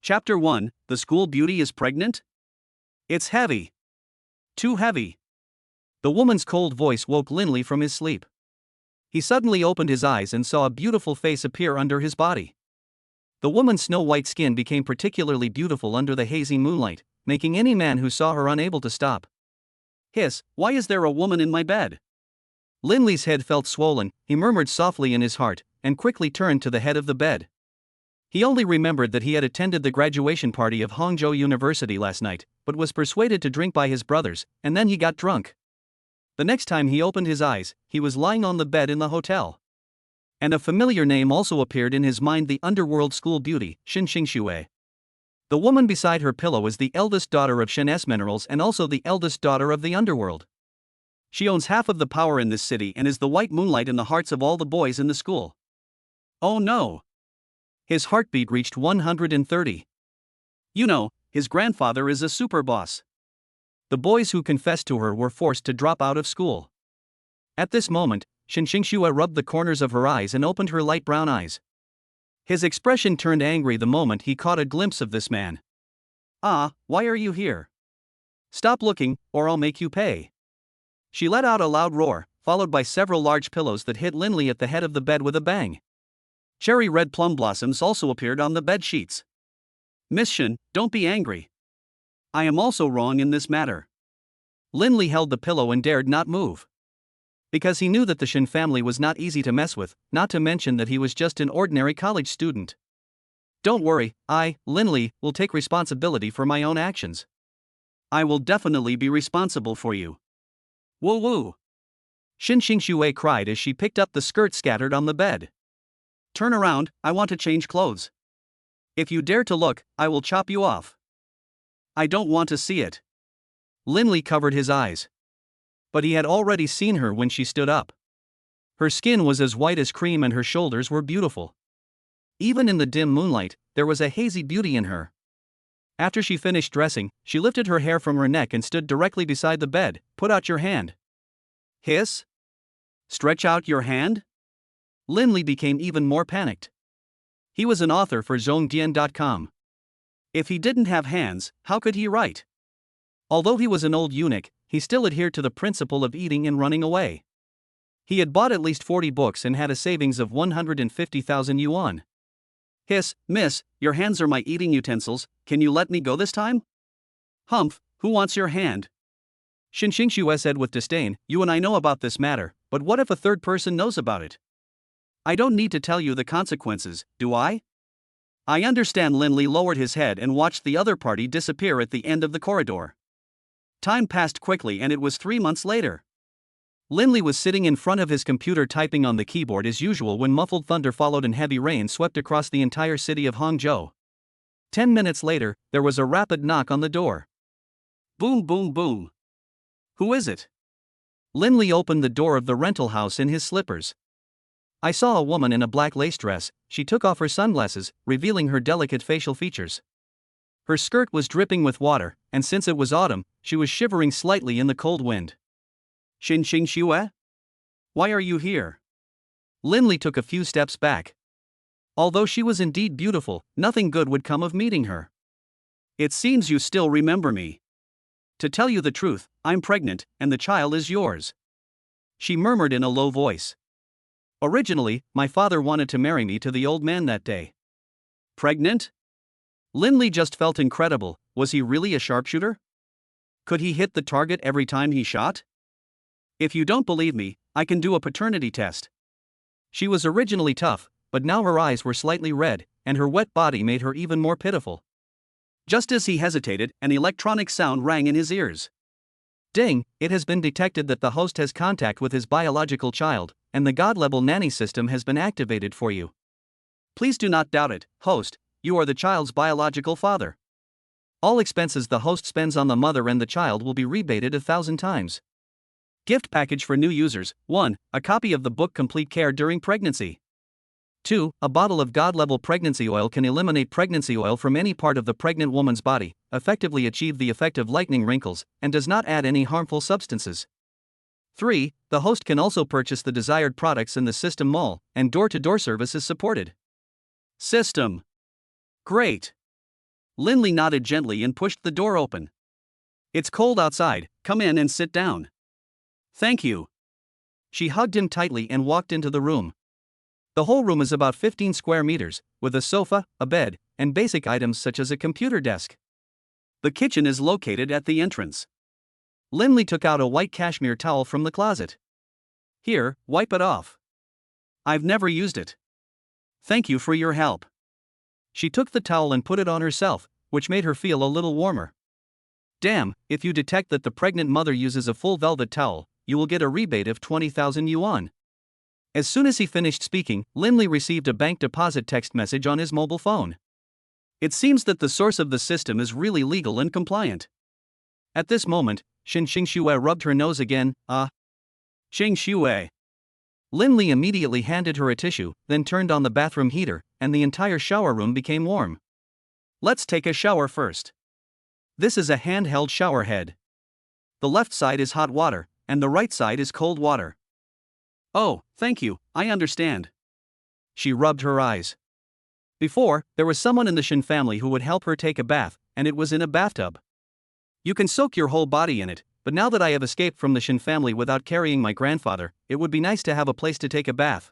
Chapter 1, The School Beauty is Pregnant? It's heavy. Too heavy. The woman's cold voice woke Linley from his sleep. He suddenly opened his eyes and saw a beautiful face appear under his body. The woman's snow-white skin became particularly beautiful under the hazy moonlight, making any man who saw her unable to stop. Hiss, why is there a woman in my bed? Linley's head felt swollen, he murmured softly in his heart, and quickly turned to the head of the bed. He only remembered that he had attended the graduation party of Hangzhou University last night, but was persuaded to drink by his brothers, and then he got drunk. The next time he opened his eyes, he was lying on the bed in the hotel. And a familiar name also appeared in his mind, the underworld school beauty, Xin Xingxue. The woman beside her pillow is the eldest daughter of Shen S Minerals and also the eldest daughter of the underworld. She owns half of the power in this city and is the white moonlight in the hearts of all the boys in the school. Oh no! His heartbeat reached 130. You know, his grandfather is a super boss. The boys who confessed to her were forced to drop out of school. At this moment, Xin Xingxue rubbed the corners of her eyes and opened her light brown eyes. His expression turned angry the moment he caught a glimpse of this man. Ah, why are you here? Stop looking, or I'll make you pay. She let out a loud roar, followed by several large pillows that hit Linley at the head of the bed with a bang. Cherry red plum blossoms also appeared on the bed sheets. Miss Shen, don't be angry. I am also wrong in this matter. Linley held the pillow and dared not move. Because he knew that the Shen family was not easy to mess with, not to mention that he was just an ordinary college student. Don't worry, Linley, will take responsibility for my own actions. I will definitely be responsible for you. Woo woo! Xin Xingxue cried as she picked up the skirt scattered on the bed. Turn around, I want to change clothes. If you dare to look, I will chop you off. I don't want to see it. Linley covered his eyes. But he had already seen her when she stood up. Her skin was as white as cream and her shoulders were beautiful. Even in the dim moonlight, there was a hazy beauty in her. After she finished dressing, she lifted her hair from her neck and stood directly beside the bed. Put out your hand. Hiss? Stretch out your hand? Linley became even more panicked. He was an author for Zhongdian.com. If he didn't have hands, how could he write? Although he was an old eunuch, he still adhered to the principle of eating and running away. He had bought at least 40 books and had a savings of 150,000 yuan. Hiss, miss, your hands are my eating utensils, can you let me go this time? Humph, who wants your hand? Xin Xingxue said with disdain, you and I know about this matter, but what if a third person knows about it? I don't need to tell you the consequences, do I? I understand. Linley lowered his head and watched the other party disappear at the end of the corridor. Time passed quickly and it was 3 months later. Linley was sitting in front of his computer typing on the keyboard as usual when muffled thunder followed and heavy rain swept across the entire city of Hangzhou. 10 minutes later, there was a rapid knock on the door. Boom boom boom. Who is it? Linley opened the door of the rental house in his slippers. I saw a woman in a black lace dress. She took off her sunglasses, revealing her delicate facial features. Her skirt was dripping with water, and since it was autumn, she was shivering slightly in the cold wind. Xin Xingxue? Why are you here? Linley took a few steps back. Although she was indeed beautiful, nothing good would come of meeting her. It seems you still remember me. To tell you the truth, I'm pregnant, and the child is yours. She murmured in a low voice. Originally, my father wanted to marry me to the old man that day. Pregnant? Linley just felt incredible. Was he really a sharpshooter? Could he hit the target every time he shot? If you don't believe me, I can do a paternity test. She was originally tough, but now her eyes were slightly red, and her wet body made her even more pitiful. Just as he hesitated, an electronic sound rang in his ears. Ding, it has been detected that the host has contact with his biological child, and the God-level nanny system has been activated for you. Please do not doubt it, host, you are the child's biological father. All expenses the host spends on the mother and the child will be rebated 1,000 times. Gift package for new users. 1. A copy of the book Complete Care During Pregnancy. 2. A bottle of God-level pregnancy oil can eliminate pregnancy oil from any part of the pregnant woman's body, effectively achieve the effect of lightening wrinkles, and does not add any harmful substances. 3. The host can also purchase the desired products in the System Mall, and door-to-door service is supported. System. Great. Lindley nodded gently and pushed the door open. It's cold outside, come in and sit down. Thank you. She hugged him tightly and walked into the room. The whole room is about 15 square meters, with a sofa, a bed, and basic items such as a computer desk. The kitchen is located at the entrance. Lindley took out a white cashmere towel from the closet. Here, wipe it off. I've never used it. Thank you for your help. She took the towel and put it on herself, which made her feel a little warmer. Damn, if you detect that the pregnant mother uses a full velvet towel, you will get a rebate of 20,000 yuan. As soon as he finished speaking, Lindley received a bank deposit text message on his mobile phone. It seems that the source of the system is really legal and compliant. At this moment, Xin Xingxue rubbed her nose again. Xingxue. Lindley immediately handed her a tissue, then turned on the bathroom heater, and the entire shower room became warm. Let's take a shower first. This is a handheld shower head. The left side is hot water, and the right side is cold water. Oh, thank you, I understand. She rubbed her eyes. Before, there was someone in the Shin family who would help her take a bath, and it was in a bathtub. You can soak your whole body in it, but now that I have escaped from the Shin family without carrying my grandfather, it would be nice to have a place to take a bath.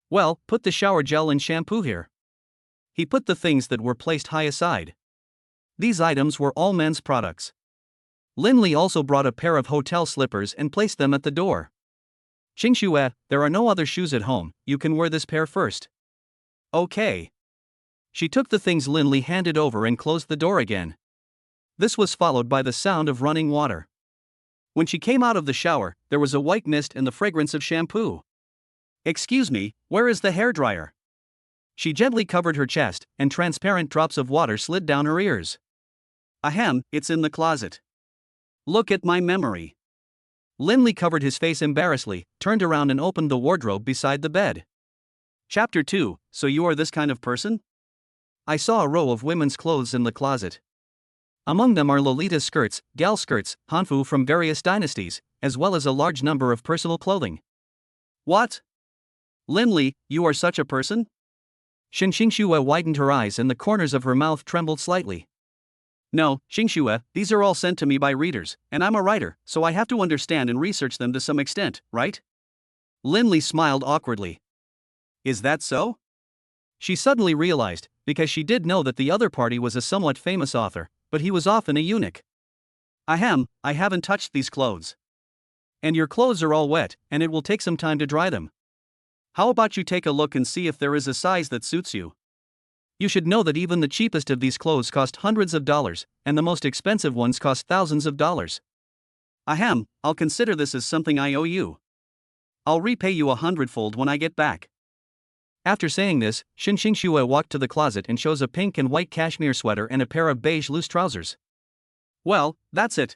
Well, put the shower gel and shampoo here. He put the things that were placed high aside. These items were all men's products. Lindley also brought a pair of hotel slippers and placed them at the door. Xingxue, there are no other shoes at home, you can wear this pair first. Okay. She took the things Lindley handed over and closed the door again. This was followed by the sound of running water. When she came out of the shower, there was a white mist and the fragrance of shampoo. Excuse me, where is the hairdryer? She gently covered her chest, and transparent drops of water slid down her ears. Ahem, it's in the closet. Look at my memory. Lindley covered his face embarrassedly, turned around and opened the wardrobe beside the bed. Chapter 2, So you are this kind of person? I saw a row of women's clothes in the closet. Among them are Lolita skirts, gal skirts, hanfu from various dynasties, as well as a large number of personal clothing. What? Lindley, you are such a person? Xin Xingxue widened her eyes and the corners of her mouth trembled slightly. No, Xingxue, these are all sent to me by readers, and I'm a writer, so I have to understand and research them to some extent, right? Lindley smiled awkwardly. Is that so? She suddenly realized, because she did know that the other party was a somewhat famous author, but he was often a eunuch. Ahem, I haven't touched these clothes. And your clothes are all wet, and it will take some time to dry them. How about you take a look and see if there is a size that suits you? You should know that even the cheapest of these clothes cost hundreds of dollars, and the most expensive ones cost thousands of dollars. Ahem, I'll consider this as something I owe you. I'll repay you 100-fold when I get back. After saying this, Xin Xingxue walked to the closet and chose a pink and white cashmere sweater and a pair of beige loose trousers. Well, that's it.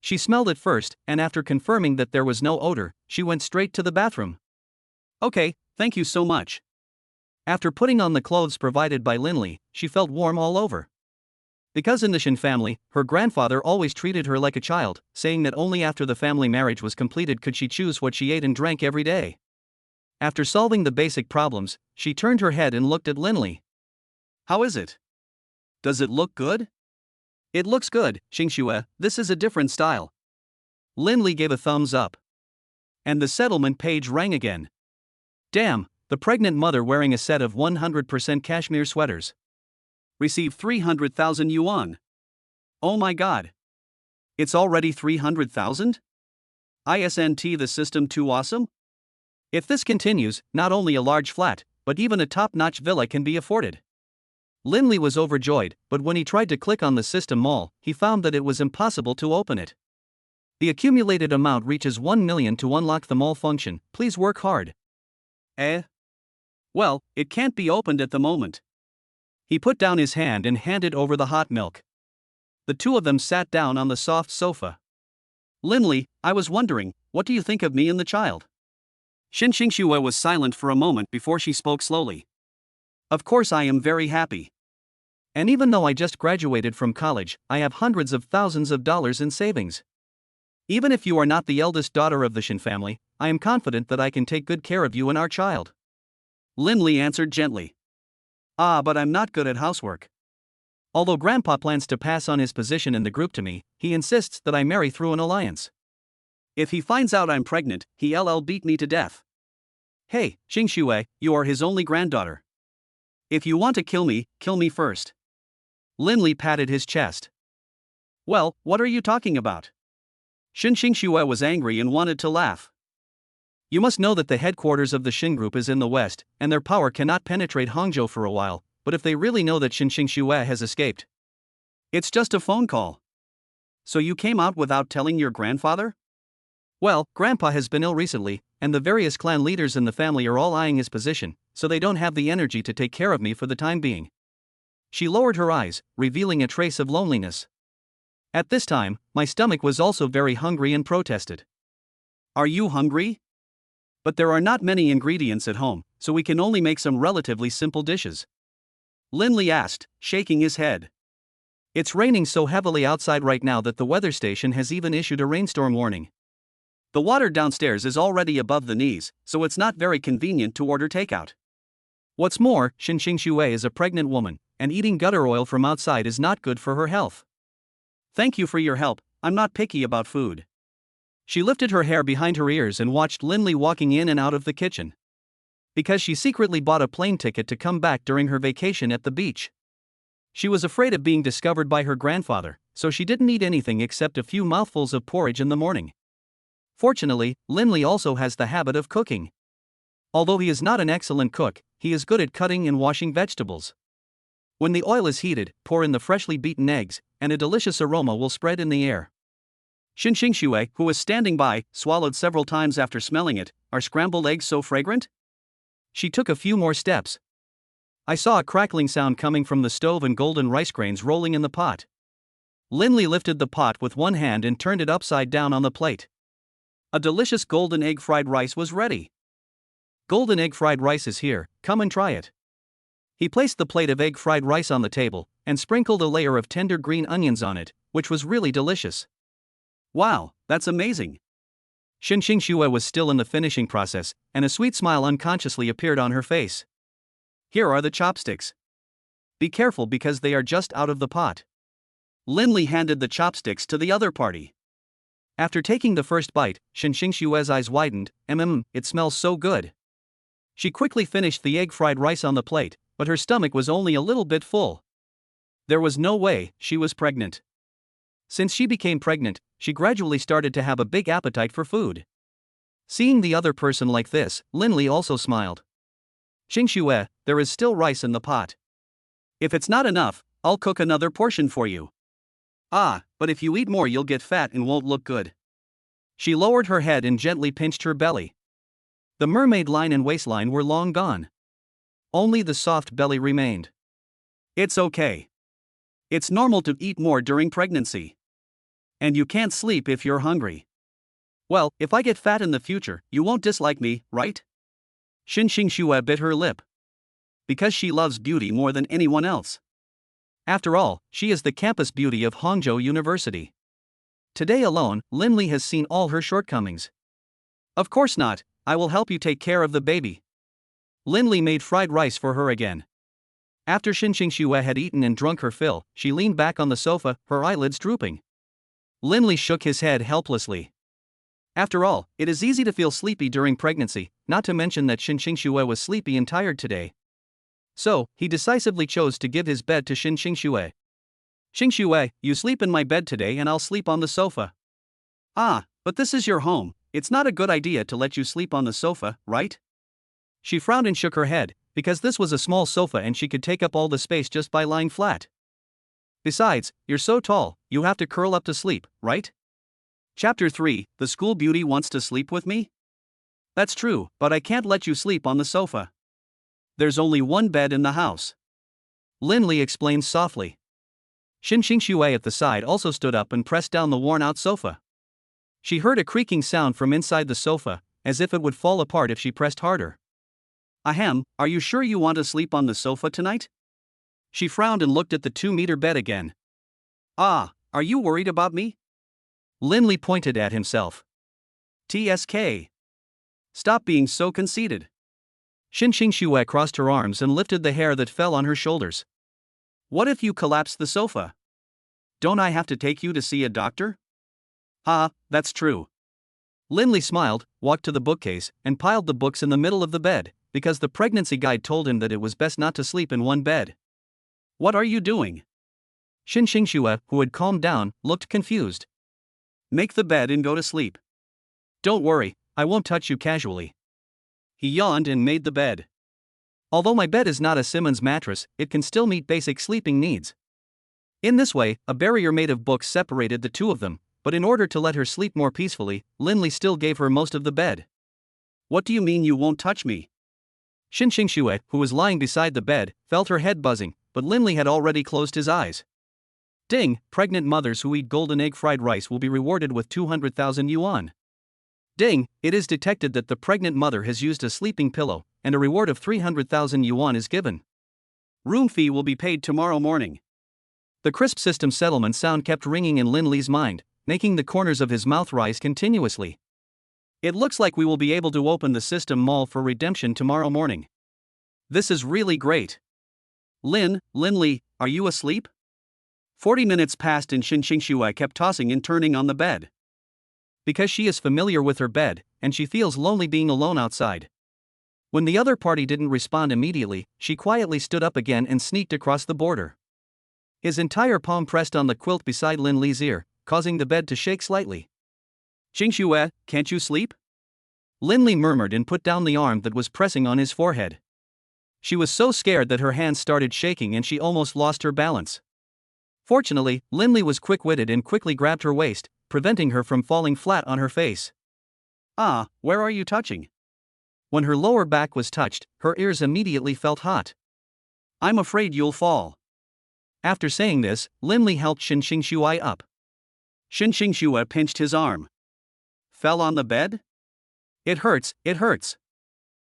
She smelled it first, and after confirming that there was no odor, she went straight to the bathroom. Okay, thank you so much. After putting on the clothes provided by Lindley, she felt warm all over. Because in the Shin family, her grandfather always treated her like a child, saying that only after the family marriage was completed could she choose what she ate and drank every day. After solving the basic problems, she turned her head and looked at Lindley. How is it? Does it look good? It looks good, Xingxue, this is a different style. Lindley gave a thumbs up. And the settlement page rang again. Damn, the pregnant mother wearing a set of 100% cashmere sweaters. Received 300,000 yuan. Oh my god. It's already 300,000? Isn't the system too awesome? If this continues, not only a large flat, but even a top-notch villa can be afforded. Lindley was overjoyed, but when he tried to click on the system mall, he found that it was impossible to open it. The accumulated amount reaches 1 million to unlock the mall function, please work hard. Well, it can't be opened at the moment. He put down his hand and handed over the hot milk. The two of them sat down on the soft sofa. Lindley, I was wondering, what do you think of me and the child? Xin Xingxue was silent for a moment before she spoke slowly. Of course I am very happy. And even though I just graduated from college, I have hundreds of thousands of dollars in savings. Even if you are not the eldest daughter of the Shin family, I am confident that I can take good care of you and our child. Lindley answered gently. But I'm not good at housework. Although Grandpa plans to pass on his position in the group to me, he insists that I marry through an alliance. If he finds out I'm pregnant, he'll beat me to death. Hey, Xingxue, you are his only granddaughter. If you want to kill me first. Linley patted his chest. Well, what are you talking about? Xingxue was angry and wanted to laugh. You must know that the headquarters of the Xin group is in the west, and their power cannot penetrate Hangzhou for a while, but if they really know that Xingxue has escaped. It's just a phone call. So you came out without telling your grandfather? Well, Grandpa has been ill recently, and the various clan leaders in the family are all eyeing his position, so they don't have the energy to take care of me for the time being. She lowered her eyes, revealing a trace of loneliness. At this time, my stomach was also very hungry and protested. Are you hungry? But there are not many ingredients at home, so we can only make some relatively simple dishes. Linley asked, shaking his head. It's raining so heavily outside right now that the weather station has even issued a rainstorm warning. The water downstairs is already above the knees, so it's not very convenient to order takeout. What's more, Xingxue is a pregnant woman, and eating gutter oil from outside is not good for her health. Thank you for your help, I'm not picky about food. She lifted her hair behind her ears and watched Linley walking in and out of the kitchen. Because she secretly bought a plane ticket to come back during her vacation at the beach. She was afraid of being discovered by her grandfather, so she didn't eat anything except a few mouthfuls of porridge in the morning. Fortunately, Linley also has the habit of cooking. Although he is not an excellent cook, he is good at cutting and washing vegetables. When the oil is heated, pour in the freshly beaten eggs, and a delicious aroma will spread in the air. Xingxue, who was standing by, swallowed several times after smelling it. Are scrambled eggs so fragrant? She took a few more steps. I saw a crackling sound coming from the stove and golden rice grains rolling in the pot. Linley lifted the pot with one hand and turned it upside down on the plate. A delicious golden egg fried rice was ready. Golden egg fried rice is here, come and try it. He placed the plate of egg fried rice on the table, and sprinkled a layer of tender green onions on it, which was really delicious. Wow, that's amazing. Xingxue was still in the finishing process, and a sweet smile unconsciously appeared on her face. Here are the chopsticks. Be careful because they are just out of the pot. Linley handed the chopsticks to the other party. After taking the first bite, Xingxue's eyes widened. It smells so good. She quickly finished the egg fried rice on the plate, but her stomach was only a little bit full. There was no way she was pregnant. Since she became pregnant, she gradually started to have a big appetite for food. Seeing the other person like this, Linley also smiled. Xingxue, there is still rice in the pot. If it's not enough, I'll cook another portion for you. Ah, but if you eat more you'll get fat and won't look good. She lowered her head and gently pinched her belly. The mermaid line and waistline were long gone. Only the soft belly remained. It's okay. It's normal to eat more during pregnancy. And you can't sleep if you're hungry. Well, if I get fat in the future, you won't dislike me, right? Xingxue bit her lip. Because she loves beauty more than anyone else. After all, she is the campus beauty of Hangzhou University. Today alone, Linley has seen all her shortcomings. Of course not, I will help you take care of the baby. Linley made fried rice for her again. After Xingxue had eaten and drunk her fill, she leaned back on the sofa, her eyelids drooping. Linley shook his head helplessly. After all, it is easy to feel sleepy during pregnancy, not to mention that Xingxue was sleepy and tired today. So, he decisively chose to give his bed to Xingxue. Xingxue, you sleep in my bed today and I'll sleep on the sofa. Ah, but this is your home, it's not a good idea to let you sleep on the sofa, right? She frowned and shook her head, because this was a small sofa and she could take up all the space just by lying flat. Besides, you're so tall, you have to curl up to sleep, right? Chapter 3, The School Beauty Wants to Sleep with Me? That's true, but I can't let you sleep on the sofa. There's only one bed in the house. Linley explained softly. Xingxue at the side also stood up and pressed down the worn-out sofa. She heard a creaking sound from inside the sofa, as if it would fall apart if she pressed harder. Ahem, are you sure you want to sleep on the sofa tonight? She frowned and looked at the 2-meter bed again. Ah, are you worried about me? Linley pointed at himself. TSK. Stop being so conceited. Xingxue crossed her arms and lifted the hair that fell on her shoulders. What if you collapse the sofa? Don't I have to take you to see a doctor? Ha, that's true. Linley smiled, walked to the bookcase, and piled the books in the middle of the bed, because the pregnancy guide told him that it was best not to sleep in one bed. What are you doing? Xin Xingxue, who had calmed down, looked confused. Make the bed and go to sleep. Don't worry, I won't touch you casually. He yawned and made the bed. Although my bed is not a Simmons mattress, it can still meet basic sleeping needs. In this way, a barrier made of books separated the two of them, but in order to let her sleep more peacefully, Linley still gave her most of the bed. What do you mean you won't touch me? Xin Xingxue, who was lying beside the bed, felt her head buzzing, but Linley had already closed his eyes. Ding, pregnant mothers who eat golden egg fried rice will be rewarded with 200,000 yuan. Ding, it is detected that the pregnant mother has used a sleeping pillow, and a reward of 300,000 yuan is given. Room fee will be paid tomorrow morning. The crisp system settlement sound kept ringing in Linley's mind, making the corners of his mouth rise continuously. It looks like we will be able to open the system mall for redemption tomorrow morning. This is really great. Linley, are you asleep? 40 minutes passed and Xin Xingxue kept tossing and turning on the bed. Because she is familiar with her bed, and she feels lonely being alone outside. When the other party didn't respond immediately, she quietly stood up again and sneaked across the border. His entire palm pressed on the quilt beside Linley's ear, causing the bed to shake slightly. Xingxue, can't you sleep? Linley murmured and put down the arm that was pressing on his forehead. She was so scared that her hands started shaking and she almost lost her balance. Fortunately, Linley was quick-witted and quickly grabbed her waist, preventing her from falling flat on her face. Ah, where are you touching? When her lower back was touched, her ears immediately felt hot. I'm afraid you'll fall. After saying this, Linley helped Xin Xingxue up. Xin Xingxue pinched his arm. Fell on the bed? It hurts.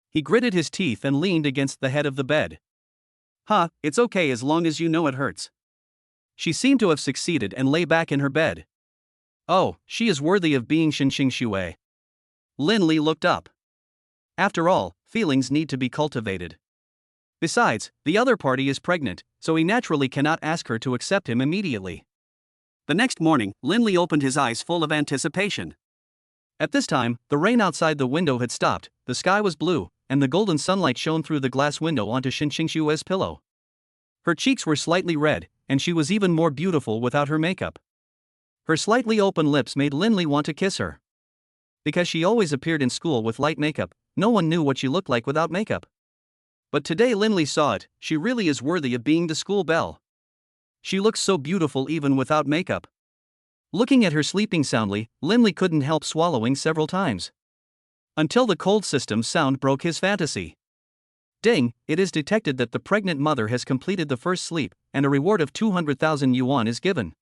He gritted his teeth and leaned against the head of the bed. It's okay as long as you know it hurts. She seemed to have succeeded and lay back in her bed. Oh, she is worthy of being Xin Xingxue. Linley looked up. After all, feelings need to be cultivated. Besides, the other party is pregnant, so he naturally cannot ask her to accept him immediately. The next morning, Linley opened his eyes full of anticipation. At this time, the rain outside the window had stopped, the sky was blue, and the golden sunlight shone through the glass window onto Xin Xingxue's pillow. Her cheeks were slightly red, and she was even more beautiful without her makeup. Her slightly open lips made Linley want to kiss her. Because she always appeared in school with light makeup, no one knew what she looked like without makeup. But today Linley saw it, she really is worthy of being the school belle. She looks so beautiful even without makeup. Looking at her sleeping soundly, Linley couldn't help swallowing several times. Until the cold system sound broke his fantasy. Ding, it is detected that the pregnant mother has completed the first sleep, and a reward of 200,000 yuan is given.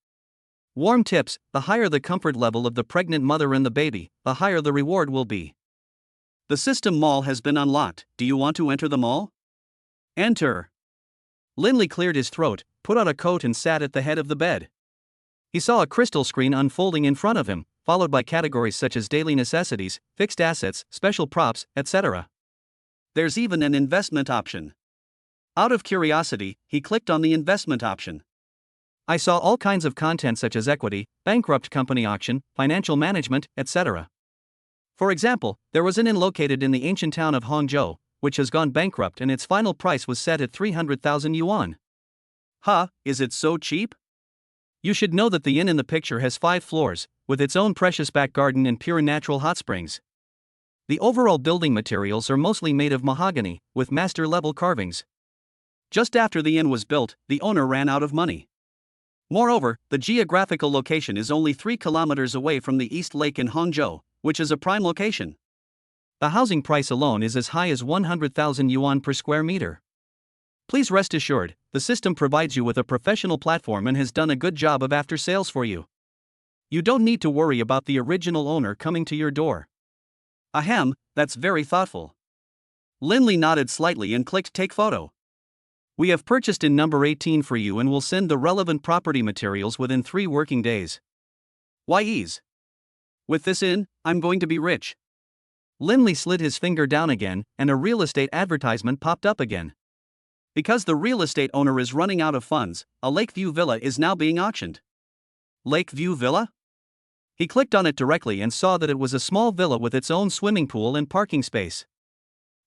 Warm tips, the higher the comfort level of the pregnant mother and the baby, the higher the reward will be. The system mall has been unlocked, do you want to enter the mall? Enter. Linley cleared his throat, put on a coat and sat at the head of the bed. He saw a crystal screen unfolding in front of him, followed by categories such as daily necessities, fixed assets, special props, etc. There's even an investment option. Out of curiosity, he clicked on the investment option. I saw all kinds of content such as equity, bankrupt company auction, financial management, etc. For example, there was an inn located in the ancient town of Hangzhou, which has gone bankrupt and its final price was set at 300,000 yuan. Is it so cheap? You should know that the inn in the picture has 5 floors, with its own precious back garden and pure natural hot springs. The overall building materials are mostly made of mahogany, with master-level carvings. Just after the inn was built, the owner ran out of money. Moreover, the geographical location is only 3 kilometers away from the East Lake in Hangzhou, which is a prime location. The housing price alone is as high as 100,000 yuan per square meter. Please rest assured, the system provides you with a professional platform and has done a good job of after-sales for you. You don't need to worry about the original owner coming to your door. Ahem, that's very thoughtful. Linley nodded slightly and clicked Take Photo. We have purchased in number 18 for you and will send the relevant property materials within 3 working days. Why ease? With this in, I'm going to be rich. Linley slid his finger down again, and a real estate advertisement popped up again. Because the real estate owner is running out of funds, a Lakeview villa is now being auctioned. Lakeview Villa? He clicked on it directly and saw that it was a small villa with its own swimming pool and parking space.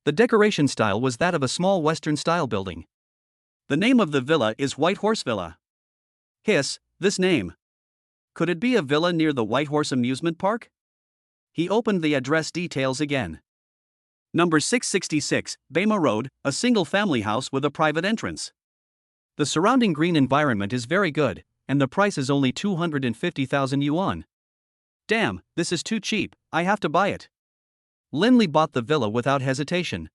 The decoration style was that of a small Western-style building. The name of the villa is White Horse Villa. Hiss, this name. Could it be a villa near the White Horse Amusement Park? He opened the address details again. Number 666, Bema Road, a single-family house with a private entrance. The surrounding green environment is very good, and the price is only 250,000 yuan. Damn, this is too cheap, I have to buy it. Lin Li bought the villa without hesitation.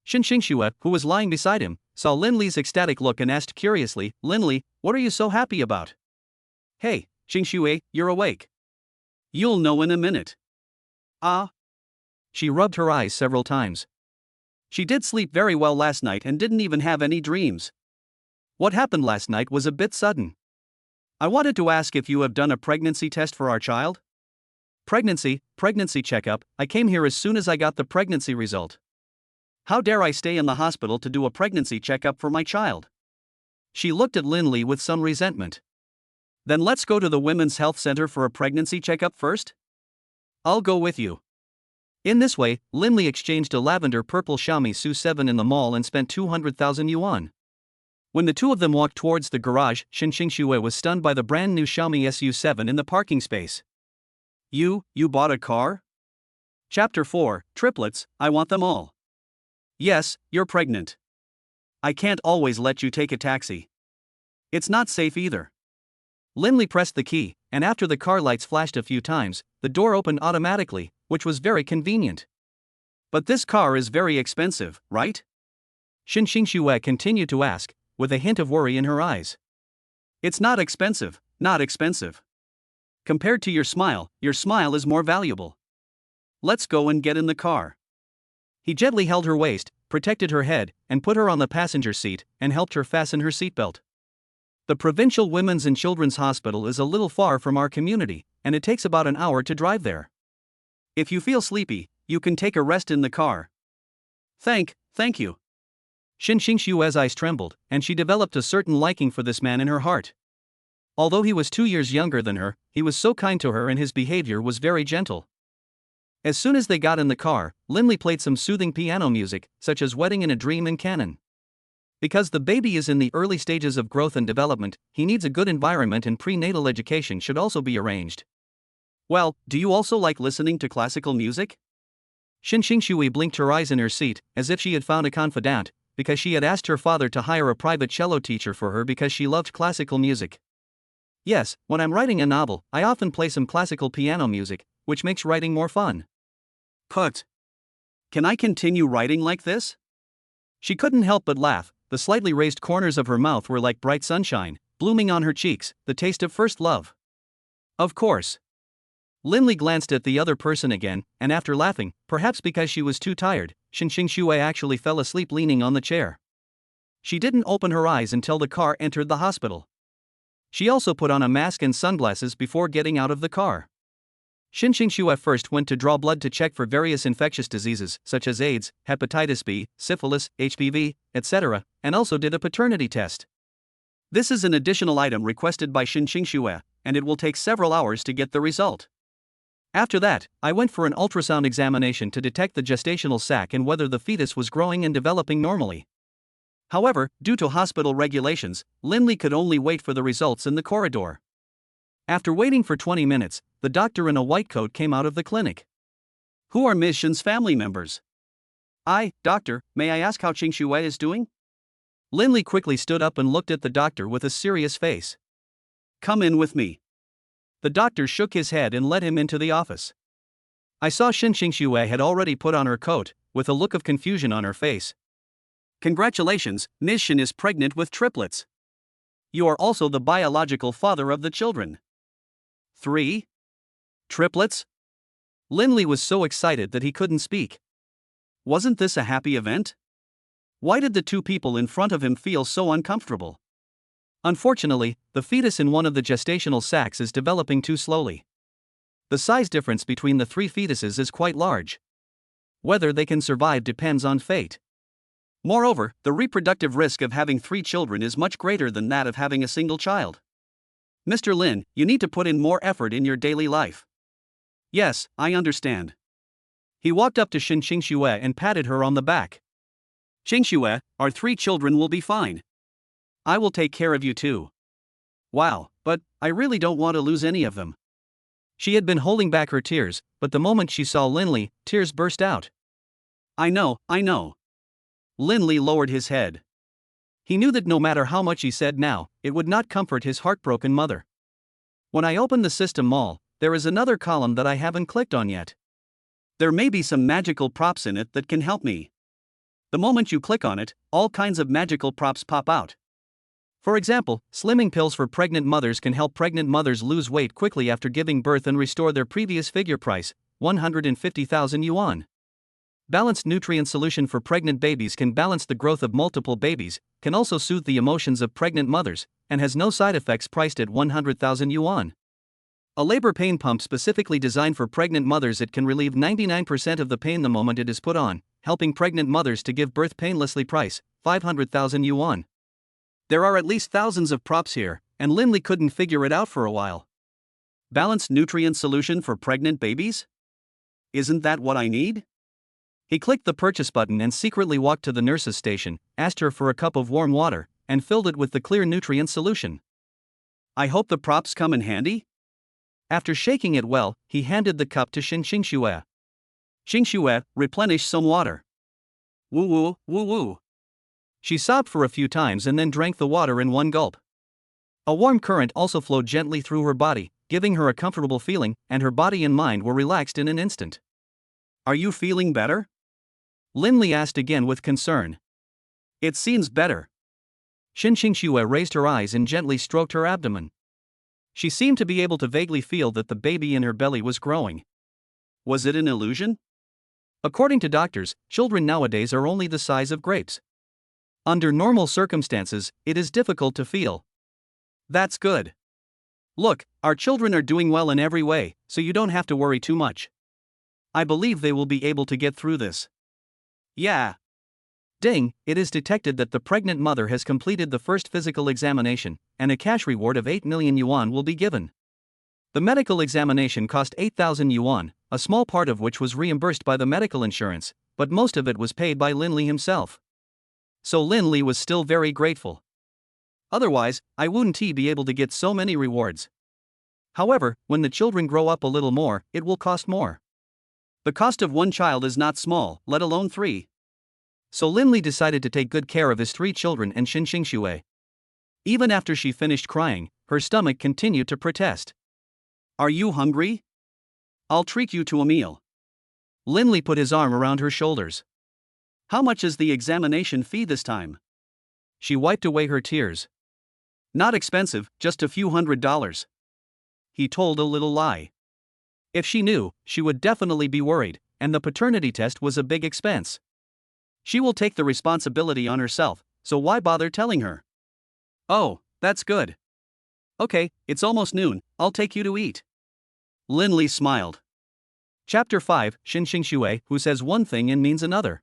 Xin Xingxue, who was lying beside him, saw Lin Li's ecstatic look and asked curiously, Lin Li, what are you so happy about? Hey, Xingxue, you're awake. You'll know in a minute. Ah. She rubbed her eyes several times. She did sleep very well last night and didn't even have any dreams. What happened last night was a bit sudden. I wanted to ask if you have done a pregnancy test for our child? Pregnancy checkup, I came here as soon as I got the pregnancy result. How dare I stay in the hospital to do a pregnancy checkup for my child? She looked at Lin Li with some resentment. Then let's go to the Women's Health Center for a pregnancy checkup first? I'll go with you. In this way, Lin Li exchanged a lavender purple Xiaomi SU7 in the mall and spent 200,000 yuan. When the two of them walked towards the garage, Xin Xingxue was stunned by the brand new Xiaomi SU7 in the parking space. You bought a car? Chapter 4, Triplets, I want them all. Yes, you're pregnant. I can't always let you take a taxi. It's not safe either. Lin Li pressed the key, and after the car lights flashed a few times, the door opened automatically, which was very convenient. But this car is very expensive, right? Xin Xingxue continued to ask, with a hint of worry in her eyes. It's not expensive, not expensive. Compared to your smile is more valuable. Let's go and get in the car. He gently held her waist, protected her head, and put her on the passenger seat, and helped her fasten her seatbelt. The Provincial Women's and Children's Hospital is a little far from our community, and it takes about an hour to drive there. If you feel sleepy, you can take a rest in the car. Thank you. Xin Xingxue's eyes trembled, and she developed a certain liking for this man in her heart. Although he was 2 years younger than her, he was so kind to her and his behavior was very gentle. As soon as they got in the car, Lin Li played some soothing piano music, such as Wedding in a Dream and Canon. Because the baby is in the early stages of growth and development, he needs a good environment and prenatal education should also be arranged. Well, do you also like listening to classical music? Xin Xingxue blinked her eyes in her seat, as if she had found a confidant, because she had asked her father to hire a private cello teacher for her because she loved classical music. Yes, when I'm writing a novel, I often play some classical piano music, which makes writing more fun. Put. Can I continue writing like this? She couldn't help but laugh. The slightly raised corners of her mouth were like bright sunshine, blooming on her cheeks, the taste of first love. Of course. Lin Li glanced at the other person again, and after laughing, perhaps because she was too tired, Xin Xingxue actually fell asleep leaning on the chair. She didn't open her eyes until the car entered the hospital. She also put on a mask and sunglasses before getting out of the car. Xin Xingxue first went to draw blood to check for various infectious diseases, such as AIDS, hepatitis B, syphilis, HPV, etc., and also did a paternity test. This is an additional item requested by Xin Xingxue, and it will take several hours to get the result. After that, I went for an ultrasound examination to detect the gestational sac and whether the fetus was growing and developing normally. However, due to hospital regulations, Lin Li could only wait for the results in the corridor. After waiting for 20 minutes, the doctor in a white coat came out of the clinic. Who are Ms. Shen's family members? Doctor, may I ask how Xingxue is doing? Lin Li quickly stood up and looked at the doctor with a serious face. Come in with me. The doctor shook his head and led him into the office. I saw Xin Xingxue had already put on her coat, with a look of confusion on her face. Congratulations, Ms. Shen is pregnant with triplets. You are also the biological father of the children. 3 triplets? Lin Li was so excited that he couldn't speak. Wasn't this a happy event? Why did the two people in front of him feel so uncomfortable? Unfortunately, the fetus in one of the gestational sacs is developing too slowly. The size difference between the 3 fetuses is quite large. Whether they can survive depends on fate. Moreover, the reproductive risk of having 3 children is much greater than that of having a single child. Mr. Lin, you need to put in more effort in your daily life. Yes, I understand. He walked up to Xinxue and patted her on the back. Xinxue, our 3 children will be fine. I will take care of you too. Wow, but I really don't want to lose any of them. She had been holding back her tears, but the moment she saw Linley, tears burst out. I know. Linley lowered his head. He knew that no matter how much he said now, it would not comfort his heartbroken mother. When I open the system mall, there is another column that I haven't clicked on yet. There may be some magical props in it that can help me. The moment you click on it, all kinds of magical props pop out. For example, slimming pills for pregnant mothers can help pregnant mothers lose weight quickly after giving birth and restore their previous figure price, 150,000 yuan. Balanced nutrient solution for pregnant babies can balance the growth of multiple babies, can also soothe the emotions of pregnant mothers, and has no side effects priced at 100,000 yuan. A labor pain pump specifically designed for pregnant mothers. It can relieve 99% of the pain the moment it is put on, helping pregnant mothers to give birth painlessly. Price, 500,000 yuan. There are at least thousands of props here, and Linley couldn't figure it out for a while. Balanced nutrient solution for pregnant babies? Isn't that what I need? He clicked the purchase button and secretly walked to the nurse's station, asked her for a cup of warm water, and filled it with the clear nutrient solution. I hope the props come in handy? After shaking it well, he handed the cup to Xinxue. Xinxue, replenish some water. Woo woo. She sobbed for a few times and then drank the water in one gulp. A warm current also flowed gently through her body, giving her a comfortable feeling, and her body and mind were relaxed in an instant. Are you feeling better? Linley asked again with concern. It seems better. Xinxue raised her eyes and gently stroked her abdomen. She seemed to be able to vaguely feel that the baby in her belly was growing. Was it an illusion? According to doctors, children nowadays are only the size of grapes. Under normal circumstances, it is difficult to feel. That's good. Look, our children are doing well in every way, so you don't have to worry too much. I believe they will be able to get through this. Yeah. Ding, it is detected that the pregnant mother has completed the first physical examination, and a cash reward of 8 million yuan will be given. The medical examination cost 8,000 yuan, a small part of which was reimbursed by the medical insurance, but most of it was paid by Linley himself. So Linley was still very grateful. Otherwise, I wouldn't be able to get so many rewards. However, when the children grow up a little more, it will cost more. The cost of one child is not small, let alone 3. So Linley decided to take good care of his 3 children and Xinxue. Even after she finished crying, her stomach continued to protest. Are you hungry? I'll treat you to a meal. Linley put his arm around her shoulders. How much is the examination fee this time? She wiped away her tears. Not expensive, just a few $100s. He told a little lie. If she knew, she would definitely be worried, and the paternity test was a big expense. She will take the responsibility on herself, so why bother telling her? Oh, that's good. Okay, it's almost noon, I'll take you to eat. Linley smiled. Chapter 5, Xinxue, who says one thing and means another.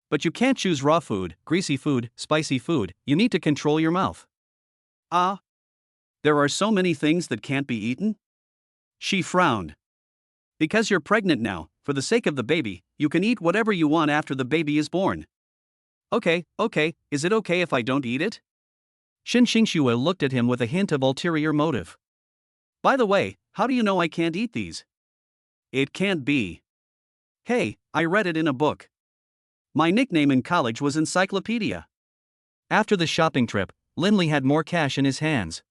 But you can't choose raw food, greasy food, spicy food, you need to control your mouth. Ah? There are so many things that can't be eaten? She frowned. Because you're pregnant now, for the sake of the baby, you can eat whatever you want after the baby is born. Okay, is it okay if I don't eat it? Xinxue looked at him with a hint of ulterior motive. By the way, how do you know I can't eat these? It can't be. Hey, I read it in a book. My nickname in college was Encyclopedia. After the shopping trip, Linley had more cash in his hands.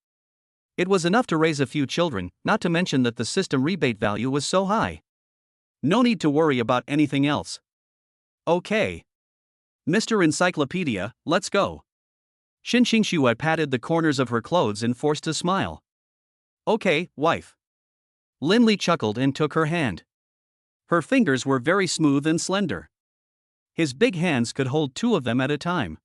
It was enough to raise a few children, not to mention that the system rebate value was so high. No need to worry about anything else. Okay. Mr. Encyclopedia, let's go. Xinxue patted the corners of her clothes and forced a smile. Okay, wife. Linley chuckled and took her hand. Her fingers were very smooth and slender. His big hands could hold 2 of them at a time.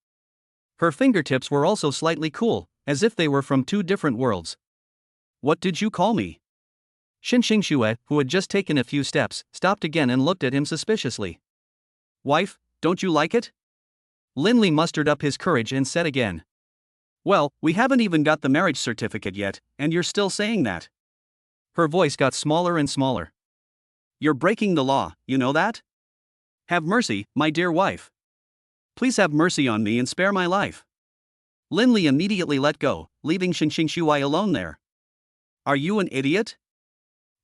Her fingertips were also slightly cool, as if they were from 2 different worlds. What did you call me? Xinxue, who had just taken a few steps, stopped again and looked at him suspiciously. Wife, don't you like it? Linley mustered up his courage and said again. Well, we haven't even got the marriage certificate yet, and you're still saying that. Her voice got smaller and smaller. You're breaking the law, you know that? Have mercy, my dear wife. Please have mercy on me and spare my life. Linley immediately let go, leaving Shui alone there. Are you an idiot?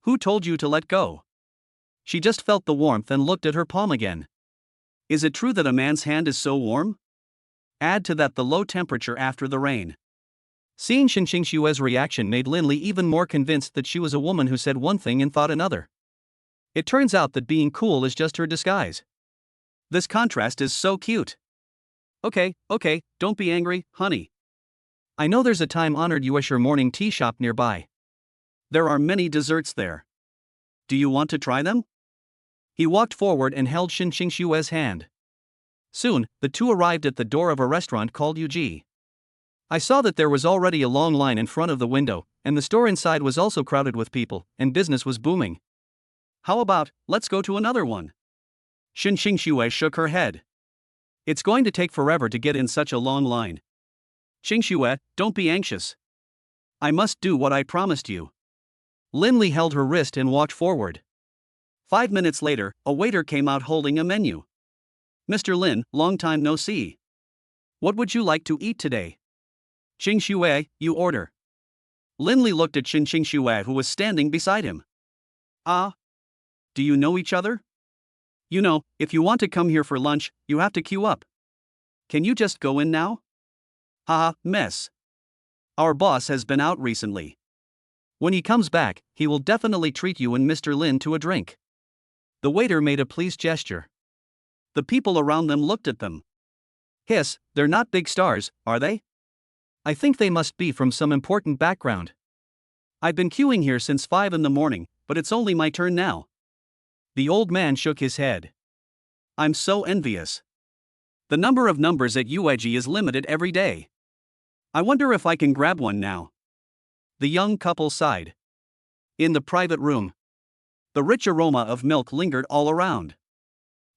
Who told you to let go? She just felt the warmth and looked at her palm again. Is it true that a man's hand is so warm? Add to that the low temperature after the rain. Seeing Shui's reaction made Linley even more convinced that she was a woman who said one thing and thought another. It turns out that being cool is just her disguise. This contrast is so cute. Okay, don't be angry, honey. I know there's a time-honored Uyeshur morning tea shop nearby. There are many desserts there. Do you want to try them? He walked forward and held Shui's hand. Soon, the two arrived at the door of a restaurant called UG. I saw that there was already a long line in front of the window, and the store inside was also crowded with people, and business was booming. How about, let's go to another one? Shui shook her head. It's going to take forever to get in such a long line. Shui, don't be anxious. I must do what I promised you. Linley held her wrist and walked forward. 5 minutes later, a waiter came out holding a menu. Mr. Lin, long time no see. What would you like to eat today? Shui, you order. Linley looked at Shui, who was standing beside him. Ah. Do you know each other? You know, if you want to come here for lunch, you have to queue up. Can you just go in now? Haha, mess. Our boss has been out recently. When he comes back, he will definitely treat you and Mr. Lin to a drink. The waiter made a pleased gesture. The people around them looked at them. Hiss, they're not big stars, are they? I think they must be from some important background. I've been queuing here since 5 in the morning, but it's only my turn now. The old man shook his head. I'm so envious. The number of numbers at UEG is limited every day. I wonder if I can grab one now. The young couple sighed. In the private room, the rich aroma of milk lingered all around.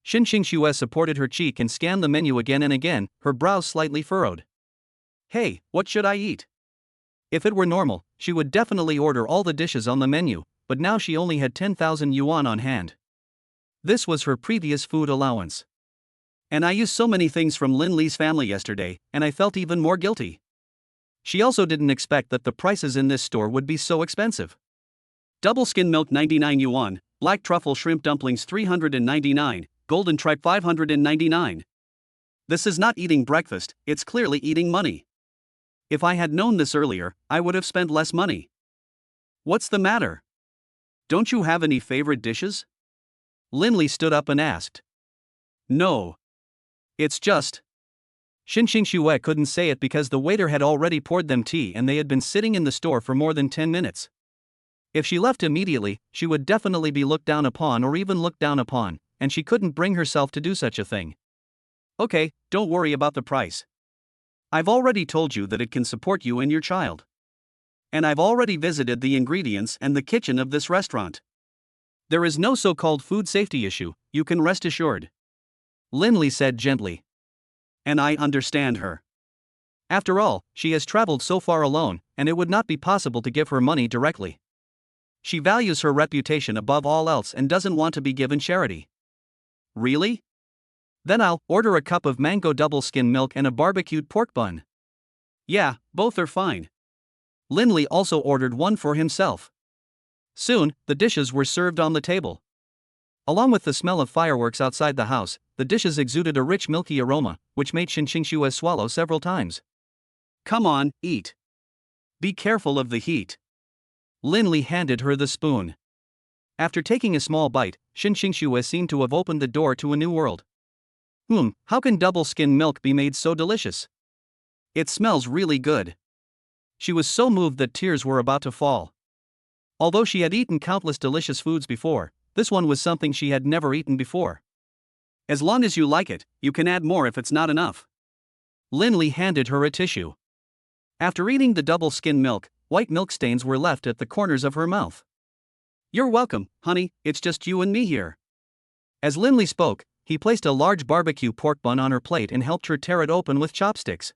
Shui supported her cheek and scanned the menu again and again, her brows slightly furrowed. Hey, what should I eat? If it were normal, she would definitely order all the dishes on the menu, but now she only had 10,000 yuan on hand. This was her previous food allowance. And I used so many things from Linley's family yesterday, and I felt even more guilty. She also didn't expect that the prices in this store would be so expensive. Double skim milk 99 yuan, black truffle shrimp dumplings 399, golden tripe 599. This is not eating breakfast, it's clearly eating money. If I had known this earlier, I would have spent less money. What's the matter? Don't you have any favorite dishes? Linley stood up and asked. No. It's just. Shui couldn't say it because the waiter had already poured them tea and they had been sitting in the store for more than 10 minutes. If she left immediately, she would definitely be looked down upon or even looked down upon, and she couldn't bring herself to do such a thing. Okay, don't worry about the price. I've already told you that it can support you and your child. And I've already visited the ingredients and the kitchen of this restaurant. There is no so-called food safety issue, you can rest assured. Linley said gently. And I understand her. After all, she has traveled so far alone, and it would not be possible to give her money directly. She values her reputation above all else and doesn't want to be given charity. Really? Then I'll order a cup of mango double skim milk and a barbecued pork bun. Yeah, both are fine. Linley also ordered one for himself. Soon, the dishes were served on the table. Along with the smell of fireworks outside the house, the dishes exuded a rich milky aroma, which made Shui swallow several times. Come on, eat. Be careful of the heat. Linley handed her the spoon. After taking a small bite, Shui seemed to have opened the door to a new world. How can double skim milk be made so delicious? It smells really good. She was so moved that tears were about to fall. Although she had eaten countless delicious foods before, this one was something she had never eaten before. As long as you like it, you can add more if it's not enough. Linley handed her a tissue. After eating the double skim milk, white milk stains were left at the corners of her mouth. You're welcome, honey, it's just you and me here. As Linley spoke, he placed a large barbecue pork bun on her plate and helped her tear it open with chopsticks.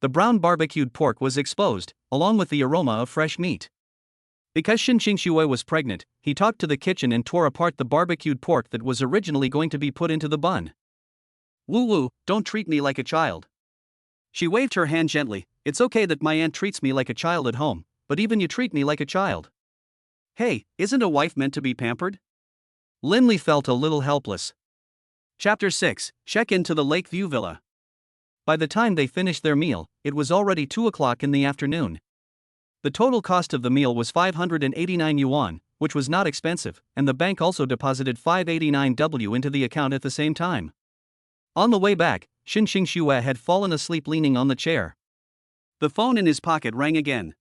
The brown barbecued pork was exposed, along with the aroma of fresh meat. Because Shin Xue was pregnant, he talked to the kitchen and tore apart the barbecued pork that was originally going to be put into the bun. Woo woo, don't treat me like a child. She waved her hand gently. It's okay that my aunt treats me like a child at home, but even you treat me like a child. Hey, isn't a wife meant to be pampered? Linley felt a little helpless. Chapter 6, Check into the Lakeview Villa. By the time they finished their meal, it was already 2 o'clock in the afternoon. The total cost of the meal was 589 yuan, which was not expensive, and the bank also deposited 589W into the account at the same time. On the way back, Shin Xue had fallen asleep leaning on the chair. The phone in his pocket rang again.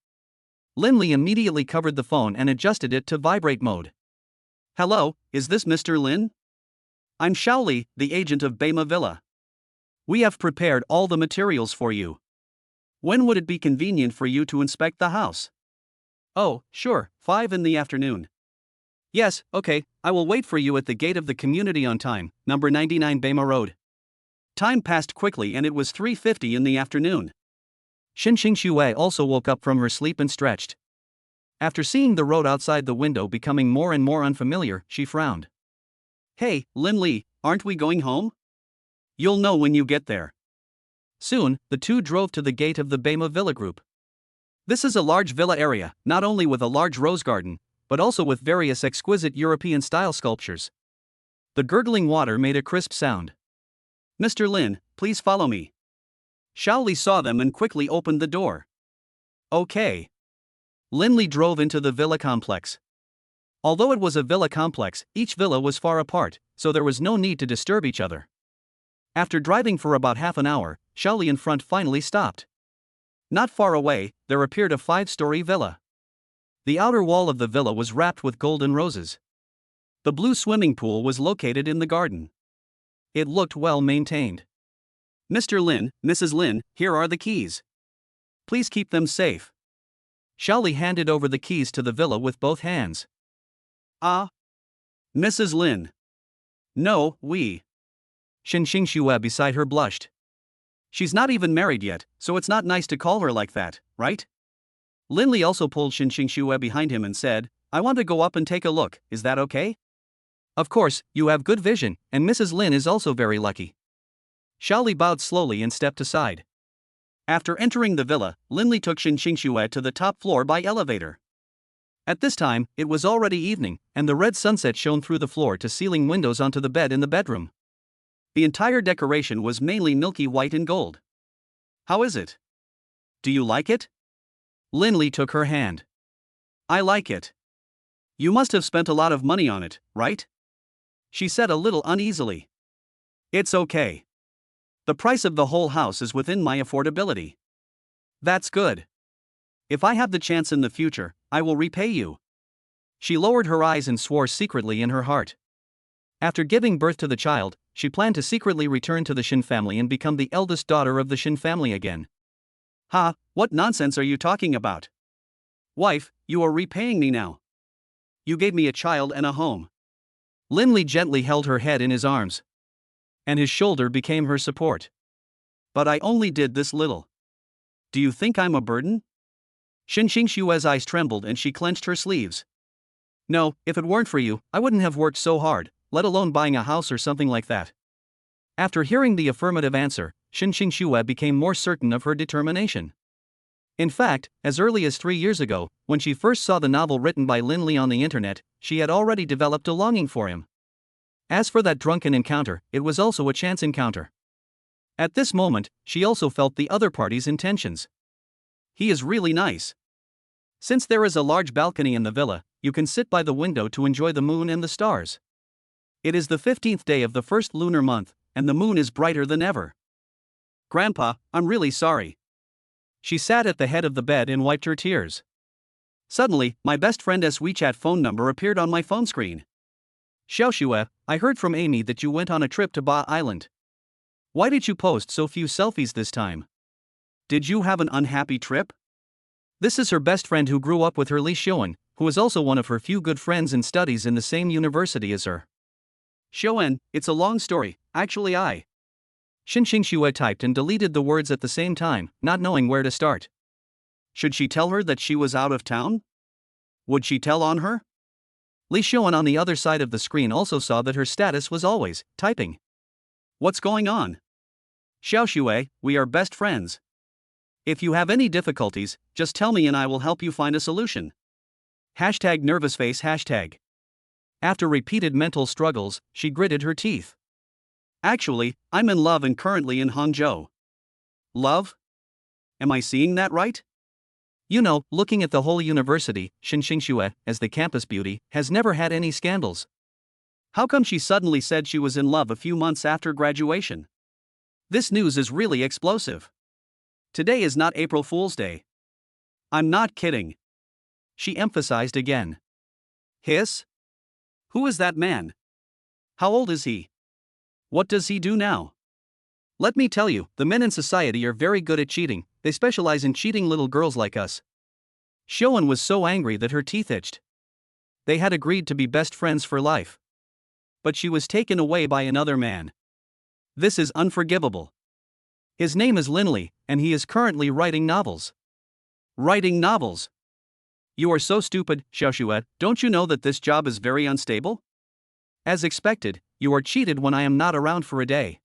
Linley immediately covered the phone and adjusted it to vibrate mode. Hello, is this Mr. Lin? I'm Shaoli, the agent of Bema Villa. We have prepared all the materials for you. When would it be convenient for you to inspect the house? Oh, sure, 5 in the afternoon. Yes, okay, I will wait for you at the gate of the community on time, number 99 Bema Road. Time passed quickly and it was 3:50 in the afternoon. Shin Xue also woke up from her sleep and stretched. After seeing the road outside the window becoming more and more unfamiliar, she frowned. Hey, Lin Li, aren't we going home? You'll know when you get there. Soon, the two drove to the gate of the Bema Villa Group. This is a large villa area, not only with a large rose garden, but also with various exquisite European-style sculptures. The gurgling water made a crisp sound. Mr. Lin, please follow me. Shaoli saw them and quickly opened the door. Okay. Linley drove into the villa complex. Although it was a villa complex, each villa was far apart, so there was no need to disturb each other. After driving for about half an hour, Shaoli in front finally stopped. Not far away, there appeared a 5-story villa. The outer wall of the villa was wrapped with golden roses. The blue swimming pool was located in the garden. It looked well maintained. Mr. Lin, Mrs. Lin, here are the keys. Please keep them safe. Shaoli handed over the keys to the villa with both hands. Ah. Mrs. Lin. No, we. Shin Xue beside her blushed. She's not even married yet, so it's not nice to call her like that, right? Linley also pulled Shin Xue behind him and said, I want to go up and take a look, is that okay? Of course, you have good vision, and Mrs. Lin is also very lucky. Shaoli bowed slowly and stepped aside. After entering the villa, Linley took Shin Xue to the top floor by elevator. At this time, it was already evening, and the red sunset shone through the floor-to-ceiling windows onto the bed in the bedroom. The entire decoration was mainly milky white and gold. How is it? Do you like it? Linley took her hand. I like it. You must have spent a lot of money on it, right? She said a little uneasily. It's okay. The price of the whole house is within my affordability. That's good. If I have the chance in the future, I will repay you. She lowered her eyes and swore secretly in her heart. After giving birth to the child, she planned to secretly return to the Shin family and become the eldest daughter of the Shin family again. Ha, what nonsense are you talking about? Wife, you are repaying me now. You gave me a child and a home. Linley gently held her head in his arms. And his shoulder became her support. But I only did this little. Do you think I'm a burden? Shin Xue's eyes trembled and she clenched her sleeves. No, if it weren't for you, I wouldn't have worked so hard, let alone buying a house or something like that. After hearing the affirmative answer, Shin Xue became more certain of her determination. In fact, as early as 3 years ago, when she first saw the novel written by Linley on the internet, she had already developed a longing for him. As for that drunken encounter, it was also a chance encounter. At this moment, she also felt the other party's intentions. He is really nice. Since there is a large balcony in the villa, you can sit by the window to enjoy the moon and the stars. It is the 15th day of the first lunar month, and the moon is brighter than ever. Grandpa, I'm really sorry. She sat at the head of the bed and wiped her tears. Suddenly, my best friend's WeChat phone number appeared on my phone screen. Xiaoxue, I heard from Amy that you went on a trip to Ba Island. Why did you post so few selfies this time? Did you have an unhappy trip? This is her best friend who grew up with her Li Xuan, who is also one of her few good friends and studies in the same university as her. Xiaoen, it's a long story, actually Xinxing Xue typed and deleted the words at the same time, not knowing where to start. Should she tell her that she was out of town? Would she tell on her? Li Xiaoen on the other side of the screen also saw that her status was always typing. What's going on? Xiao Xue, we are best friends. If you have any difficulties, just tell me and I will help you find a solution. Hashtag nervous face hashtag. After repeated mental struggles, she gritted her teeth. Actually, I'm in love and currently in Hangzhou. Love? Am I seeing that right? You know, looking at the whole university, Xinxing Xue, as the campus beauty, has never had any scandals. How come she suddenly said she was in love a few months after graduation? This news is really explosive. Today is not April Fool's Day. I'm not kidding. She emphasized again. Hiss? Who is that man? How old is he? What does he do now? Let me tell you, the men in society are very good at cheating, they specialize in cheating little girls like us. Xiaoen was so angry that her teeth itched. They had agreed to be best friends for life. But she was taken away by another man. This is unforgivable. His name is Linley, and he is currently writing novels. Writing novels? You are so stupid, Xiaoxue, don't you know that this job is very unstable? As expected, you are cheated when I am not around for a day.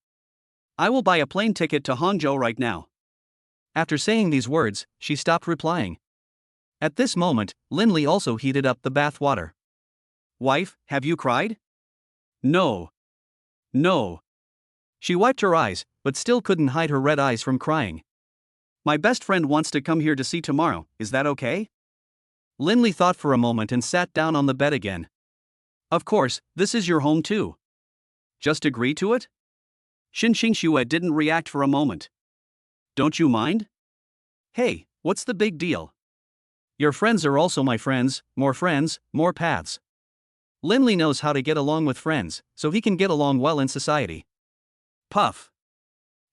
I will buy a plane ticket to Hangzhou right now. After saying these words, she stopped replying. At this moment, Linley also heated up the bath water. Wife, have you cried? No. No. She wiped her eyes, but still couldn't hide her red eyes from crying. My best friend wants to come here to see tomorrow, is that okay? Linley thought for a moment and sat down on the bed again. Of course, this is your home too. Just agree to it? Xinxing Xue didn't react for a moment. Don't you mind? Hey, what's the big deal? Your friends are also my friends, more paths. Linley knows how to get along with friends, so he can get along well in society. Puff.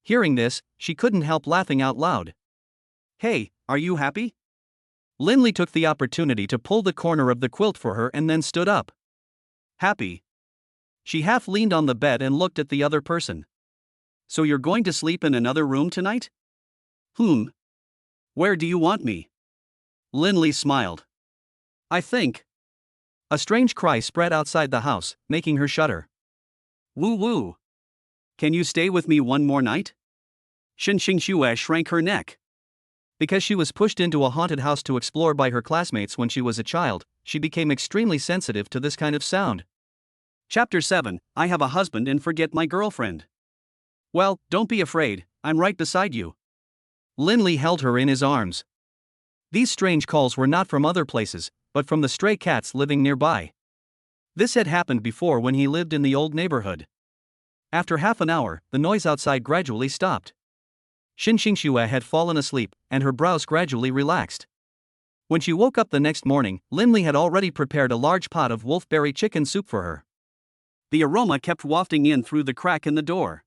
Hearing this, she couldn't help laughing out loud. Hey, are you happy? Linley took the opportunity to pull the corner of the quilt for her and then stood up. Happy. She half leaned on the bed and looked at the other person. So you're going to sleep in another room tonight? Where do you want me? Linley smiled. I think. A strange cry spread outside the house, making her shudder. Woo woo. Can you stay with me one more night? Xinxing Xue shrank her neck. Because she was pushed into a haunted house to explore by her classmates when she was a child, she became extremely sensitive to this kind of sound. Chapter 7, I have a husband and forget my girlfriend. Well, don't be afraid, I'm right beside you. Linley held her in his arms. These strange calls were not from other places, but from the stray cats living nearby. This had happened before when he lived in the old neighborhood. After half an hour, the noise outside gradually stopped. Xinxing Xue had fallen asleep, and her brows gradually relaxed. When she woke up the next morning, Linley had already prepared a large pot of wolfberry chicken soup for her. The aroma kept wafting in through the crack in the door.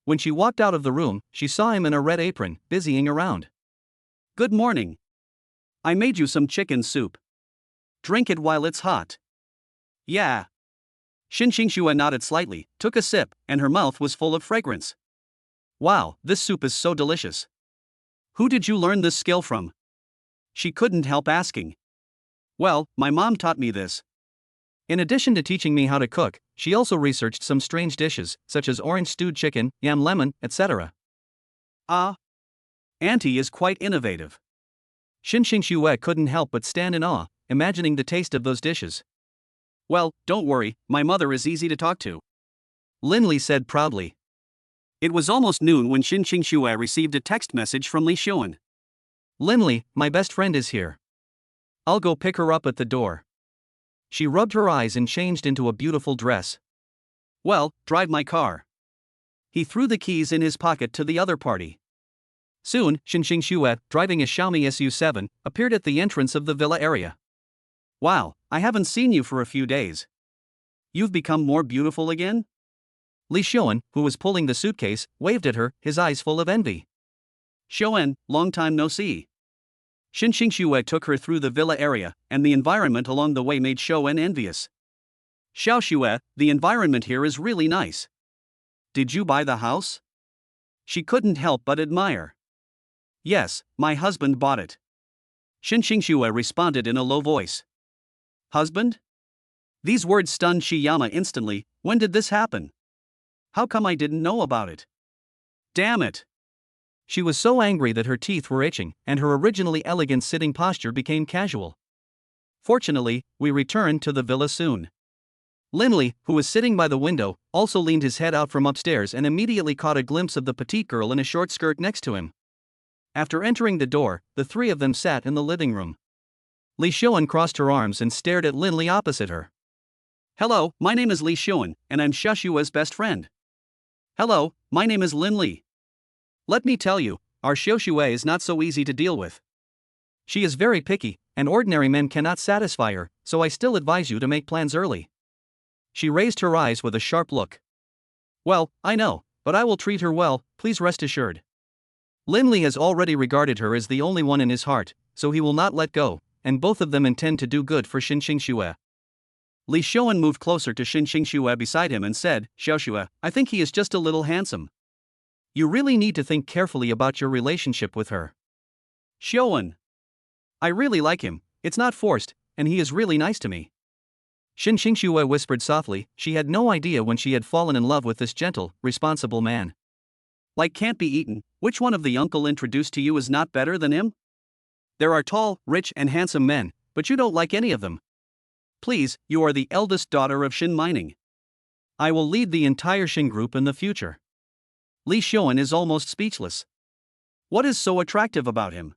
When she walked out of the room, she saw him in a red apron, busying around. Good morning. I made you some chicken soup. Drink it while it's hot. Yeah. Xinxing Xue nodded slightly, took a sip, and her mouth was full of fragrance. Wow, this soup is so delicious. Who did you learn this skill from? She couldn't help asking. Well, my mom taught me this. In addition to teaching me how to cook, she also researched some strange dishes, such as orange stewed chicken, yam lemon, etc. Ah. Auntie is quite innovative. Xinxing Xue couldn't help but stand in awe, imagining the taste of those dishes. Well, don't worry, my mother is easy to talk to. Linley said proudly. It was almost noon when Xinxing Xue received a text message from Li Xiaoen. Linley, my best friend is here. I'll go pick her up at the door. She rubbed her eyes and changed into a beautiful dress. Well, drive my car. He threw the keys in his pocket to the other party. Soon, Xinxing Xue, driving a Xiaomi SU7, appeared at the entrance of the villa area. Wow, I haven't seen you for a few days. You've become more beautiful again? Li Xiaoen, who was pulling the suitcase, waved at her, his eyes full of envy. Xiaoen, long time no see. Xinxing Xue took her through the villa area, and the environment along the way made Xiaoen envious. Xiaoxue, the environment here is really nice. Did you buy the house? She couldn't help but admire. Yes, my husband bought it. Xinxingxue responded in a low voice. Husband? These words stunned Shiyama instantly. When did this happen? How come I didn't know about it? Damn it! She was so angry that her teeth were itching, and her originally elegant sitting posture became casual. Fortunately, we returned to the villa soon. Linley, who was sitting by the window, also leaned his head out from upstairs and immediately caught a glimpse of the petite girl in a short skirt next to him. After entering the door, the three of them sat in the living room. Li Xuan crossed her arms and stared at Linley opposite her. Hello, my name is Li Xuan, and I'm Xiaoxue's best friend. Hello, my name is Linley. Let me tell you, our Xiaoxue is not so easy to deal with. She is very picky, and ordinary men cannot satisfy her, so I still advise you to make plans early. She raised her eyes with a sharp look. Well, I know, but I will treat her well, please rest assured. Linley has already regarded her as the only one in his heart, so he will not let go, and both of them intend to do good for Xinxingxue. Li Xuan moved closer to Xinxingxue beside him and said, Xiaoxue, I think he is just a little handsome. You really need to think carefully about your relationship with her. Xuan. I really like him, it's not forced, and he is really nice to me. Xinxingxue whispered softly. She had no idea when she had fallen in love with this gentle, responsible man. Like can't be eaten, which one of the uncle introduced to you is not better than him? There are tall, rich and handsome men, but you don't like any of them. Please, you are the eldest daughter of Xin Mining. I will lead the entire Xin group in the future. Li Xuan is almost speechless. What is so attractive about him?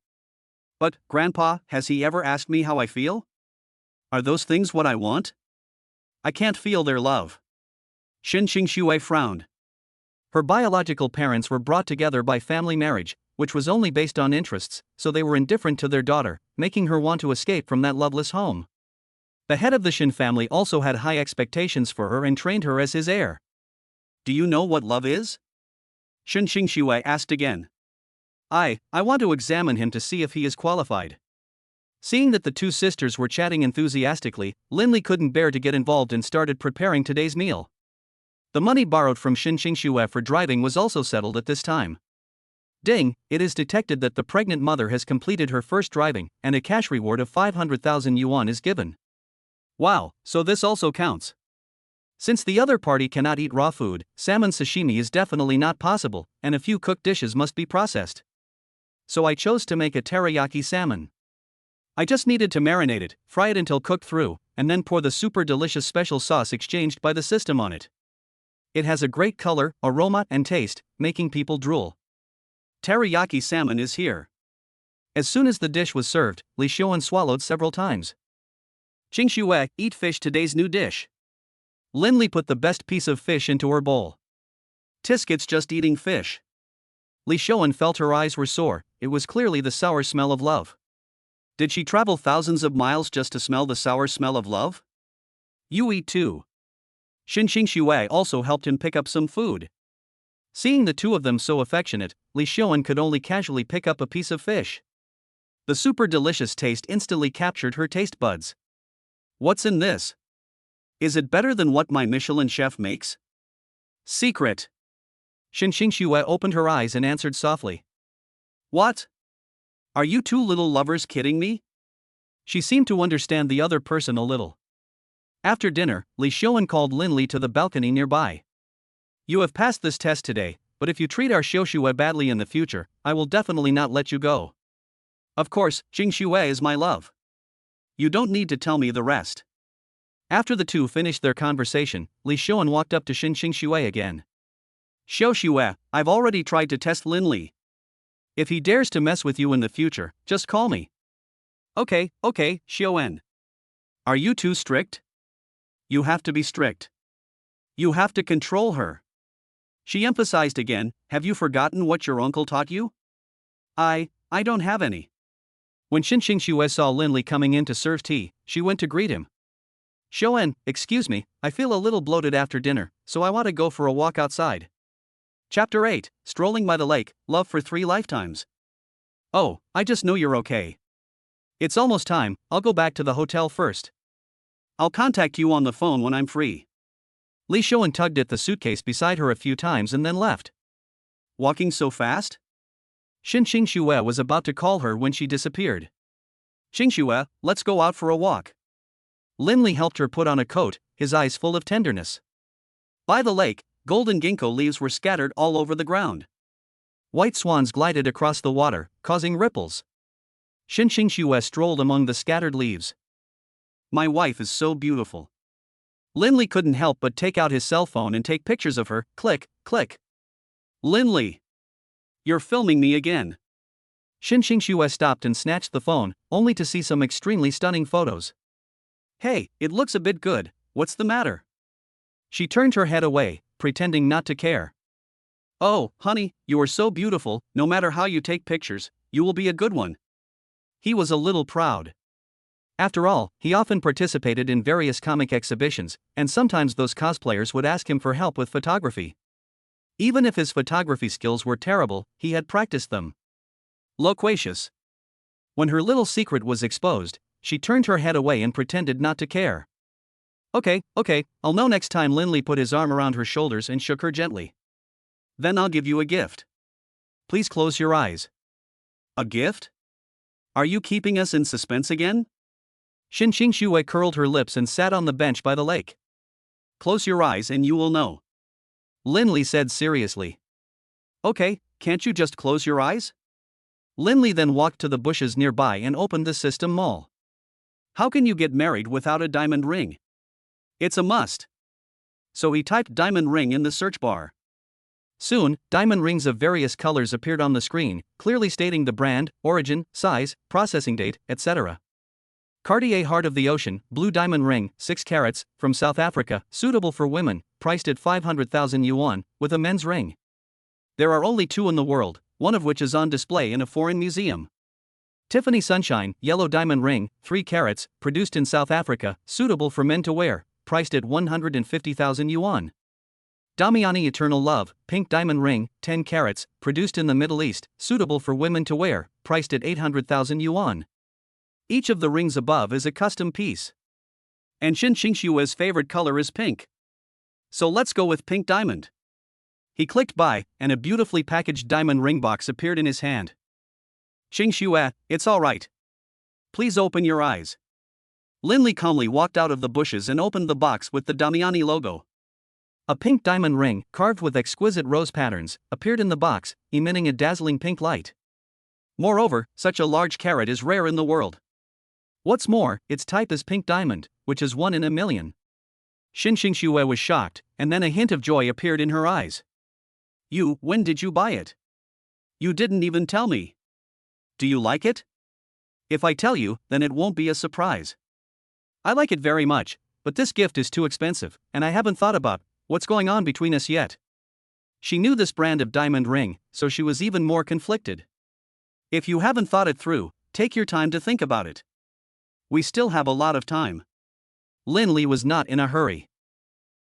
But, Grandpa, has he ever asked me how I feel? Are those things what I want? I can't feel their love. Xinxingxue frowned. Her biological parents were brought together by family marriage, which was only based on interests, so they were indifferent to their daughter, making her want to escape from that loveless home. The head of the Xin family also had high expectations for her and trained her as his heir. Do you know what love is? Xinxingxue asked again. I want to examine him to see if he is qualified. Seeing that the two sisters were chatting enthusiastically, Linley couldn't bear to get involved and started preparing today's meal. The money borrowed from Xinxingxue for driving was also settled at this time. Ding, it is detected that the pregnant mother has completed her first driving, and a cash reward of 500,000 yuan is given. Wow, so this also counts. Since the other party cannot eat raw food, salmon sashimi is definitely not possible, and a few cooked dishes must be processed. So I chose to make a teriyaki salmon. I just needed to marinate it, fry it until cooked through, and then pour the super delicious special sauce exchanged by the system on it. It has a great color, aroma, and taste, making people drool. Teriyaki salmon is here. As soon as the dish was served, Li Xuan swallowed several times. Qingxue, eat fish, today's new dish. Linley put the best piece of fish into her bowl. Tisket's just eating fish. Li Xuan felt her eyes were sore, it was clearly the sour smell of love. Did she travel thousands of miles just to smell the sour smell of love? You eat too. Xinxingxue also helped him pick up some food. Seeing the two of them so affectionate, Li Xuan could only casually pick up a piece of fish. The super delicious taste instantly captured her taste buds. What's in this? Is it better than what my Michelin chef makes? Secret. Xinxingxue opened her eyes and answered softly. What? Are you two little lovers kidding me? She seemed to understand the other person a little. After dinner, Li Xuan called Linley to the balcony nearby. You have passed this test today, but if you treat our Xiaoxue badly in the future, I will definitely not let you go. Of course, Qingxue is my love. You don't need to tell me the rest. After the two finished their conversation, Li Xuan walked up to Xinxingxue again. Xiaoxue, I've already tried to test Linley. If he dares to mess with you in the future, just call me. Okay, Xuan. Are you too strict? You have to be strict. You have to control her. She emphasized again, have you forgotten what your uncle taught you? I don't have any. When Xinxingxue saw Linley coming in to serve tea, she went to greet him. Xuan, excuse me, I feel a little bloated after dinner, so I want to go for a walk outside. Chapter 8, Strolling by the Lake, Love for 3 Lifetimes. Oh, I just know you're okay. It's almost time, I'll go back to the hotel first. I'll contact you on the phone when I'm free. Li Shouan tugged at the suitcase beside her a few times and then left. Walking so fast? Xingxue was about to call her when she disappeared. Xingxue, let's go out for a walk. Lin Li helped her put on a coat, his eyes full of tenderness. By the lake, golden ginkgo leaves were scattered all over the ground. White swans glided across the water, causing ripples. Xingxue strolled among the scattered leaves. My wife is so beautiful. Lin Li couldn't help but take out his cell phone and take pictures of her. Click, click. Lin Li. You're filming me again. Xingxue stopped and snatched the phone, only to see some extremely stunning photos. Hey, it looks a bit good, what's the matter? She turned her head away, pretending not to care. Oh, honey, you are so beautiful, no matter how you take pictures, you will be a good one. He was a little proud. After all, he often participated in various comic exhibitions, and sometimes those cosplayers would ask him for help with photography. Even if his photography skills were terrible, he had practiced them. Loquacious. When her little secret was exposed, she turned her head away and pretended not to care. Okay, I'll know next time. Lin Li put his arm around her shoulders and shook her gently. Then I'll give you a gift. Please close your eyes. A gift? Are you keeping us in suspense again? Xingxue curled her lips and sat on the bench by the lake. Close your eyes and you will know. Lin Li said seriously. Okay, can't you just close your eyes? Lin Li then walked to the bushes nearby and opened the system mall. How can you get married without a diamond ring? It's a must. So he typed diamond ring in the search bar. Soon, diamond rings of various colors appeared on the screen, clearly stating the brand, origin, size, processing date, etc. Cartier Heart of the Ocean, blue diamond ring, 6 carats, from South Africa, suitable for women, priced at 500,000 yuan, with a men's ring. There are only 2 in the world, one of which is on display in a foreign museum. Tiffany Sunshine, yellow diamond ring, 3 carats, produced in South Africa, suitable for men to wear, priced at 150,000 yuan. Damiani Eternal Love, pink diamond ring, 10 carats, produced in the Middle East, suitable for women to wear, priced at 800,000 yuan. Each of the rings above is a custom piece. And Xingxue's favorite color is pink. So let's go with pink diamond. He clicked buy, and a beautifully packaged diamond ring box appeared in his hand. Xingxue, it's all right. Please open your eyes. Lin Li calmly walked out of the bushes and opened the box with the Damiani logo. A pink diamond ring, carved with exquisite rose patterns, appeared in the box, emitting a dazzling pink light. Moreover, such a large carat is rare in the world. What's more, its type is pink diamond, which is 1 in a million. Xingxue was shocked, and then a hint of joy appeared in her eyes. When did you buy it? You didn't even tell me. Do you like it? If I tell you, then it won't be a surprise. I like it very much, but this gift is too expensive, and I haven't thought about what's going on between us yet. She knew this brand of diamond ring, so she was even more conflicted. If you haven't thought it through, take your time to think about it. We still have a lot of time. Lin Li was not in a hurry.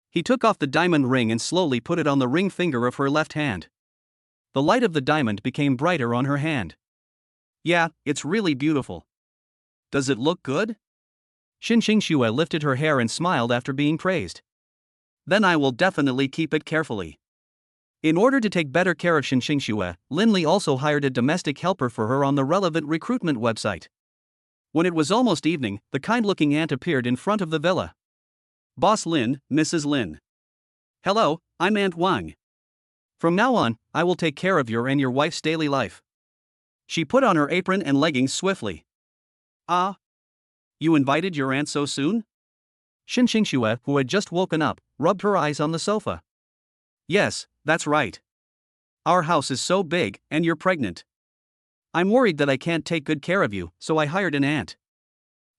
He took off the diamond ring and slowly put it on the ring finger of her left hand. The light of the diamond became brighter on her hand. Yeah, it's really beautiful. Does it look good? Xingxue lifted her hair and smiled after being praised. Then I will definitely keep it carefully. In order to take better care of Xingxue, Lin Li also hired a domestic helper for her on the relevant recruitment website. When it was almost evening, the kind-looking aunt appeared in front of the villa. Boss Lin, Mrs. Lin. Hello, I'm Aunt Wang. From now on, I will take care of your and your wife's daily life. She put on her apron and leggings swiftly. Ah? You invited your aunt so soon? Xingxue, who had just woken up, rubbed her eyes on the sofa. Yes, that's right. Our house is so big, and you're pregnant. I'm worried that I can't take good care of you, so I hired an aunt.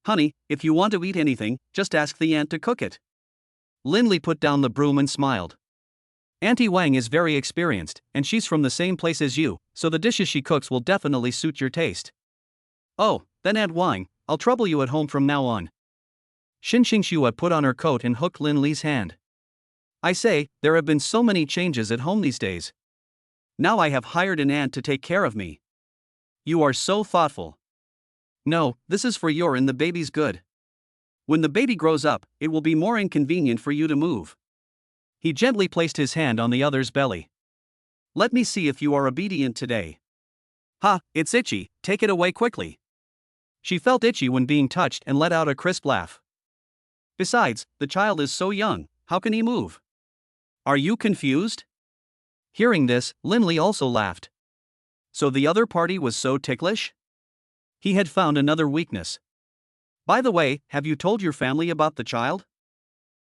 Honey, if you want to eat anything, just ask the aunt to cook it. Lin Li put down the broom and smiled. Auntie Wang is very experienced, and she's from the same place as you, so the dishes she cooks will definitely suit your taste. Oh, then Aunt Wang, I'll trouble you at home from now on. Xingxue put on her coat and hooked Lin Li's hand. I say, there have been so many changes at home these days. Now I have hired an aunt to take care of me. You are so thoughtful. No, this is for your and the baby's good. When the baby grows up, it will be more inconvenient for you to move. He gently placed his hand on the other's belly. Let me see if you are obedient today. Ha, it's itchy, take it away quickly. She felt itchy when being touched and let out a crisp laugh. Besides, the child is so young, how can he move? Are you confused? Hearing this, Linley also laughed. So the other party was so ticklish? He had found another weakness. By the way, have you told your family about the child?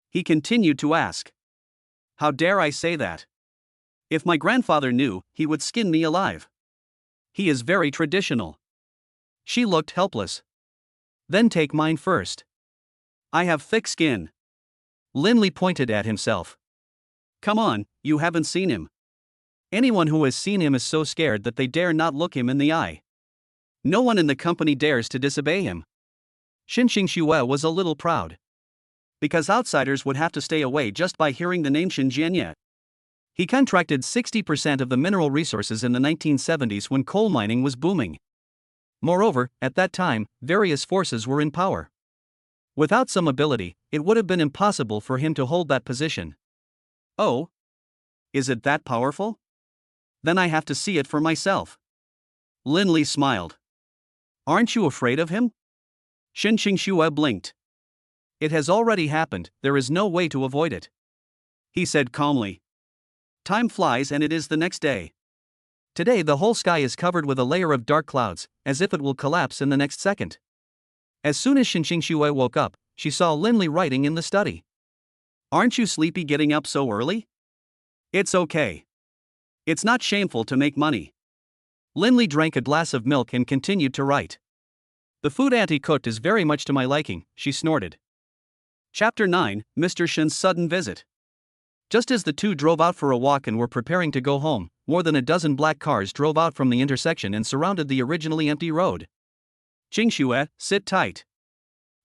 He continued to ask. How dare I say that? If my grandfather knew, he would skin me alive. He is very traditional. She looked helpless. Then take mine first. I have thick skin. Linley pointed at himself. Come on, you haven't seen him. Anyone who has seen him is so scared that they dare not look him in the eye. No one in the company dares to disobey him. Xinxing Xue was a little proud. Because outsiders would have to stay away just by hearing the name Xinjianye. He contracted 60% of the mineral resources in the 1970s when coal mining was booming. Moreover, at that time, various forces were in power. Without some ability, it would have been impossible for him to hold that position. Oh? Is it that powerful? Then I have to see it for myself. Linley smiled. Aren't you afraid of him? Xinxing Xue blinked. It has already happened, there is no way to avoid it. He said calmly. Time flies and it is the next day. Today the whole sky is covered with a layer of dark clouds, as if it will collapse in the next second. As soon as Xinxing Xue woke up, she saw Linley writing in the study. Aren't you sleepy getting up so early? It's okay. It's not shameful to make money. Linley drank a glass of milk and continued to write. The food Auntie cooked is very much to my liking, she snorted. Chapter 9, Mr. Shen's Sudden Visit. Just as the two drove out for a walk and were preparing to go home, more than a dozen black cars drove out from the intersection and surrounded the originally empty road. Qingxue, sit tight.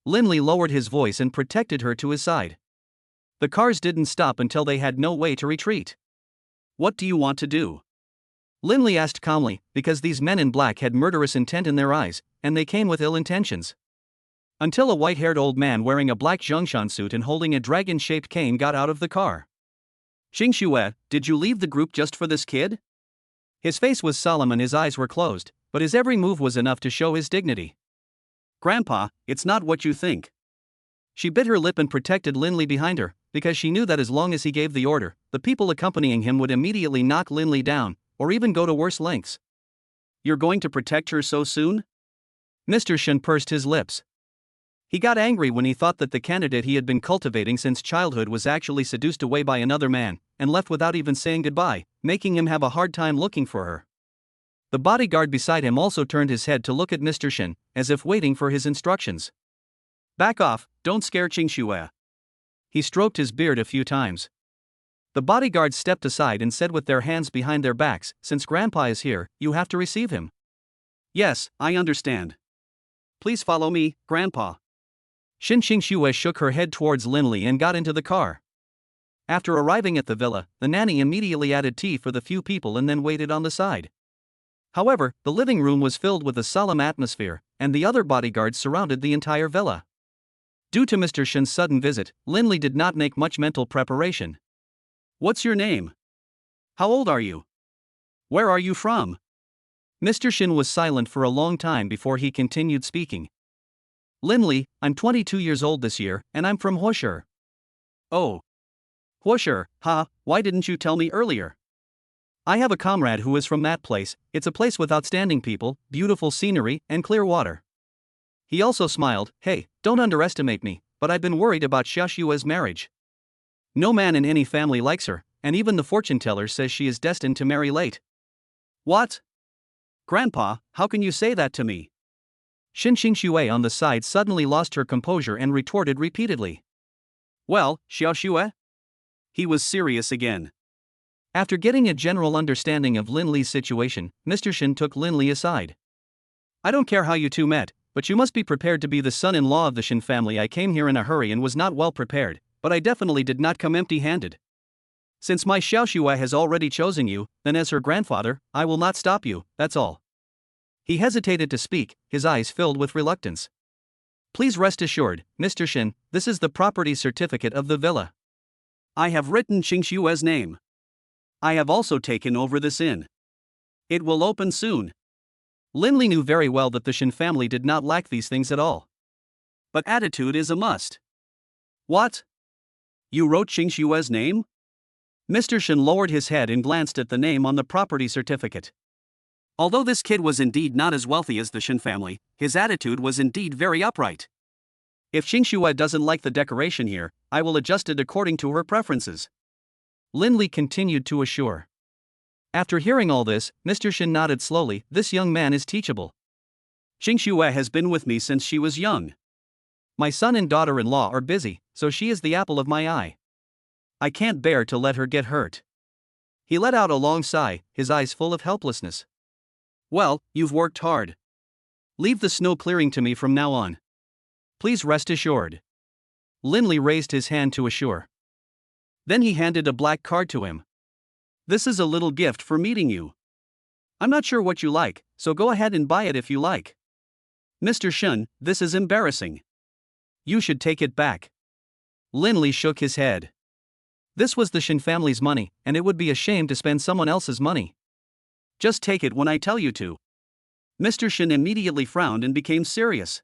Linley lowered his voice and protected her to his side. The cars didn't stop until they had no way to retreat. What do you want to do? Linley asked calmly, because these men in black had murderous intent in their eyes, and they came with ill intentions. Until a white-haired old man wearing a black Zhongshan suit and holding a dragon-shaped cane got out of the car. Qingxue, did you leave the group just for this kid? His face was solemn and his eyes were closed, but his every move was enough to show his dignity. Grandpa, it's not what you think. She bit her lip and protected Linley behind her, because she knew that as long as he gave the order, the people accompanying him would immediately knock Linley down, or even go to worse lengths. You're going to protect her so soon? Mr. Shen pursed his lips. He got angry when he thought that the candidate he had been cultivating since childhood was actually seduced away by another man, and left without even saying goodbye, making him have a hard time looking for her. The bodyguard beside him also turned his head to look at Mr. Shen, as if waiting for his instructions. Back off, don't scare Qingxue. He stroked his beard a few times. The bodyguards stepped aside and said with their hands behind their backs, since Grandpa is here, you have to receive him. Yes, I understand. Please follow me, Grandpa. Xinxing Xue shook her head towards Linley and got into the car. After arriving at the villa, the nanny immediately added tea for the few people and then waited on the side. However, the living room was filled with a solemn atmosphere, and the other bodyguards surrounded the entire villa. Due to Mr. Shen's sudden visit, Linley did not make much mental preparation. What's your name? How old are you? Where are you from? Mr. Shen was silent for a long time before he continued speaking. Linley, I'm 22 years old this year, and I'm from Huoshi. Oh. Huoshi, why didn't you tell me earlier? I have a comrade who is from that place. It's a place with outstanding people, beautiful scenery, and clear water. He also smiled. Hey, don't underestimate me, but I've been worried about Xia Xue's marriage. No man in any family likes her, and even the fortune teller says she is destined to marry late. What? Grandpa, how can you say that to me? Xinxing Xue on the side suddenly lost her composure and retorted repeatedly. Well, Xia Xue? He was serious again. After getting a general understanding of Linley's situation, Mr. Shen took Linley aside. I don't care how you two met, but you must be prepared to be the son-in-law of the Shen family. I came here in a hurry and was not well prepared, but I definitely did not come empty-handed. Since my Xiao Xue has already chosen you, then as her grandfather, I will not stop you, that's all. He hesitated to speak, his eyes filled with reluctance. Please rest assured, Mr. Shin, this is the property certificate of the villa. I have written Qingshue's name. I have also taken over this inn. It will open soon. Linley knew very well that the Shin family did not lack these things at all. But attitude is a must. What? You wrote Qingshue's name? Mr. Shin lowered his head and glanced at the name on the property certificate. Although this kid was indeed not as wealthy as the Shin family, his attitude was indeed very upright. If Qingxue doesn't like the decoration here, I will adjust it according to her preferences. Linley continued to assure. After hearing all this, Mr. Shin nodded slowly. This young man is teachable. Qingxue has been with me since she was young. My son and daughter-in-law are busy, so she is the apple of my eye. I can't bear to let her get hurt. He let out a long sigh, his eyes full of helplessness. Well, you've worked hard. Leave the snow clearing to me from now on. Please rest assured. Linley raised his hand to assure. Then he handed a black card to him. This is a little gift for meeting you. I'm not sure what you like, so go ahead and buy it if you like. Mr. Shun, this is embarrassing. You should take it back. Linley shook his head. This was the Shin family's money, and it would be a shame to spend someone else's money. Just take it when I tell you to. Mr. Shin immediately frowned and became serious.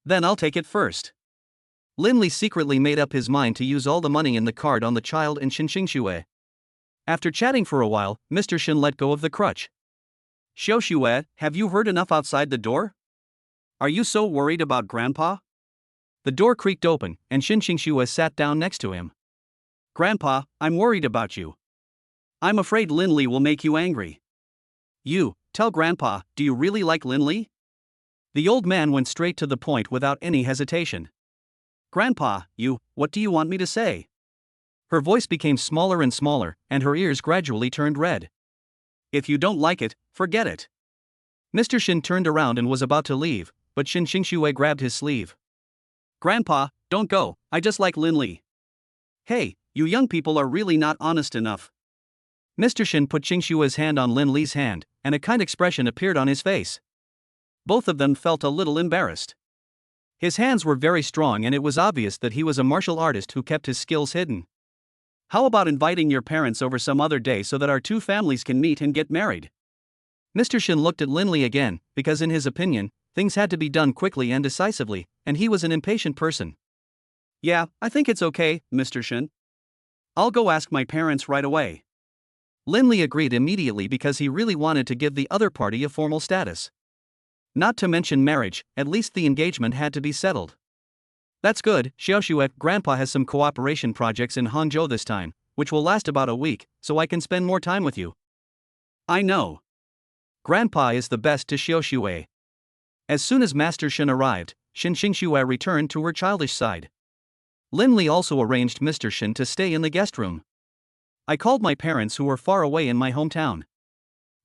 Then I'll take it first. Linley secretly made up his mind to use all the money in the card on the child and Shin Qingxue. After chatting for a while, Mr. Shin let go of the crutch. Xiaoxue, have you heard enough outside the door? Are you so worried about Grandpa? The door creaked open, and Shin Qingxue sat down next to him. Grandpa, I'm worried about you. I'm afraid Linley will make you angry. You, tell Grandpa, do you really like Linley? The old man went straight to the point without any hesitation. Grandpa, what do you want me to say? Her voice became smaller and smaller, and her ears gradually turned red. If you don't like it, forget it. Mr. Shin turned around and was about to leave, but Shin Qingxue grabbed his sleeve. Grandpa, don't go, I just like Linley. Hey, you young people are really not honest enough. Mr. Shin put Qingxue's hand on Linley's hand, and a kind expression appeared on his face. Both of them felt a little embarrassed. His hands were very strong and it was obvious that he was a martial artist who kept his skills hidden. How about inviting your parents over some other day so that our two families can meet and get married? Mr. Shin looked at Linley again, because in his opinion, things had to be done quickly and decisively, and he was an impatient person. Yeah, I think it's okay, Mr. Shin. I'll go ask my parents right away. Linley agreed immediately because he really wanted to give the other party a formal status. Not to mention marriage, at least the engagement had to be settled. That's good, Xiaoxue, Grandpa has some cooperation projects in Hangzhou this time, which will last about a week, so I can spend more time with you. I know. Grandpa is the best to Xiaoxue. As soon as Master Shin arrived, Shin Qingxue returned to her childish side. Linley also arranged Mr. Shin to stay in the guest room. I called my parents who were far away in my hometown.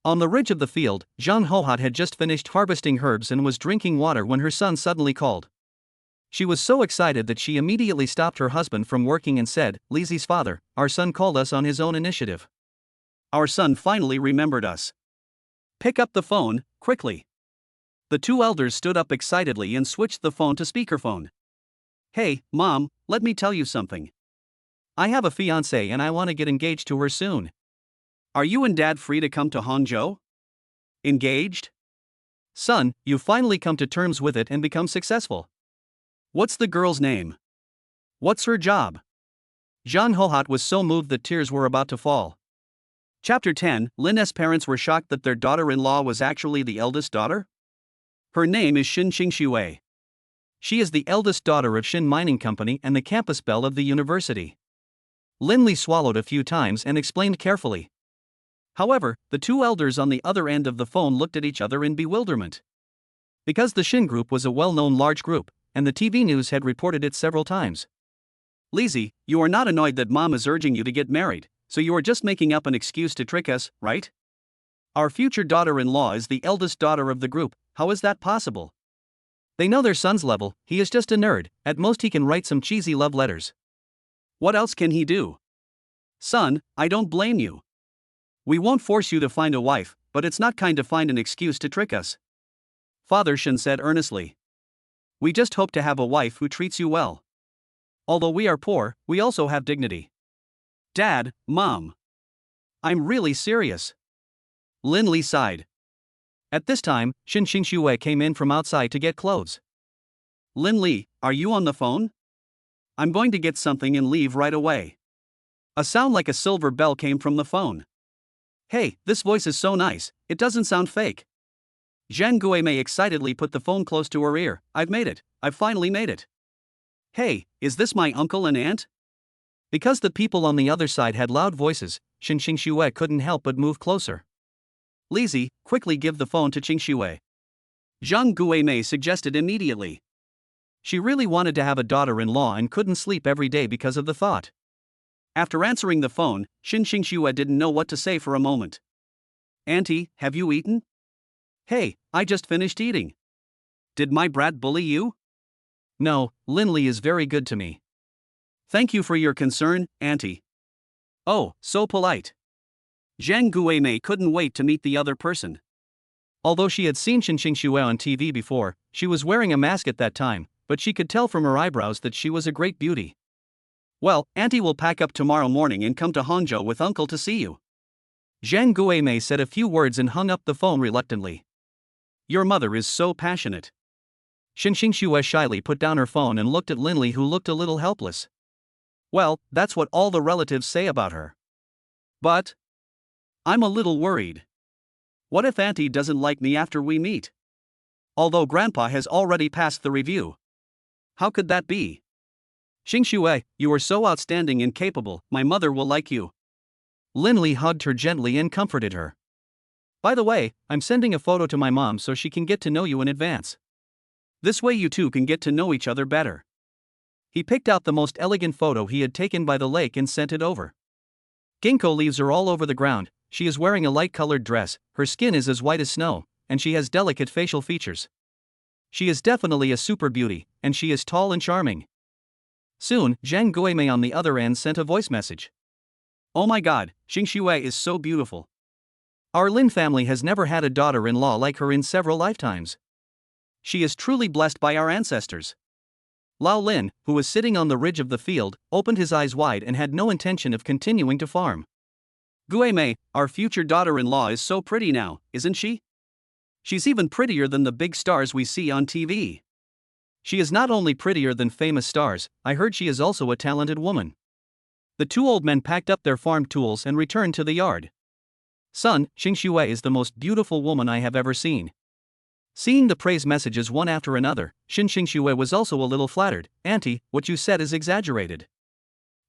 On the ridge of the field, Zhang Hohat had just finished harvesting herbs and was drinking water when her son suddenly called. She was so excited that she immediately stopped her husband from working and said, Lizi's father, our son called us on his own initiative. Our son finally remembered us. Pick up the phone, quickly. The two elders stood up excitedly and switched the phone to speakerphone. Hey, Mom, let me tell you something. I have a fiancée and I want to get engaged to her soon. Are you and Dad free to come to Hangzhou? Engaged? Son, you've finally come to terms with it and become successful. What's the girl's name? What's her job? Zhang Hohat was so moved that tears were about to fall. Chapter 10, Lin's parents were shocked that their daughter-in-law was actually the eldest daughter. Her name is Shin Qingxue. She is the eldest daughter of Shin Mining Company and the campus belle of the university. Linley swallowed a few times and explained carefully. However, the two elders on the other end of the phone looked at each other in bewilderment. Because the Shin group was a well-known large group, and the TV news had reported it several times. Lizi, you are not annoyed that Mom is urging you to get married, so you are just making up an excuse to trick us, right? Our future daughter-in-law is the eldest daughter of the group, how is that possible? They know their son's level, he is just a nerd, at most he can write some cheesy love letters. What else can he do? Son, I don't blame you. We won't force you to find a wife, but it's not kind to find an excuse to trick us. Father Shin said earnestly. We just hope to have a wife who treats you well. Although we are poor, we also have dignity. Dad, Mom. I'm really serious. Lin Li sighed. At this time, Xin Xingxue came in from outside to get clothes. Lin Li, are you on the phone? I'm going to get something and leave right away. A sound like a silver bell came from the phone. Hey, this voice is so nice, it doesn't sound fake. Zhang Guimei excitedly put the phone close to her ear. I've made it. I've finally made it. Hey, is this my uncle and aunt? Because the people on the other side had loud voices, Xin Xingxue couldn't help but move closer. Lizzie, quickly give the phone to Xingxue. Zhang Guimei suggested immediately. She really wanted to have a daughter-in-law and couldn't sleep every day because of the thought. After answering the phone, Xin Xingxue didn't know what to say for a moment. Auntie, have you eaten? Hey, I just finished eating. Did my brat bully you? No, Lin Li is very good to me. Thank you for your concern, Auntie. Oh, so polite. Zhang Guimei couldn't wait to meet the other person. Although she had seen Xin Xingxue on TV before, she was wearing a mask at that time, but she could tell from her eyebrows that she was a great beauty. Well, Auntie will pack up tomorrow morning and come to Hangzhou with Uncle to see you. Zhang Guimei said a few words and hung up the phone reluctantly. Your mother is so passionate. Xin Xingxue shyly put down her phone and looked at Lin Li, who looked a little helpless. Well, that's what all the relatives say about her. But I'm a little worried. What if Auntie doesn't like me after we meet? Although Grandpa has already passed the review. How could that be? Xingxue, you are so outstanding and capable, my mother will like you. Lin Li hugged her gently and comforted her. By the way, I'm sending a photo to my mom so she can get to know you in advance. This way you two can get to know each other better. He picked out the most elegant photo he had taken by the lake and sent it over. Ginkgo leaves are all over the ground. She is wearing a light-colored dress, her skin is as white as snow, and she has delicate facial features. She is definitely a super beauty, and she is tall and charming. Soon, Zhang Guimei on the other end sent a voice message. Oh my god, Xingxue is so beautiful. Our Lin family has never had a daughter-in-law like her in several lifetimes. She is truly blessed by our ancestors. Lao Lin, who was sitting on the ridge of the field, opened his eyes wide and had no intention of continuing to farm. Guimei, our future daughter-in-law is so pretty now, isn't she? She's even prettier than the big stars we see on TV. She is not only prettier than famous stars, I heard she is also a talented woman. The two old men packed up their farm tools and returned to the yard. Son, Xingxue is the most beautiful woman I have ever seen. Seeing the praise messages one after another, Xingxue was also a little flattered. Auntie, what you said is exaggerated.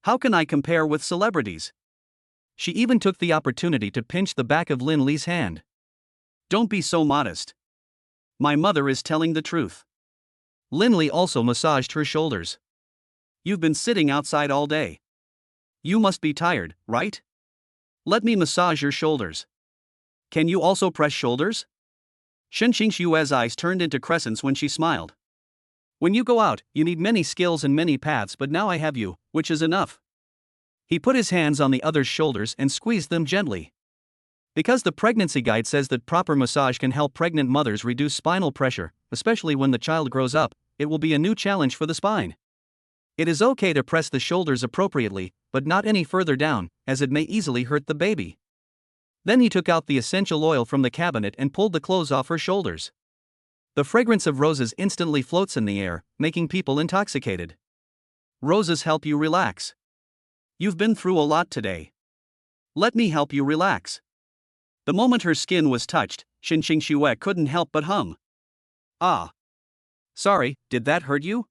How can I compare with celebrities? She even took the opportunity to pinch the back of Lin Li's hand. Don't be so modest. My mother is telling the truth. Lin Li also massaged her shoulders. You've been sitting outside all day. You must be tired, right? Let me massage your shoulders. Can you also press shoulders? Shen Xingxue's eyes turned into crescents when she smiled. When you go out, you need many skills and many paths, but now I have you, which is enough. He put his hands on the other's shoulders and squeezed them gently. Because the pregnancy guide says that proper massage can help pregnant mothers reduce spinal pressure, especially when the child grows up, it will be a new challenge for the spine. It is okay to press the shoulders appropriately, but not any further down, as it may easily hurt the baby. Then he took out the essential oil from the cabinet and pulled the clothes off her shoulders. The fragrance of roses instantly floats in the air, making people intoxicated. Roses help you relax. You've been through a lot today. Let me help you relax. The moment her skin was touched, Xingxue couldn't help but hum. Ah. Sorry, did that hurt you?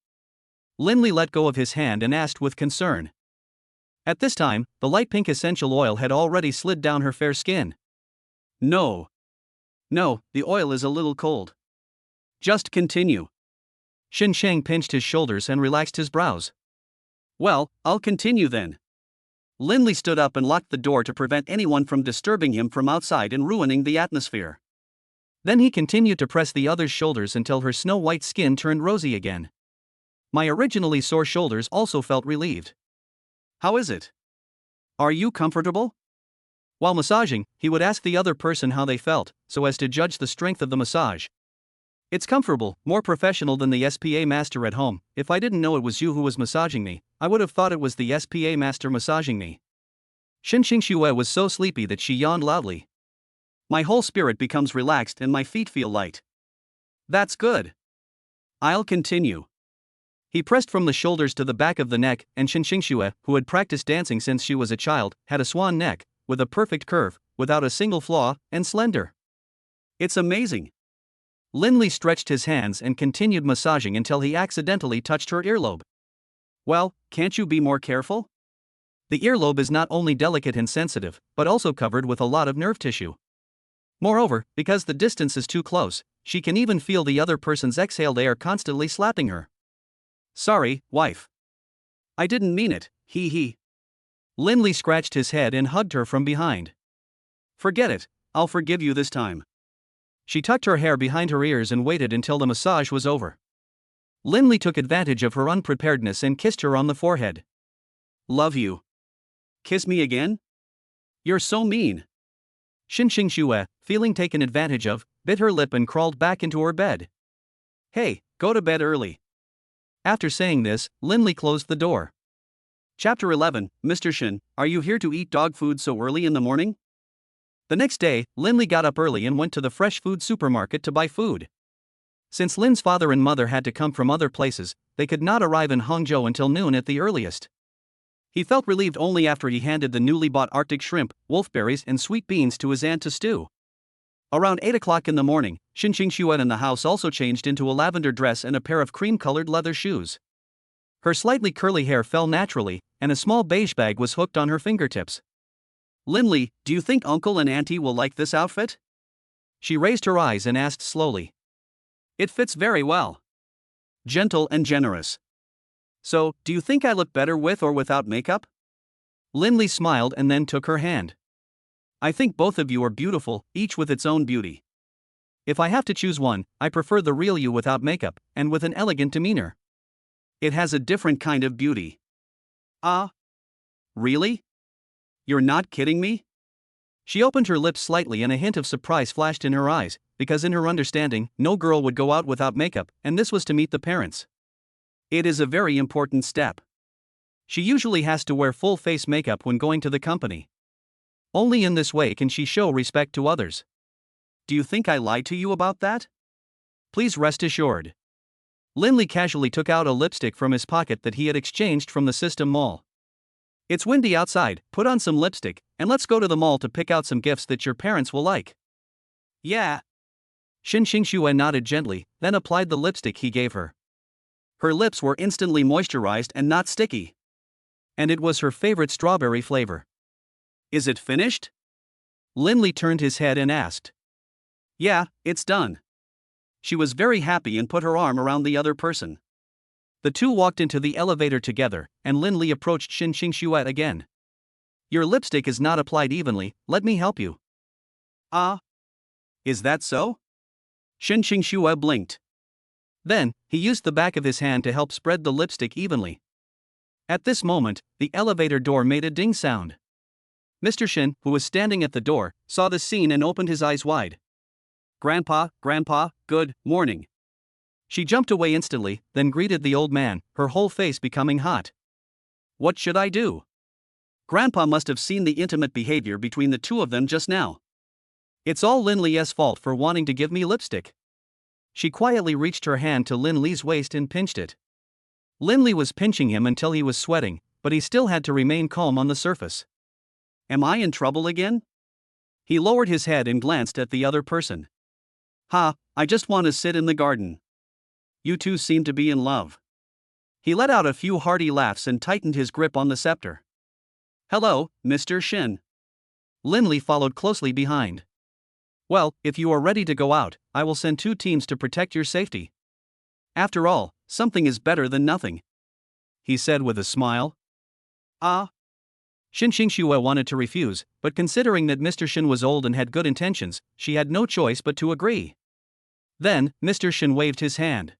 Lin Li let go of his hand and asked with concern. At this time, the light pink essential oil had already slid down her fair skin. No. No, the oil is a little cold. Just continue. Xin Sheng pinched his shoulders and relaxed his brows. Well, I'll continue then. Lin Li stood up and locked the door to prevent anyone from disturbing him from outside and ruining the atmosphere. Then he continued to press the other's shoulders until her snow-white skin turned rosy again. My originally sore shoulders also felt relieved. How is it? Are you comfortable? While massaging, he would ask the other person how they felt, so as to judge the strength of the massage. It's comfortable, more professional than the SPA master at home. If I didn't know it was you who was massaging me, I would have thought it was the SPA master massaging me. Xin Xue was so sleepy that she yawned loudly. My whole spirit becomes relaxed and my feet feel light. That's good. I'll continue. He pressed from the shoulders to the back of the neck, and Xin Xue, who had practiced dancing since she was a child, had a swan neck, with a perfect curve, without a single flaw, and slender. It's amazing. Linley stretched his hands and continued massaging until he accidentally touched her earlobe. Well, can't you be more careful? The earlobe is not only delicate and sensitive, but also covered with a lot of nerve tissue. Moreover, because the distance is too close, she can even feel the other person's exhaled air constantly slapping her. Sorry, wife. I didn't mean it, he. Linley scratched his head and hugged her from behind. Forget it, I'll forgive you this time. She tucked her hair behind her ears and waited until the massage was over. Linley took advantage of her unpreparedness and kissed her on the forehead. Love you. Kiss me again? You're so mean. Xin Xue, feeling taken advantage of, bit her lip and crawled back into her bed. Hey, go to bed early. After saying this, Linley closed the door. Chapter 11, Mr. Shin, are you here to eat dog food so early in the morning? The next day, Linley got up early and went to the fresh food supermarket to buy food. Since Lin's father and mother had to come from other places, they could not arrive in Hangzhou until noon at the earliest. He felt relieved only after he handed the newly bought Arctic shrimp, wolfberries and sweet beans to his aunt to stew. Around 8 o'clock in the morning, Xin Xue in the house also changed into a lavender dress and a pair of cream-colored leather shoes. Her slightly curly hair fell naturally, and a small beige bag was hooked on her fingertips. Linley, do you think Uncle and Auntie will like this outfit? She raised her eyes and asked slowly. It fits very well. Gentle and generous. So, do you think I look better with or without makeup? Linley smiled and then took her hand. I think both of you are beautiful, each with its own beauty. If I have to choose one, I prefer the real you without makeup, and with an elegant demeanor. It has a different kind of beauty. Ah? Really? You're not kidding me? She opened her lips slightly and a hint of surprise flashed in her eyes, because in her understanding, no girl would go out without makeup, and this was to meet the parents. It is a very important step. She usually has to wear full face makeup when going to the company. Only in this way can she show respect to others. Do you think I lied to you about that? Please rest assured. Linley casually took out a lipstick from his pocket that he had exchanged from the System Mall. It's windy outside, put on some lipstick, and let's go to the mall to pick out some gifts that your parents will like. Yeah. Xin Xue nodded gently, then applied the lipstick he gave her. Her lips were instantly moisturized and not sticky. And it was her favorite strawberry flavor. Is it finished? Linley turned his head and asked. Yeah, it's done. She was very happy and put her arm around the other person. The two walked into the elevator together, and Linley approached Xin Xue again. Your lipstick is not applied evenly, let me help you. Ah? Is that so? Xin Xue blinked. Then, he used the back of his hand to help spread the lipstick evenly. At this moment, the elevator door made a ding sound. Mr. Shin, who was standing at the door, saw the scene and opened his eyes wide. Grandpa, good morning. She jumped away instantly, then greeted the old man, her whole face becoming hot. What should I do? Grandpa must have seen the intimate behavior between the two of them just now. It's all Linley's fault for wanting to give me lipstick. She quietly reached her hand to Linley's waist and pinched it. Linley was pinching him until he was sweating, but he still had to remain calm on the surface. Am I in trouble again? He lowered his head and glanced at the other person. Ha, I just want to sit in the garden. You two seem to be in love. He let out a few hearty laughs and tightened his grip on the scepter. Hello, Mr. Shin. Linley followed closely behind. Well, if you are ready to go out, I will send 2 teams to protect your safety. After all, something is better than nothing. He said with a smile. Ah? Xin Xue wanted to refuse, but considering that Mr. Shin was old and had good intentions, she had no choice but to agree. Then, Mr. Shin waved his hand.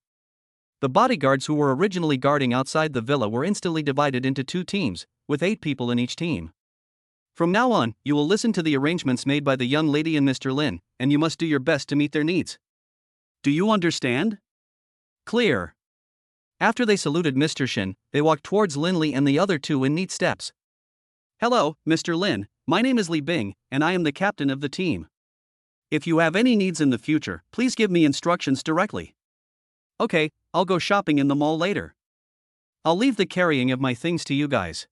The bodyguards who were originally guarding outside the villa were instantly divided into 2 teams, with 8 people in each team. From now on, you will listen to the arrangements made by the young lady and Mr. Lin, and you must do your best to meet their needs. Do you understand? Clear. After they saluted Mr. Shin, they walked towards Linley and the other two in neat steps. Hello, Mr. Lin, my name is Li Bing, and I am the captain of the team. If you have any needs in the future, please give me instructions directly. Okay, I'll go shopping in the mall later. I'll leave the carrying of my things to you guys.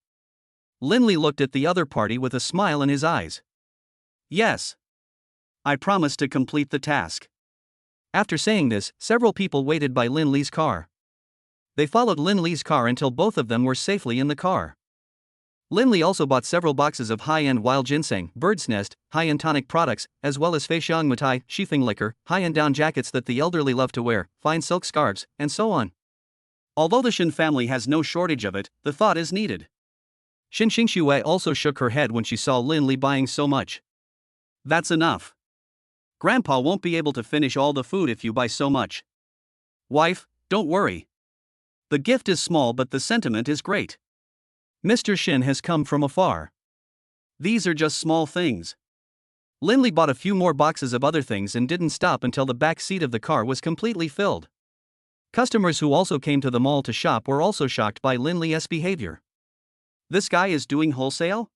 Linley looked at the other party with a smile in his eyes. Yes. I promise to complete the task. After saying this, several people waited by Linley's car. They followed Linley's car until both of them were safely in the car. Linley also bought several boxes of high-end wild ginseng, bird's nest, high-end tonic products, as well as feixiang mitai, sheathing liquor, high-end down jackets that the elderly love to wear, fine silk scarves, and so on. Although the Shin family has no shortage of it, the thought is needed. Shin Xingxue also shook her head when she saw Linley buying so much. That's enough. Grandpa won't be able to finish all the food if you buy so much. Wife, don't worry. The gift is small but the sentiment is great. Mr. Shin has come from afar. These are just small things. Linley bought a few more boxes of other things and didn't stop until the back seat of the car was completely filled. Customers who also came to the mall to shop were also shocked by Linley's behavior. This guy is doing wholesale?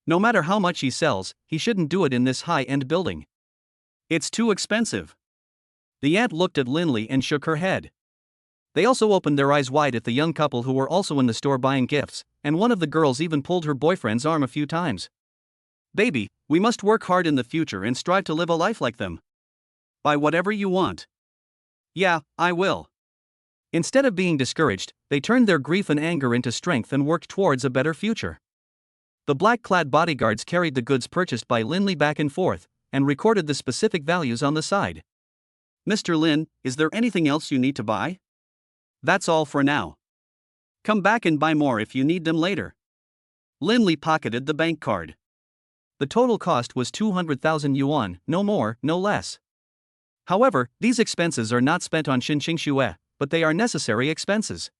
No matter how much he sells, he shouldn't do it in this high-end building. It's too expensive. The aunt looked at Linley and shook her head. They also opened their eyes wide at the young couple who were also in the store buying gifts, and one of the girls even pulled her boyfriend's arm a few times. Baby, we must work hard in the future and strive to live a life like them. Buy whatever you want. Yeah, I will. Instead of being discouraged, they turned their grief and anger into strength and worked towards a better future. The black-clad bodyguards carried the goods purchased by Linley back and forth, and recorded the specific values on the side. Mr. Lin, is there anything else you need to buy? That's all for now. Come back and buy more if you need them later. Linley pocketed the bank card. The total cost was 200,000 yuan, no more, no less. However, these expenses are not spent on Shin Xingxue, but they are necessary expenses.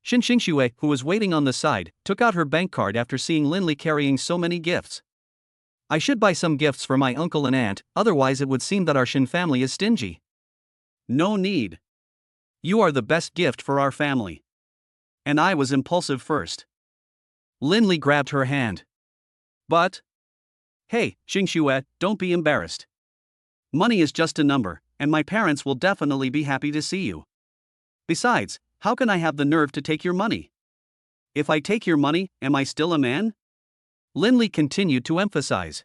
Shin Xingxue, who was waiting on the side, took out her bank card after seeing Linley carrying so many gifts. I should buy some gifts for my uncle and aunt, otherwise it would seem that our Shin family is stingy. No need. You are the best gift for our family. And I was impulsive first. Linley grabbed her hand. But... Hey, Xingxue, don't be embarrassed. Money is just a number, and my parents will definitely be happy to see you. Besides, how can I have the nerve to take your money? If I take your money, am I still a man? Linley continued to emphasize.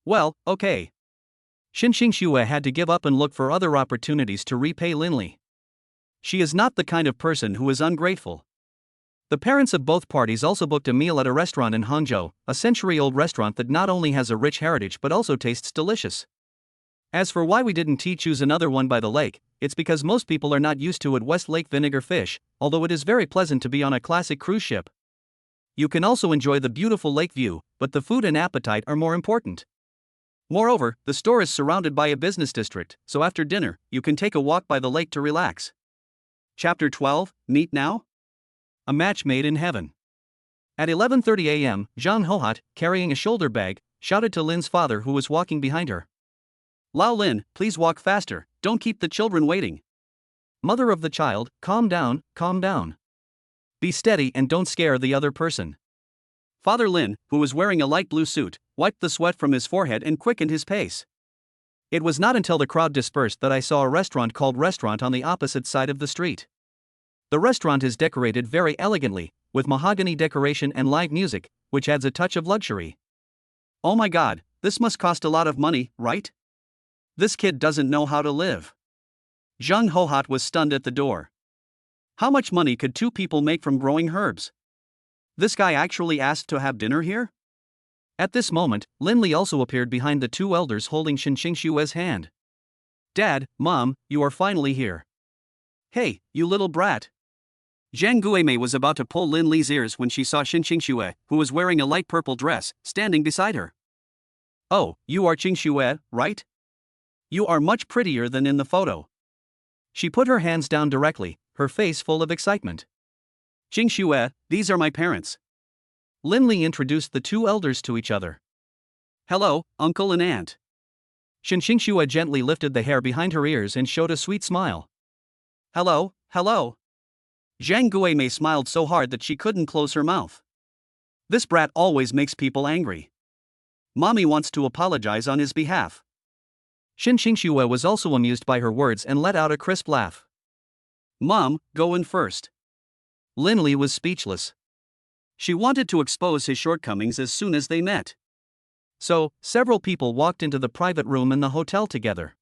Well, okay. Shin Xingxue had to give up and look for other opportunities to repay Linley. She is not the kind of person who is ungrateful. The parents of both parties also booked a meal at a restaurant in Hangzhou, a century-old restaurant that not only has a rich heritage but also tastes delicious. As for why we didn't choose another one by the lake, it's because most people are not used to it West Lake vinegar fish, although it is very pleasant to be on a classic cruise ship. You can also enjoy the beautiful lake view, but the food and appetite are more important. Moreover, the store is surrounded by a business district, so after dinner, you can take a walk by the lake to relax. Chapter 12, Meet Now? A Match Made in Heaven. At 11:30 a.m., Zhang Hohat, carrying a shoulder bag, shouted to Lin's father who was walking behind her. Lao Lin, please walk faster, don't keep the children waiting. Mother of the child, calm down, calm down. Be steady and don't scare the other person. Father Lin, who was wearing a light blue suit, wiped the sweat from his forehead and quickened his pace. It was not until the crowd dispersed that I saw a restaurant called Restaurant on the opposite side of the street. The restaurant is decorated very elegantly, with mahogany decoration and live music, which adds a touch of luxury. Oh my god, this must cost a lot of money, right? This kid doesn't know how to live. Zhang Hohat was stunned at the door. How much money could two people make from growing herbs? This guy actually asked to have dinner here? At this moment, Linley also appeared behind the two elders holding Shin Xingxue's hand. Dad, Mom, you are finally here. Hey, you little brat. Zhang Guimei was about to pull Linley's ears when she saw Shin Xingxue, who was wearing a light purple dress, standing beside her. Oh, you are Xingxue, right? You are much prettier than in the photo. She put her hands down directly, her face full of excitement. Xingxue, these are my parents. Linley introduced the two elders to each other. Hello, uncle and aunt. Shin Xingxue gently lifted the hair behind her ears and showed a sweet smile. Hello, hello. Zhang Guimei smiled so hard that she couldn't close her mouth. This brat always makes people angry. Mommy wants to apologize on his behalf. Shin Xingxue was also amused by her words and let out a crisp laugh. Mom, go in first. Lin Li was speechless. She wanted to expose his shortcomings as soon as they met. So, several people walked into the private room in the hotel together.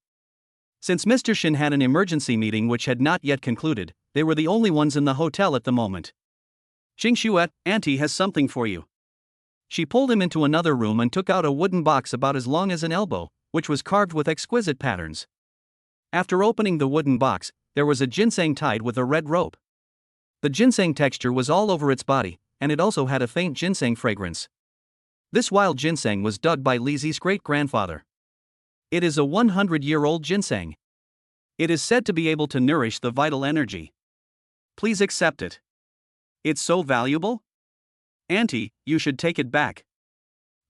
Since Mr. Shin had an emergency meeting which had not yet concluded, they were the only ones in the hotel at the moment. Xingxue, Auntie has something for you. She pulled him into another room and took out a wooden box about as long as an elbow, which was carved with exquisite patterns. After opening the wooden box, there was a ginseng tied with a red rope. The ginseng texture was all over its body, and it also had a faint ginseng fragrance. This wild ginseng was dug by Li Zi's great-grandfather. It is a 100-year-old ginseng. It is said to be able to nourish the vital energy. Please accept it. It's so valuable? Auntie, you should take it back.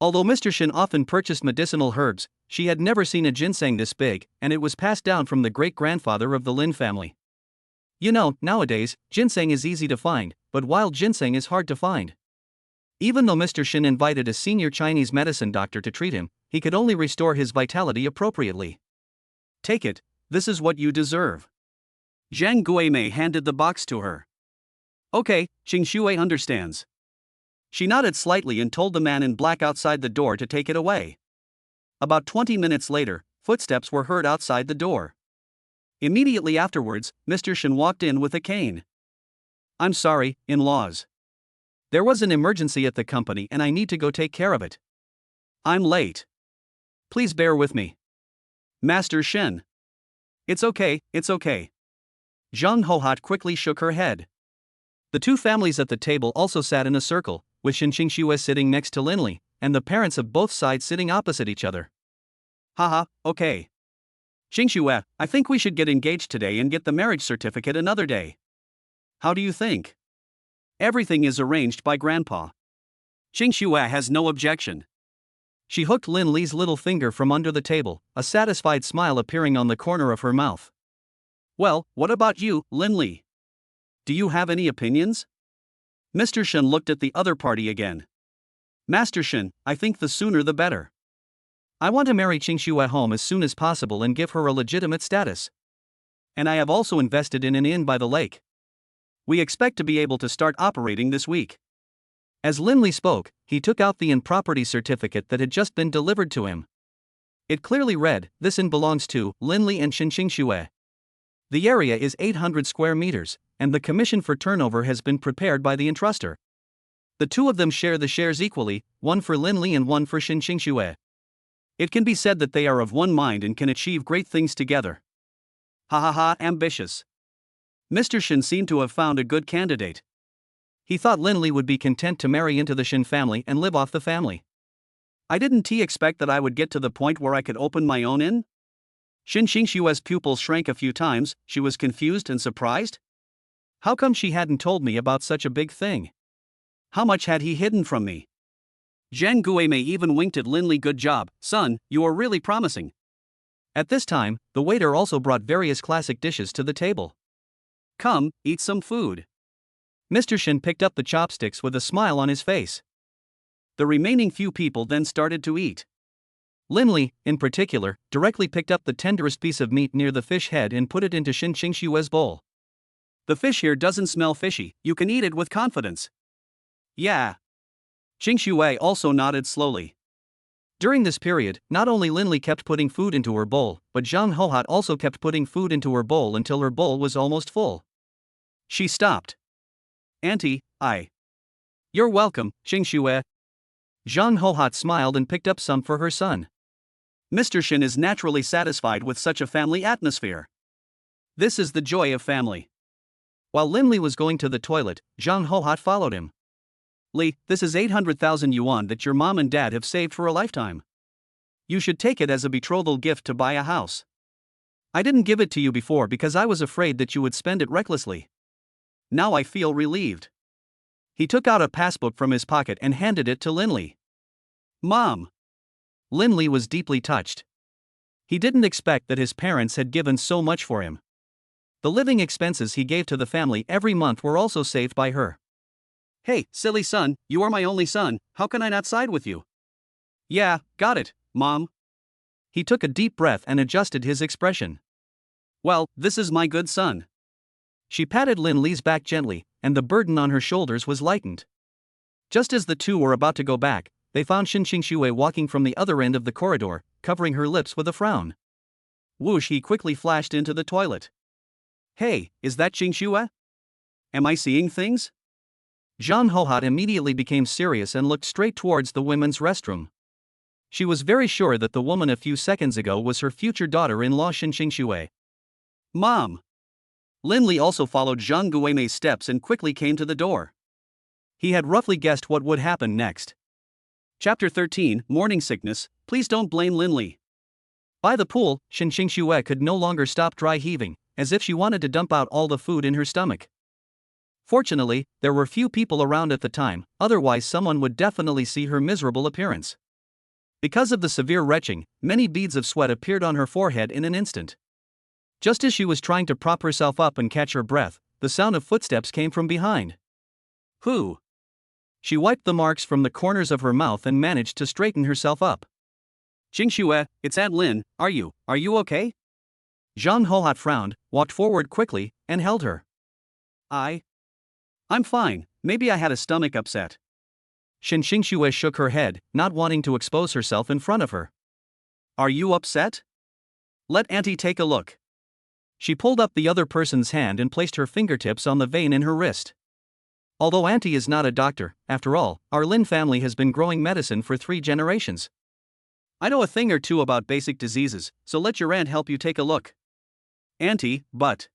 Although Mr. Shin often purchased medicinal herbs, she had never seen a ginseng this big, and it was passed down from the great-grandfather of the Lin family. You know, nowadays, ginseng is easy to find, but wild ginseng is hard to find. Even though Mr. Shin invited a senior Chinese medicine doctor to treat him, he could only restore his vitality appropriately. Take it, this is what you deserve. Zhang Guimei handed the box to her. Okay, Xingxue understands. She nodded slightly and told the man in black outside the door to take it away. About 20 minutes later, footsteps were heard outside the door. Immediately afterwards, Mr. Shin walked in with a cane. I'm sorry, in-laws. There was an emergency at the company and I need to go take care of it. I'm late. Please bear with me. Master Shin. It's okay, it's okay. Zhang Hohat quickly shook her head. The two families at the table also sat in a circle, with Shin Xingxue sitting next to Lin Li, and the parents of both sides sitting opposite each other. Haha, okay. Xingxue, I think we should get engaged today and get the marriage certificate another day. How do you think? Everything is arranged by Grandpa. Xingxue has no objection. She hooked Lin Li's little finger from under the table, a satisfied smile appearing on the corner of her mouth. Well, what about you, Lin Li? Do you have any opinions? Mr. Shin looked at the other party again. Master Shin, I think the sooner the better. I want to marry Xingxue home as soon as possible and give her a legitimate status. And I have also invested in an inn by the lake. We expect to be able to start operating this week. As Lin Li spoke, he took out the inn property certificate that had just been delivered to him. It clearly read, this inn belongs to Lin Li and Shin Xingxue. The area is 800 square meters, and the commission for turnover has been prepared by the entruster. The two of them share the shares equally, one for Lin Li and one for Shin Xingxue. It can be said that they are of one mind and can achieve great things together. Ha ha ha, ambitious. Mr. Shin seemed to have found a good candidate. He thought Lin Li would be content to marry into the Shin family and live off the family. I didn't expect that I would get to the point where I could open my own inn? Shin Xingxue's pupils shrank a few times. She was confused and surprised. How come she hadn't told me about such a big thing? How much had he hidden from me? Zhang Guimei even winked at Lin Li. Good job, son, you are really promising. At this time, the waiter also brought various classic dishes to the table. Come, eat some food. Mr. Shin picked up the chopsticks with a smile on his face. The remaining few people then started to eat. Lin Li, in particular, directly picked up the tenderest piece of meat near the fish head and put it into Shin Xingxue's bowl. The fish here doesn't smell fishy, you can eat it with confidence. Yeah. Xingxue also nodded slowly. During this period, not only Lin Li kept putting food into her bowl, but Zhang Hohat also kept putting food into her bowl until her bowl was almost full. She stopped. Auntie, You're welcome, Xingxue. Zhang Hohat smiled and picked up some for her son. Mr. Shin is naturally satisfied with such a family atmosphere. This is the joy of family. While Lin Li was going to the toilet, Zhang Hohat followed him. Li, this is 800,000 yuan that your mom and dad have saved for a lifetime. You should take it as a betrothal gift to buy a house. I didn't give it to you before because I was afraid that you would spend it recklessly. Now I feel relieved. He took out a passbook from his pocket and handed it to Lin Li. Mom! Lin Li was deeply touched. He didn't expect that his parents had given so much for him. The living expenses he gave to the family every month were also saved by her. Hey, silly son, you are my only son, how can I not side with you? Yeah, got it, Mom. He took a deep breath and adjusted his expression. Well, this is my good son. She patted Lin Li's back gently, and the burden on her shoulders was lightened. Just as the two were about to go back, they found Xinxue walking from the other end of the corridor, covering her lips with a frown. Whoosh, he quickly flashed into the toilet. Hey, is that Xinxue? Am I seeing things? Zhang Hohat immediately became serious and looked straight towards the women's restroom. She was very sure that the woman a few seconds ago was her future daughter-in-law Xinxue. Mom! Lin Li also followed Zhang Guimei's steps and quickly came to the door. He had roughly guessed what would happen next. Chapter 13, Morning Sickness, please don't blame Lin Li. By the pool, Xinxue could no longer stop dry heaving, as if she wanted to dump out all the food in her stomach. Fortunately, there were few people around at the time, otherwise someone would definitely see her miserable appearance. Because of the severe retching, many beads of sweat appeared on her forehead in an instant. Just as she was trying to prop herself up and catch her breath, the sound of footsteps came from behind. Who? She wiped the marks from the corners of her mouth and managed to straighten herself up. Xinxue, it's Aunt Lin, are you okay? Zhang Hohat frowned, walked forward quickly, and held her. I'm fine, maybe I had a stomach upset. Xinxue shook her head, not wanting to expose herself in front of her. Are you upset? Let Auntie take a look. She pulled up the other person's hand and placed her fingertips on the vein in her wrist. Although Auntie is not a doctor, after all, our Lin family has been growing medicine for 3 generations. I know a thing or two about basic diseases, so let your aunt help you take a look. Auntie, but...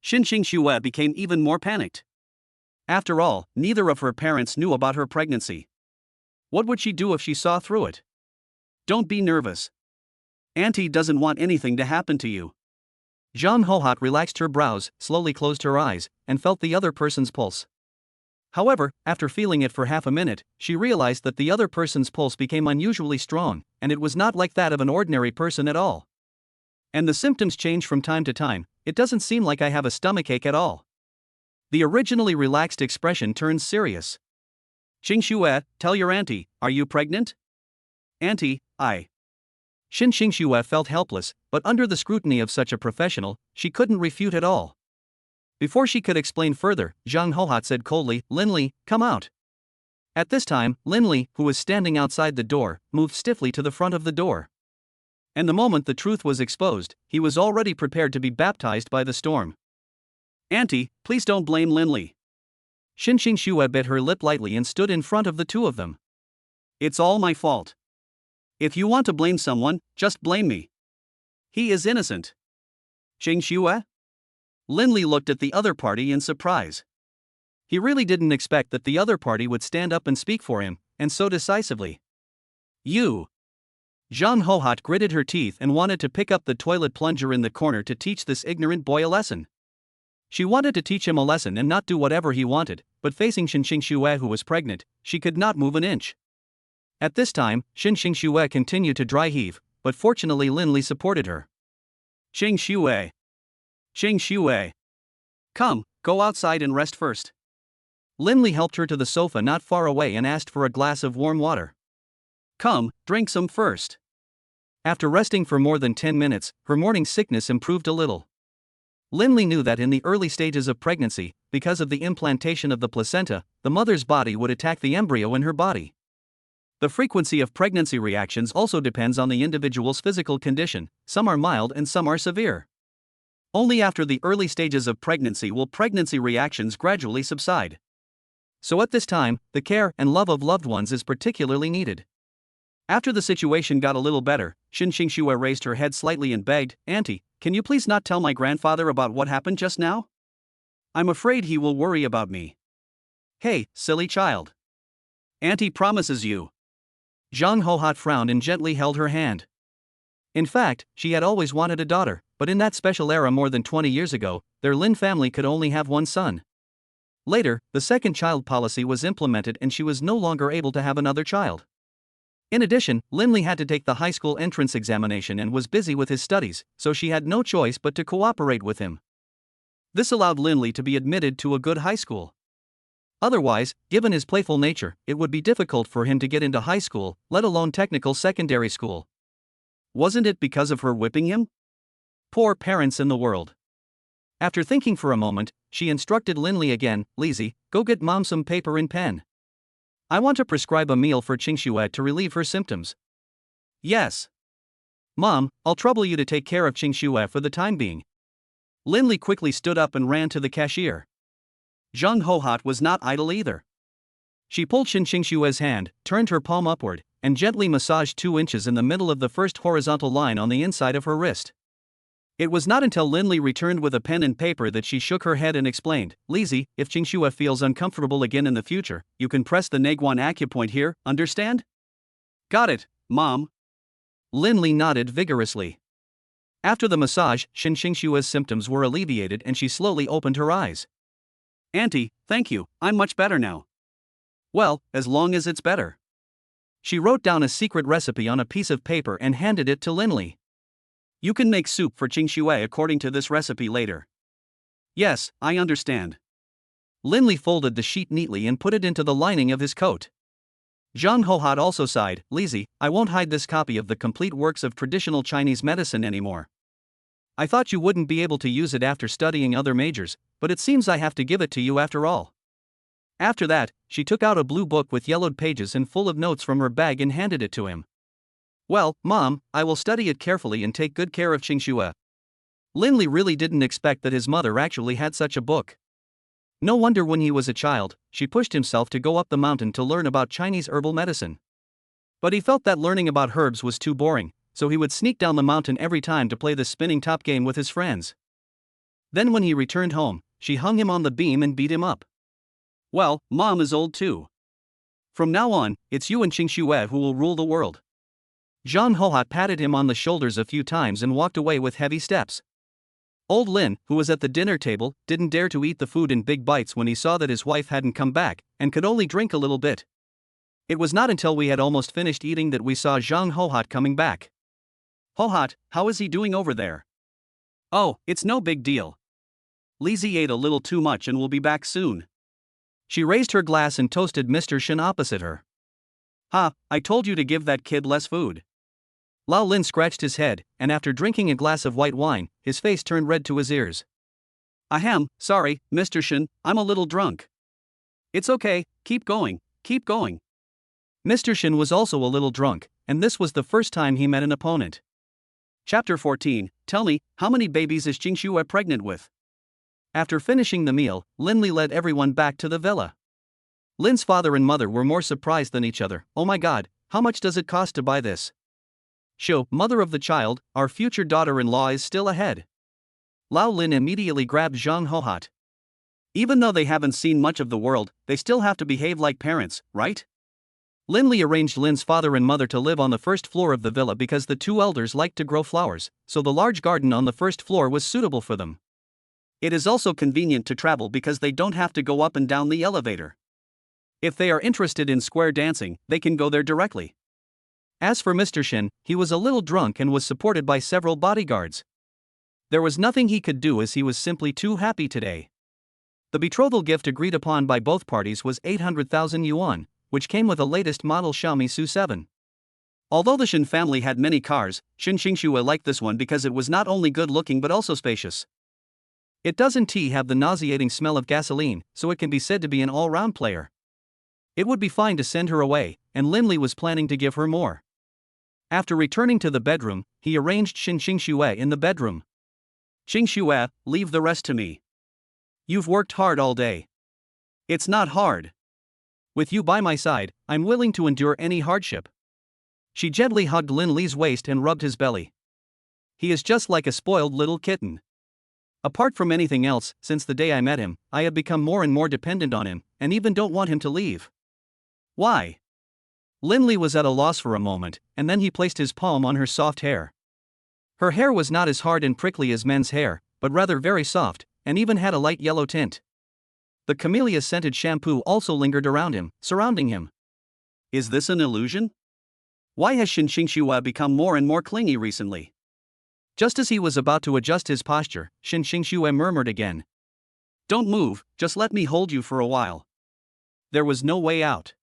Xinxue became even more panicked. After all, neither of her parents knew about her pregnancy. What would she do if she saw through it? Don't be nervous. Auntie doesn't want anything to happen to you. Zhang Hohat relaxed her brows, slowly closed her eyes, and felt the other person's pulse. However, after feeling it for half a minute, she realized that the other person's pulse became unusually strong, and it was not like that of an ordinary person at all. And the symptoms change from time to time, it doesn't seem like I have a stomachache at all. The originally relaxed expression turns serious. Xinxue, tell your auntie, are you pregnant? Auntie, Xinxue felt helpless, but under the scrutiny of such a professional, she couldn't refute at all. Before she could explain further, Zhang Hohat said coldly, Lin Li, come out. At this time, Lin Li, who was standing outside the door, moved stiffly to the front of the door. And the moment the truth was exposed, he was already prepared to be baptized by the storm. Auntie, please don't blame Lin Li. Xinxue bit her lip lightly and stood in front of the two of them. It's all my fault. If you want to blame someone, just blame me. He is innocent. Xinxue? Lin Li looked at the other party in surprise. He really didn't expect that the other party would stand up and speak for him, and so decisively. You. Zhang Hohat gritted her teeth and wanted to pick up the toilet plunger in the corner to teach this ignorant boy a lesson. She wanted to teach him a lesson and not do whatever he wanted, but facing Xinxue, who was pregnant, she could not move an inch. At this time, Xinxue continued to dry heave, but fortunately Lin Li supported her. Xinxue. Come, go outside and rest first. Lin Li helped her to the sofa not far away and asked for a glass of warm water. Come, drink some first. After resting for more than 10 minutes, her morning sickness improved a little. Lin Li knew that in the early stages of pregnancy, because of the implantation of the placenta, the mother's body would attack the embryo in her body. The frequency of pregnancy reactions also depends on the individual's physical condition, some are mild and some are severe. Only after the early stages of pregnancy will pregnancy reactions gradually subside. So at this time, the care and love of loved ones is particularly needed. After the situation got a little better, Xinxue raised her head slightly and begged, Auntie, can you please not tell my grandfather about what happened just now? I'm afraid he will worry about me. Hey, silly child. Auntie promises you. Zhang Hohat frowned and gently held her hand. In fact, she had always wanted a daughter, but in that special era more than 20 years ago, their Lin family could only have one son. Later, the second child policy was implemented and she was no longer able to have another child. In addition, Linley had to take the high school entrance examination and was busy with his studies, so she had no choice but to cooperate with him. This allowed Linley to be admitted to a good high school. Otherwise, given his playful nature, it would be difficult for him to get into high school, let alone technical secondary school. Wasn't it because of her whipping him? Poor parents in the world. After thinking for a moment, she instructed Linley again, "Lizzie, go get Mom some paper and pen. I want to prescribe a meal for Qingxue to relieve her symptoms." "Yes. Mom, I'll trouble you to take care of Qingxue for the time being." Linley quickly stood up and ran to the cashier. Zhang Hohat was not idle either. She pulled Qingxue's hand, turned her palm upward, and gently massaged 2 inches in the middle of the first horizontal line on the inside of her wrist. It was not until Linley returned with a pen and paper that she shook her head and explained, "Lizzie, if Qingxue feels uncomfortable again in the future, you can press the Neguan acupoint here, understand?" "Got it, Mom." Linley nodded vigorously. After the massage, Qingxue's symptoms were alleviated and she slowly opened her eyes. "Auntie, thank you, I'm much better now." "Well, as long as it's better." She wrote down a secret recipe on a piece of paper and handed it to Linley. "You can make soup for Qingxue according to this recipe later." "Yes, I understand." Linley folded the sheet neatly and put it into the lining of his coat. Zhang Hohat also sighed, "Lizzie, I won't hide this copy of the complete works of traditional Chinese medicine anymore. I thought you wouldn't be able to use it after studying other majors, but it seems I have to give it to you after all." After that, she took out a blue book with yellowed pages and full of notes from her bag and handed it to him. "Well, Mom, I will study it carefully and take good care of Qingxue." Linley really didn't expect that his mother actually had such a book. No wonder when he was a child, she pushed himself to go up the mountain to learn about Chinese herbal medicine. But he felt that learning about herbs was too boring, so he would sneak down the mountain every time to play the spinning top game with his friends. Then when he returned home, she hung him on the beam and beat him up. "Well, Mom is old too. From now on, it's you and Qingxue who will rule the world." Zhang Hohat patted him on the shoulders a few times and walked away with heavy steps. Old Lin, who was at the dinner table, didn't dare to eat the food in big bites when he saw that his wife hadn't come back, and could only drink a little bit. It was not until we had almost finished eating that we saw Zhang Hohat coming back. "Hohat, how is he doing over there?" "Oh, it's no big deal. Lizzie ate a little too much and will be back soon." She raised her glass and toasted Mr. Shen opposite her. "Ha, I told you to give that kid less food." Lao Lin scratched his head, and after drinking a glass of white wine, his face turned red to his ears. "Ahem, sorry, Mr. Shen, I'm a little drunk." "It's okay, keep going, keep going." Mr. Shen was also a little drunk, and this was the first time he met an opponent. Chapter 14, Tell me, how many babies is Qingxue pregnant with? After finishing the meal, Linley led everyone back to the villa. Lin's father and mother were more surprised than each other. "Oh my god, how much does it cost to buy this?" "Shou, mother of the child, our future daughter-in-law is still ahead." Lao Lin immediately grabbed Zhang Hohat. "Even though they haven't seen much of the world, they still have to behave like parents, right?" Linley arranged Lin's father and mother to live on the first floor of the villa because the two elders liked to grow flowers, so the large garden on the first floor was suitable for them. It is also convenient to travel because they don't have to go up and down the elevator. If they are interested in square dancing, they can go there directly. As for Mr. Shen, he was a little drunk and was supported by several bodyguards. There was nothing he could do as he was simply too happy today. The betrothal gift agreed upon by both parties was 800,000 yuan, which came with a latest model Xiaomi Su7. Although the Shen family had many cars, Shen Qingxue liked this one because it was not only good looking but also spacious. It doesn't have the nauseating smell of gasoline, so it can be said to be an all-round player. It would be fine to send her away, and Linley was planning to give her more. After returning to the bedroom, he arranged Shen Qingxue in the bedroom. "Qingxue, leave the rest to me. You've worked hard all day." "It's not hard. With you by my side, I'm willing to endure any hardship." She gently hugged Linley's waist and rubbed his belly. "He is just like a spoiled little kitten. Apart from anything else, since the day I met him, I have become more and more dependent on him, and even don't want him to leave." "Why?" Linley was at a loss for a moment, and then he placed his palm on her soft hair. Her hair was not as hard and prickly as men's hair, but rather very soft, and even had a light yellow tint. The camellia-scented shampoo also lingered around him, surrounding him. "Is this an illusion?" Why has Shin Xingxue become more and more clingy recently? Just as he was about to adjust his posture, Shin Xingxue murmured again. Don't move, just let me hold you for a while. There was no way out.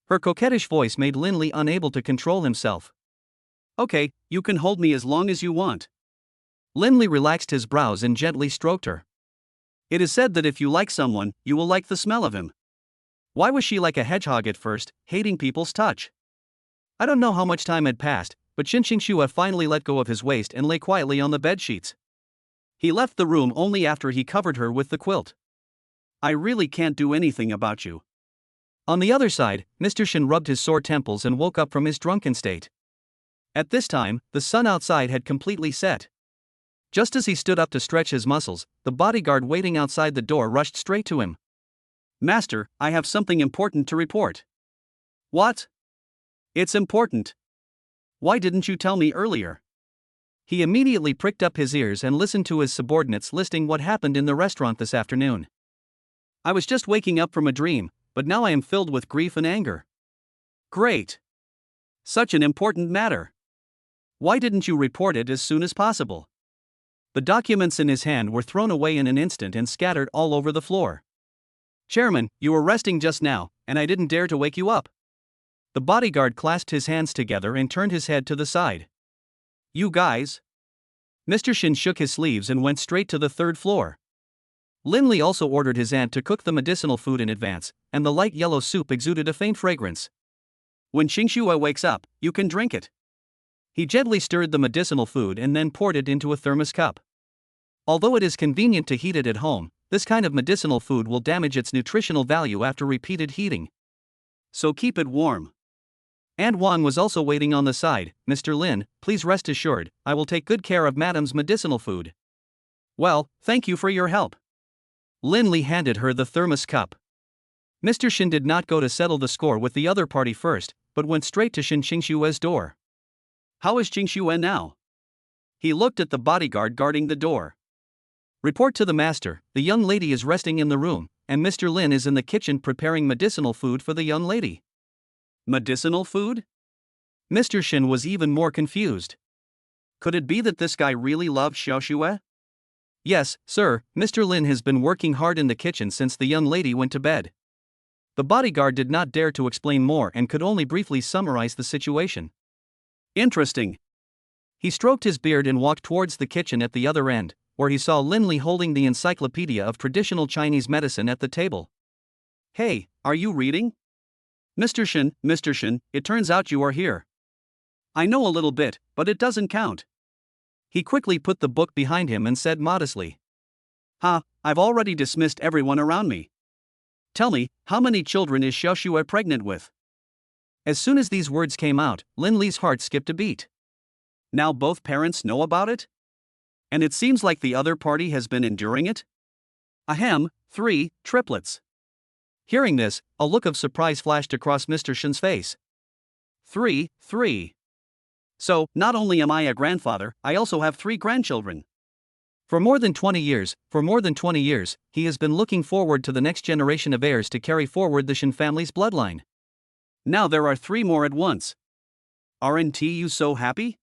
Her coquettish voice made Lin Li unable to control himself. Okay, you can hold me as long as you want. Lin Li relaxed his brows and gently stroked her. It is said that if you like someone, you will like the smell of him. Why was she like a hedgehog at first, hating people's touch? I don't know how much time had passed, but Shin Xingxue finally let go of his waist and lay quietly on the bedsheets. He left the room only after he covered her with the quilt. I really can't do anything about you. On the other side, Mr. Shin rubbed his sore temples and woke up from his drunken state. At this time, the sun outside had completely set. Just as he stood up to stretch his muscles, the bodyguard waiting outside the door rushed straight to him. Master, I have something important to report. What? It's important. Why didn't you tell me earlier? He immediately pricked up his ears and listened to his subordinates listing what happened in the restaurant this afternoon. I was just waking up from a dream, but now I am filled with grief and anger. Great. Such an important matter. Why didn't you report it as soon as possible? The documents in his hand were thrown away in an instant and scattered all over the floor. Chairman, you were resting just now, and I didn't dare to wake you up. The bodyguard clasped his hands together and turned his head to the side. You guys? Mr. Shin shook his sleeves and went straight to the third floor. Lin Li also ordered his aunt to cook the medicinal food in advance, and the light yellow soup exuded a faint fragrance. When Xingxue wakes up, you can drink it. He gently stirred the medicinal food and then poured it into a thermos cup. Although it is convenient to heat it at home, this kind of medicinal food will damage its nutritional value after repeated heating. So keep it warm. Aunt Wang was also waiting on the side. Mr. Lin, please rest assured, I will take good care of Madam's medicinal food. Well, thank you for your help. Lin Li handed her the thermos cup. Mr. Shin did not go to settle the score with the other party first, but went straight to Shin Xingxue's door. How is Xingxue now? He looked at the bodyguard guarding the door. Report to the master, the young lady is resting in the room, and Mr. Lin is in the kitchen preparing medicinal food for the young lady. Medicinal food? Mr. Shin was even more confused. Could it be that this guy really loved Xiaoxue? Yes, sir, Mr. Lin has been working hard in the kitchen since the young lady went to bed. The bodyguard did not dare to explain more and could only briefly summarize the situation. Interesting. He stroked his beard and walked towards the kitchen at the other end, where he saw Lin Li holding the encyclopedia of traditional Chinese medicine at the table. Hey, are you reading? Mr. Shin, it turns out you are here. I know a little bit, but it doesn't count. He quickly put the book behind him and said modestly. I've already dismissed everyone around me. Tell me, how many children is Xiaoxue pregnant with? As soon as these words came out, Lin Li's heart skipped a beat. Now both parents know about it? And it seems like the other party has been enduring it? Ahem, 3 triplets. Hearing this, a look of surprise flashed across Mr. Shin's face. 3. So, not only am I a grandfather, I also have 3 grandchildren. For more than 20 years, he has been looking forward to the next generation of heirs to carry forward the Shin family's bloodline. Now there are 3 more at once. Aren't you so happy?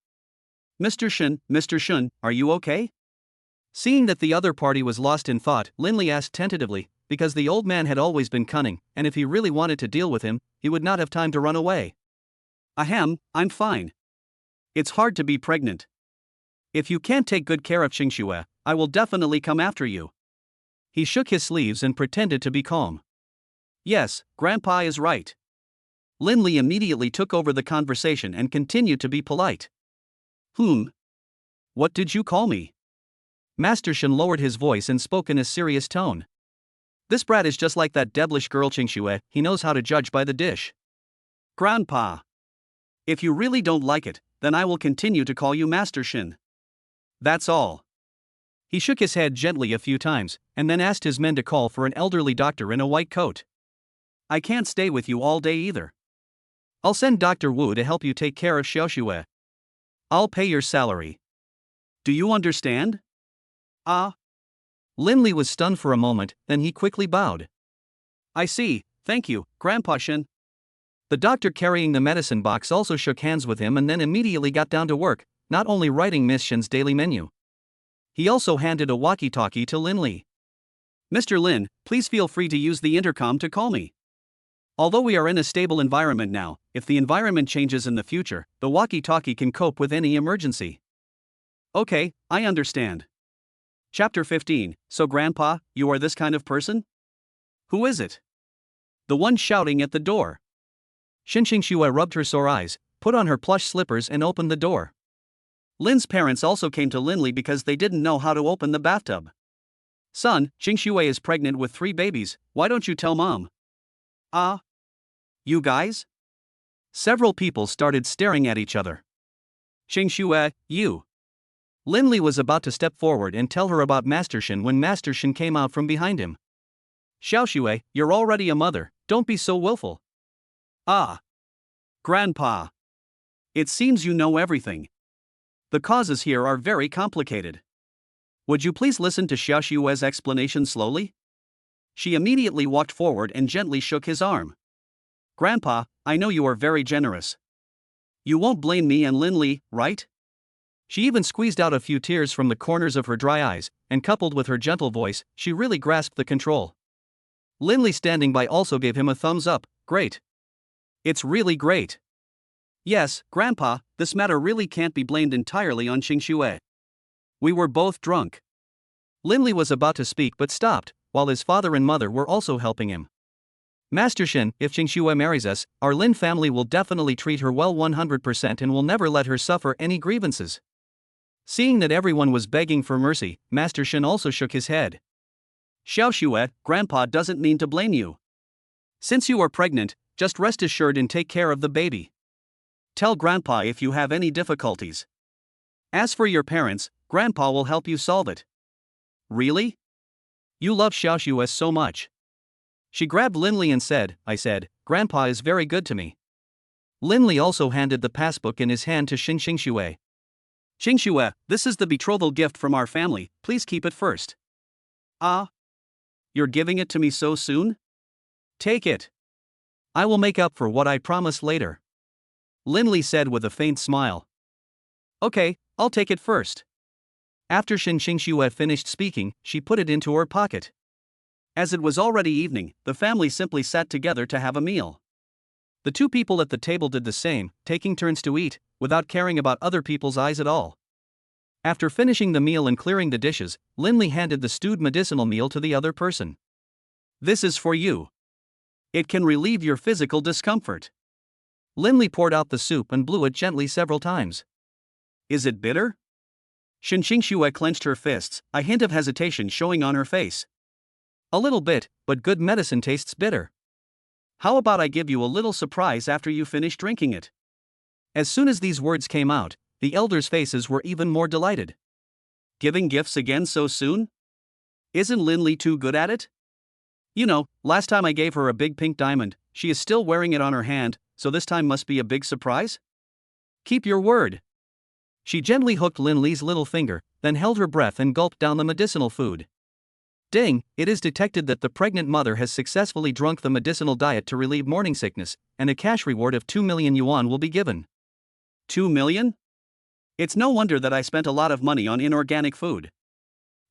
Mr. Shin, are you okay? Seeing that the other party was lost in thought, Lin Li asked tentatively, because the old man had always been cunning, and if he really wanted to deal with him, he would not have time to run away. Ahem, I'm fine. It's hard to be pregnant. If you can't take good care of Xingxue, I will definitely come after you. He shook his sleeves and pretended to be calm. Yes, Grandpa is right. Lin Li immediately took over the conversation and continued to be polite. What did you call me? Master Shin lowered his voice and spoke in a serious tone. This brat is just like that devilish girl Xingxue, he knows how to judge by the dish. Grandpa. If you really don't like it, then I will continue to call you Master Shin. That's all. He shook his head gently a few times, and then asked his men to call for an elderly doctor in a white coat. I can't stay with you all day either. I'll send Dr. Wu to help you take care of Xiaoxue. I'll pay your salary. Do you understand? Lin Li was stunned for a moment, then he quickly bowed. I see, thank you, Grandpa Shin. The doctor carrying the medicine box also shook hands with him and then immediately got down to work, not only writing Miss Shin's daily menu. He also handed a walkie-talkie to Lin Li. "Mr. Lin, please feel free to use the intercom to call me. Although we are in a stable environment now, if the environment changes in the future, the walkie-talkie can cope with any emergency." "Okay, I understand." Chapter 15. So Grandpa, you are this kind of person? Who is it? The one shouting at the door. Xin Xingxue rubbed her sore eyes, put on her plush slippers and opened the door. Lin's parents also came to Lin Li because they didn't know how to open the bathtub. "Son, Xingxue is pregnant with 3 babies, why don't you tell mom?" "Ah? You guys?" Several people started staring at each other. "Xingxue, you." Lin Li was about to step forward and tell her about Master Shin when Master Shin came out from behind him. "Xiaoxue, you're already a mother, don't be so willful." "Ah. Grandpa. It seems you know everything. The causes here are very complicated. Would you please listen to Xiaoxue's explanation slowly?" She immediately walked forward and gently shook his arm. "Grandpa, I know you are very generous. You won't blame me and Lin Li, right?" She even squeezed out a few tears from the corners of her dry eyes, and coupled with her gentle voice, she really grasped the control. Lin Li standing by also gave him a thumbs up. "Great. It's really great. Yes, Grandpa, this matter really can't be blamed entirely on Xingxue. We were both drunk." Lin Li was about to speak but stopped, while his father and mother were also helping him. "Master Shin, if Xingxue marries us, our Lin family will definitely treat her well 100% and will never let her suffer any grievances." Seeing that everyone was begging for mercy, Master Shin also shook his head. "Xiaoxue, Grandpa doesn't mean to blame you. Since you are pregnant, just rest assured and take care of the baby. Tell Grandpa if you have any difficulties. As for your parents, Grandpa will help you solve it." "Really? You love Xiaoxue so much." She grabbed Lin Li and said, "I said, Grandpa is very good to me." Lin Li also handed the passbook in his hand to Xingxue. "Xingxue, this is the betrothal gift from our family, please keep it first." "Ah? You're giving it to me so soon? Take it. I will make up for what I promised later." Lin Li said with a faint smile. "Okay, I'll take it first." After Xingxue finished speaking, she put it into her pocket. As it was already evening, the family simply sat together to have a meal. The 2 people at the table did the same, taking turns to eat, without caring about other people's eyes at all. After finishing the meal and clearing the dishes, Lin Li handed the stewed medicinal meal to the other person. "This is for you. It can relieve your physical discomfort." Lin Li poured out the soup and blew it gently several times. "Is it bitter?" Xingxue clenched her fists, a hint of hesitation showing on her face. "A little bit, but good medicine tastes bitter. How about I give you a little surprise after you finish drinking it?" As soon as these words came out, the elders' faces were even more delighted. Giving gifts again so soon? Isn't Lin Li too good at it? You know, last time I gave her a big pink diamond, she is still wearing it on her hand, so this time must be a big surprise? Keep your word. She gently hooked Lin Li's little finger, then held her breath and gulped down the medicinal food. Ding, it is detected that the pregnant mother has successfully drunk the medicinal diet to relieve morning sickness, and a cash reward of 2 million yuan will be given. 2 million? It's no wonder that I spent a lot of money on inorganic food.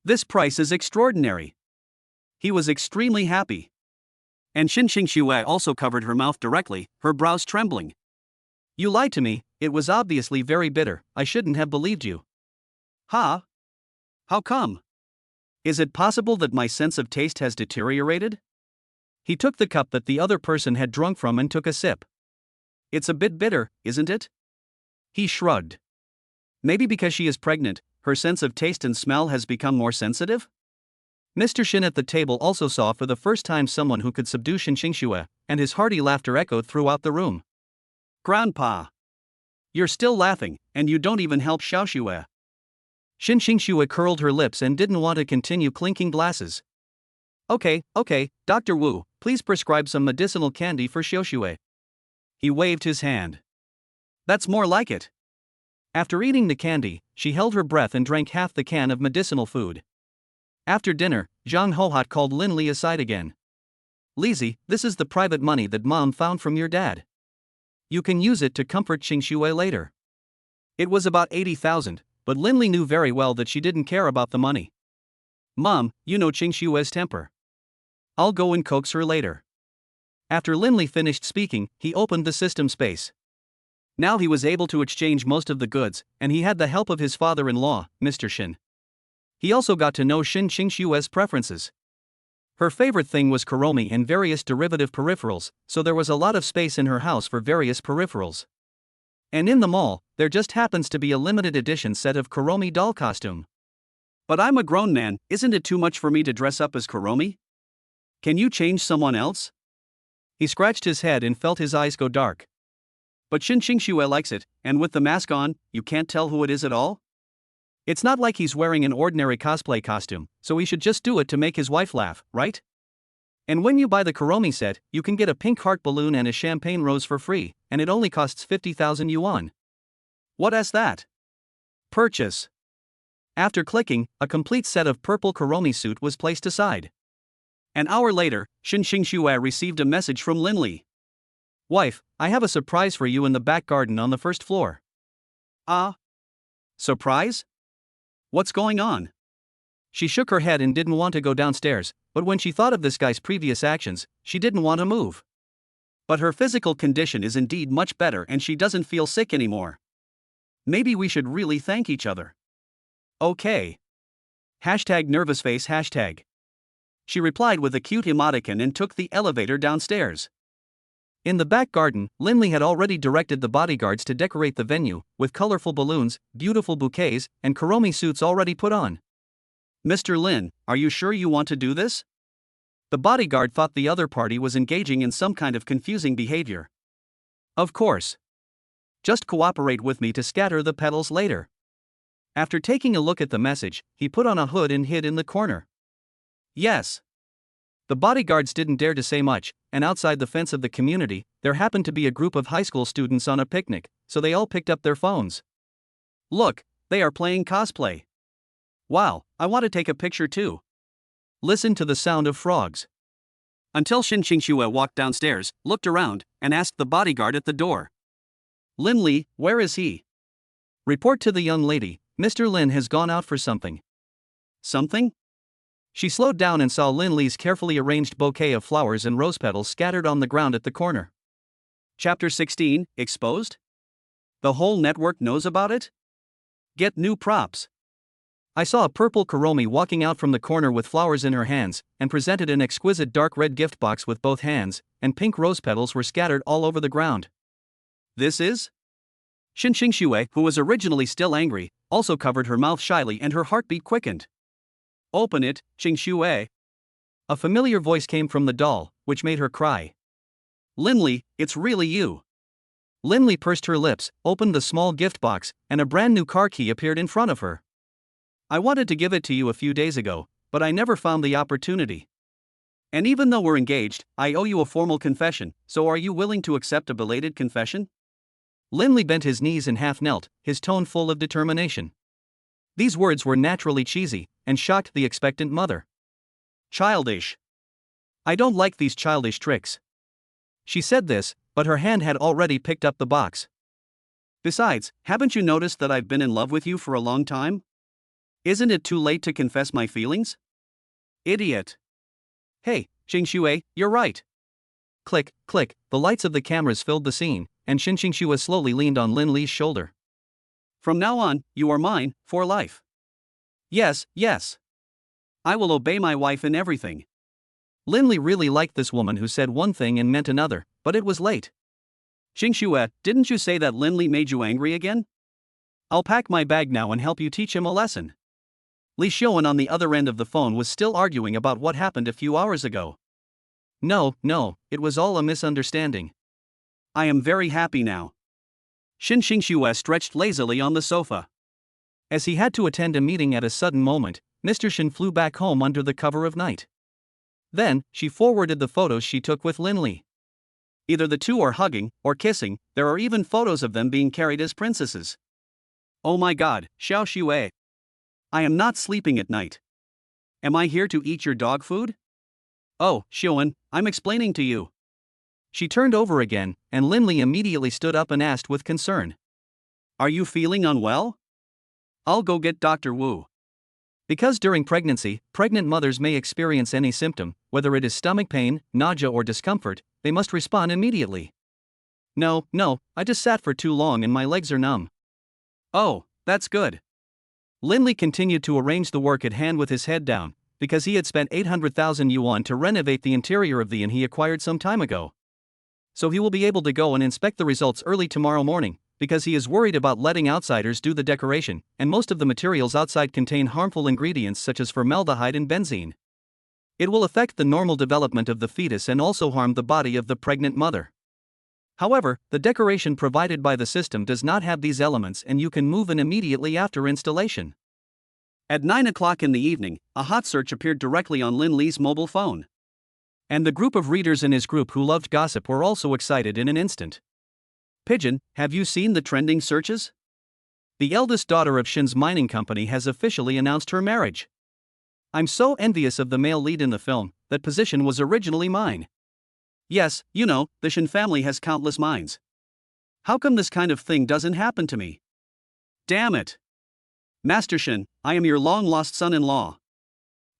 This price is extraordinary. He was extremely happy. And Xingxue also covered her mouth directly, her brows trembling. "You lied to me, it was obviously very bitter, I shouldn't have believed you." "Huh? How come? Is it possible that my sense of taste has deteriorated?" He took the cup that the other person had drunk from and took a sip. "It's a bit bitter, isn't it?" He shrugged. "Maybe because she is pregnant, her sense of taste and smell has become more sensitive?" Mr. Shin at the table also saw for the first time someone who could subdue Xingxue, and his hearty laughter echoed throughout the room. "Grandpa! You're still laughing, and you don't even help Xiaoxue." Xingxue curled her lips and didn't want to continue clinking glasses. Okay, Dr. Wu, please prescribe some medicinal candy for Xiaoxue." He waved his hand. "That's more like it." After eating the candy, she held her breath and drank half the can of medicinal food. After dinner, Zhang Hohot called Lin Li aside again. "Lizzie, this is the private money that Mom found from your dad. You can use it to comfort Xingxue later. It was about 80,000, but Linli knew very well that she didn't care about the money. Mom, you know Xingxue's temper. I'll go and coax her later. After Linli finished speaking, he opened the system space. Now he was able to exchange most of the goods, and he had the help of his father-in-law, Mr. Shin. He also got to know Xingxue's preferences. Her favorite thing was Kuromi and various derivative peripherals, so there was a lot of space in her house for various peripherals. And in the mall, there just happens to be a limited edition set of Kuromi doll costume. But I'm a grown man, isn't it too much for me to dress up as Kuromi? Can you change someone else? He scratched his head and felt his eyes go dark. But Xingxue likes it, and with the mask on, you can't tell who it is at all? It's not like he's wearing an ordinary cosplay costume, so he should just do it to make his wife laugh, right? And when you buy the Kuromi set, you can get a pink heart balloon and a champagne rose for free, and it only costs 50,000 yuan. What is that? Purchase. After clicking, a complete set of purple Kuromi suit was placed aside. An hour later, Xingxue received a message from Linli. Wife, I have a surprise for you in the back garden on the first floor. Ah? Surprise? What's going on? She shook her head and didn't want to go downstairs, but when she thought of this guy's previous actions, she didn't want to move. But her physical condition is indeed much better and she doesn't feel sick anymore. Maybe we should really thank each other. Okay. #nervousface #. She replied with a cute emoticon and took the elevator downstairs. In the back garden, Linli had already directed the bodyguards to decorate the venue, with colorful balloons, beautiful bouquets, and Kuromi suits already put on. Mr. Lin, are you sure you want to do this? The bodyguard thought the other party was engaging in some kind of confusing behavior. Of course. Just cooperate with me to scatter the petals later. After taking a look at the message, he put on a hood and hid in the corner. Yes. The bodyguards didn't dare to say much, and outside the fence of the community, there happened to be a group of high school students on a picnic, so they all picked up their phones. Look, they are playing cosplay. Wow, I want to take a picture too. Listen to the sound of frogs. Until Xingxue walked downstairs, looked around, and asked the bodyguard at the door. Linli, where is he? Report to the young lady, Mr. Lin has gone out for something. Something? She slowed down and saw Linli's carefully arranged bouquet of flowers and rose petals scattered on the ground at the corner. Chapter 16, Exposed? The whole network knows about it? Get new props. I saw a purple Kuromi walking out from the corner with flowers in her hands, and presented an exquisite dark red gift box with both hands, and pink rose petals were scattered all over the ground. This is? Xingxue, who was originally still angry, also covered her mouth shyly and her heartbeat quickened. Open it, Xingxue. A familiar voice came from the doll, which made her cry. Linli, it's really you. Linli pursed her lips, opened the small gift box, and a brand new car key appeared in front of her. I wanted to give it to you a few days ago, but I never found the opportunity. And even though we're engaged, I owe you a formal confession, so are you willing to accept a belated confession? Linli bent his knees and half knelt, his tone full of determination. These words were naturally cheesy, and shocked the expectant mother. Childish. I don't like these childish tricks. She said this, but her hand had already picked up the box. Besides, haven't you noticed that I've been in love with you for a long time? Isn't it too late to confess my feelings? Idiot. Hey, Xingxue, you're right. Click, click, the lights of the cameras filled the scene, and Xingxue slowly leaned on Linli's shoulder. From now on, you are mine, for life. Yes, yes. I will obey my wife in everything. Linli really liked this woman who said one thing and meant another, but it was late. Xingxue, didn't you say that Linli made you angry again? I'll pack my bag now and help you teach him a lesson. Li Xiuan on the other end of the phone was still arguing about what happened a few hours ago. No, it was all a misunderstanding. I am very happy now. Xingxue stretched lazily on the sofa. As he had to attend a meeting at a sudden moment, Mr. Shin flew back home under the cover of night. Then, she forwarded the photos she took with Linli. Either the two are hugging, or kissing, there are even photos of them being carried as princesses. Oh my god, Xiao Xue. I am not sleeping at night. Am I here to eat your dog food? Oh, Xiuan, I'm explaining to you. She turned over again, and Linley immediately stood up and asked with concern. Are you feeling unwell? I'll go get Dr. Wu. Because during pregnancy, pregnant mothers may experience any symptom, whether it is stomach pain, nausea, or discomfort, they must respond immediately. No, I just sat for too long and my legs are numb. Oh, that's good. Linley continued to arrange the work at hand with his head down, because he had spent 800,000 yuan to renovate the interior of the inn he acquired some time ago. So he will be able to go and inspect the results early tomorrow morning, because he is worried about letting outsiders do the decoration, and most of the materials outside contain harmful ingredients such as formaldehyde and benzene. It will affect the normal development of the fetus and also harm the body of the pregnant mother. However, the decoration provided by the system does not have these elements and you can move in immediately after installation. At 9 o'clock in the evening, a hot search appeared directly on Linley's mobile phone. And the group of readers in his group who loved gossip were also excited in an instant. Pigeon, have you seen the trending searches? The eldest daughter of Shin's mining company has officially announced her marriage. I'm so envious of the male lead in the film, that position was originally mine. Yes, you know, the Shin family has countless mines. How come this kind of thing doesn't happen to me? Damn it. Master Shin, I am your long-lost son-in-law.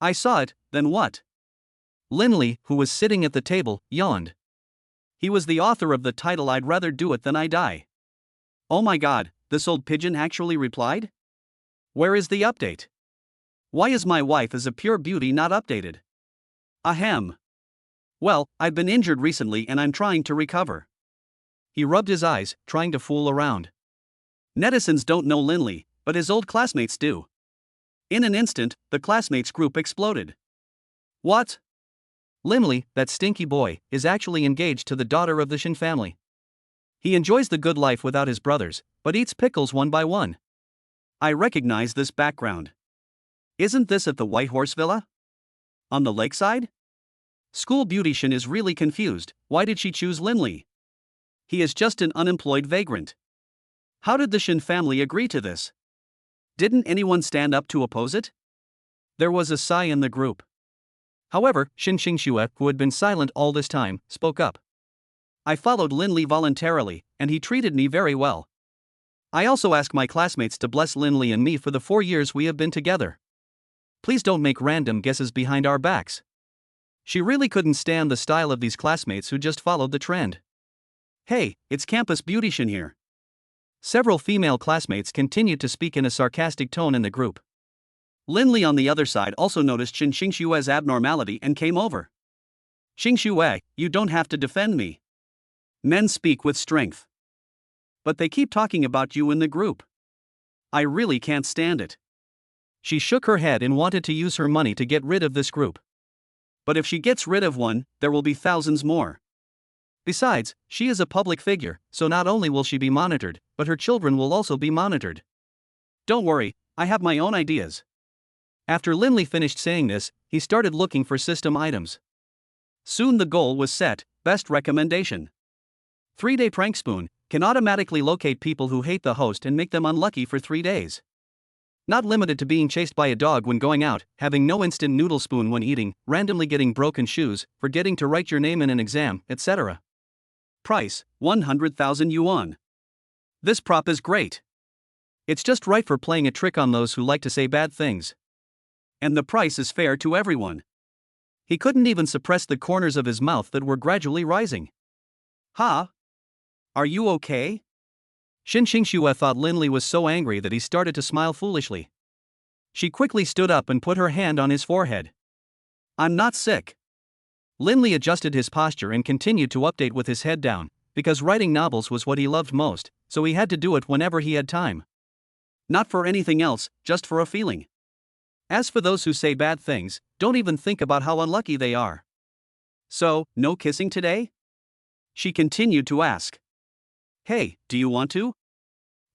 I saw it, then what? Linley, who was sitting at the table, yawned. He was the author of the title I'd Rather Do It Than I Die. Oh my god, this old pigeon actually replied? Where is the update? Why is my wife as a pure beauty not updated? Ahem. Well, I've been injured recently and I'm trying to recover. He rubbed his eyes, trying to fool around. Netizens don't know Linley, but his old classmates do. In an instant, the classmates group exploded. What? Linley, that stinky boy, is actually engaged to the daughter of the Shin family. He enjoys the good life without his brothers, but eats pickles one by one. I recognize this background. Isn't this at the White Horse Villa? On the lakeside? School beauty Shin is really confused. Why did she choose Linley? He is just an unemployed vagrant. How did the Shin family agree to this? Didn't anyone stand up to oppose it? There was a sigh in the group. However, Shin Xingxue, who had been silent all this time, spoke up. I followed Linley voluntarily, and he treated me very well. I also asked my classmates to bless Linley and me for the 4 years we have been together. Please don't make random guesses behind our backs. She really couldn't stand the style of these classmates who just followed the trend. Hey, it's campus beautician here. Several female classmates continued to speak in a sarcastic tone in the group. Linley on the other side also noticed Shin Xingxue's abnormality and came over. Xingxue, you don't have to defend me. Men speak with strength. But they keep talking about you in the group. I really can't stand it. She shook her head and wanted to use her money to get rid of this group. But if she gets rid of one, there will be thousands more. Besides, she is a public figure, so not only will she be monitored, but her children will also be monitored. Don't worry, I have my own ideas. After Linley finished saying this, he started looking for system items. Soon the goal was set, best recommendation. 3-day prank spoon can automatically locate people who hate the host and make them unlucky for 3 days. Not limited to being chased by a dog when going out, having no instant noodle spoon when eating, randomly getting broken shoes, forgetting to write your name in an exam, etc. Price, 100,000 yuan. This prop is great. It's just right for playing a trick on those who like to say bad things. And the price is fair to everyone. He couldn't even suppress the corners of his mouth that were gradually rising. Ha? Are you okay? Shin Xingxue thought Linley was so angry that he started to smile foolishly. She quickly stood up and put her hand on his forehead. I'm not sick. Linley adjusted his posture and continued to update with his head down, because writing novels was what he loved most, so he had to do it whenever he had time. Not for anything else, just for a feeling. As for those who say bad things, don't even think about how unlucky they are. So, no kissing today? She continued to ask. Hey, do you want to?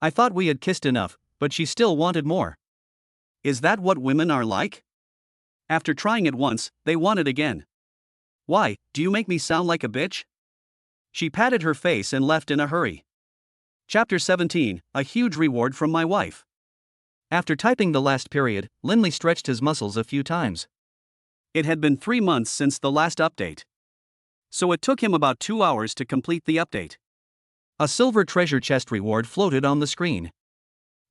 I thought we had kissed enough, but she still wanted more. Is that what women are like? After trying it once, they want it again. Why, do you make me sound like a bitch? She patted her face and left in a hurry. Chapter 17, A Huge Reward from My Wife. After typing the last period, Linley stretched his muscles a few times. It had been 3 months since the last update. So it took him about 2 hours to complete the update. A silver treasure chest reward floated on the screen.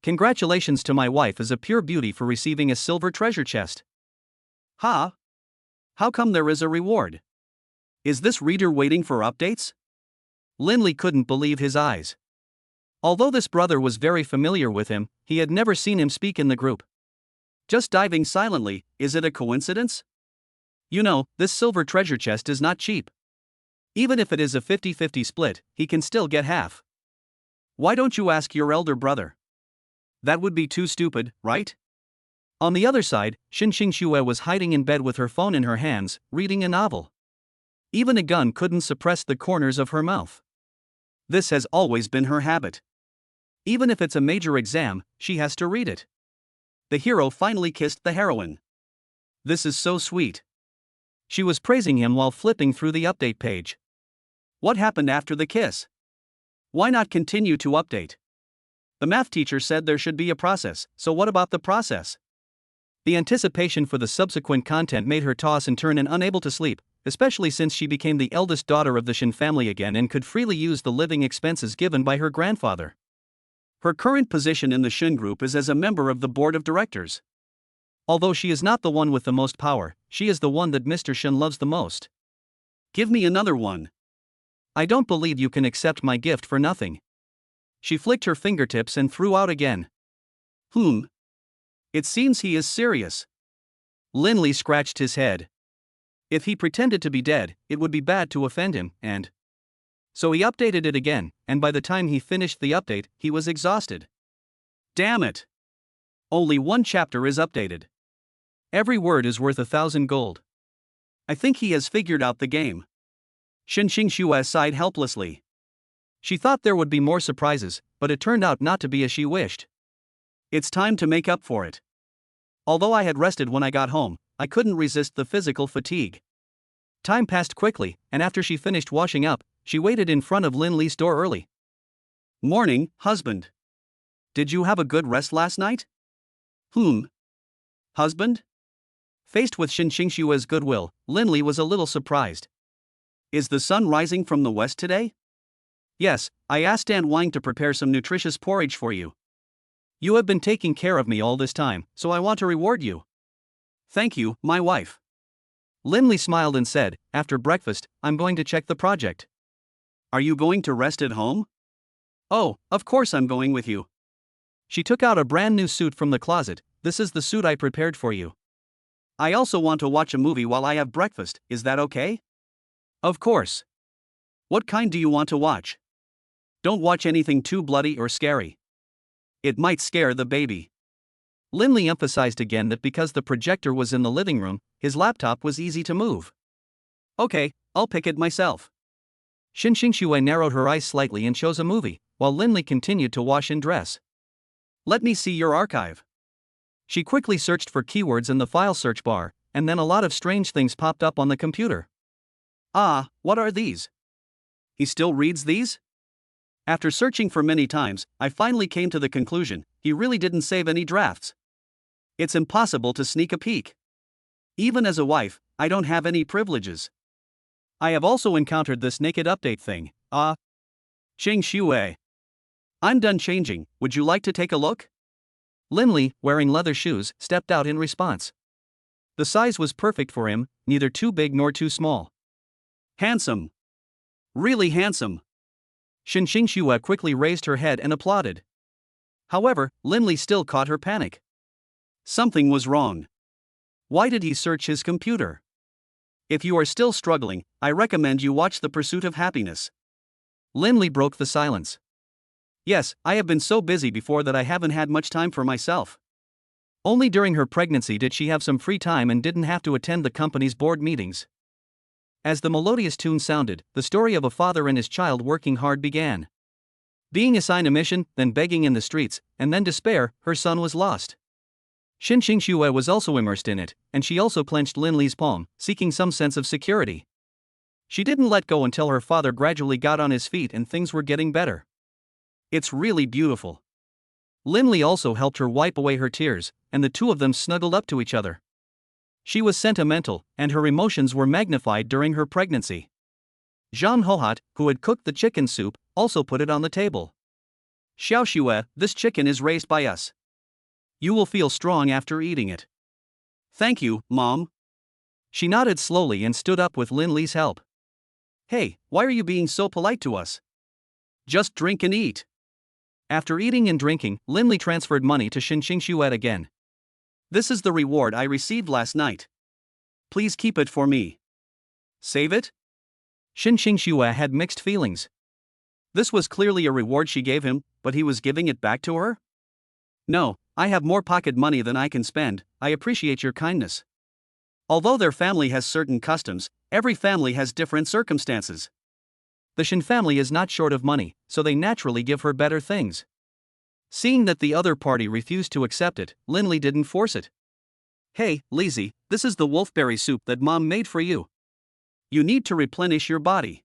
Congratulations to my wife as a pure beauty for receiving a silver treasure chest. Huh? How come there is a reward? Is this reader waiting for updates? Linley couldn't believe his eyes. Although this brother was very familiar with him, he had never seen him speak in the group. Just diving silently, is it a coincidence? You know, this silver treasure chest is not cheap. Even if it is a 50-50 split, he can still get half. Why don't you ask your elder brother? That would be too stupid, right? On the other side, Xinxing Xue was hiding in bed with her phone in her hands, reading a novel. Even a gun couldn't suppress the corners of her mouth. This has always been her habit. Even if it's a major exam, she has to read it. The hero finally kissed the heroine. This is so sweet. She was praising him while flipping through the update page. What happened after the kiss? Why not continue to update? The math teacher said there should be a process, so what about the process? The anticipation for the subsequent content made her toss and turn and unable to sleep, especially since she became the eldest daughter of the Shin family again and could freely use the living expenses given by her grandfather. Her current position in the Shin group is as a member of the board of directors. Although she is not the one with the most power, she is the one that Mr. Shin loves the most. Give me another one. I don't believe you can accept my gift for nothing. She flicked her fingertips and threw out again. It seems he is serious. Linley scratched his head. If he pretended to be dead, it would be bad to offend him, and so he updated it again, and by the time he finished the update, he was exhausted. Damn it! Only one chapter is updated. Every word is worth 1,000 gold. I think he has figured out the game. Xinxing Xue sighed helplessly. She thought there would be more surprises, but it turned out not to be as she wished. It's time to make up for it. Although I had rested when I got home, I couldn't resist the physical fatigue. Time passed quickly, and after she finished washing up, she waited in front of Linley's door early. Morning, husband. Did you have a good rest last night? Husband? Faced with Xinxing Xue's goodwill, Linley was a little surprised. Is the sun rising from the west today? Yes, I asked Aunt Wang to prepare some nutritious porridge for you. You have been taking care of me all this time, so I want to reward you. Thank you, my wife. Linley smiled and said, after breakfast, I'm going to check the project. Are you going to rest at home? Oh, of course I'm going with you. She took out a brand new suit from the closet. This is the suit I prepared for you. I also want to watch a movie while I have breakfast, is that okay? Of course. What kind do you want to watch? Don't watch anything too bloody or scary. It might scare the baby. Linley emphasized again that because the projector was in the living room, his laptop was easy to move. Okay, I'll pick it myself. Xinxing Xue narrowed her eyes slightly and chose a movie, while Linley continued to wash and dress. Let me see your archive. She quickly searched for keywords in the file search bar, and then a lot of strange things popped up on the computer. Ah, what are these? He still reads these? After searching for many times, I finally came to the conclusion, he really didn't save any drafts. It's impossible to sneak a peek. Even as a wife, I don't have any privileges. I have also encountered this naked update thing. Xing Xue. I'm done changing, would you like to take a look? Linley, wearing leather shoes, stepped out in response. The size was perfect for him, neither too big nor too small. Handsome. Really handsome. Xinxing Xue quickly raised her head and applauded. However, Linley still caught her panic. Something was wrong. Why did he search his computer? If you are still struggling, I recommend you watch The Pursuit of Happiness. Linley broke the silence. Yes, I have been so busy before that I haven't had much time for myself. Only during her pregnancy did she have some free time and didn't have to attend the company's board meetings. As the melodious tune sounded, the story of a father and his child working hard began. Being assigned a mission, then begging in the streets, and then despair, her son was lost. Xinxing Xue was also immersed in it, and she also clenched Linley's palm, seeking some sense of security. She didn't let go until her father gradually got on his feet and things were getting better. It's really beautiful. Linley also helped her wipe away her tears, and the two of them snuggled up to each other. She was sentimental, and her emotions were magnified during her pregnancy. Zhang Hohat, who had cooked the chicken soup, also put it on the table. Xiao Xue, this chicken is raised by us. You will feel strong after eating it. Thank you, Mom. She nodded slowly and stood up with Lin Li's help. Hey, why are you being so polite to us? Just drink and eat. After eating and drinking, Lin Li transferred money to Xinxing Xuet again. This is the reward I received last night. Please keep it for me. Save it? Xinxing Xuet had mixed feelings. This was clearly a reward she gave him, but he was giving it back to her? No, I have more pocket money than I can spend. I appreciate your kindness. Although their family has certain customs, every family has different circumstances. The Shin family is not short of money, so they naturally give her better things. Seeing that the other party refused to accept it, Lin Li didn't force it. Hey, Lizzie, this is the wolfberry soup that Mom made for you. You need to replenish your body.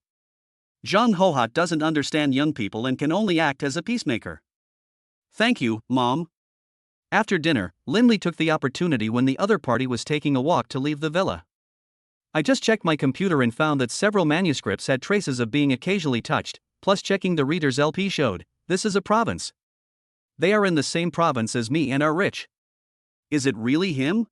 Zhang Hohat doesn't understand young people and can only act as a peacemaker. Thank you, Mom. After dinner, Lin Li took the opportunity when the other party was taking a walk to leave the villa. I just checked my computer and found that several manuscripts had traces of being occasionally touched, plus checking the reader's LP showed, this is a province. They are in the same province as me and are rich. Is it really him?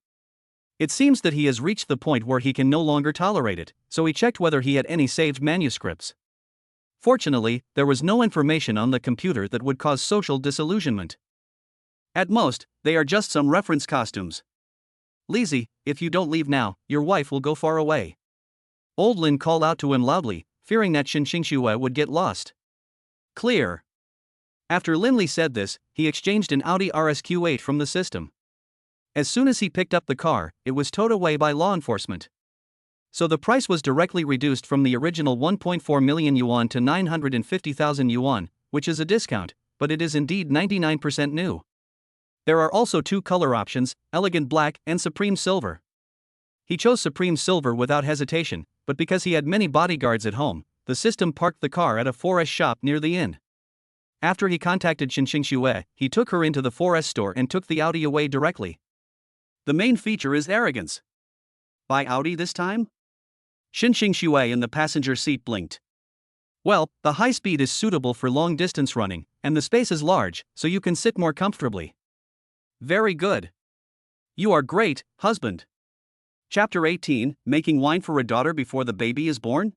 It seems that he has reached the point where he can no longer tolerate it, so he checked whether he had any saved manuscripts. Fortunately, there was no information on the computer that would cause social disillusionment. At most, they are just some reference costumes. Lizzie, if you don't leave now, your wife will go far away. Old Lin called out to him loudly, fearing that Xinxing Xue would get lost. Clear. After Lin Li said this, he exchanged an Audi RSQ8 from the system. As soon as he picked up the car, it was towed away by law enforcement. So the price was directly reduced from the original 1.4 million yuan to 950,000 yuan, which is a discount, but it is indeed 99% new. There are also two color options, Elegant Black and Supreme Silver. He chose Supreme Silver without hesitation, but because he had many bodyguards at home, the system parked the car at a 4S shop near the inn. After he contacted Xinxing Xue, he took her into the 4S store and took the Audi away directly. The main feature is arrogance. Buy Audi this time? Xinxing Xue in the passenger seat blinked. Well, the high speed is suitable for long distance running, and the space is large, so you can sit more comfortably. Very good. You are great, husband. Chapter 18, Making Wine for a Daughter Before the Baby is Born?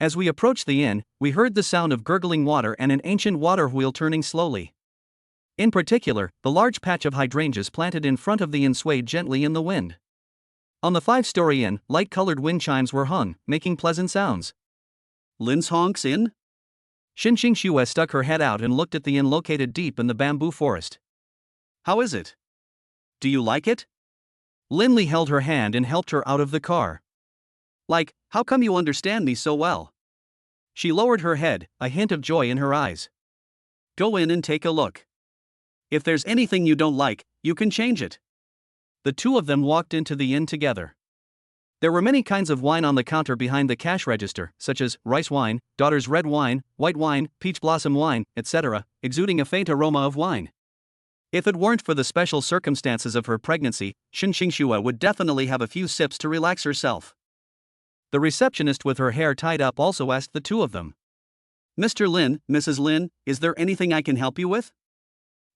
As we approached the inn, we heard the sound of gurgling water and an ancient water wheel turning slowly. In particular, the large patch of hydrangeas planted in front of the inn swayed gently in the wind. On the 5-story inn, light-colored wind chimes were hung, making pleasant sounds. Lin's Honks Inn? Xinxing Xue stuck her head out and looked at the inn located deep in the bamboo forest. How is it? Do you like it? Lin Li held her hand and helped her out of the car. Like, how come you understand me so well? She lowered her head, a hint of joy in her eyes. Go in and take a look. If there's anything you don't like, you can change it. The two of them walked into the inn together. There were many kinds of wine on the counter behind the cash register, such as rice wine, daughter's red wine, white wine, peach blossom wine, etc., exuding a faint aroma of wine. If it weren't for the special circumstances of her pregnancy, Xinxing Xue would definitely have a few sips to relax herself. The receptionist with her hair tied up also asked the two of them. Mr. Lin, Mrs. Lin, is there anything I can help you with?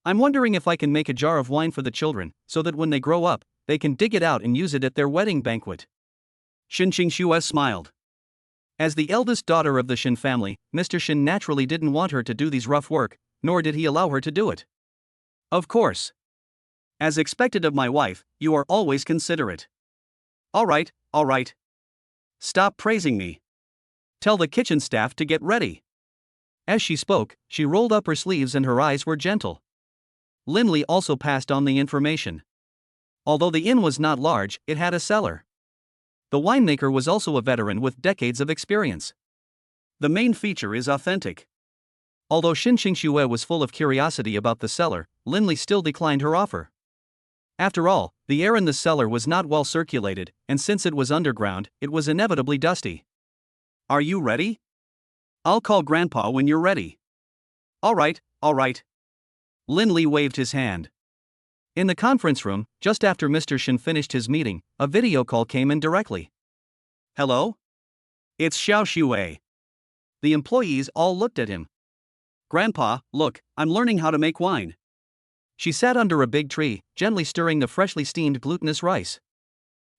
I'm wondering if I can make a jar of wine for the children, so that when they grow up, they can dig it out and use it at their wedding banquet. Xinxing Xue smiled. As the eldest daughter of the Shin family, Mr. Shin naturally didn't want her to do these rough work, nor did he allow her to do it. Of course. As expected of my wife, you are always considerate. All right. Stop praising me. Tell the kitchen staff to get ready. As she spoke, she rolled up her sleeves and her eyes were gentle. Lin Li also passed on the information. Although the inn was not large, it had a cellar. The winemaker was also a veteran with decades of experience. The main feature is authentic. Although Xinxing Xue was full of curiosity about the cellar, Lin Li still declined her offer. After all, the air in the cellar was not well circulated, and since it was underground, it was inevitably dusty. Are you ready? I'll call Grandpa when you're ready. All right. Lin Li waved his hand. In the conference room, just after Mr. Shin finished his meeting, a video call came in directly. Hello? It's Xiao Xue. The employees all looked at him. Grandpa, look, I'm learning how to make wine. She sat under a big tree, gently stirring the freshly steamed glutinous rice.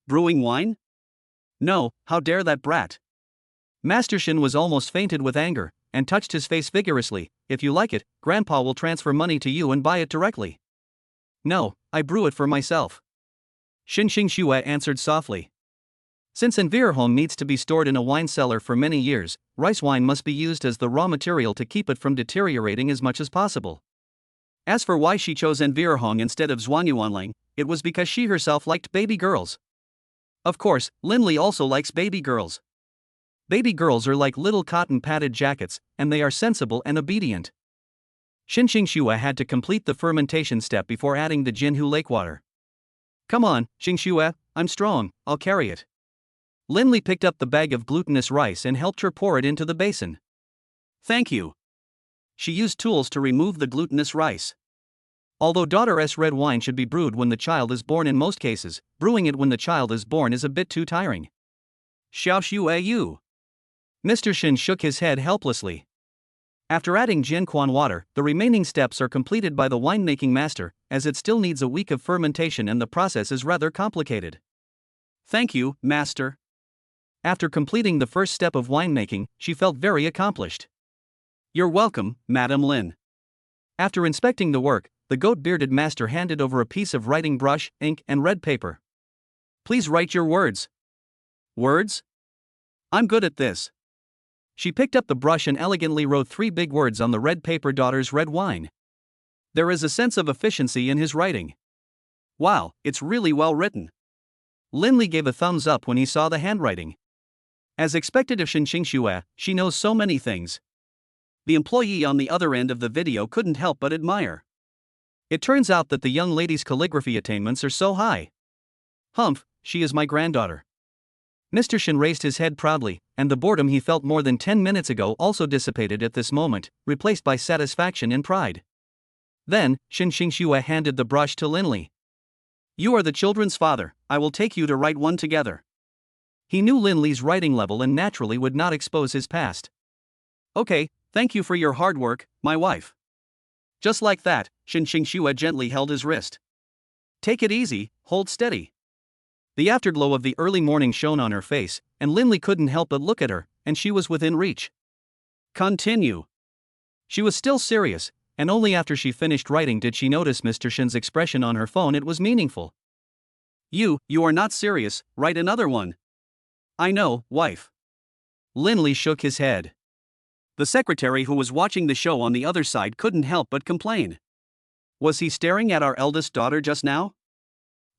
Brewing wine? No, how dare that brat? Master Shin was almost fainted with anger, and touched his face vigorously. If you like it, Grandpa will transfer money to you and buy it directly. No, I brew it for myself. Shin Xingxue answered softly. Since Envirhong needs to be stored in a wine cellar for many years, rice wine must be used as the raw material to keep it from deteriorating as much as possible. As for why she chose Envirhong instead of Zhuangyuanlang, it was because she herself liked baby girls. Of course, Linley also likes baby girls. Baby girls are like little cotton padded jackets, and they are sensible and obedient. Shin Xingxue had to complete the fermentation step before adding the Jinhu lake water. Come on, Xingxue, I'm strong, I'll carry it. Linley picked up the bag of glutinous rice and helped her pour it into the basin. Thank you. She used tools to remove the glutinous rice. Although daughter's red wine should be brewed when the child is born in most cases, brewing it when the child is born is a bit too tiring. Xiao Yu. Mr. Shin shook his head helplessly. After adding Jianquan water, the remaining steps are completed by the winemaking master, as it still needs a week of fermentation and the process is rather complicated. Thank you, master. After completing the first step of winemaking, she felt very accomplished. You're welcome, Madam Lin. After inspecting the work, the goat-bearded master handed over a piece of writing brush, ink, and red paper. Please write your words. Words? I'm good at this. She picked up the brush and elegantly wrote 3 big words on the red paper: daughter's red wine. There is a sense of efficiency in his writing. Wow, it's really well written. Linley gave a thumbs up when he saw the handwriting. As expected of Shin Xingxue, she knows so many things. The employee on the other end of the video couldn't help but admire. It turns out that the young lady's calligraphy attainments are so high. Humph, she is my granddaughter. Mr. Shin raised his head proudly, and the boredom he felt more than 10 minutes ago also dissipated at this moment, replaced by satisfaction and pride. Then, Shin Xingxue handed the brush to Linley. You are the children's father, I will take you to write one together. He knew Linley's writing level and naturally would not expose his past. Okay, thank you for your hard work, my wife. Just like that, Shin Xingxue gently held his wrist. Take it easy, hold steady. The afterglow of the early morning shone on her face, and Linley couldn't help but look at her, and she was within reach. Continue. She was still serious, and only after she finished writing did she notice Mr. Shin's expression on her phone. It was meaningful. You are not serious, write another one. I know, wife. Linley shook his head. The secretary who was watching the show on the other side couldn't help but complain. Was he staring at our eldest daughter just now?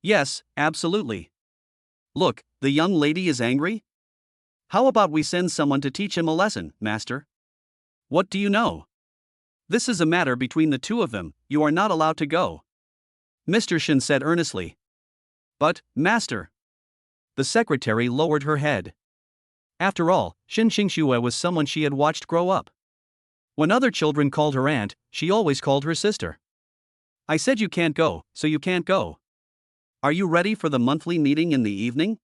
Yes, absolutely. Look, the young lady is angry? How about we send someone to teach him a lesson, master? What do you know? This is a matter between the two of them, you are not allowed to go. Mr. Shin said earnestly. But, master. The secretary lowered her head. After all, Shin Xingxue was someone she had watched grow up. When other children called her aunt, she always called her sister. I said you can't go, so you can't go. Are you ready for the monthly meeting in the evening?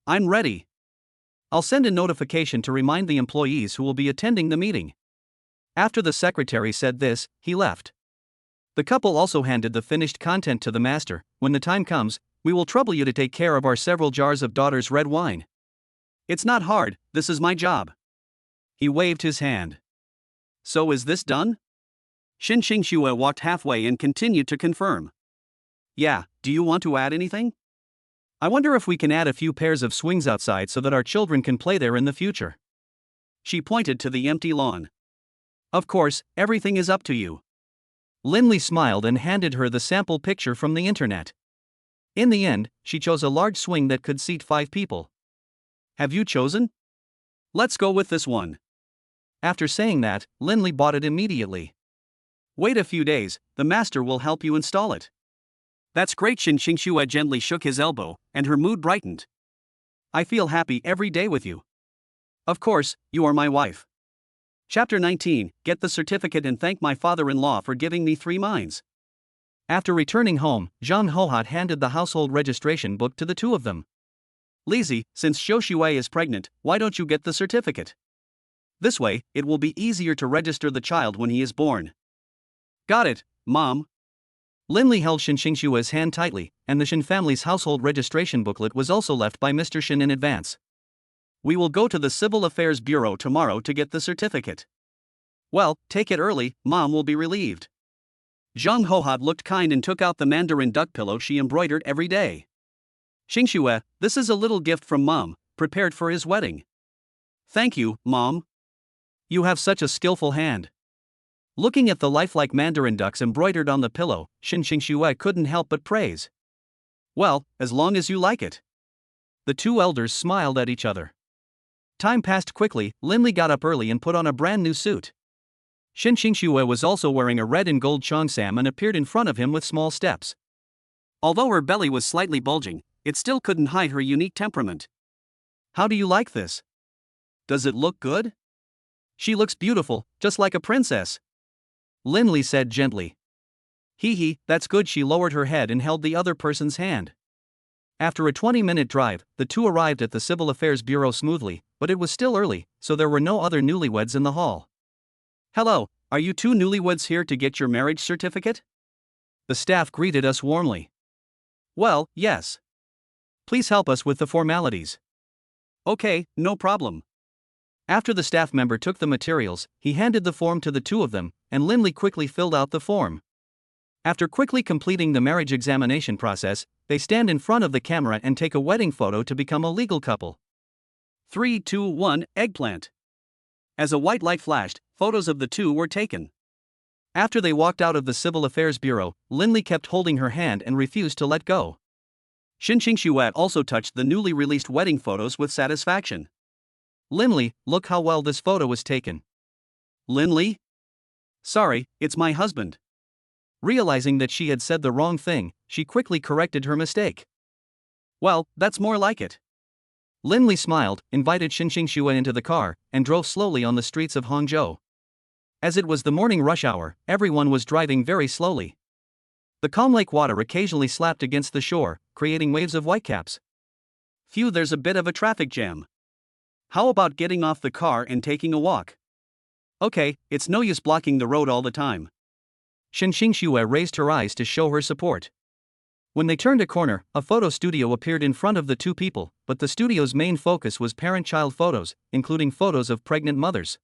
I'm ready. I'll send a notification to remind the employees who will be attending the meeting. After the secretary said this, he left. The couple also handed the finished content to the master. When the time comes, we will trouble you to take care of our several jars of daughter's red wine. It's not hard, this is my job. He waved his hand. So is this done? Shin Xingxue walked halfway and continued to confirm. Yeah, do you want to add anything? I wonder if we can add a few pairs of swings outside so that our children can play there in the future. She pointed to the empty lawn. Of course, everything is up to you. Linley smiled and handed her the sample picture from the internet. In the end, she chose a large swing that could seat 5 people. Have you chosen? Let's go with this one. After saying that, Linley bought it immediately. Wait a few days, the master will help you install it. That's great. Shin Xingxue gently shook his elbow, and her mood brightened. I feel happy every day with you. Of course, you are my wife. Chapter 19, Get the certificate and thank my father-in-law for giving me 3 mines. After returning home, Zhang Hohat handed the household registration book to the two of them. Lizzie, since Xiao Shui is pregnant, why don't you get the certificate? This way, it will be easier to register the child when he is born. Got it, Mom. Linley held Shin Xingshua's hand tightly, and the Shin family's household registration booklet was also left by Mr. Shin in advance. We will go to the Civil Affairs Bureau tomorrow to get the certificate. Well, take it early, Mom will be relieved. Zhang Hohad looked kind and took out the mandarin duck pillow she embroidered every day. Xingxue, this is a little gift from Mom, prepared for his wedding. Thank you, Mom. You have such a skillful hand. Looking at the lifelike mandarin ducks embroidered on the pillow, Xingxue couldn't help but praise. Well, as long as you like it. The two elders smiled at each other. Time passed quickly. Linley got up early and put on a brand new suit. Xingxue was also wearing a red and gold cheongsam and appeared in front of him with small steps. Although her belly was slightly bulging, it still couldn't hide her unique temperament. How do you like this? Does it look good? She looks beautiful, just like a princess. Linley said gently. Hee, that's good. She lowered her head and held the other person's hand. After a 20-minute drive, the two arrived at the Civil Affairs Bureau smoothly, but it was still early, so there were no other newlyweds in the hall. Hello, are you two newlyweds here to get your marriage certificate? The staff greeted us warmly. Well, yes. Please help us with the formalities. Okay, no problem. After the staff member took the materials, he handed the form to the two of them, and Linley quickly filled out the form. After quickly completing the marriage examination process, they stand in front of the camera and take a wedding photo to become a legal couple. 3, 2, 1, eggplant. As a white light flashed, photos of the two were taken. After they walked out of the Civil Affairs Bureau, Linley kept holding her hand and refused to let go. Xingxue also touched the newly released wedding photos with satisfaction. Linley, look how well this photo was taken. Linley? Sorry, it's my husband. Realizing that she had said the wrong thing, she quickly corrected her mistake. Well, that's more like it. Linley smiled, invited Xingxue into the car, and drove slowly on the streets of Hangzhou. As it was the morning rush hour, everyone was driving very slowly. The calm lake water occasionally slapped against the shore, creating waves of whitecaps. Phew, there's a bit of a traffic jam. How about getting off the car and taking a walk? Okay, it's no use blocking the road all the time. Xingxue raised her eyes to show her support. When they turned a corner, a photo studio appeared in front of the two people, but the studio's main focus was parent-child photos, including photos of pregnant mothers.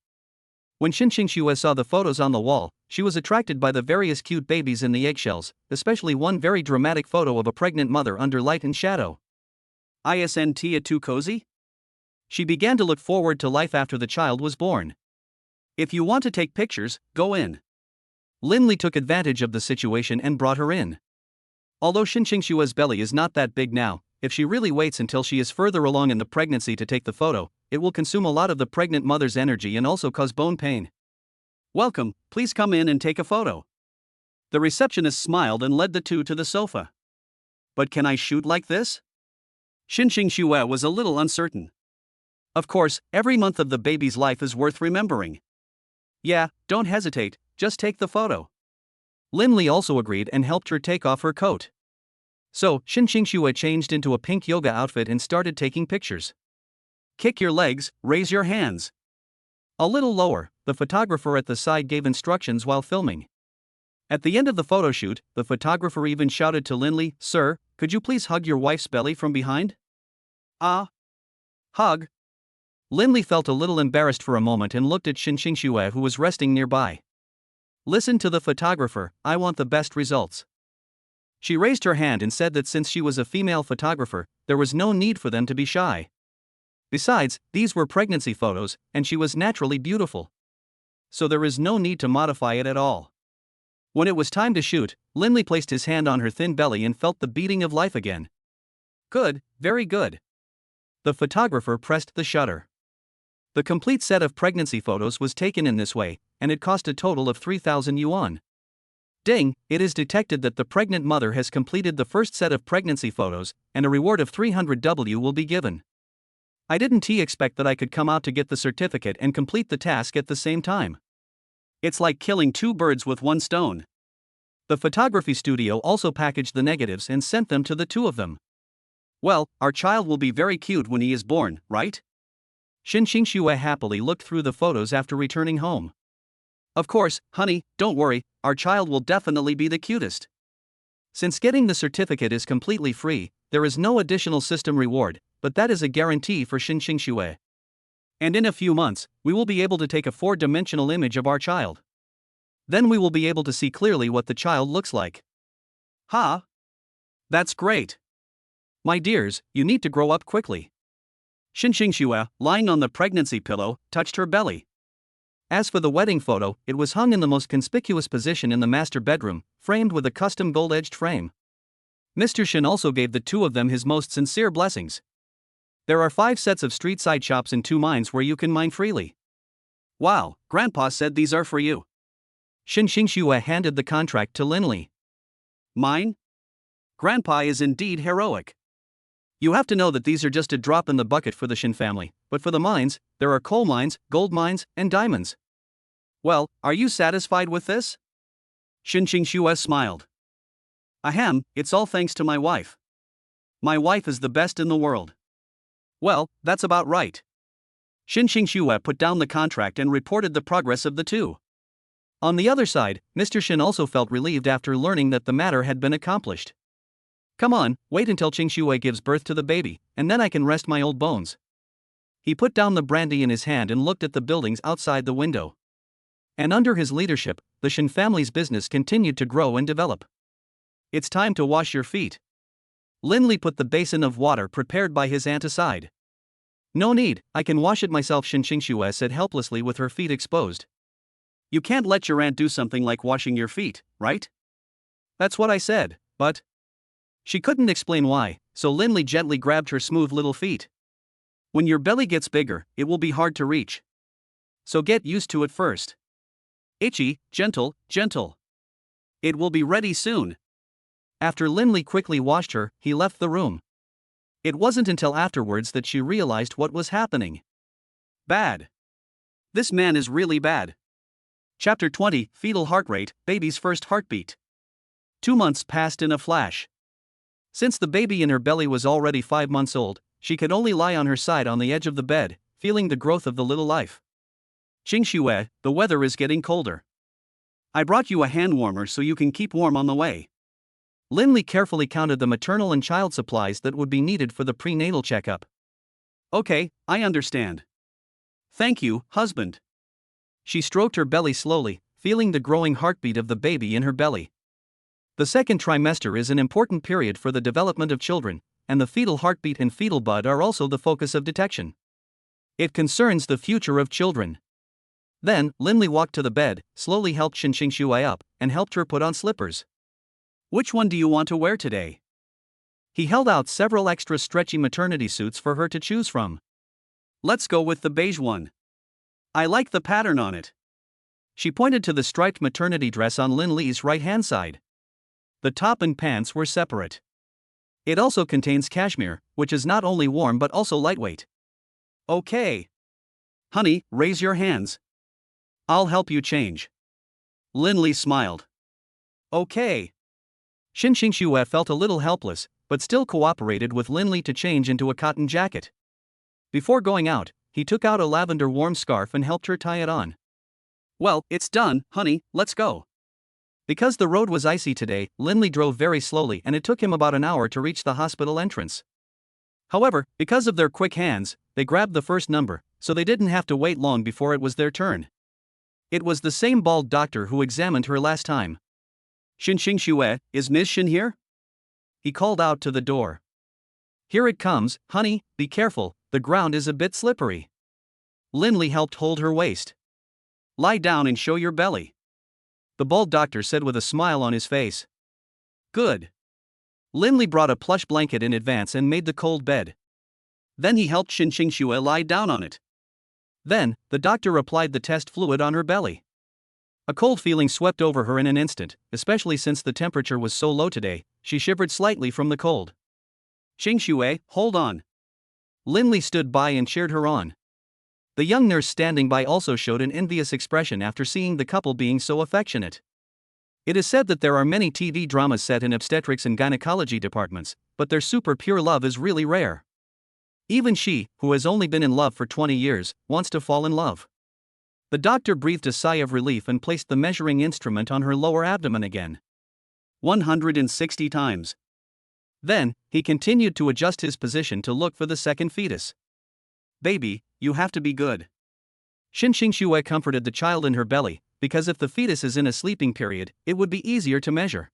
When Xingxue saw the photos on the wall, she was attracted by the various cute babies in the eggshells, especially one very dramatic photo of a pregnant mother under light and shadow. Isn't it too cozy? She began to look forward to life after the child was born. If you want to take pictures, go in. Linley took advantage of the situation and brought her in. Although Xingxue's belly is not that big now, if she really waits until she is further along in the pregnancy to take the photo, it will consume a lot of the pregnant mother's energy and also cause bone pain. Welcome, please come in and take a photo. The receptionist smiled and led the two to the sofa. But can I shoot like this? Xingxue was a little uncertain. Of course, every month of the baby's life is worth remembering. Yeah, don't hesitate, just take the photo. Linley also agreed and helped her take off her coat. So, Xingxue changed into a pink yoga outfit and started taking pictures. Kick your legs, raise your hands. A little lower, the photographer at the side gave instructions while filming. At the end of the photo shoot, the photographer even shouted to Linley, "Sir, could you please hug your wife's belly from behind?" Ah. Hug. Linley felt a little embarrassed for a moment and looked at Xingxue, who was resting nearby. Listen to the photographer, I want the best results. She raised her hand and said that since she was a female photographer, there was no need for them to be shy. Besides, these were pregnancy photos, and she was naturally beautiful. So there is no need to modify it at all. When it was time to shoot, Linley placed his hand on her thin belly and felt the beating of life again. Good, very good. The photographer pressed the shutter. The complete set of pregnancy photos was taken in this way, and it cost a total of 3,000 yuan. Ding, it is detected that the pregnant mother has completed the first set of pregnancy photos, and a reward of 300 W will be given. I didn't expect that I could come out to get the certificate and complete the task at the same time. It's like killing two birds with one stone. The photography studio also packaged the negatives and sent them to the two of them. Well, our child will be very cute when he is born, right? Xin Xingxue happily looked through the photos after returning home. Of course, honey, don't worry, our child will definitely be the cutest. Since getting the certificate is completely free, there is no additional system reward, but that is a guarantee for Xin Xingxue. And in a few months, we will be able to take a 4-dimensional image of our child. Then we will be able to see clearly what the child looks like. Ha! That's great. My dears, you need to grow up quickly. Xin Xingxue, lying on the pregnancy pillow, touched her belly. As for the wedding photo, it was hung in the most conspicuous position in the master bedroom, framed with a custom gold-edged frame. Mr. Xin also gave the two of them his most sincere blessings. There are 5 sets of street-side shops in 2 mines where you can mine freely. Wow, Grandpa said these are for you. Xin Xingxue handed the contract to Linli. Mine? Grandpa is indeed heroic. You have to know that these are just a drop in the bucket for the Xin family, but for the mines, there are coal mines, gold mines, and diamonds. Well, are you satisfied with this? Xin Xingxue smiled. Ahem, it's all thanks to my wife. My wife is the best in the world. Well, that's about right. Xin Xingxue put down the contract and reported the progress of the two. On the other side, Mr. Xin also felt relieved after learning that the matter had been accomplished. Come on, wait until Xingxue gives birth to the baby, and then I can rest my old bones. He put down the brandy in his hand and looked at the buildings outside the window. And under his leadership, the Xin family's business continued to grow and develop. It's time to wash your feet. Linli put the basin of water prepared by his aunt aside. No need, I can wash it myself, Xin Xingxue said helplessly with her feet exposed. You can't let your aunt do something like washing your feet, right? That's what I said, but... She couldn't explain why, so Linli gently grabbed her smooth little feet. When your belly gets bigger, it will be hard to reach. So get used to it first. Itchy, gentle, gentle. It will be ready soon. After Linli quickly washed her, he left the room. It wasn't until afterwards that she realized what was happening. Bad. This man is really bad. Chapter 20, Fetal Heart Rate, Baby's First Heartbeat. 2 months passed in a flash. Since the baby in her belly was already 5 months old, she could only lie on her side on the edge of the bed, feeling the growth of the little life. Xingxue, the weather is getting colder. I brought you a hand warmer so you can keep warm on the way. Linli carefully counted the maternal and child supplies that would be needed for the prenatal checkup. Okay, I understand. Thank you, husband. She stroked her belly slowly, feeling the growing heartbeat of the baby in her belly. The second trimester is an important period for the development of children, and the fetal heartbeat and fetal bud are also the focus of detection. It concerns the future of children. Then, Linli walked to the bed, slowly helped Xin Xingxue up, and helped her put on slippers. Which one do you want to wear today? He held out several extra stretchy maternity suits for her to choose from. Let's go with the beige one. I like the pattern on it. She pointed to the striped maternity dress on Linli's right-hand side. The top and pants were separate. It also contains cashmere, which is not only warm but also lightweight. Okay. Honey, raise your hands. I'll help you change. Linli smiled. Okay. Xin Xingxue felt a little helpless, but still cooperated with Linli to change into a cotton jacket. Before going out, he took out a lavender warm scarf and helped her tie it on. Well, it's done, honey, let's go. Because the road was icy today, Linli drove very slowly and it took him about an hour to reach the hospital entrance. However, because of their quick hands, they grabbed the first number, so they didn't have to wait long before it was their turn. It was the same bald doctor who examined her last time. Xin Xingxue, is Ms. Xin here? He called out to the door. Here it comes, honey, be careful, the ground is a bit slippery. Linli helped hold her waist. Lie down and show your belly. The bald doctor said with a smile on his face. Good. Linli brought a plush blanket in advance and made the cold bed. Then he helped Xin Xingxue lie down on it. Then, the doctor applied the test fluid on her belly. A cold feeling swept over her in an instant, especially since the temperature was so low today. She shivered slightly from the cold. Xingxue, hold on. Linli stood by and cheered her on. The young nurse standing by also showed an envious expression after seeing the couple being so affectionate. It is said that there are many TV dramas set in obstetrics and gynecology departments, but their super pure love is really rare. Even she, who has only been in love for 20 years, wants to fall in love. The doctor breathed a sigh of relief and placed the measuring instrument on her lower abdomen again. 160 times. Then, he continued to adjust his position to look for the second fetus. Baby, you have to be good. Xinxingxue comforted the child in her belly, because if the fetus is in a sleeping period, it would be easier to measure.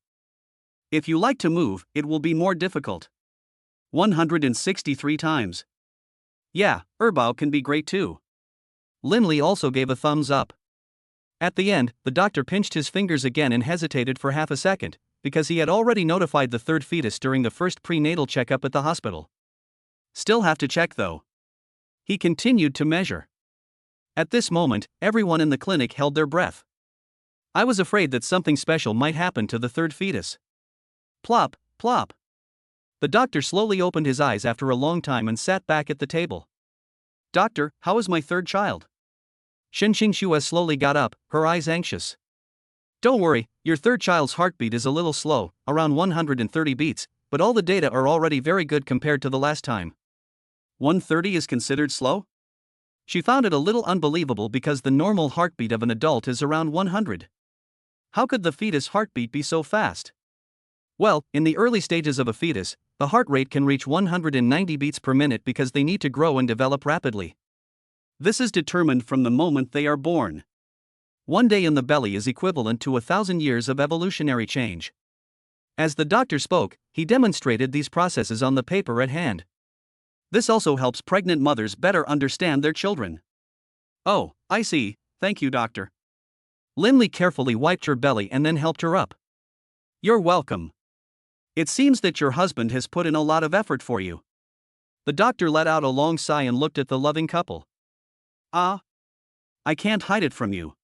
If you like to move, it will be more difficult. 163 times. Yeah, Erbao can be great too. Linley also gave a thumbs up. At the end, the doctor pinched his fingers again and hesitated for half a second, because he had already notified the third fetus during the first prenatal checkup at the hospital. Still have to check though. He continued to measure. At this moment, everyone in the clinic held their breath. I was afraid that something special might happen to the third fetus. Plop, plop. The doctor slowly opened his eyes after a long time and sat back at the table. Doctor, how is my third child? Xinxingxue slowly got up, her eyes anxious. Don't worry, your third child's heartbeat is a little slow, around 130 beats, but all the data are already very good compared to the last time. 130 is considered slow? She found it a little unbelievable because the normal heartbeat of an adult is around 100. How could the fetus heartbeat be so fast? Well, in the early stages of a fetus, the heart rate can reach 190 beats per minute because they need to grow and develop rapidly. This is determined from the moment they are born. 1 day in the belly is equivalent to 1,000 years of evolutionary change. As the doctor spoke, he demonstrated these processes on the paper at hand. This also helps pregnant mothers better understand their children. Oh, I see, thank you, doctor. Linley carefully wiped her belly and then helped her up. You're welcome. It seems that your husband has put in a lot of effort for you. The doctor let out a long sigh and looked at the loving couple. Ah. I can't hide it from you.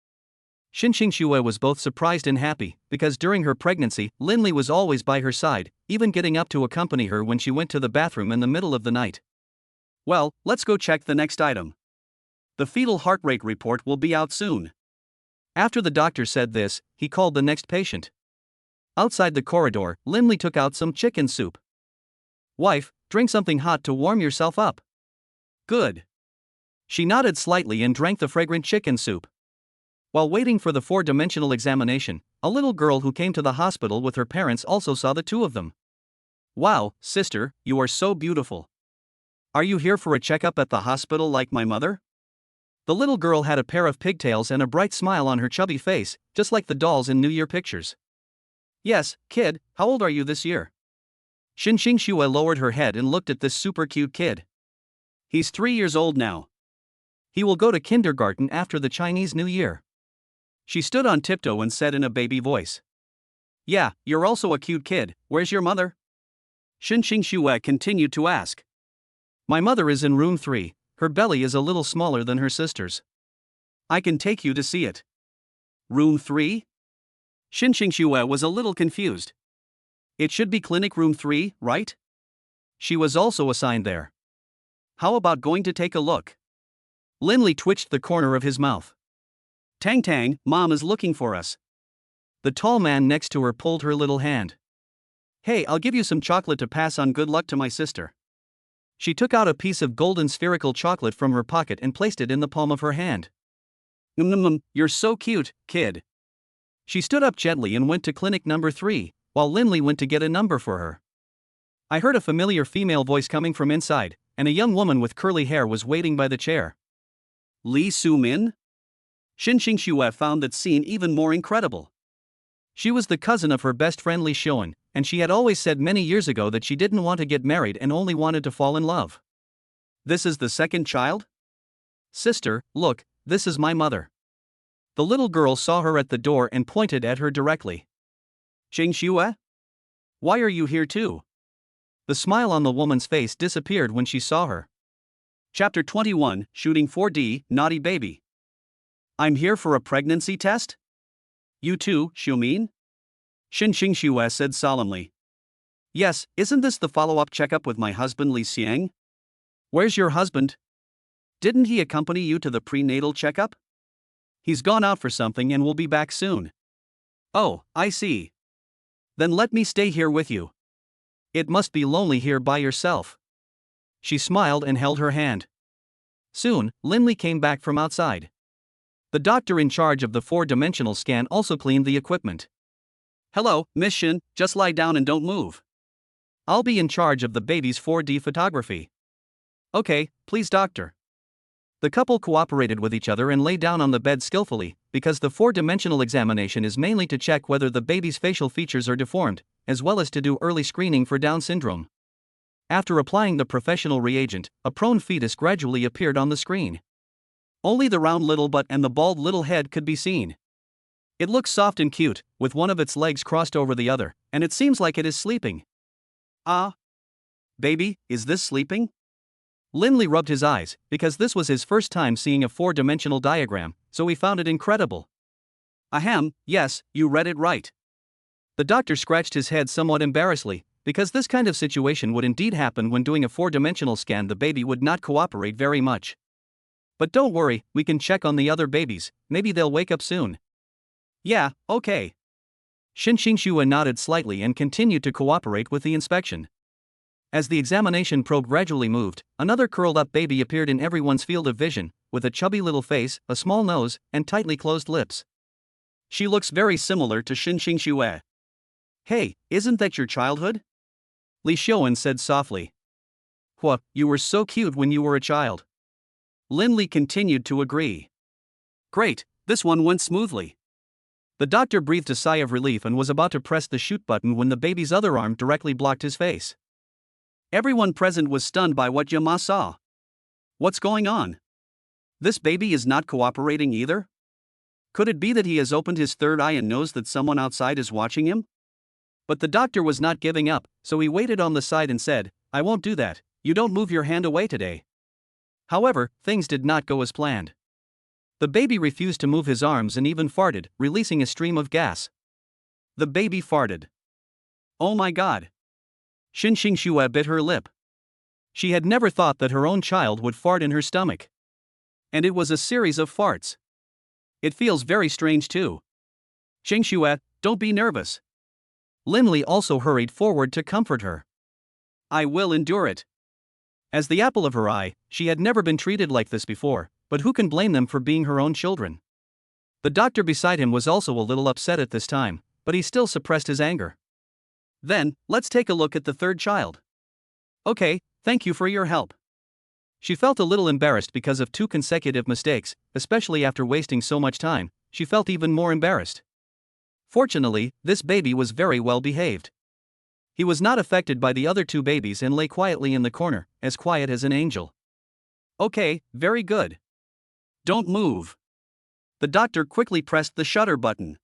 Xinxingxue was both surprised and happy, because during her pregnancy, Linley was always by her side, even getting up to accompany her when she went to the bathroom in the middle of the night. Well, let's go check the next item. The fetal heart rate report will be out soon. After the doctor said this, he called the next patient. Outside the corridor, Linley took out some chicken soup. Wife, drink something hot to warm yourself up. Good. She nodded slightly and drank the fragrant chicken soup. While waiting for the 4-dimensional examination, a little girl who came to the hospital with her parents also saw the two of them. Wow, sister, you are so beautiful. Are you here for a checkup at the hospital like my mother? The little girl had a pair of pigtails and a bright smile on her chubby face, just like the dolls in New Year pictures. Yes, kid, how old are you this year? Xinxingxue lowered her head and looked at this super cute kid. He's 3 years old now. He will go to kindergarten after the Chinese New Year. She stood on tiptoe and said in a baby voice. Yeah, you're also a cute kid, where's your mother? Xinxingxue continued to ask. My mother is in room 3, her belly is a little smaller than her sister's. I can take you to see it. Room 3? Xinxingxue was a little confused. It should be clinic room 3, right? She was also assigned there. How about going to take a look? Linley twitched the corner of his mouth. Tang Tang, Mom is looking for us. The tall man next to her pulled her little hand. Hey, I'll give you some chocolate to pass on good luck to my sister. She took out a piece of golden spherical chocolate from her pocket and placed it in the palm of her hand. You're so cute, kid. She stood up gently and went to clinic number 3, while Linley went to get a number for her. I heard a familiar female voice coming from inside, and a young woman with curly hair was waiting by the chair. Li Su-min? Xinxingxue found that scene even more incredible. She was the cousin of her best friend Li Xuan, and she had always said many years ago that she didn't want to get married and only wanted to fall in love. This is the second child? Sister, look, this is my mother. The little girl saw her at the door and pointed at her directly. Xingxue? Why are you here too? The smile on the woman's face disappeared when she saw her. Chapter 21, Shooting 4D, Naughty Baby. I'm here for a pregnancy test? You too, Xiumin? Xinxingxue said solemnly. Yes, isn't this the follow-up checkup with my husband Li Xiang? Where's your husband? Didn't he accompany you to the prenatal checkup? He's gone out for something and will be back soon. Oh, I see. Then let me stay here with you. It must be lonely here by yourself. She smiled and held her hand. Soon, Linley came back from outside. The doctor in charge of the 4-dimensional scan also cleaned the equipment. "Hello, Miss Shin, just lie down and don't move. I'll be in charge of the baby's 4D photography." "Okay, please, doctor." The couple cooperated with each other and lay down on the bed skillfully, because the 4-dimensional examination is mainly to check whether the baby's facial features are deformed, as well as to do early screening for Down syndrome. After applying the professional reagent, a prone fetus gradually appeared on the screen. Only the round little butt and the bald little head could be seen. It looks soft and cute, with one of its legs crossed over the other, and it seems like it is sleeping. "Ah. Baby, is this sleeping?" Linley rubbed his eyes, because this was his first time seeing a 4-dimensional diagram, so he found it incredible. "Ahem, yes, you read it right." The doctor scratched his head somewhat embarrassedly, because this kind of situation would indeed happen when doing a 4-dimensional scan. The baby would not cooperate very much. "But don't worry, we can check on the other babies, maybe they'll wake up soon." "Yeah, okay." Shin Xingxue nodded slightly and continued to cooperate with the inspection. As the examination probe gradually moved, another curled-up baby appeared in everyone's field of vision, with a chubby little face, a small nose, and tightly closed lips. "She looks very similar to Shin Xingxue." "Hey, isn't that your childhood?" Li Xiuan said softly. "Hua, you were so cute when you were a child." Linley continued to agree. "Great, this one went smoothly." The doctor breathed a sigh of relief and was about to press the shoot button when the baby's other arm directly blocked his face. Everyone present was stunned by what Yama saw. "What's going on? This baby is not cooperating either? Could it be that he has opened his third eye and knows that someone outside is watching him?" But the doctor was not giving up, so he waited on the side and said, "I won't do that, you don't move your hand away today." However, things did not go as planned. The baby refused to move his arms and even farted, releasing a stream of gas. The baby farted. "Oh my god." Shin Xingxue bit her lip. She had never thought that her own child would fart in her stomach. And it was a series of farts. "It feels very strange too." "Xingxue, don't be nervous." Linley also hurried forward to comfort her. "I will endure it." As the apple of her eye, she had never been treated like this before, but who can blame them for being her own children? The doctor beside him was also a little upset at this time, but he still suppressed his anger. "Then, let's take a look at the third child." "Okay, thank you for your help." She felt a little embarrassed because of 2 consecutive mistakes, especially after wasting so much time. She felt even more embarrassed. Fortunately, this baby was very well behaved. He was not affected by the other 2 babies and lay quietly in the corner, as quiet as an angel. "Okay, very good. Don't move." The doctor quickly pressed the shutter button.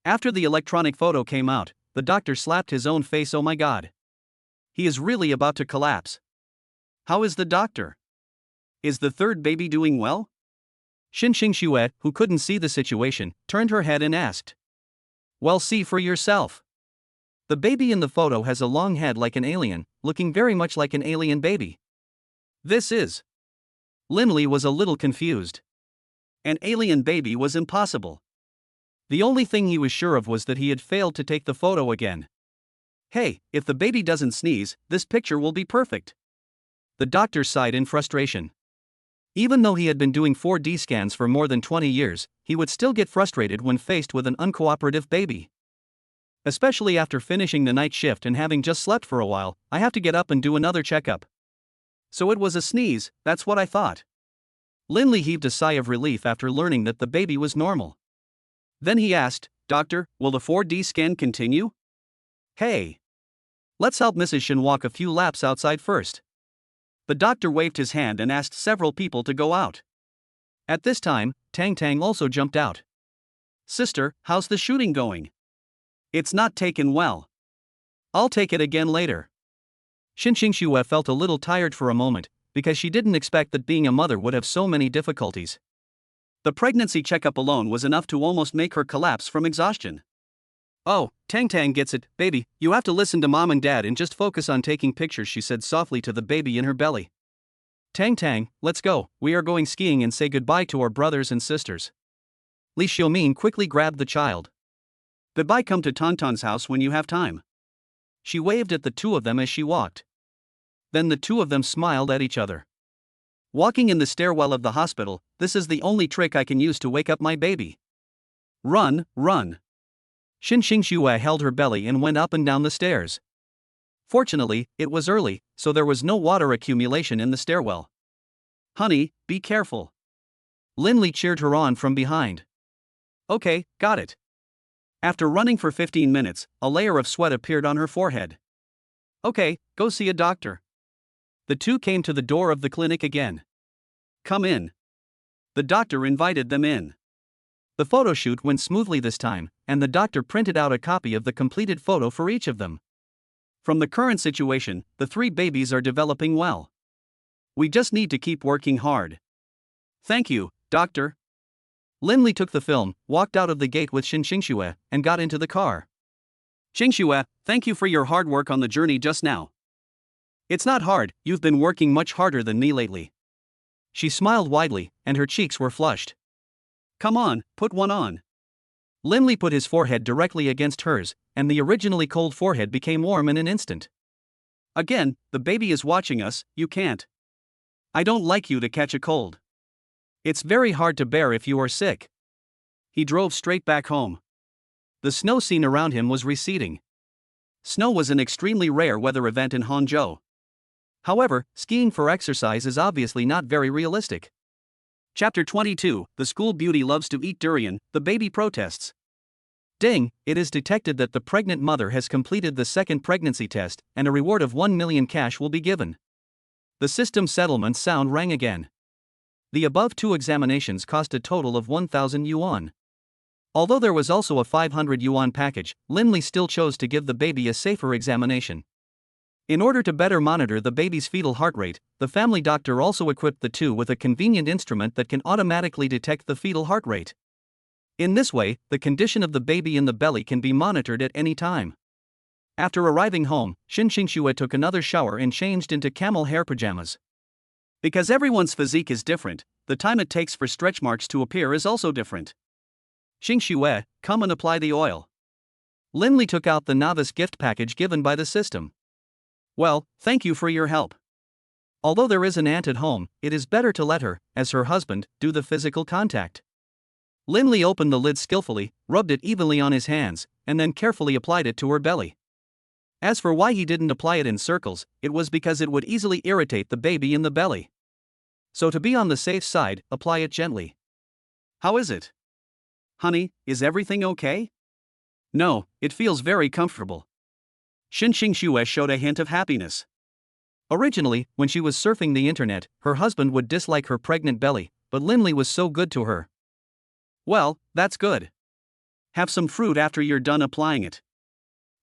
After the electronic photo came out, the doctor slapped his own face. "Oh my god. He is really about to collapse." "How is the doctor? Is the third baby doing well?" Shin Xingxue, who couldn't see the situation, turned her head and asked. "Well, see for yourself. The baby in the photo has a long head like an alien, looking very much like an alien baby." "This is..." Linley was a little confused. An alien baby was impossible. The only thing he was sure of was that he had failed to take the photo again. "Hey, if the baby doesn't sneeze, this picture will be perfect." The doctor sighed in frustration. Even though he had been doing 4D scans for more than 20 years, he would still get frustrated when faced with an uncooperative baby. "Especially after finishing the night shift and having just slept for a while, I have to get up and do another checkup." "So it was a sneeze, that's what I thought." Linley heaved a sigh of relief after learning that the baby was normal. Then he asked, "Doctor, will the 4D scan continue?" "Hey. Let's help Mrs. Shin walk a few laps outside first." The doctor waved his hand and asked several people to go out. At this time, Tang Tang also jumped out. "Sister, how's the shooting going?" "It's not taken well." "I'll take it again later." Shin Xingxue felt a little tired for a moment, because she didn't expect that being a mother would have so many difficulties. The pregnancy checkup alone was enough to almost make her collapse from exhaustion. "Oh, Tang Tang gets it, baby, you have to listen to mom and dad and just focus on taking pictures," she said softly to the baby in her belly. "Tang Tang, let's go, we are going skiing and say goodbye to our brothers and sisters." Li Xiumin quickly grabbed the child. "Goodbye, come to Tonton's house when you have time." She waved at the 2 of them as she walked. Then the two of them smiled at each other. Walking in the stairwell of the hospital, this is the only trick I can use to wake up my baby. Run, run. Xin Xingxue held her belly and went up and down the stairs. Fortunately, it was early, so there was no water accumulation in the stairwell. Honey, be careful. Linley cheered her on from behind. Okay, got it. After running for 15 minutes, a layer of sweat appeared on her forehead. Okay, go see a doctor. The two came to the door of the clinic again. Come in. The doctor invited them in. The photo shoot went smoothly this time, and the doctor printed out a copy of the completed photo for each of them. From the current situation, the 3 babies are developing well. We just need to keep working hard. Thank you, doctor. Linley took the film, walked out of the gate with Xin Xingxue, and got into the car. Xingxue, thank you for your hard work on the journey just now. It's not hard, you've been working much harder than me lately. She smiled widely, and her cheeks were flushed. Come on, put one on. Linley put his forehead directly against hers, and the originally cold forehead became warm in an instant. Again, the baby is watching us, you can't. I don't like you to catch a cold. It's very hard to bear if you are sick. He drove straight back home. The snow scene around him was receding. Snow was an extremely rare weather event in Hangzhou. However, skiing for exercise is obviously not very realistic. Chapter 22, The School Beauty Loves to Eat Durian, the Baby Protests. Ding, it is detected that the pregnant mother has completed the second pregnancy test, and a reward of 1 million cash will be given. The system settlement sound rang again. The above 2 examinations cost a total of 1,000 yuan. Although there was also a 500 yuan package, Linley still chose to give the baby a safer examination. In order to better monitor the baby's fetal heart rate, the family doctor also equipped the two with a convenient instrument that can automatically detect the fetal heart rate. In this way, the condition of the baby in the belly can be monitored at any time. After arriving home, Xin Xingxue took another shower and changed into camel hair pajamas. Because everyone's physique is different, the time it takes for stretch marks to appear is also different. Xingxue, come and apply the oil. Linley took out the novice gift package given by the system. Well, thank you for your help. Although there is an aunt at home, it is better to let her, as her husband, do the physical contact. Linley opened the lid skillfully, rubbed it evenly on his hands, and then carefully applied it to her belly. As for why he didn't apply it in circles, it was because it would easily irritate the baby in the belly. So to be on the safe side, apply it gently. How is it? Honey, is everything okay? No, it feels very comfortable. Xin Xingxue showed a hint of happiness. Originally, when she was surfing the internet, her husband would dislike her pregnant belly, but Linley was so good to her. Well, that's good. Have some fruit after you're done applying it.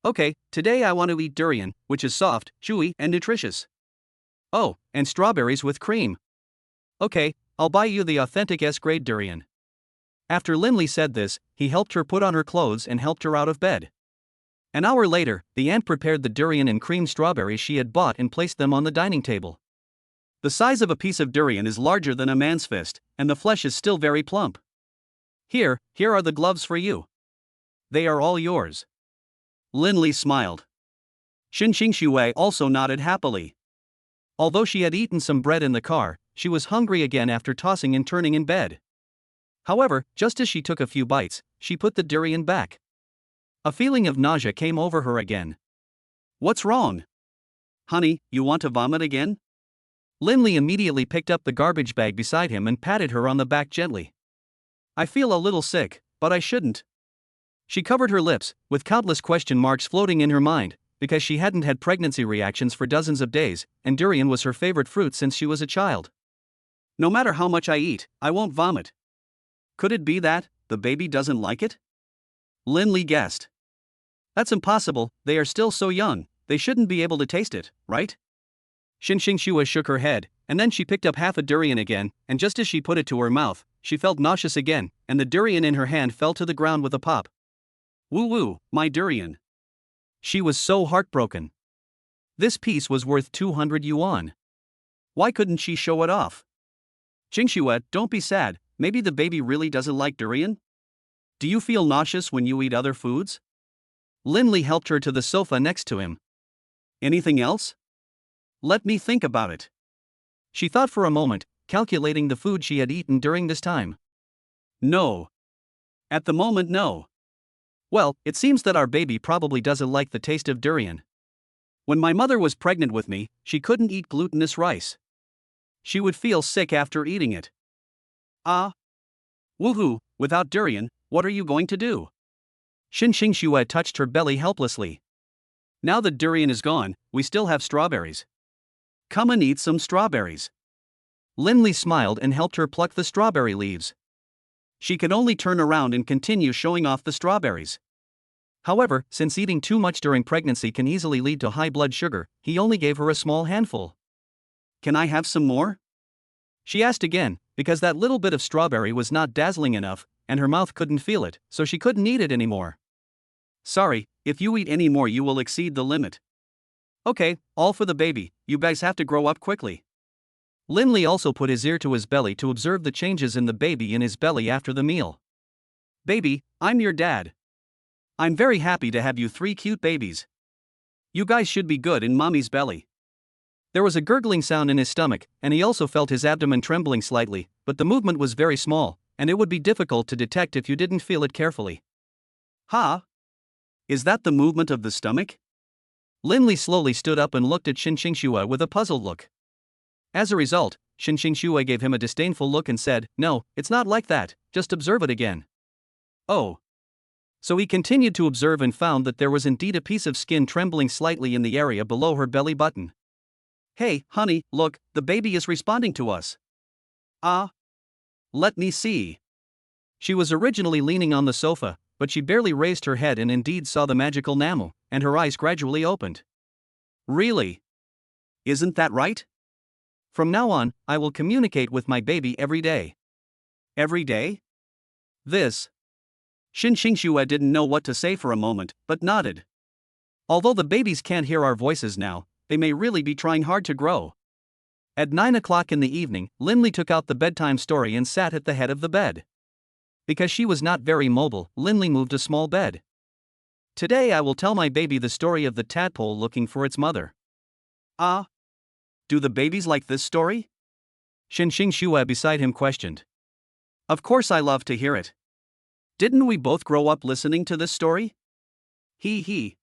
Okay, today I want to eat durian, which is soft, chewy, and nutritious. Oh, and strawberries with cream. Okay, I'll buy you the authentic S-grade durian. After Linley said this, he helped her put on her clothes and helped her out of bed. An hour later, the aunt prepared the durian and cream strawberries she had bought and placed them on the dining table. The size of a piece of durian is larger than a man's fist, and the flesh is still very plump. Here are the gloves for you. They are all yours. Linley smiled. Xin Xingxue also nodded happily. Although she had eaten some bread in the car, she was hungry again after tossing and turning in bed. However, just as she took a few bites, she put the durian back. A feeling of nausea came over her again. What's wrong? Honey, you want to vomit again? Linley immediately picked up the garbage bag beside him and patted her on the back gently. I feel a little sick, but I shouldn't. She covered her lips, with countless question marks floating in her mind, because she hadn't had pregnancy reactions for dozens of days, and durian was her favorite fruit since she was a child. No matter how much I eat, I won't vomit. Could it be that the baby doesn't like it? Linley guessed. That's impossible, they are still so young, they shouldn't be able to taste it, right? Xin Xingxue shook her head, and then she picked up half a durian again, and just as she put it to her mouth, she felt nauseous again, and the durian in her hand fell to the ground with a pop. Woo-woo, my durian. She was so heartbroken. This piece was worth 200 yuan. Why couldn't she show it off? Xingxue, don't be sad, maybe the baby really doesn't like durian? Do you feel nauseous when you eat other foods? Linley helped her to the sofa next to him. Anything else? Let me think about it. She thought for a moment, calculating the food she had eaten during this time. No. At the moment, no. Well, it seems that our baby probably doesn't like the taste of durian. When my mother was pregnant with me, she couldn't eat glutinous rice. She would feel sick after eating it. Ah. Woohoo, without durian, what are you going to do? Xinxingxue touched her belly helplessly. Now that durian is gone, we still have strawberries. Come and eat some strawberries. Linley smiled and helped her pluck the strawberry leaves. She could only turn around and continue showing off the strawberries. However, since eating too much during pregnancy can easily lead to high blood sugar, he only gave her a small handful. Can I have some more? She asked again, because that little bit of strawberry was not dazzling enough, and her mouth couldn't feel it, so she couldn't eat it anymore. Sorry, if you eat any more you will exceed the limit. Okay, all for the baby, you guys have to grow up quickly. Linley also put his ear to his belly to observe the changes in the baby in his belly after the meal. Baby, I'm your dad. I'm very happy to have you 3 cute babies. You guys should be good in mommy's belly. There was a gurgling sound in his stomach, and he also felt his abdomen trembling slightly, but the movement was very small, and it would be difficult to detect if you didn't feel it carefully. Ha? Is that the movement of the stomach? Linley slowly stood up and looked at Xinxingxue with a puzzled look. As a result, Xinxingxue gave him a disdainful look and said, "No, it's not like that, just observe it again." Oh. So he continued to observe and found that there was indeed a piece of skin trembling slightly in the area below her belly button. Hey, honey, look, the baby is responding to us. Ah. Let me see. She was originally leaning on the sofa, but she barely raised her head and indeed saw the magical Namu, and her eyes gradually opened. Really? Isn't that right? From now on, I will communicate with my baby every day. Every day? This. Xinxingxue didn't know what to say for a moment, but nodded. Although the babies can't hear our voices now, they may really be trying hard to grow. At 9 o'clock in the evening, Linley took out the bedtime story and sat at the head of the bed. Because she was not very mobile, Linley moved a small bed. Today I will tell my baby the story of the tadpole looking for its mother. Ah. Do the babies like this story? Xinxingxue beside him questioned. Of course I love to hear it. Didn't we both grow up listening to this story? He.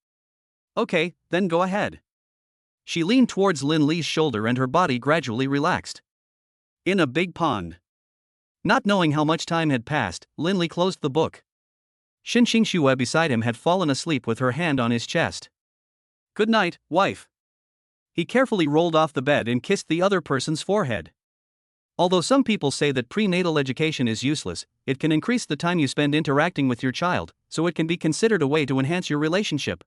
Okay, then go ahead. She leaned towards Linley's shoulder and her body gradually relaxed. In a big pond. Not knowing how much time had passed, Linley closed the book. Xinxingxue beside him had fallen asleep with her hand on his chest. Good night, wife. He carefully rolled off the bed and kissed the other person's forehead. Although some people say that prenatal education is useless, it can increase the time you spend interacting with your child, so it can be considered a way to enhance your relationship.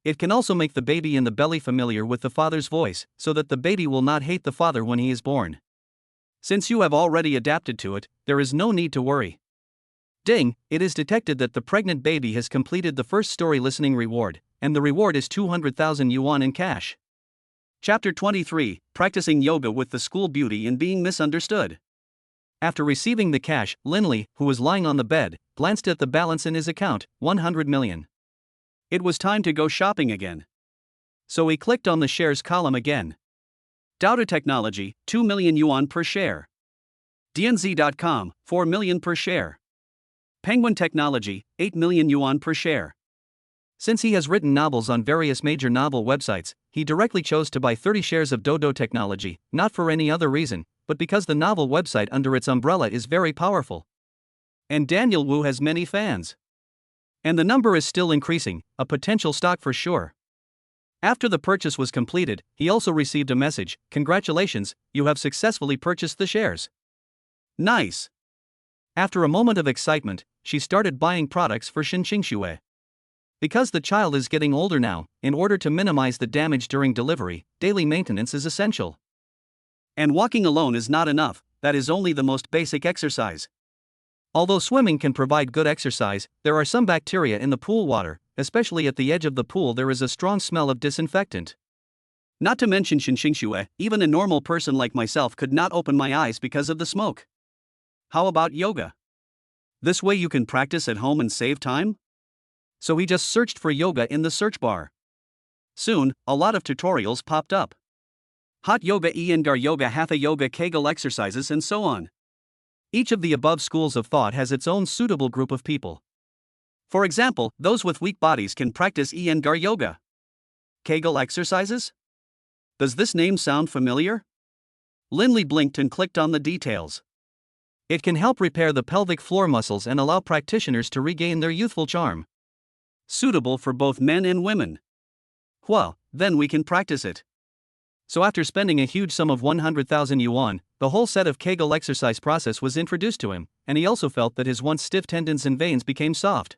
It can also make the baby in the belly familiar with the father's voice, so that the baby will not hate the father when he is born. Since you have already adapted to it, there is no need to worry. Ding, it is detected that the pregnant baby has completed the first story listening reward, and the reward is 200,000 yuan in cash. Chapter 23, Practicing Yoga with the School Beauty and Being Misunderstood. After receiving the cash, Linley, who was lying on the bed, glanced at the balance in his account, 100 million. It was time to go shopping again. So he clicked on the shares column again. Doubter Technology, 2 million yuan per share. DNZ.com, 4 million per share. Penguin Technology, 8 million yuan per share. Since he has written novels on various major novel websites, he directly chose to buy 30 shares of Dodo Technology, not for any other reason, but because the novel website under its umbrella is very powerful. And Daniel Wu has many fans. And the number is still increasing, a potential stock for sure. After the purchase was completed, he also received a message, "Congratulations, you have successfully purchased the shares." Nice. After a moment of excitement, she started buying products for Xinxingxue. Because the child is getting older now, in order to minimize the damage during delivery, daily maintenance is essential. And walking alone is not enough, that is only the most basic exercise. Although swimming can provide good exercise, there are some bacteria in the pool water, especially at the edge of the pool there is a strong smell of disinfectant. Not to mention Xinxingxue, even a normal person like myself could not open my eyes because of the smoke. How about yoga? This way you can practice at home and save time? So he just searched for yoga in the search bar. Soon, a lot of tutorials popped up. Hot yoga, Iyengar yoga, Hatha yoga, Kegel exercises, and so on. Each of the above schools of thought has its own suitable group of people. For example, those with weak bodies can practice Iyengar yoga. Kegel exercises? Does this name sound familiar? Lindley blinked and clicked on the details. It can help repair the pelvic floor muscles and allow practitioners to regain their youthful charm. Suitable for both men and women. Well, then we can practice it. So after spending a huge sum of 100,000 yuan, the whole set of Kegel exercise process was introduced to him, and he also felt that his once stiff tendons and veins became soft.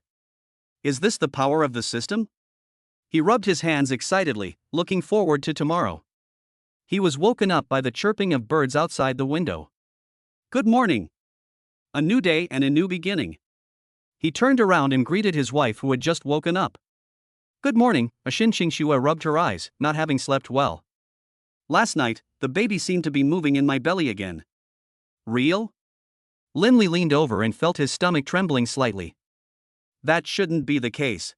Is this the power of the system? He rubbed his hands excitedly, looking forward to tomorrow. He was woken up by the chirping of birds outside the window. Good morning. A new day and a new beginning. He turned around and greeted his wife, who had just woken up. Good morning, Xinxingxue rubbed her eyes, not having slept well. Last night, the baby seemed to be moving in my belly again. Real? Lindley leaned over and felt his stomach trembling slightly. That shouldn't be the case.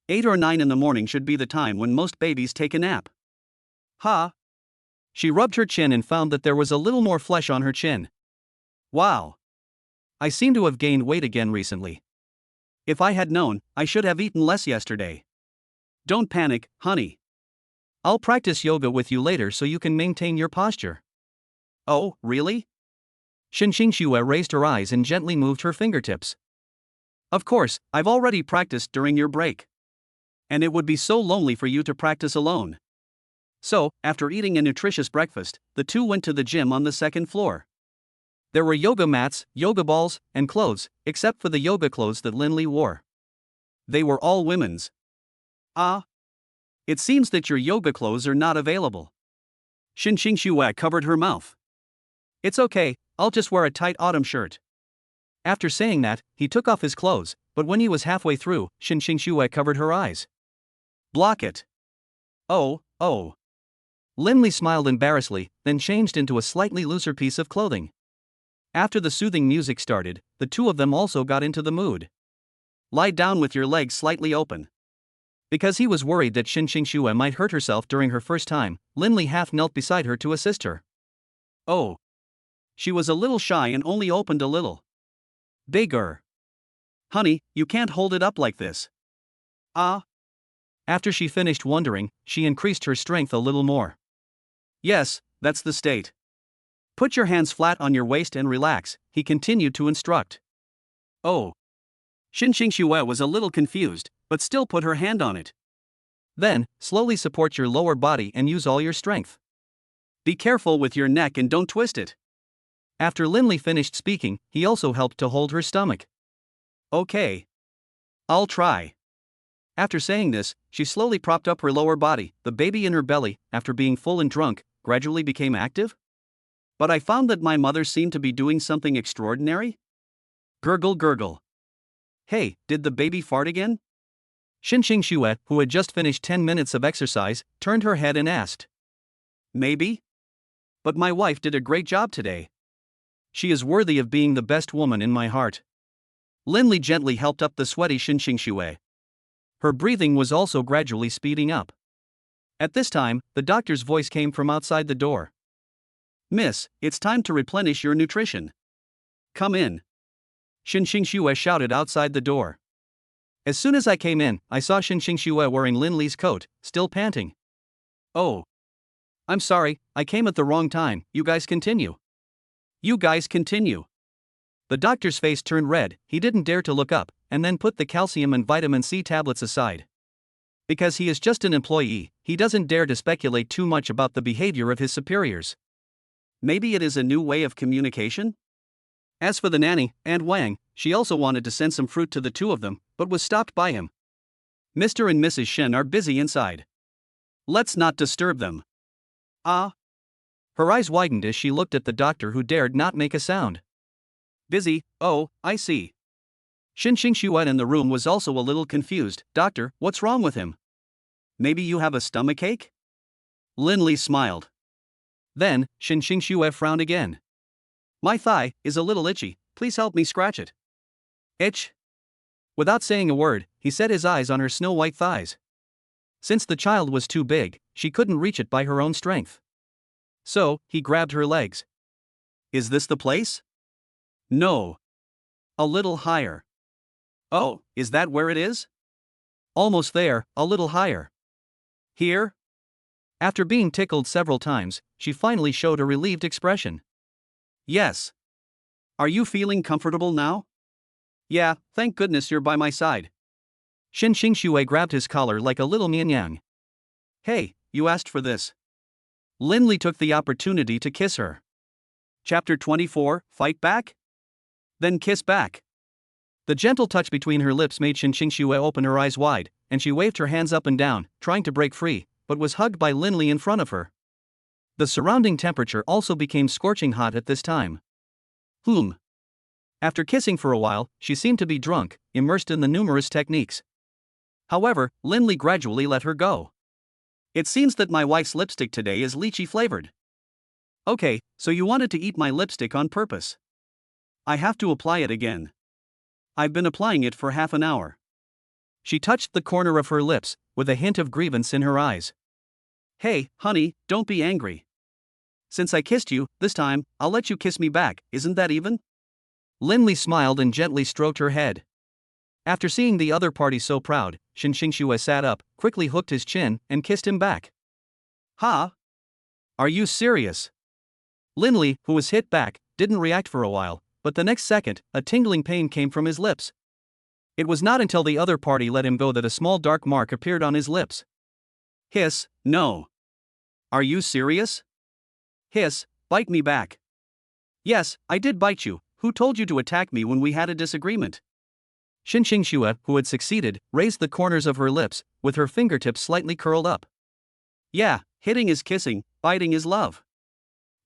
8 or 9 in the morning should be the time when most babies take a nap. Ha! She rubbed her chin and found that there was a little more flesh on her chin. Wow! I seem to have gained weight again recently. If I had known, I should have eaten less yesterday. Don't panic, honey. I'll practice yoga with you later so you can maintain your posture. Oh, really? Xinxingxue raised her eyes and gently moved her fingertips. Of course, I've already practiced during your break. And it would be so lonely for you to practice alone. So, after eating a nutritious breakfast, the two went to the gym on the second floor. There were yoga mats, yoga balls, and clothes, except for the yoga clothes that Lindley wore. They were all women's. Ah. It seems that your yoga clothes are not available. Xinxingxue covered her mouth. It's okay, I'll just wear a tight autumn shirt. After saying that, he took off his clothes, but when he was halfway through, Xinxingxue covered her eyes. Block it. Oh. Lindley smiled embarrassedly, then changed into a slightly looser piece of clothing. After the soothing music started, the two of them also got into the mood. Lie down with your legs slightly open. Because he was worried that Xinxingxue might hurt herself during her first time, Lindley half knelt beside her to assist her. Oh. She was a little shy and only opened a little. Bigger. Honey, you can't hold it up like this. Ah. After she finished wondering, she increased her strength a little more. Yes, that's the state. Put your hands flat on your waist and relax, he continued to instruct. Oh. Xinxingxue was a little confused, but still put her hand on it. Then, slowly support your lower body and use all your strength. Be careful with your neck and don't twist it. After Lindley finished speaking, he also helped to hold her stomach. Okay. I'll try. After saying this, she slowly propped up her lower body. The baby in her belly, after being full and drunk, gradually became active. But I found that my mother seemed to be doing something extraordinary. Gurgle gurgle. Hey, did the baby fart again? Xinxingxue, who had just finished 10 minutes of exercise, turned her head and asked. Maybe? But my wife did a great job today. She is worthy of being the best woman in my heart. Lindley gently helped up the sweaty Xinxingxue. Her breathing was also gradually speeding up. At this time, the doctor's voice came from outside the door. Miss, it's time to replenish your nutrition. Come in. Xinxingxue shouted outside the door. As soon as I came in, I saw Xinxingxue wearing Lindley's coat, still panting. Oh. I'm sorry, I came at the wrong time, you guys continue. You guys continue. The doctor's face turned red, he didn't dare to look up, and then put the calcium and vitamin C tablets aside. Because he is just an employee, he doesn't dare to speculate too much about the behavior of his superiors. Maybe it is a new way of communication? As for the nanny, Aunt Wang, she also wanted to send some fruit to the two of them, but was stopped by him. Mr. and Mrs. Shen are busy inside. Let's not disturb them. Ah. Her eyes widened as she looked at the doctor, who dared not make a sound. Busy, oh, I see. Xinxingxue in the room was also a little confused. Doctor, what's wrong with him? Maybe you have a stomachache? Lindley smiled. Then, Xinxingxue frowned again. My thigh is a little itchy, please help me scratch it. Itch? Without saying a word, he set his eyes on her snow-white thighs. Since the child was too big, she couldn't reach it by her own strength. So, he grabbed her legs. Is this the place? No. A little higher. Oh, is that where it is? Almost there, a little higher. Here? After being tickled several times, she finally showed a relieved expression. Yes. Are you feeling comfortable now? Yeah, thank goodness you're by my side. Shin Xingxue grabbed his collar like a little mianyang. Hey, you asked for this. Linley took the opportunity to kiss her. Chapter 24, Fight Back? Then kiss back. The gentle touch between her lips made Shin Xingxue open her eyes wide, and she waved her hands up and down, trying to break free, but was hugged by Linley in front of her. The surrounding temperature also became scorching hot at this time. After kissing for a while, she seemed to be drunk, immersed in the numerous techniques. However, Linley gradually let her go. It seems that my wife's lipstick today is lychee flavored. Okay, so you wanted to eat my lipstick on purpose. I have to apply it again. I've been applying it for half an hour. She touched the corner of her lips, with a hint of grievance in her eyes. Hey, honey, don't be angry. Since I kissed you, this time, I'll let you kiss me back, isn't that even? Linley smiled and gently stroked her head. After seeing the other party so proud, Shin Xingxue sat up, quickly hooked his chin, and kissed him back. Ha? Are you serious? Linley, who was hit back, didn't react for a while, but the next second, a tingling pain came from his lips. It was not until the other party let him go that a small dark mark appeared on his lips. Hiss, no. Are you serious? Hiss, bite me back. Yes, I did bite you. Who told you to attack me when we had a disagreement? Shin Xingxue, who had succeeded, raised the corners of her lips, with her fingertips slightly curled up. Yeah, hitting is kissing, biting is love.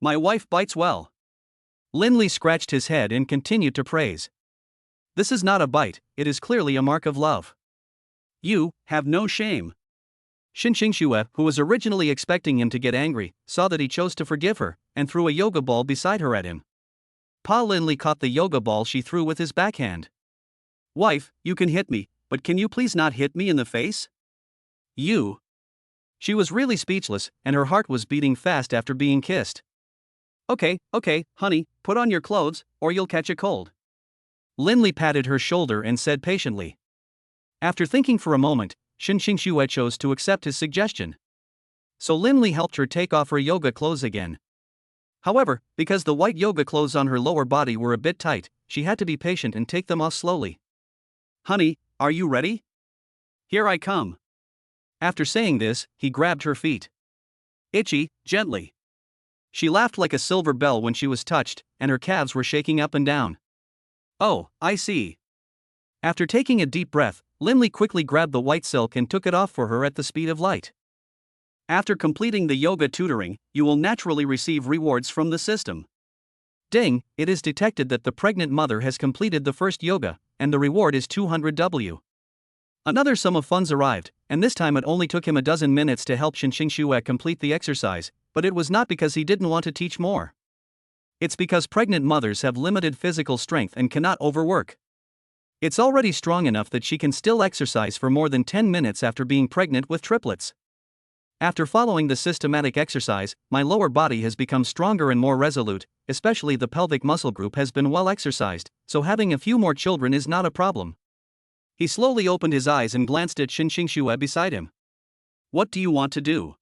My wife bites well. Linley scratched his head and continued to praise. This is not a bite, it is clearly a mark of love. You have no shame. Shin Xingxue, who was originally expecting him to get angry, saw that he chose to forgive her, and threw a yoga ball beside her at him. Pa Linley caught the yoga ball she threw with his backhand. Wife, you can hit me, but can you please not hit me in the face? You. She was really speechless, and her heart was beating fast after being kissed. Okay, honey, put on your clothes, or you'll catch a cold. Linley patted her shoulder and said patiently. After thinking for a moment, Shin Xingxue chose to accept his suggestion. So Linley helped her take off her yoga clothes again. However, because the white yoga clothes on her lower body were a bit tight, she had to be patient and take them off slowly. Honey, are you ready? Here I come. After saying this, he grabbed her feet. Itchy, gently. She laughed like a silver bell when she was touched, and her calves were shaking up and down. Oh, I see. After taking a deep breath, Linley quickly grabbed the white silk and took it off for her at the speed of light. After completing the yoga tutoring, you will naturally receive rewards from the system. Ding, it is detected that the pregnant mother has completed the first yoga, and the reward is 200 W. Another sum of funds arrived, and this time it only took him a dozen minutes to help Shin Xingxue complete the exercise, but it was not because he didn't want to teach more. It's because pregnant mothers have limited physical strength and cannot overwork. It's already strong enough that she can still exercise for more than 10 minutes after being pregnant with triplets. After following the systematic exercise, my lower body has become stronger and more resolute, especially the pelvic muscle group has been well exercised, so having a few more children is not a problem. He slowly opened his eyes and glanced at Shin Xingxue beside him. What do you want to do?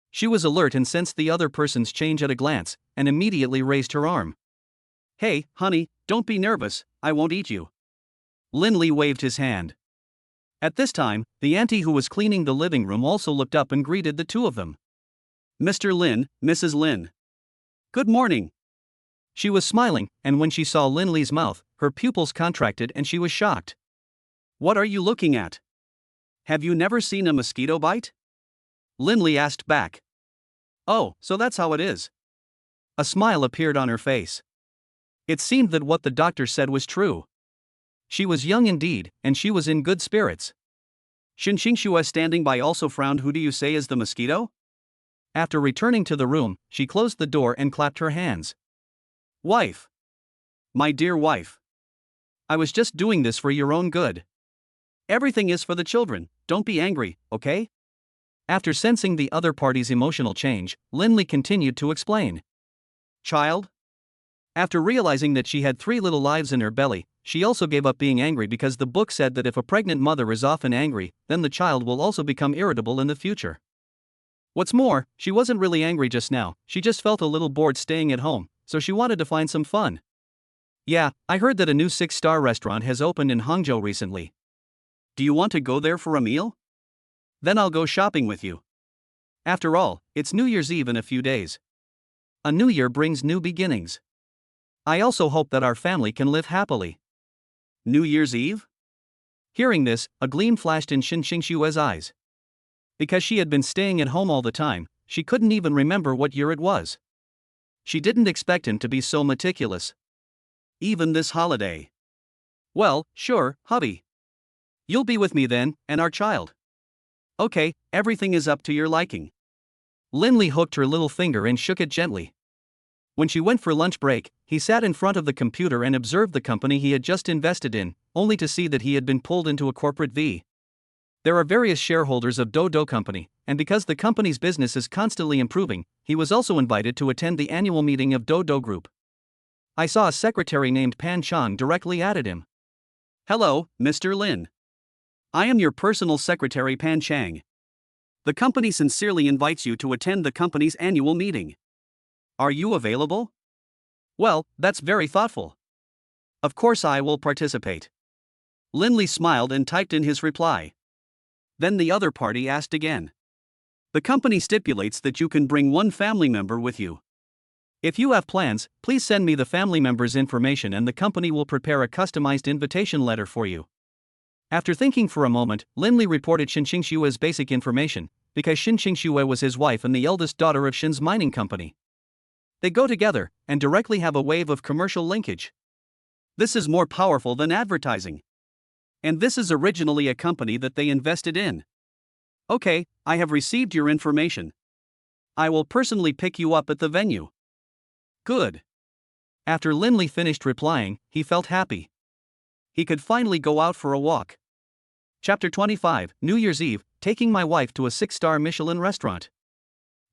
She was alert and sensed the other person's change at a glance, and immediately raised her arm. Hey, honey, don't be nervous, I won't eat you. Linley waved his hand. At this time, the auntie who was cleaning the living room also looked up and greeted the two of them. Mr. Lin, Mrs. Lin. Good morning. She was smiling, and when she saw Linley's mouth, her pupils contracted and she was shocked. What are you looking at? Have you never seen a mosquito bite? Linley asked back. Oh, so that's how it is. A smile appeared on her face. It seemed that what the doctor said was true. She was young indeed, and she was in good spirits. Shin Xingxue standing by also frowned. Who do you say is the mosquito? After returning to the room, she closed the door and clapped her hands. Wife. My dear wife. I was just doing this for your own good. Everything is for the children, don't be angry, okay? After sensing the other party's emotional change, Lindley continued to explain. Child? After realizing that she had 3 little lives in her belly, she also gave up being angry because the book said that if a pregnant mother is often angry, then the child will also become irritable in the future. What's more, she wasn't really angry just now, she just felt a little bored staying at home, so she wanted to find some fun. Yeah, I heard that a new 6-star restaurant has opened in Hangzhou recently. Do you want to go there for a meal? Then I'll go shopping with you. After all, it's New Year's Eve in a few days. A new year brings new beginnings. I also hope that our family can live happily. New Year's Eve? Hearing this, a gleam flashed in Xin Xingshue's eyes. Because she had been staying at home all the time, she couldn't even remember what year it was. She didn't expect him to be so meticulous. Even this holiday. Well, sure, hubby. You'll be with me then, and our child. Okay, everything is up to your liking. Lindley hooked her little finger and shook it gently. When she went for lunch break, he sat in front of the computer and observed the company he had just invested in, only to see that he had been pulled into a corporate V. There are various shareholders of Do Company, and because the company's business is constantly improving, he was also invited to attend the annual meeting of Do Group. I saw a secretary named Pan Chang directly added him. Hello, Mr. Lin. I am your personal secretary Pan Chang. The company sincerely invites you to attend the company's annual meeting. Are you available? Well, that's very thoughtful. Of course I will participate. Lindley smiled and typed in his reply. Then the other party asked again. The company stipulates that you can bring one family member with you. If you have plans, please send me the family member's information and the company will prepare a customized invitation letter for you. After thinking for a moment, Lindley reported Xin Xingshue's basic information, because Xin Xingsue was his wife and the eldest daughter of Xin's mining company. They go together, and directly have a wave of commercial linkage. This is more powerful than advertising. And this is originally a company that they invested in. Okay, I have received your information. I will personally pick you up at the venue. Good. After Lindley finished replying, he felt happy. He could finally go out for a walk. Chapter 25, New Year's Eve, taking my wife to a 6-star Michelin restaurant.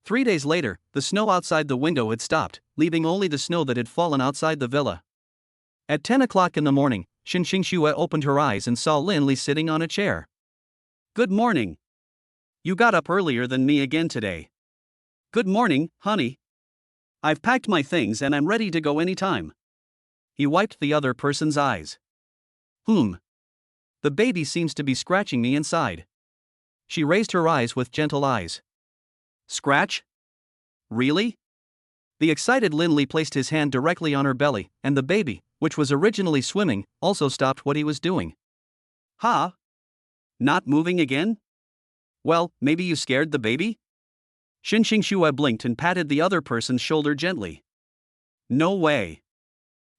3 days later, the snow outside the window had stopped, leaving only the snow that had fallen outside the villa. At 10 o'clock in the morning, Xin Xingsue opened her eyes and saw Lindley sitting on a chair. Good morning. You got up earlier than me again today. Good morning, honey. I've packed my things and I'm ready to go anytime. He wiped the other person's eyes. The baby seems to be scratching me inside. She raised her eyes with gentle eyes. Scratch? Really? The excited Lindley placed his hand directly on her belly, and the baby, which was originally swimming, also stopped what he was doing. Huh? Not moving again? Well, maybe you scared the baby? Xin Xingsue blinked and patted the other person's shoulder gently. No way.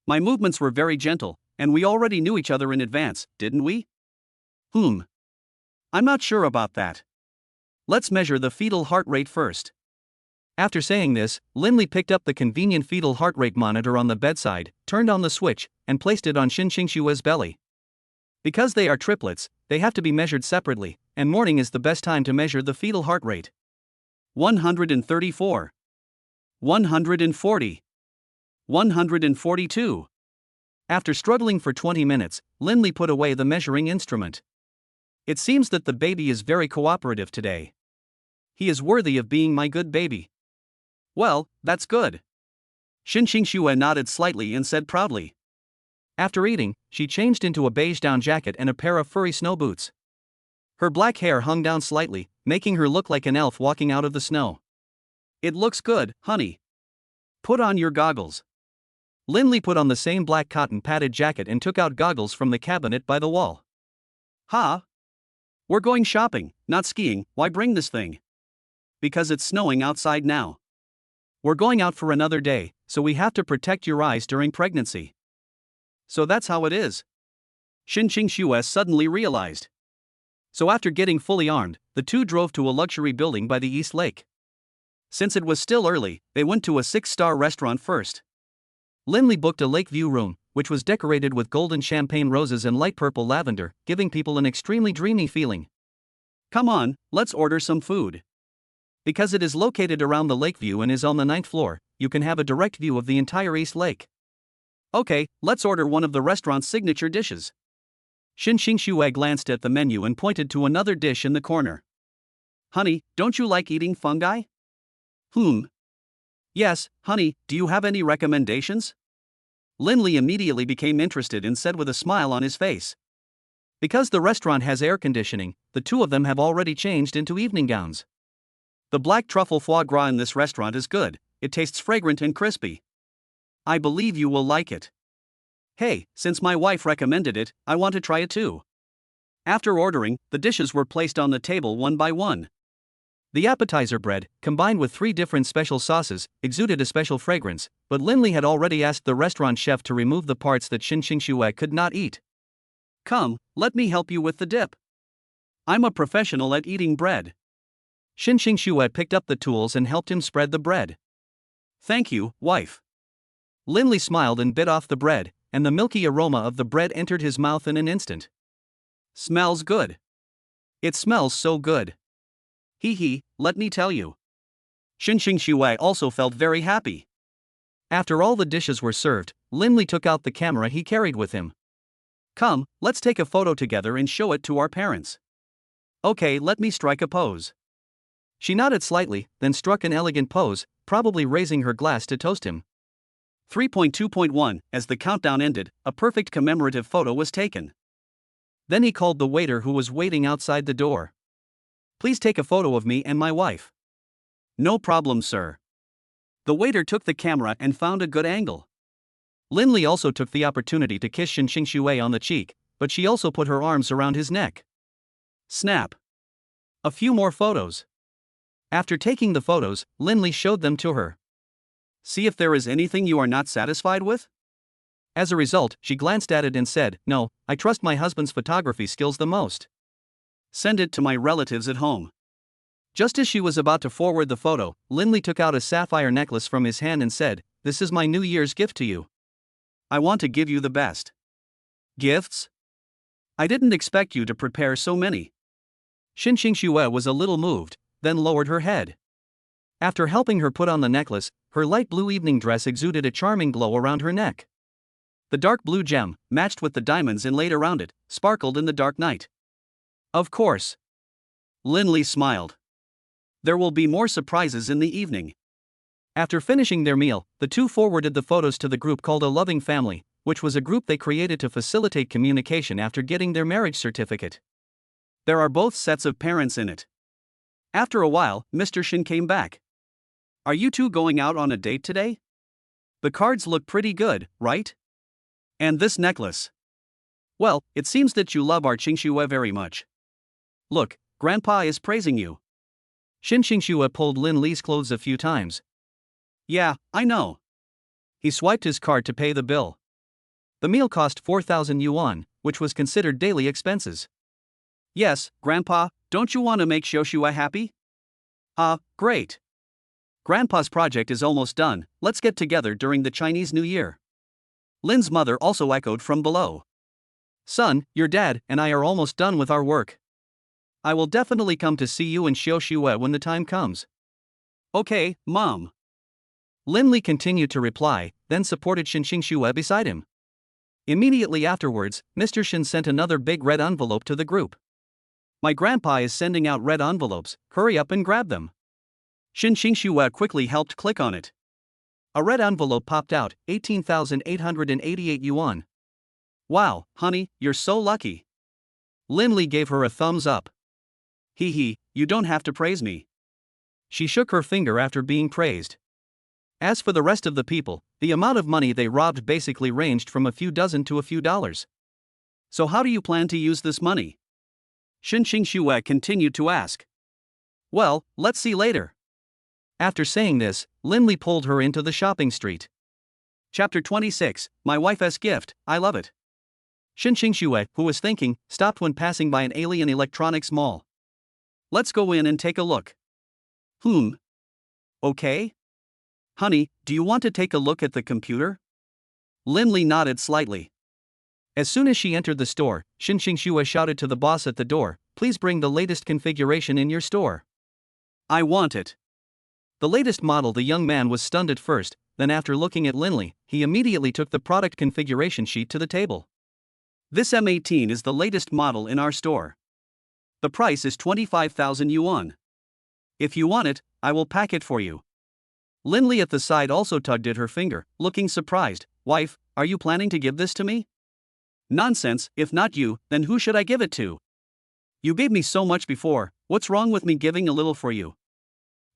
My movements were very gentle, and we already knew each other in advance, didn't we? I'm not sure about that. Let's measure the fetal heart rate first. After saying this, Lindley picked up the convenient fetal heart rate monitor on the bedside, turned on the switch, and placed it on Xin Xingshue's belly. Because they are triplets, they have to be measured separately, and morning is the best time to measure the fetal heart rate. 134. 140. 142. After struggling for 20 minutes, Lindley put away the measuring instrument. It seems that the baby is very cooperative today. He is worthy of being my good baby. Well, that's good. Xin Xingsue nodded slightly and said proudly. After eating, she changed into a beige down jacket and a pair of furry snow boots. Her black hair hung down slightly, making her look like an elf walking out of the snow. It looks good, honey. Put on your goggles. Lindley put on the same black cotton padded jacket and took out goggles from the cabinet by the wall. We're going shopping, not skiing. Why bring this thing? Because it's snowing outside now. We're going out for another day, so we have to protect your eyes during pregnancy. So that's how it is. Xin Xingsue suddenly realized. So after getting fully armed, the two drove to a luxury building by the East Lake. Since it was still early, they went to a 6-star restaurant first. Lindley booked a lake view room, which was decorated with golden champagne roses and light purple lavender, giving people an extremely dreamy feeling. Come on, let's order some food. Because it is located around the lake view and is on the 9th floor, you can have a direct view of the entire East Lake. Okay, let's order one of the restaurant's signature dishes. Xin Xingxue glanced at the menu and pointed to another dish in the corner. Honey, don't you like eating fungi? Yes, honey, do you have any recommendations? Linley immediately became interested and said with a smile on his face. Because the restaurant has air conditioning, the two of them have already changed into evening gowns. The black truffle foie gras in this restaurant is good, it tastes fragrant and crispy. I believe you will like it. Hey, since my wife recommended it, I want to try it too. After ordering, the dishes were placed on the table one by one. The appetizer bread, combined with 3 different special sauces, exuded a special fragrance, but Linley had already asked the restaurant chef to remove the parts that Xin Xingxue could not eat. Come, let me help you with the dip. I'm a professional at eating bread. Xin Xingxue picked up the tools and helped him spread the bread. Thank you, wife. Linley smiled and bit off the bread, and the milky aroma of the bread entered his mouth in an instant. Smells good. It smells so good. Let me tell you. Xin Xingxue also felt very happy. After all the dishes were served, Linley took out the camera he carried with him. Come, let's take a photo together and show it to our parents. Okay, let me strike a pose. She nodded slightly, then struck an elegant pose, probably raising her glass to toast him. 3.2.1 As the countdown ended, a perfect commemorative photo was taken. Then he called the waiter who was waiting outside the door. Please take a photo of me and my wife. No problem, sir. The waiter took the camera and found a good angle. Linley also took the opportunity to kiss Xin Xingxue on the cheek, but she also put her arms around his neck. Snap. A few more photos. After taking the photos, Linley showed them to her. See if there is anything you are not satisfied with? As a result, she glanced at it and said, No, I trust my husband's photography skills the most. Send it to my relatives at home. Just as she was about to forward the photo, Linley took out a sapphire necklace from his hand and said, This is my New Year's gift to you. I want to give you the best. Gifts? I didn't expect you to prepare so many. Xin Xingxue was a little moved, then lowered her head. After helping her put on the necklace, her light blue evening dress exuded a charming glow around her neck. The dark blue gem, matched with the diamonds inlaid around it, sparkled in the dark night. Of course. Linley smiled. There will be more surprises in the evening. After finishing their meal, the two forwarded the photos to the group called A Loving Family, which was a group they created to facilitate communication after getting their marriage certificate. There are both sets of parents in it. After a while, Mr. Shin came back. Are you two going out on a date today? The cards look pretty good, right? And this necklace. Well, it seems that you love our Xingxue very much. Look, Grandpa is praising you. Xin Xingxue pulled Linley's clothes a few times. Yeah, I know. He swiped his card to pay the bill. The meal cost 4,000 yuan, which was considered daily expenses. Yes, Grandpa, don't you want to make Xiaoxue happy? Great. Grandpa's project is almost done, let's get together during the Chinese New Year. Lin's mother also echoed from below. Son, your dad and I are almost done with our work. I will definitely come to see you and Xiaoxue when the time comes. Okay, Mom. Linley continued to reply, then supported Xin Xingxue beside him. Immediately afterwards, Mr. Shin sent another big red envelope to the group. My grandpa is sending out red envelopes, hurry up and grab them. Xin Xingxue quickly helped click on it. A red envelope popped out, 18,888 yuan. Wow, honey, you're so lucky. Linley gave her a thumbs up. You don't have to praise me. She shook her finger after being praised. As for the rest of the people, the amount of money they robbed basically ranged from a few dozen to a few dollars. So how do you plan to use this money? Xin Xingxue continued to ask. Well, let's see later. After saying this, Linley pulled her into the shopping street. Chapter 26, My Wife's Gift, I Love It. Xin Xingxue, who was thinking, stopped when passing by an alien electronics mall. Let's go in and take a look. Okay. Honey, do you want to take a look at the computer? Linley nodded slightly. As soon as she entered the store, Xin Xingxue shouted to the boss at the door, Please bring the latest configuration in your store. I want it. The latest model. The young man was stunned at first, then after looking at Linley, he immediately took the product configuration sheet to the table. This M18 is the latest model in our store. The price is 25,000 yuan. If you want it, I will pack it for you. Linley at the side also tugged at her finger, looking surprised. Wife, are you planning to give this to me? Nonsense, if not you, then who should I give it to? You gave me so much before, what's wrong with me giving a little for you?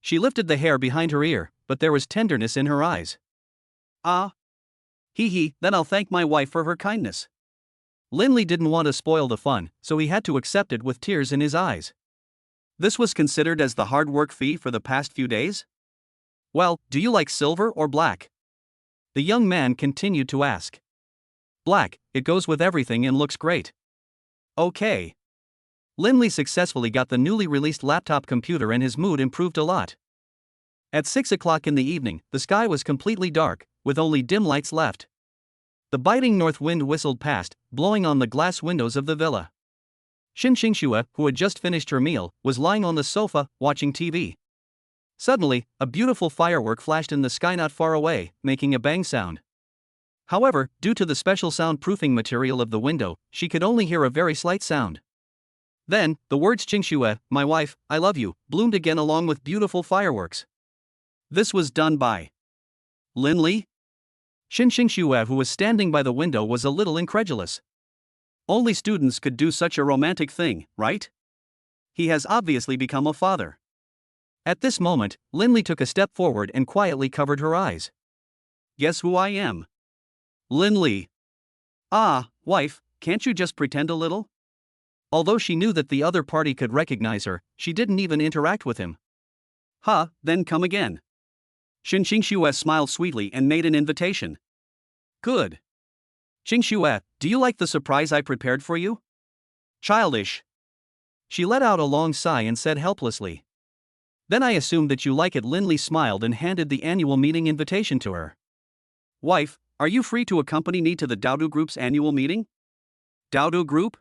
She lifted the hair behind her ear, but there was tenderness in her eyes. Ah. Hee, then I'll thank my wife for her kindness. Linley didn't want to spoil the fun, so he had to accept it with tears in his eyes. This was considered as the hard work fee for the past few days? Well, do you like silver or black? The young man continued to ask. Black, it goes with everything and looks great. Okay. Linley successfully got the newly released laptop computer and his mood improved a lot. At 6 o'clock in the evening, the sky was completely dark, with only dim lights left. The biting north wind whistled past, blowing on the glass windows of the villa. Xin Xingxue, who had just finished her meal, was lying on the sofa, watching TV. Suddenly, a beautiful firework flashed in the sky not far away, making a bang sound. However, due to the special soundproofing material of the window, she could only hear a very slight sound. Then, the words Xingxue, my wife, I love you, bloomed again along with beautiful fireworks. This was done by Linley? Xin Xingxue, who was standing by the window, was a little incredulous. Only students could do such a romantic thing, right? He has obviously become a father. At this moment, Linley took a step forward and quietly covered her eyes. Guess who I am? Linley. Ah, wife, can't you just pretend a little? Although she knew that the other party could recognize her, she didn't even interact with him. Then come again. Xin Xingxue smiled sweetly and made an invitation. Good. Xingxue, do you like the surprise I prepared for you? Childish. She let out a long sigh and said helplessly. Then I assumed that you like it. Linley smiled and handed the annual meeting invitation to her. Wife, are you free to accompany me to the Daodu Group's annual meeting? Daodu Group?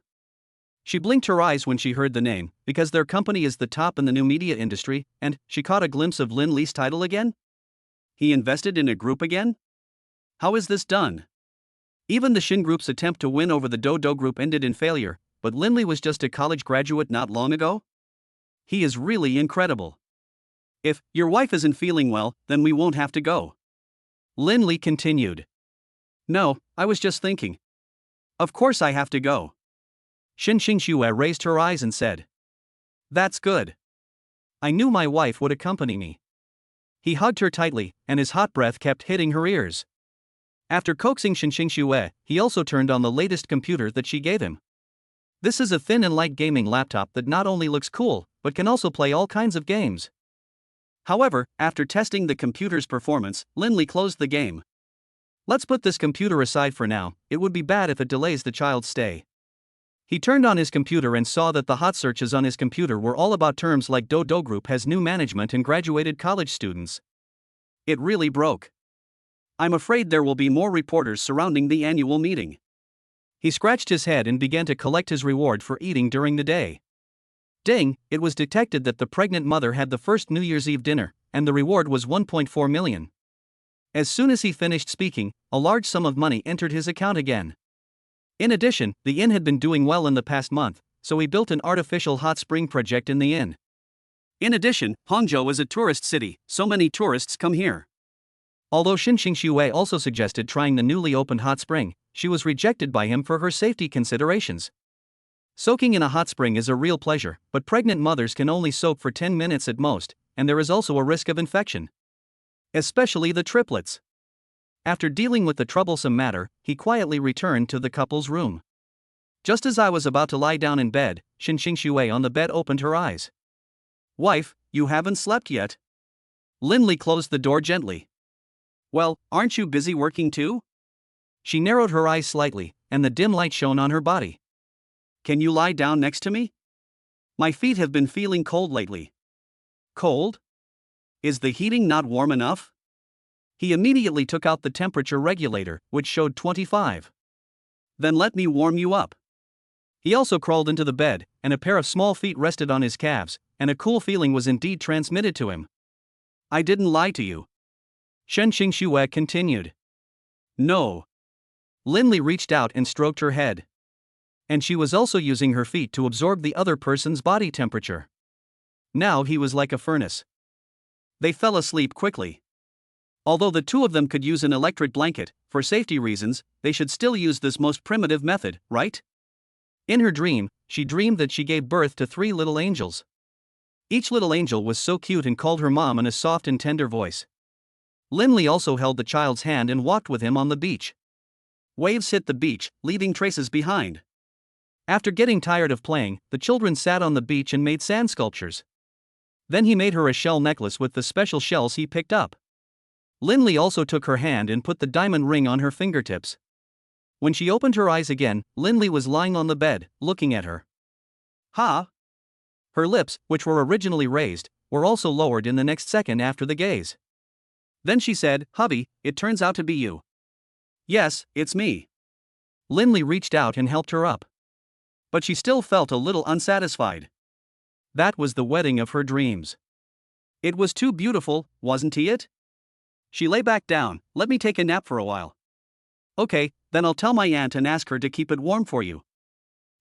She blinked her eyes when she heard the name, because their company is the top in the new media industry, and she caught a glimpse of Linley's title again? He invested in a group again? How is this done? Even the Shin Group's attempt to win over the Dodo Group ended in failure, but Linley was just a college graduate not long ago? He is really incredible. If your wife isn't feeling well, then we won't have to go. Linley continued. No, I was just thinking. Of course I have to go. Xin Xingxue raised her eyes and said. That's good. I knew my wife would accompany me. He hugged her tightly, and his hot breath kept hitting her ears. After coaxing Xin Xingxue, he also turned on the latest computer that she gave him. This is a thin and light gaming laptop that not only looks cool, but can also play all kinds of games. However, after testing the computer's performance, Linley closed the game. Let's put this computer aside for now, it would be bad if it delays the child's stay. He turned on his computer and saw that the hot searches on his computer were all about terms like Dodo Group has new management and graduated college students. It really broke. I'm afraid there will be more reporters surrounding the annual meeting. He scratched his head and began to collect his reward for eating during the day. Ding, it was detected that the pregnant mother had the first New Year's Eve dinner, and the reward was 1.4 million. As soon as he finished speaking, a large sum of money entered his account again. In addition, the inn had been doing well in the past month, so he built an artificial hot spring project in the inn. In addition, Hangzhou is a tourist city, so many tourists come here. Although Xin Xingxue also suggested trying the newly opened hot spring, she was rejected by him for her safety considerations. Soaking in a hot spring is a real pleasure, but pregnant mothers can only soak for 10 minutes at most, and there is also a risk of infection. Especially the triplets. After dealing with the troublesome matter, he quietly returned to the couple's room. Just as I was about to lie down in bed, Xin Xingxue on the bed opened her eyes. Wife, you haven't slept yet? Linley closed the door gently. Well, aren't you busy working too? She narrowed her eyes slightly, and the dim light shone on her body. Can you lie down next to me? My feet have been feeling cold lately. Cold? Is the heating not warm enough? He immediately took out the temperature regulator, which showed 25. Then let me warm you up. He also crawled into the bed, and a pair of small feet rested on his calves, and a cool feeling was indeed transmitted to him. I didn't lie to you. Shen Xingxue continued. No. Linley reached out and stroked her head. And she was also using her feet to absorb the other person's body temperature. Now he was like a furnace. They fell asleep quickly. Although the two of them could use an electric blanket, for safety reasons, they should still use this most primitive method, right? In her dream, she dreamed that she gave birth to 3 little angels. Each little angel was so cute and called her mom in a soft and tender voice. Linley also held the child's hand and walked with him on the beach. Waves hit the beach, leaving traces behind. After getting tired of playing, the children sat on the beach and made sand sculptures. Then he made her a shell necklace with the special shells he picked up. Linley also took her hand and put the diamond ring on her fingertips. When she opened her eyes again, Linley was lying on the bed, looking at her. Ha! Her lips, which were originally raised, were also lowered in the next second after the gaze. Then she said, "Hubby, it turns out to be you." "Yes, it's me." Linley reached out and helped her up. But she still felt a little unsatisfied. That was the wedding of her dreams. It was too beautiful, wasn't it? She lay back down. "Let me take a nap for a while." "Okay, then I'll tell my aunt and ask her to keep it warm for you."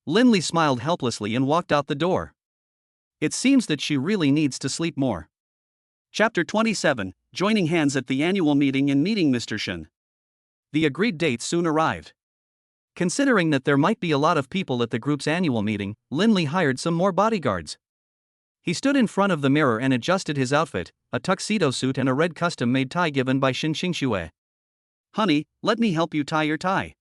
Linley smiled helplessly and walked out the door. It seems that she really needs to sleep more. Chapter 27, Joining hands at the annual meeting and meeting Mr. Shen. The agreed date soon arrived. Considering that there might be a lot of people at the group's annual meeting, Linley hired some more bodyguards. He stood in front of the mirror and adjusted his outfit, a tuxedo suit and a red custom-made tie given by Shen Xingxue. "Honey, let me help you tie your tie."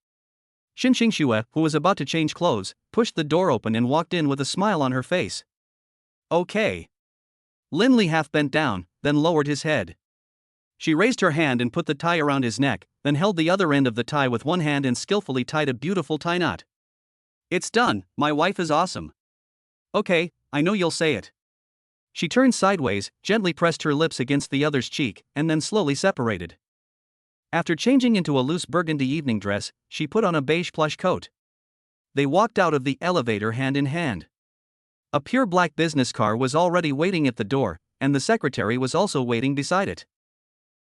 Shen Xingxue, who was about to change clothes, pushed the door open and walked in with a smile on her face. "Okay." Linley half bent down, then lowered his head. She raised her hand and put the tie around his neck, then held the other end of the tie with one hand and skillfully tied a beautiful tie knot. "It's done, my wife is awesome." "Okay, I know you'll say it." She turned sideways, gently pressed her lips against the other's cheek, and then slowly separated. After changing into a loose burgundy evening dress, she put on a beige plush coat. They walked out of the elevator hand in hand. A pure black business car was already waiting at the door, and the secretary was also waiting beside it.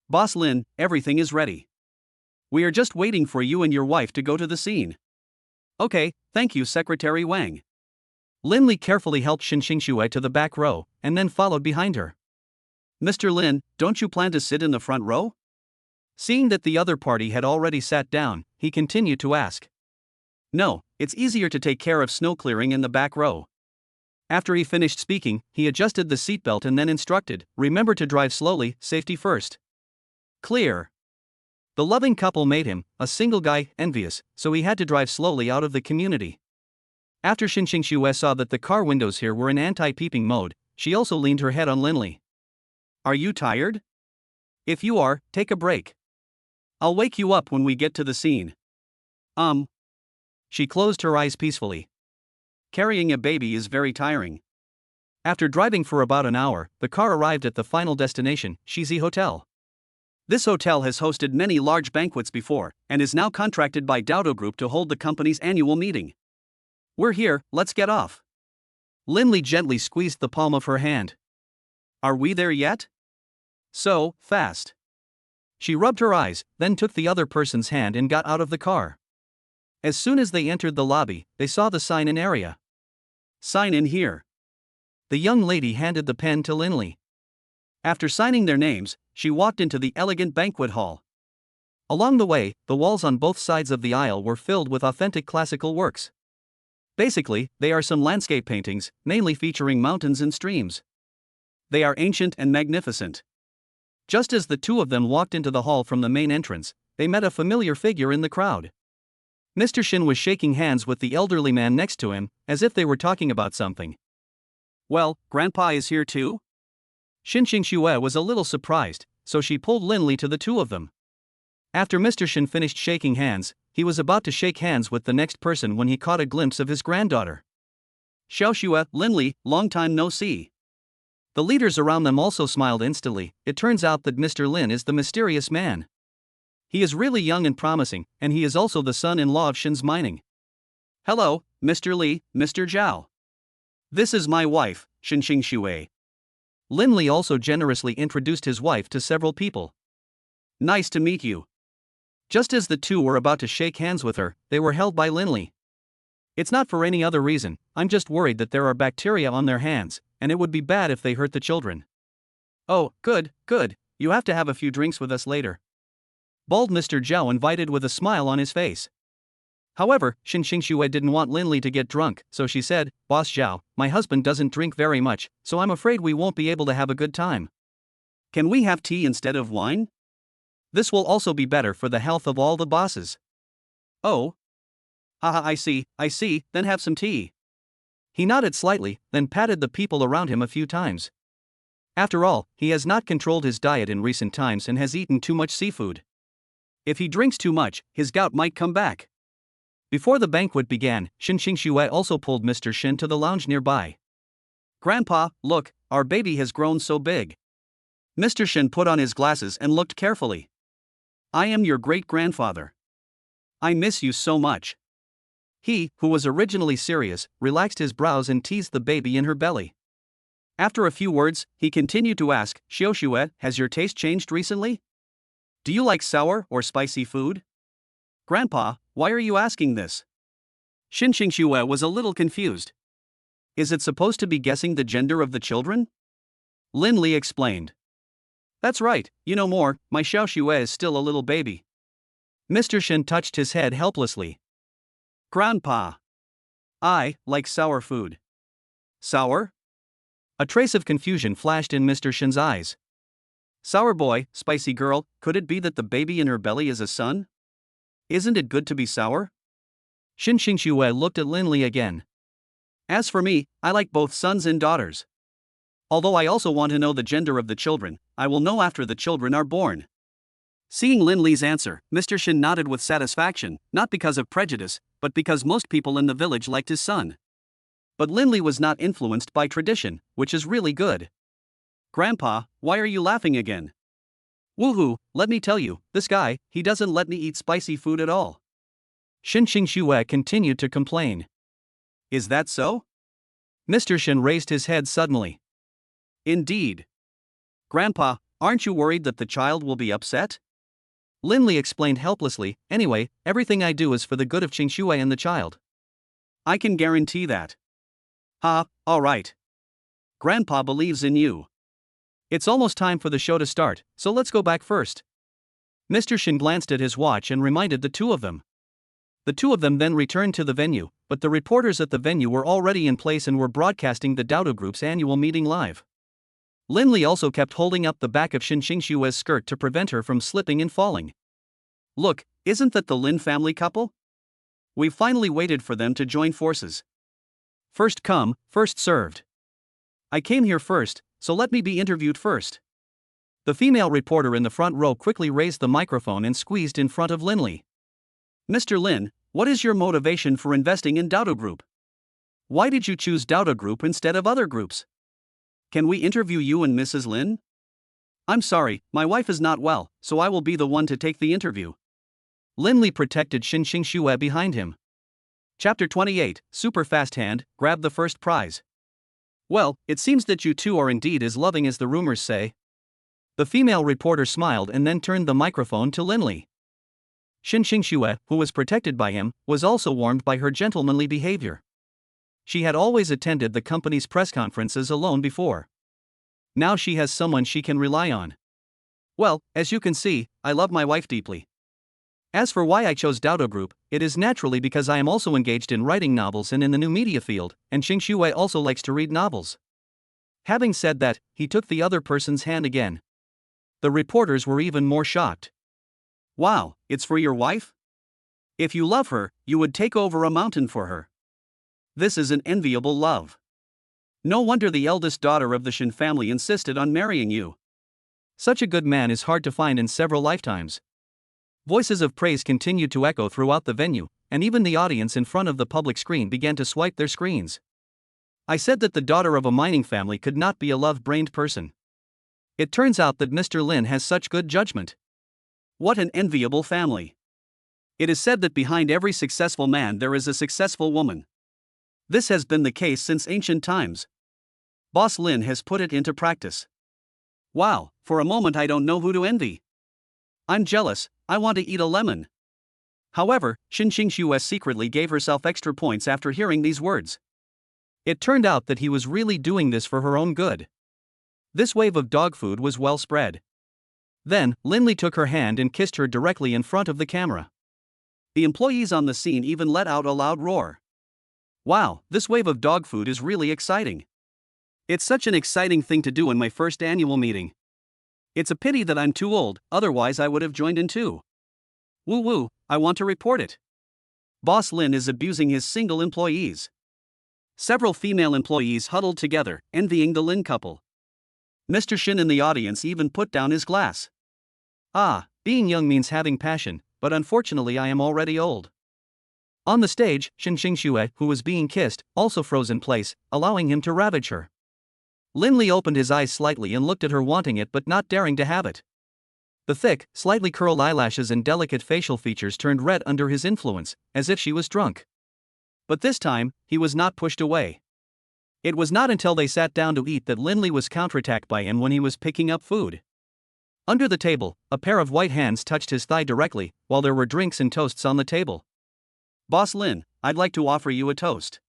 "Boss Lin, everything is ready. We are just waiting for you and your wife to go to the scene." "Okay, thank you, Secretary Wang." Linley carefully helped Shen Xingxue to the back row, and then followed behind her. "Mr. Lin, don't you plan to sit in the front row?" Seeing that the other party had already sat down, he continued to ask. "No, it's easier to take care of snow clearing in the back row." After he finished speaking, he adjusted the seatbelt and then instructed, "Remember to drive slowly, safety first." Clear. The loving couple made him, a single guy, envious, so he had to drive slowly out of the community. After Shen Xingxue saw that the car windows here were in anti-peeping mode, she also leaned her head on Linley. "Are you tired? If you are, take a break. I'll wake you up when we get to the scene." She closed her eyes peacefully. Carrying a baby is very tiring. After driving for about an hour, the car arrived at the final destination, Shizi Hotel. This hotel has hosted many large banquets before, and is now contracted by Dodo Group to hold the company's annual meeting. "We're here, let's get off." Linley gently squeezed the palm of her hand. "Are we there yet? So fast." She rubbed her eyes, then took the other person's hand and got out of the car. As soon as they entered the lobby, they saw the sign-in area. "Sign in here." The young lady handed the pen to Linley. After signing their names, she walked into the elegant banquet hall. Along the way, the walls on both sides of the aisle were filled with authentic classical works. Basically, they are some landscape paintings, mainly featuring mountains and streams. They are ancient and magnificent. Just as the two of them walked into the hall from the main entrance, they met a familiar figure in the crowd. Mr. Shin was shaking hands with the elderly man next to him, as if they were talking about something. "Well, Grandpa is here too?" Shen Xingxue was a little surprised, so she pulled Linley to the two of them. After Mr. Shin finished shaking hands, he was about to shake hands with the next person when he caught a glimpse of his granddaughter. "Xiaoxue, Linley, long time no see." The leaders around them also smiled instantly. It turns out that Mr. Lin is the mysterious man. He is really young and promising, and he is also the son-in-law of Shin's Mining. "Hello, Mr. Li, Mr. Zhao. This is my wife, Xinxing Xue. Linley also generously introduced his wife to several people. Nice to meet you. Just as the two were about to shake hands with her, they were held by Linley. It's not for any other reason, I'm just worried that there are bacteria on their hands, and it would be bad if they hurt the children. Oh, good, good, you have to have a few drinks with us later. Bald Mr. Zhao invited with a smile on his face. However, Xinxing Xue didn't want Linley to get drunk, so she said, Boss Zhao, my husband doesn't drink very much, so I'm afraid we won't be able to have a good time. Can we have tea instead of wine? This will also be better for the health of all the bosses. Oh. Haha, I see, then have some tea. He nodded slightly, then patted the people around him a few times. After all, he has not controlled his diet in recent times and has eaten too much seafood. If he drinks too much, his gout might come back. Before the banquet began, Xinxing Xue also pulled Mr. Shin to the lounge nearby. Grandpa, look, our baby has grown so big. Mr. Shin put on his glasses and looked carefully. I am your great-grandfather. I miss you so much. He, who was originally serious, relaxed his brows and teased the baby in her belly. After a few words, he continued to ask, Xiaoxue, has your taste changed recently? Do you like sour or spicy food? Grandpa, why are you asking this? Xinxing Xue was a little confused. Is it supposed to be guessing the gender of the children? Linley explained. That's right, you know more, my Xiaoxue is still a little baby. Mr. Shin touched his head helplessly. Grandpa. I like sour food. Sour? A trace of confusion flashed in Mr. Shin's eyes. Sour boy, spicy girl, could it be that the baby in her belly is a son? Isn't it good to be sour? Xinxing Xue looked at Linley again. As for me, I like both sons and daughters. Although I also want to know the gender of the children, I will know after the children are born. Seeing Linley's answer, Mr. Shin nodded with satisfaction, not because of prejudice, but because most people in the village liked his son. But Linley was not influenced by tradition, which is really good. Grandpa, why are you laughing again? Woohoo, let me tell you, this guy, he doesn't let me eat spicy food at all. Xinxing Xue continued to complain. Is that so? Mr. Shin raised his head suddenly. Indeed. Grandpa, aren't you worried that the child will be upset? Linley explained helplessly, anyway, everything I do is for the good of Xinxue and the child. I can guarantee that. Alright. Grandpa believes in you. It's almost time for the show to start, so let's go back first. Mr. Shin glanced at his watch and reminded the two of them. The two of them then returned to the venue, but the reporters at the venue were already in place and were broadcasting the Dodo Group's annual meeting live. Linley also kept holding up the back of Xinxing Xue's skirt to prevent her from slipping and falling. Look, isn't that the Lin family couple? We've finally waited for them to join forces. First come, first served. I came here first, so let me be interviewed first. The female reporter in the front row quickly raised the microphone and squeezed in front of Linley. Mr. Lin, what is your motivation for investing in Dodo Group? Why did you choose Dodo Group instead of other groups? Can we interview you and Mrs. Lin? I'm sorry, my wife is not well, so I will be the one to take the interview. Linley protected Xinxing Xue behind him. Chapter 28, Super Fast Hand, Grab the First Prize. Well, it seems that you two are indeed as loving as the rumors say. The female reporter smiled and then turned the microphone to Linley. Xinxing Xue, who was protected by him, was also warmed by her gentlemanly behavior. She had always attended the company's press conferences alone before. Now she has someone she can rely on. Well, as you can see, I love my wife deeply. As for why I chose Dodo Group, it is naturally because I am also engaged in writing novels and in the new media field, and Xinxue also likes to read novels. Having said that, he took the other person's hand again. The reporters were even more shocked. Wow, it's for your wife? If you love her, you would take over a mountain for her. This is an enviable love. No wonder the eldest daughter of the Shin family insisted on marrying you. Such a good man is hard to find in several lifetimes. Voices of praise continued to echo throughout the venue, and even the audience in front of the public screen began to swipe their screens. I said that the daughter of a mining family could not be a love-brained person. It turns out that Mr. Lin has such good judgment. What an enviable family. It is said that behind every successful man there is a successful woman. This has been the case since ancient times. Boss Lin has put it into practice. Wow, for a moment I don't know who to envy. I'm jealous, I want to eat a lemon. However, Xin Xingxue secretly gave herself extra points after hearing these words. It turned out that he was really doing this for her own good. This wave of dog food was well spread. Then, Linley took her hand and kissed her directly in front of the camera. The employees on the scene even let out a loud roar. Wow, this wave of dog food is really exciting. It's such an exciting thing to do in my first annual meeting. It's a pity that I'm too old, otherwise I would have joined in too. Woo woo, I want to report it. Boss Lin is abusing his single employees. Several female employees huddled together, envying the Lin couple. Mr. Shin in the audience even put down his glass. Ah, being young means having passion, but unfortunately I am already old. On the stage, Xin Xingxue, who was being kissed, also froze in place, allowing him to ravage her. Linley opened his eyes slightly and looked at her, wanting it but not daring to have it. The thick, slightly curled eyelashes and delicate facial features turned red under his influence, as if she was drunk. But this time, he was not pushed away. It was not until they sat down to eat that Linley was counterattacked by him when he was picking up food. Under the table, a pair of white hands touched his thigh directly, while there were drinks and toasts on the table. Boss Lin, I'd like to offer you a toast.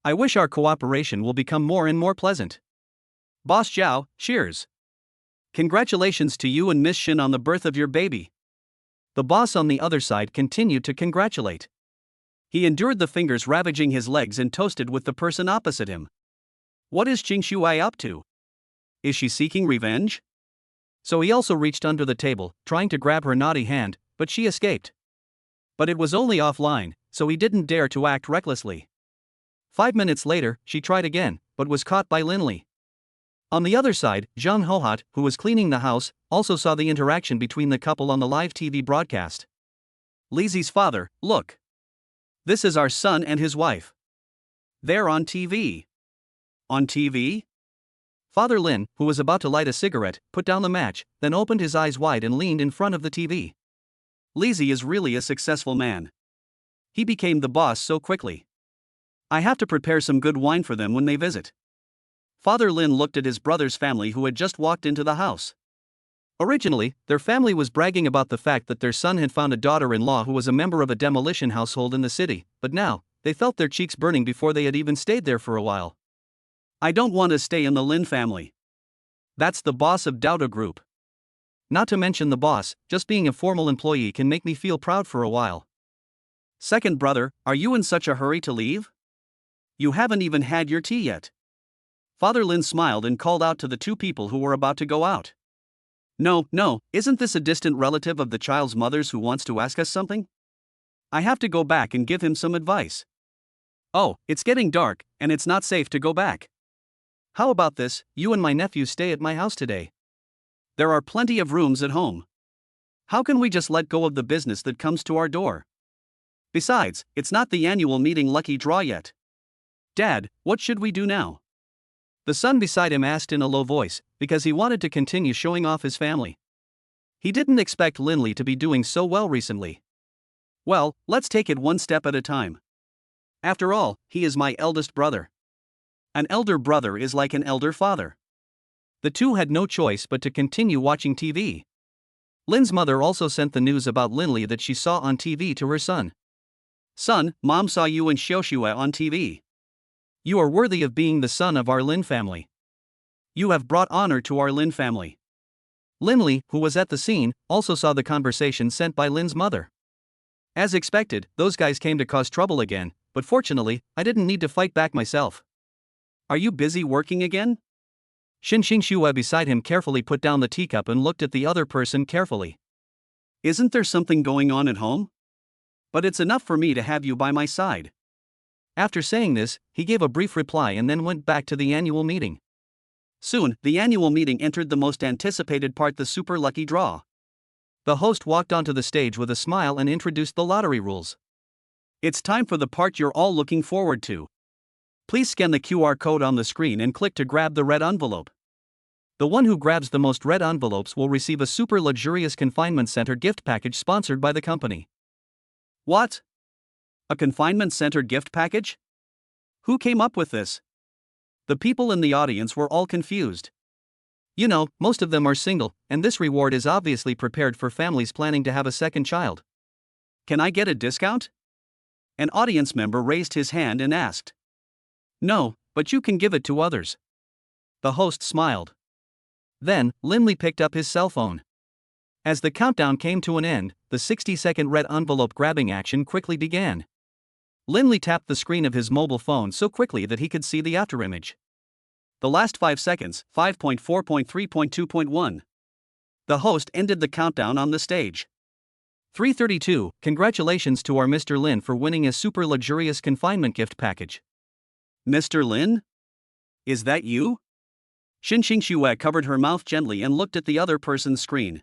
I wish our cooperation will become more and more pleasant. Boss Zhao, cheers. Congratulations to you and Miss Shin on the birth of your baby. The boss on the other side continued to congratulate. He endured the fingers ravaging his legs and toasted with the person opposite him. What is Xingxue up to? Is she seeking revenge? So he also reached under the table, trying to grab her naughty hand, but she escaped. But it was only offline, so he didn't dare to act recklessly. 5 minutes later, she tried again, but was caught by Linley. On the other side, Zhang Hohat, who was cleaning the house, also saw the interaction between the couple on the live TV broadcast. Lizi's father, look. This is our son and his wife. They're on TV. On TV? Father Lin, who was about to light a cigarette, put down the match, then opened his eyes wide and leaned in front of the TV. Lizi is really a successful man. He became the boss so quickly. I have to prepare some good wine for them when they visit. Father Lin looked at his brother's family who had just walked into the house. Originally, their family was bragging about the fact that their son had found a daughter-in-law who was a member of a demolition household in the city, but now, they felt their cheeks burning before they had even stayed there for a while. I don't want to stay in the Lin family. That's the boss of Douda Group. Not to mention the boss, just being a formal employee can make me feel proud for a while. Second brother, are you in such a hurry to leave? You haven't even had your tea yet. Father Lin smiled and called out to the two people who were about to go out. No, isn't this a distant relative of the child's mother's who wants to ask us something? I have to go back and give him some advice. Oh, it's getting dark, and it's not safe to go back. How about this, you and my nephew stay at my house today? There are plenty of rooms at home. How can we just let go of the business that comes to our door? Besides, it's not the annual meeting lucky draw yet. Dad, what should we do now? The son beside him asked in a low voice, because he wanted to continue showing off his family. He didn't expect Linley to be doing so well recently. Well, let's take it one step at a time. After all, he is my eldest brother. An elder brother is like an elder father. The two had no choice but to continue watching TV. Lin's mother also sent the news about Linley that she saw on TV to her son. Son, Mom saw you and Xiaoxue on TV. You are worthy of being the son of our Lin family. You have brought honor to our Lin family. Linley, who was at the scene, also saw the conversation sent by Lin's mother. As expected, those guys came to cause trouble again, but fortunately, I didn't need to fight back myself. Are you busy working again? Xin Xingxue beside him carefully put down the teacup and looked at the other person carefully. Isn't there something going on at home? But it's enough for me to have you by my side. After saying this, he gave a brief reply and then went back to the annual meeting. Soon, the annual meeting entered the most anticipated part, the super lucky draw. The host walked onto the stage with a smile and introduced the lottery rules. It's time for the part you're all looking forward to. Please scan the QR code on the screen and click to grab the red envelope. The one who grabs the most red envelopes will receive a super luxurious confinement center gift package sponsored by the company. What? A confinement center gift package? Who came up with this? The people in the audience were all confused. You know, most of them are single, and this reward is obviously prepared for families planning to have a second child. Can I get a discount? An audience member raised his hand and asked. No, but you can give it to others. The host smiled. Then, Linley picked up his cell phone. As the countdown came to an end, the 60-second red envelope grabbing action quickly began. Linley tapped the screen of his mobile phone so quickly that he could see the afterimage. The last 5 seconds, 5.4.3.2.1. The host ended the countdown on the stage. 3:32, congratulations to our Mr. Lin for winning a super luxurious confinement gift package. Mr. Lin? Is that you? Xinxing Xue covered her mouth gently and looked at the other person's screen.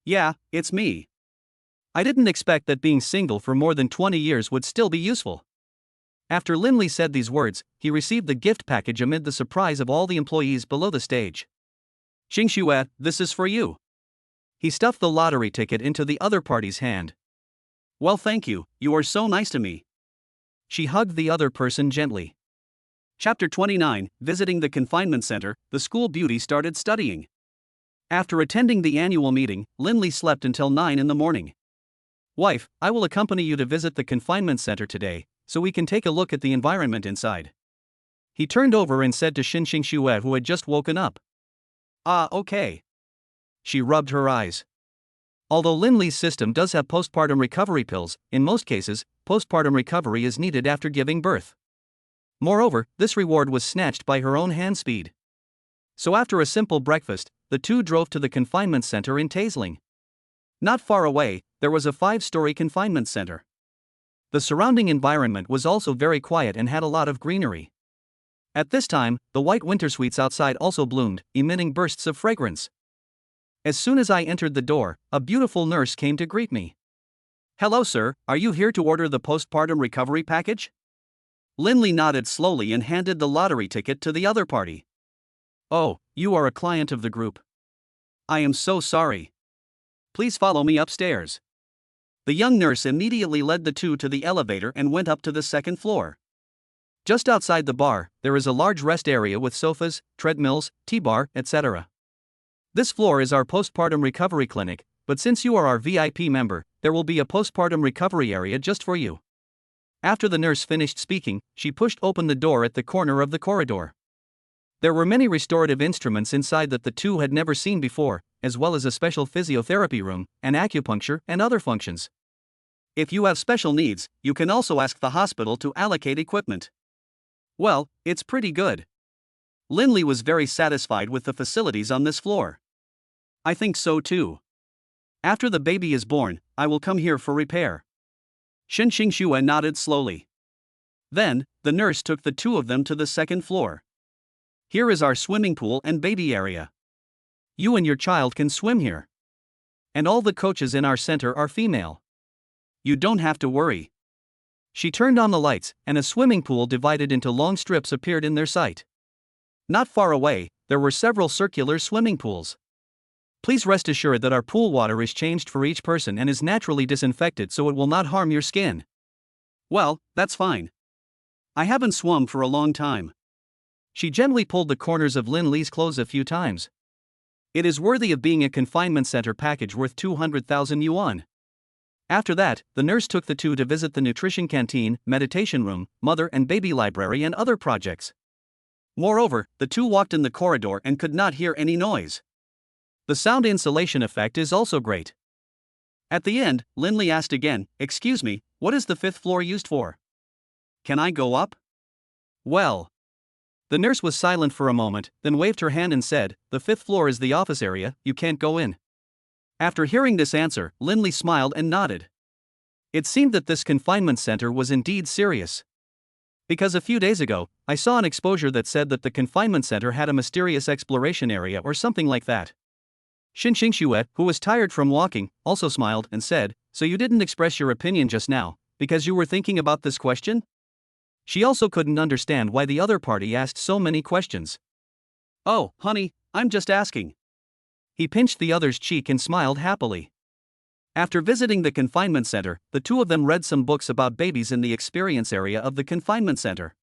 Yeah, it's me. I didn't expect that being single for more than 20 years would still be useful. After Linley said these words, he received the gift package amid the surprise of all the employees below the stage. Xingxue, this is for you. He stuffed the lottery ticket into the other party's hand. Well, thank you, you are so nice to me. She hugged the other person gently. Chapter 29, Visiting the Confinement Center, the school beauty started studying. After attending the annual meeting, Linley slept until 9 in the morning. Wife, I will accompany you to visit the confinement center today, so we can take a look at the environment inside. He turned over and said to Xinxing Xue, who had just woken up. Ah, okay. She rubbed her eyes. Although Linley's system does have postpartum recovery pills, in most cases, postpartum recovery is needed after giving birth. Moreover, this reward was snatched by her own hand speed. So after a simple breakfast, the two drove to the confinement center in Taisling. Not far away, there was a 5-story confinement center. The surrounding environment was also very quiet and had a lot of greenery. At this time, the white wintersweets outside also bloomed, emitting bursts of fragrance. As soon as I entered the door, a beautiful nurse came to greet me. Hello, sir, are you here to order the postpartum recovery package? Linley nodded slowly and handed the lottery ticket to the other party. Oh, you are a client of the group. I am so sorry. Please follow me upstairs. The young nurse immediately led the two to the elevator and went up to the second floor. Just outside the bar, there is a large rest area with sofas, treadmills, T-bar, etc. This floor is our postpartum recovery clinic, but since you are our VIP member, there will be a postpartum recovery area just for you. After the nurse finished speaking, she pushed open the door at the corner of the corridor. There were many restorative instruments inside that the two had never seen before, as well as a special physiotherapy room, an acupuncture, and other functions. If you have special needs, you can also ask the hospital to allocate equipment. Well, it's pretty good. Linley was very satisfied with the facilities on this floor. I think so too. After the baby is born, I will come here for repair. Xinxing Xue nodded slowly. Then, the nurse took the two of them to the second floor. Here is our swimming pool and baby area. You and your child can swim here. And all the coaches in our center are female. You don't have to worry. She turned on the lights, and a swimming pool divided into long strips appeared in their sight. Not far away, there were several circular swimming pools. Please rest assured that our pool water is changed for each person and is naturally disinfected so it will not harm your skin. Well, that's fine. I haven't swum for a long time. She gently pulled the corners of Linley's clothes a few times. It is worthy of being a confinement center package worth 200,000 yuan. After that, the nurse took the two to visit the nutrition canteen, meditation room, mother and baby library and other projects. Moreover, the two walked in the corridor and could not hear any noise. The sound insulation effect is also great. At the end, Linley asked again, "Excuse me, what is the 5th floor used for? Can I go up?" Well. The nurse was silent for a moment, then waved her hand and said, "The 5th floor is the office area, you can't go in." After hearing this answer, Linley smiled and nodded. It seemed that this confinement center was indeed serious. Because a few days ago, I saw an exposure that said that the confinement center had a mysterious exploration area or something like that. Xinxing Xue, who was tired from walking, also smiled and said, "So you didn't express your opinion just now, because you were thinking about this question?" She also couldn't understand why the other party asked so many questions. "Oh, honey, I'm just asking." He pinched the other's cheek and smiled happily. After visiting the confinement center, the two of them read some books about babies in the experience area of the confinement center.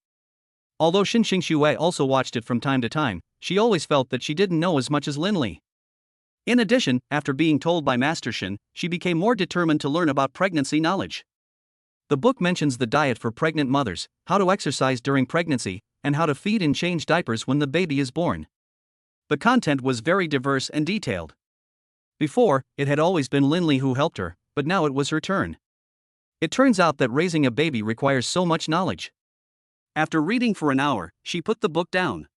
Although Xinxing Xue also watched it from time to time, she always felt that she didn't know as much as Linley. In addition, after being told by Master Shin, she became more determined to learn about pregnancy knowledge. The book mentions the diet for pregnant mothers, how to exercise during pregnancy, and how to feed and change diapers when the baby is born. The content was very diverse and detailed. Before, it had always been Linley who helped her, but now it was her turn. It turns out that raising a baby requires so much knowledge. After reading for an hour, she put the book down.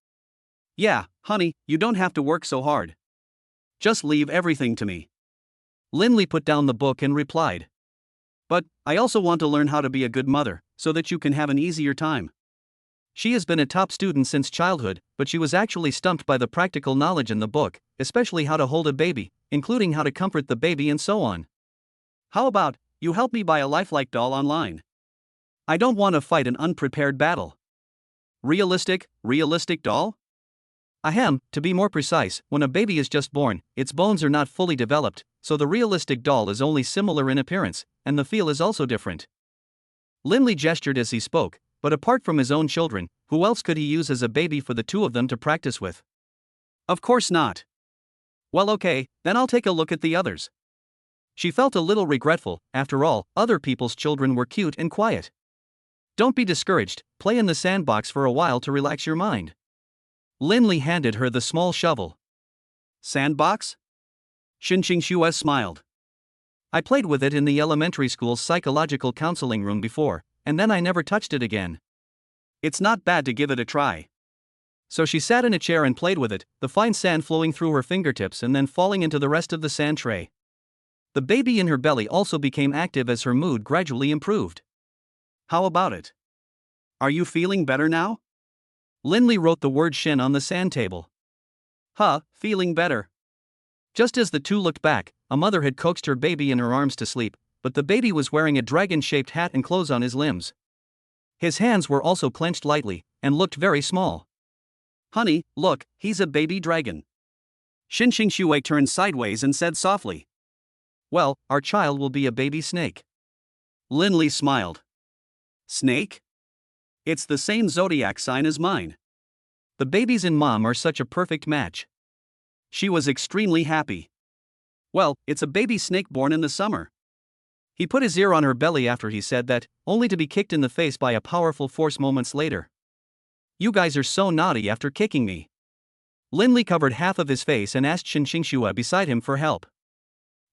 Yeah, honey, you don't have to work so hard. Just leave everything to me. Linley put down the book and replied. But, I also want to learn how to be a good mother, so that you can have an easier time. She has been a top student since childhood, but she was actually stumped by the practical knowledge in the book, especially how to hold a baby, including how to comfort the baby and so on. How about, you help me buy a lifelike doll online? I don't want to fight an unprepared battle. Realistic doll? Ahem, to be more precise, when a baby is just born, its bones are not fully developed, so the realistic doll is only similar in appearance, and the feel is also different. Linley gestured as he spoke, but apart from his own children, who else could he use as a baby for the two of them to practice with? Of course not. Well, okay, then I'll take a look at the others. She felt a little regretful, after all, other people's children were cute and quiet. Don't be discouraged, play in the sandbox for a while to relax your mind. Linley handed her the small shovel. Sandbox? Xinxing Xue smiled. I played with it in the elementary school's psychological counseling room before, and then I never touched it again. It's not bad to give it a try. So she sat in a chair and played with it, the fine sand flowing through her fingertips and then falling into the rest of the sand tray. The baby in her belly also became active as her mood gradually improved. How about it? Are you feeling better now? Linley wrote the word Shin on the sand table. Feeling better. Just as the two looked back, a mother had coaxed her baby in her arms to sleep, but the baby was wearing a dragon-shaped hat and clothes on his limbs. His hands were also clenched lightly, and looked very small. Honey, look, he's a baby dragon. Xinxing Xue turned sideways and said softly. Well, our child will be a baby snake. Linley smiled. Snake? It's the same zodiac sign as mine. The babies in Mom are such a perfect match. She was extremely happy. Well, it's a baby snake born in the summer. He put his ear on her belly after he said that, only to be kicked in the face by a powerful force moments later. You guys are so naughty after kicking me. Linley covered half of his face and asked Xinxing Xue beside him for help.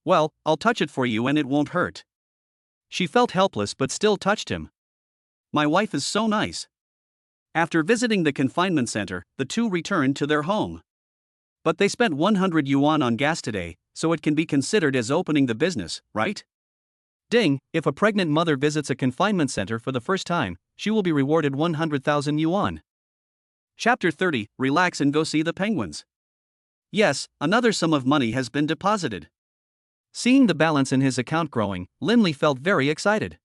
Well, I'll touch it for you and it won't hurt. She felt helpless but still touched him. My wife is so nice. After visiting the confinement center, the two returned to their home. But they spent 100 yuan on gas today, so it can be considered as opening the business, right? Ding, if a pregnant mother visits a confinement center for the first time, she will be rewarded 100,000 yuan. Chapter 30, Relax and go see the penguins. Yes, another sum of money has been deposited. Seeing the balance in his account growing, Linley felt very excited.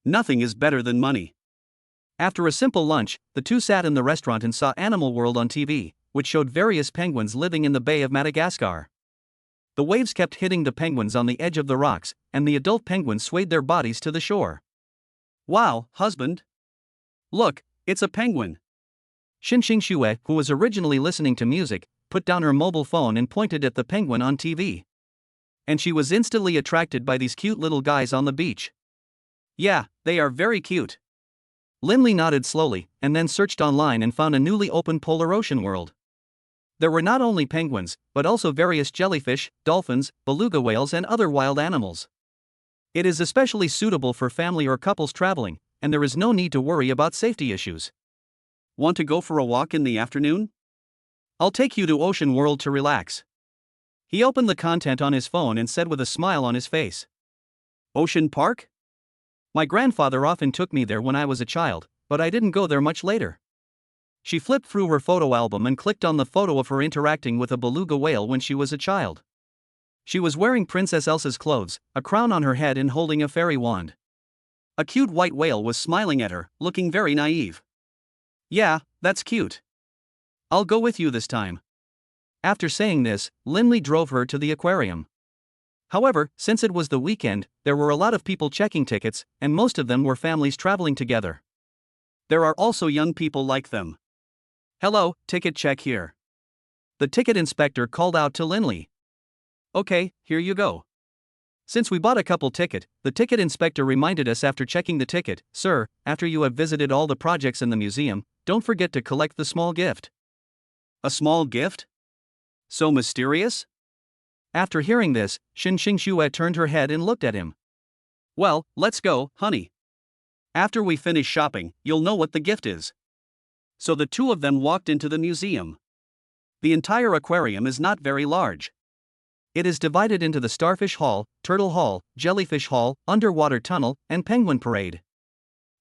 Nothing is better than money. After a simple lunch, the two sat in the restaurant and saw Animal World on TV, which showed various penguins living in the Bay of Madagascar. The waves kept hitting the penguins on the edge of the rocks, and the adult penguins swayed their bodies to the shore. Wow, husband! Look, it's a penguin! Xinxing Xue, who was originally listening to music, put down her mobile phone and pointed at the penguin on TV. And she was instantly attracted by these cute little guys on the beach. Yeah, they are very cute. Linley nodded slowly, and then searched online and found a newly opened polar ocean world. There were not only penguins, but also various jellyfish, dolphins, beluga whales and other wild animals. It is especially suitable for family or couples traveling, and there is no need to worry about safety issues. Want to go for a walk in the afternoon? I'll take you to Ocean World to relax. He opened the content on his phone and said with a smile on his face. Ocean Park? My grandfather often took me there when I was a child, but I didn't go there much later. She flipped through her photo album and clicked on the photo of her interacting with a beluga whale when she was a child. She was wearing Princess Elsa's clothes, a crown on her head and holding a fairy wand. A cute white whale was smiling at her, looking very naive. Yeah, that's cute. I'll go with you this time. After saying this, Linley drove her to the aquarium. However, since it was the weekend, there were a lot of people checking tickets, and most of them were families traveling together. There are also young people like them. Hello, ticket check here. The ticket inspector called out to Linley. Okay, here you go. Since we bought a couple ticket, the ticket inspector reminded us after checking the ticket, sir, after you have visited all the projects in the museum, don't forget to collect the small gift. A small gift? So mysterious? After hearing this, Xue turned her head and looked at him. Well, let's go, honey. After we finish shopping, you'll know what the gift is. So the two of them walked into the museum. The entire aquarium is not very large. It is divided into the Starfish Hall, Turtle Hall, Jellyfish Hall, Underwater Tunnel, and Penguin Parade.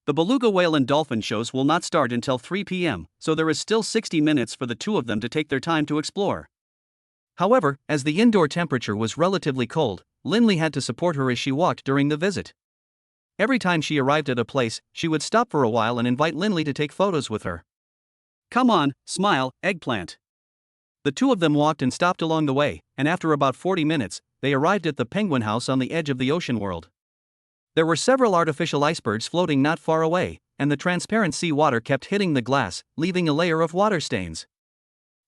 The beluga whale and dolphin shows will not start until 3 p.m., so there is still 60 minutes for the two of them to take their time to explore. However, as the indoor temperature was relatively cold, Linley had to support her as she walked during the visit. Every time she arrived at a place, she would stop for a while and invite Linley to take photos with her. Come on, smile, eggplant. The two of them walked and stopped along the way, and after about 40 minutes, they arrived at the penguin house on the edge of the ocean world. There were several artificial icebergs floating not far away, and the transparent sea water kept hitting the glass, leaving a layer of water stains.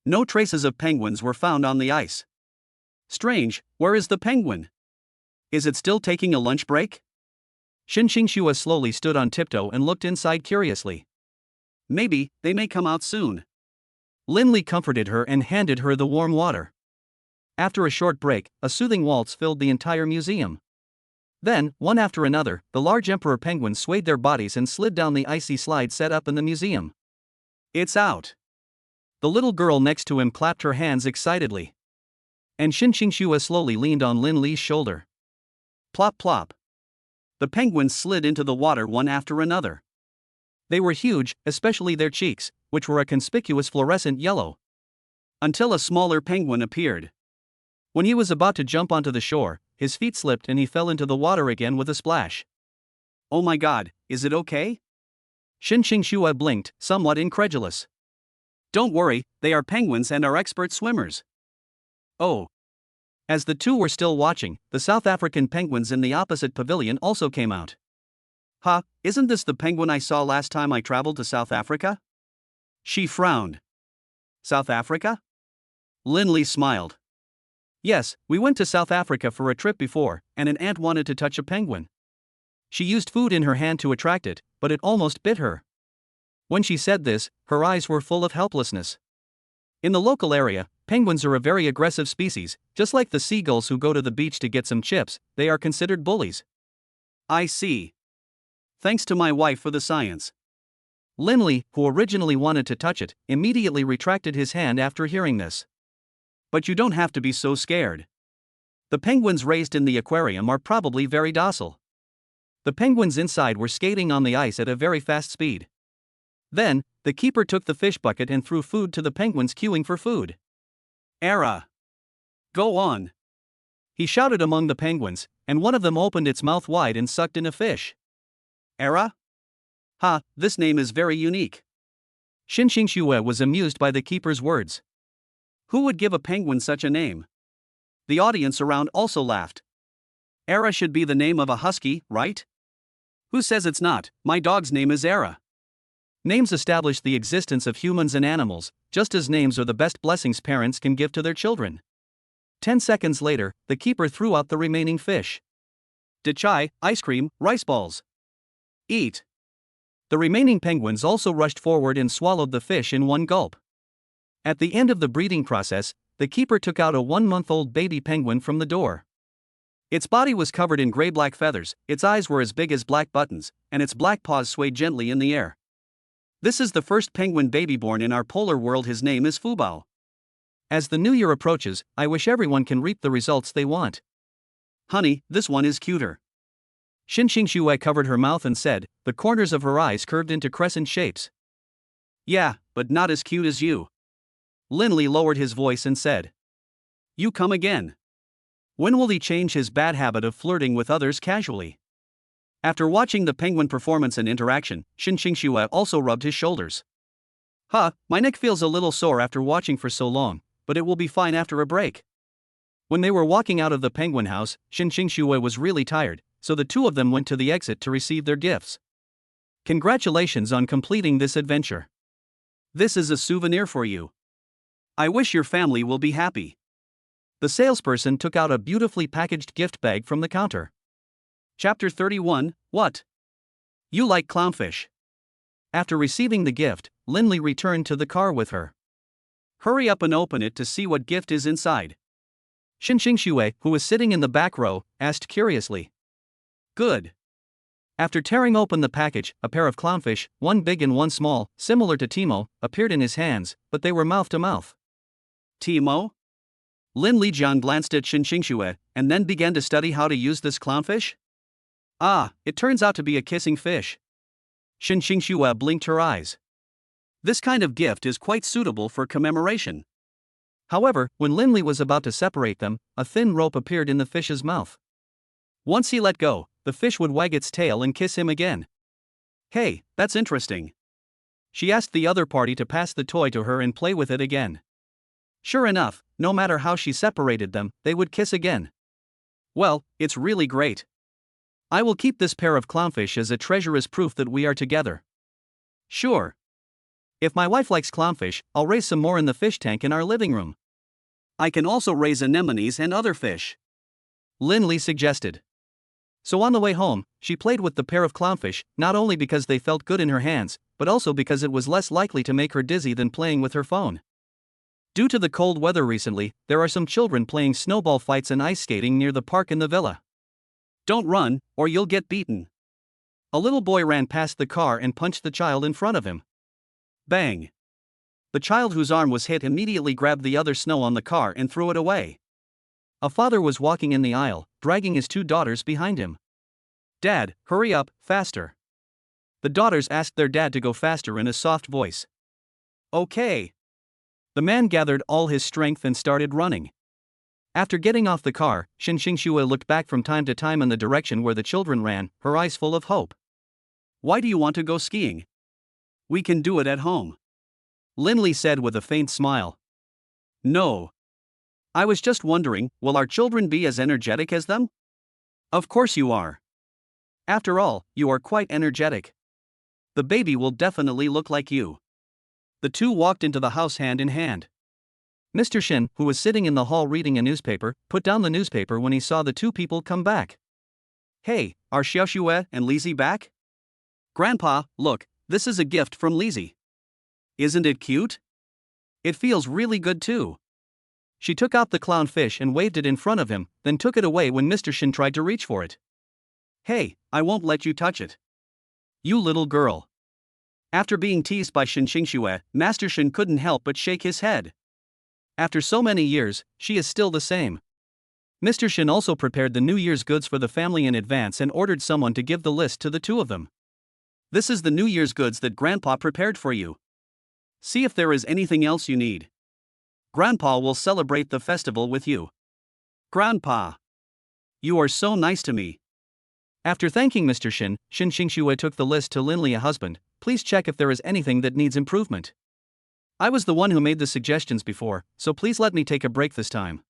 No traces of penguins were found on the ice. Strange, where is the penguin? Is it still taking a lunch break? Xue slowly stood on tiptoe and looked inside curiously. Maybe, they may come out soon. Linley comforted her and handed her the warm water. After a short break, a soothing waltz filled the entire museum. Then, one after another, the large emperor penguins swayed their bodies and slid down the icy slide set up in the museum. It's out. The little girl next to him clapped her hands excitedly. And Xue slowly leaned on Linley's shoulder. Plop plop. The penguins slid into the water one after another. They were huge, especially their cheeks, which were a conspicuous fluorescent yellow. Until a smaller penguin appeared. When he was about to jump onto the shore, his feet slipped and he fell into the water again with a splash. Oh my god, is it okay? Xue blinked, somewhat incredulous. Don't worry, they are penguins and are expert swimmers. Oh. As the two were still watching, the South African penguins in the opposite pavilion also came out. Isn't this the penguin I saw last time I traveled to South Africa? She frowned. South Africa? Linley smiled. Yes, we went to South Africa for a trip before, and an ant wanted to touch a penguin. She used food in her hand to attract it, but it almost bit her. When she said this, her eyes were full of helplessness. In the local area, penguins are a very aggressive species, just like the seagulls who go to the beach to get some chips, they are considered bullies. I see. Thanks to my wife for the science. Linley, who originally wanted to touch it, immediately retracted his hand after hearing this. But you don't have to be so scared. The penguins raised in the aquarium are probably very docile. The penguins inside were skating on the ice at a very fast speed. Then, the keeper took the fish bucket and threw food to the penguins queuing for food. Era! Go on! He shouted among the penguins, and one of them opened its mouth wide and sucked in a fish. Era? This name is very unique. Xue was amused by the keeper's words. Who would give a penguin such a name? The audience around also laughed. Era should be the name of a husky, right? Who says it's not? My dog's name is Era. Names establish the existence of humans and animals, just as names are the best blessings parents can give to their children. 10 seconds later, the keeper threw out the remaining fish. Chai, ice cream, rice balls. Eat. The remaining penguins also rushed forward and swallowed the fish in one gulp. At the end of the breeding process, the keeper took out a 1-month-old baby penguin from the door. Its body was covered in gray-black feathers, its eyes were as big as black buttons, and its black paws swayed gently in the air. This is the first penguin baby born in our polar world. His name is Fubao. As the new year approaches, I wish everyone can reap the results they want. Honey, this one is cuter. Xue covered her mouth and said, the corners of her eyes curved into crescent shapes. Yeah, but not as cute as you. Linley lowered his voice and said. You come again. When will he change his bad habit of flirting with others casually? After watching the penguin performance and interaction, Xue also rubbed his shoulders. My neck feels a little sore after watching for so long, but it will be fine after a break. When they were walking out of the penguin house, Xue was really tired, so the two of them went to the exit to receive their gifts. Congratulations on completing this adventure. This is a souvenir for you. I wish your family will be happy. The salesperson took out a beautifully packaged gift bag from the counter. Chapter 31, What? You like clownfish. After receiving the gift, Linley returned to the car with her. Hurry up and open it to see what gift is inside. Xinxingxue, who was sitting in the back row, asked curiously. Good. After tearing open the package, a pair of clownfish, one big and one small, similar to Timo, appeared in his hands, but they were mouth to mouth. Timo? Lin Lijian glanced at Xinxingxue, and then began to study how to use this clownfish? Ah, it turns out to be a kissing fish. Xinxingxue blinked her eyes. This kind of gift is quite suitable for commemoration. However, when Linley was about to separate them, a thin rope appeared in the fish's mouth. Once he let go, the fish would wag its tail and kiss him again. Hey, that's interesting. She asked the other party to pass the toy to her and play with it again. Sure enough, no matter how she separated them, they would kiss again. Well, it's really great. I will keep this pair of clownfish as a treasure as proof that we are together. Sure. If my wife likes clownfish, I'll raise some more in the fish tank in our living room. I can also raise anemones and other fish. Linley suggested. So on the way home, she played with the pair of clownfish, not only because they felt good in her hands, but also because it was less likely to make her dizzy than playing with her phone. Due to the cold weather recently, there are some children playing snowball fights and ice skating near the park in the villa. Don't run, or you'll get beaten. A little boy ran past the car and punched the child in front of him. Bang! The child whose arm was hit immediately grabbed the other snow on the car and threw it away. A father was walking in the aisle, dragging his two daughters behind him. Dad, hurry up, faster. The daughters asked their dad to go faster in a soft voice. Okay. The man gathered all his strength and started running. After getting off the car, Xinxingxue looked back from time to time in the direction where the children ran, her eyes full of hope. Why do you want to go skiing? We can do it at home. Linley said with a faint smile. No. I was just wondering, will our children be as energetic as them? Of course you are. After all, you are quite energetic. The baby will definitely look like you. The two walked into the house hand in hand. Mr. Shin, who was sitting in the hall reading a newspaper, put down the newspaper when he saw the two people come back. Hey, are Xiaoxue and Lizzie back? Grandpa, look, this is a gift from Lizzie. Isn't it cute? It feels really good too. She took out the clownfish and waved it in front of him, then took it away when Mr. Shin tried to reach for it. Hey, I won't let you touch it. You little girl. After being teased by Xinxingxue, Master Shin couldn't help but shake his head. After so many years, she is still the same. Mr. Shin also prepared the New Year's goods for the family in advance and ordered someone to give the list to the two of them. This is the New Year's goods that Grandpa prepared for you. See if there is anything else you need. Grandpa will celebrate the festival with you. Grandpa. You are so nice to me. After thanking Mr. Shin, Xinxingxue took the list to Linley, a husband. Please check if there is anything that needs improvement. I was the one who made the suggestions before, so please let me take a break this time.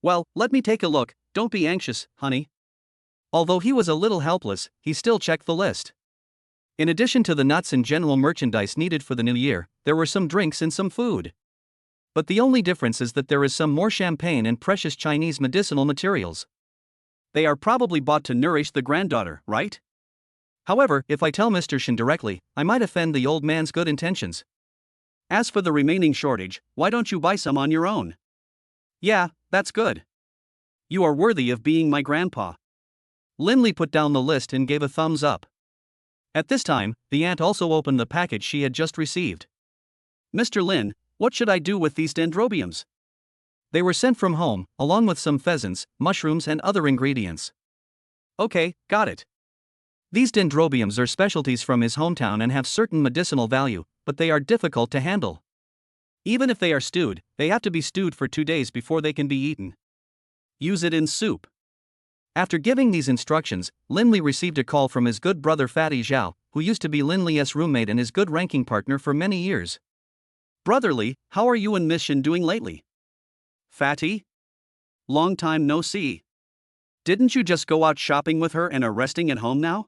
Well, let me take a look, don't be anxious, honey. Although he was a little helpless, he still checked the list. In addition to the nuts and general merchandise needed for the new year, there were some drinks and some food. But the only difference is that there is some more champagne and precious Chinese medicinal materials. They are probably bought to nourish the granddaughter, right? However, if I tell Mr. Shin directly, I might offend the old man's good intentions. As for the remaining shortage, why don't you buy some on your own? Yeah, that's good. You are worthy of being my grandpa. Linley put down the list and gave a thumbs up. At this time, the aunt also opened the package she had just received. Mr. Lin, what should I do with these dendrobiums? They were sent from home, along with some pheasants, mushrooms and other ingredients. Okay, got it. These dendrobiums are specialties from his hometown and have certain medicinal value, but they are difficult to handle. Even if they are stewed, they have to be stewed for 2 days before they can be eaten. Use it in soup. After giving these instructions, Linley received a call from his good brother Fatty Zhao, who used to be Linley's roommate and his good ranking partner for many years. Brotherly, how are you and Miss Shin doing lately? Fatty? Long time no see. Didn't you just go out shopping with her and are resting at home now?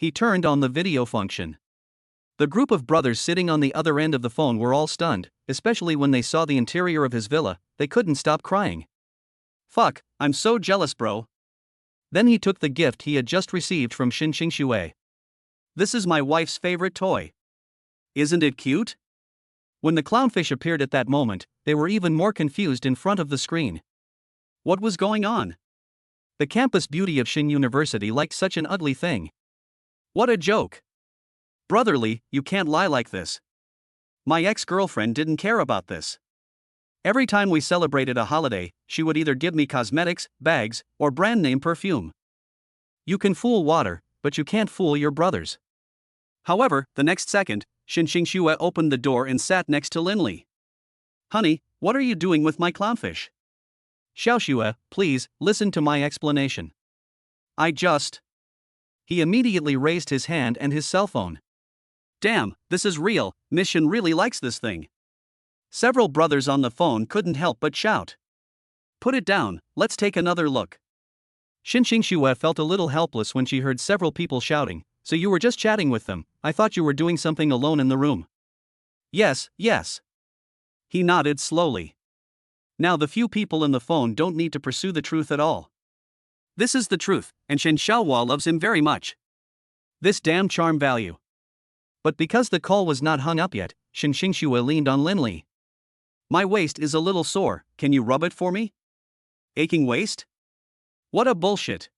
He turned on the video function. The group of brothers sitting on the other end of the phone were all stunned, especially when they saw the interior of his villa. They couldn't stop crying. Fuck, I'm so jealous, bro. Then he took the gift he had just received from Xin Xue. This is my wife's favorite toy. Isn't it cute? When the clownfish appeared at that moment, they were even more confused in front of the screen. What was going on? The campus beauty of Xin University liked such an ugly thing. What a joke. Brotherly, you can't lie like this. My ex-girlfriend didn't care about this. Every time we celebrated a holiday, she would either give me cosmetics, bags, or brand name perfume. You can fool water, but you can't fool your brothers. However, the next second, Xin Xue opened the door and sat next to Linley. Honey, what are you doing with my clownfish? Xiaoxue, please, listen to my explanation. He immediately raised his hand and his cell phone. Damn, this is real, Miss Xin really likes this thing. Several brothers on the phone couldn't help but shout. Put it down, let's take another look. Xin Xue felt a little helpless when she heard several people shouting. So you were just chatting with them? I thought you were doing something alone in the room. Yes. He nodded slowly. Now the few people in the phone don't need to pursue the truth at all. This is the truth, and Shen Xiaohua loves him very much. This damn charm value. But because the call was not hung up yet, Xin Xue leaned on Linley. My waist is a little sore, can you rub it for me? Aching waist? What a bullshit.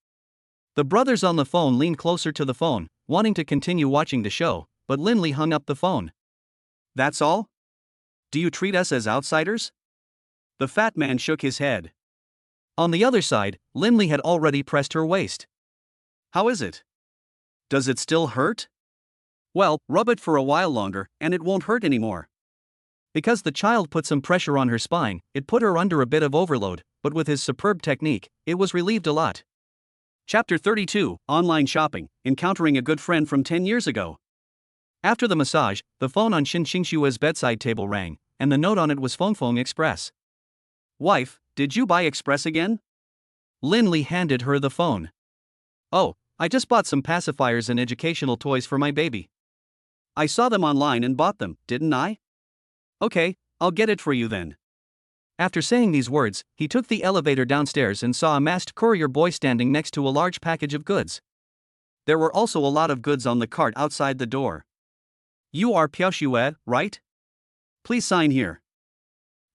The brothers on the phone leaned closer to the phone, wanting to continue watching the show, but Linley hung up the phone. That's all? Do you treat us as outsiders? The fat man shook his head. On the other side, Linley had already pressed her waist. How is it? Does it still hurt? Well, rub it for a while longer, and it won't hurt anymore. Because the child put some pressure on her spine, it put her under a bit of overload, but with his superb technique, it was relieved a lot. Chapter 32, Online Shopping, Encountering a Good Friend from 10 Years Ago. After the massage, the phone on Xin Xue's bedside table rang, and the note on it was Feng Express. Wife, did you buy Express again? Linley handed her the phone. Oh, I just bought some pacifiers and educational toys for my baby. I saw them online and bought them, didn't I? Okay, I'll get it for you then. After saying these words, he took the elevator downstairs and saw a masked courier boy standing next to a large package of goods. There were also a lot of goods on the cart outside the door. You are Xiaoxue, right? Please sign here.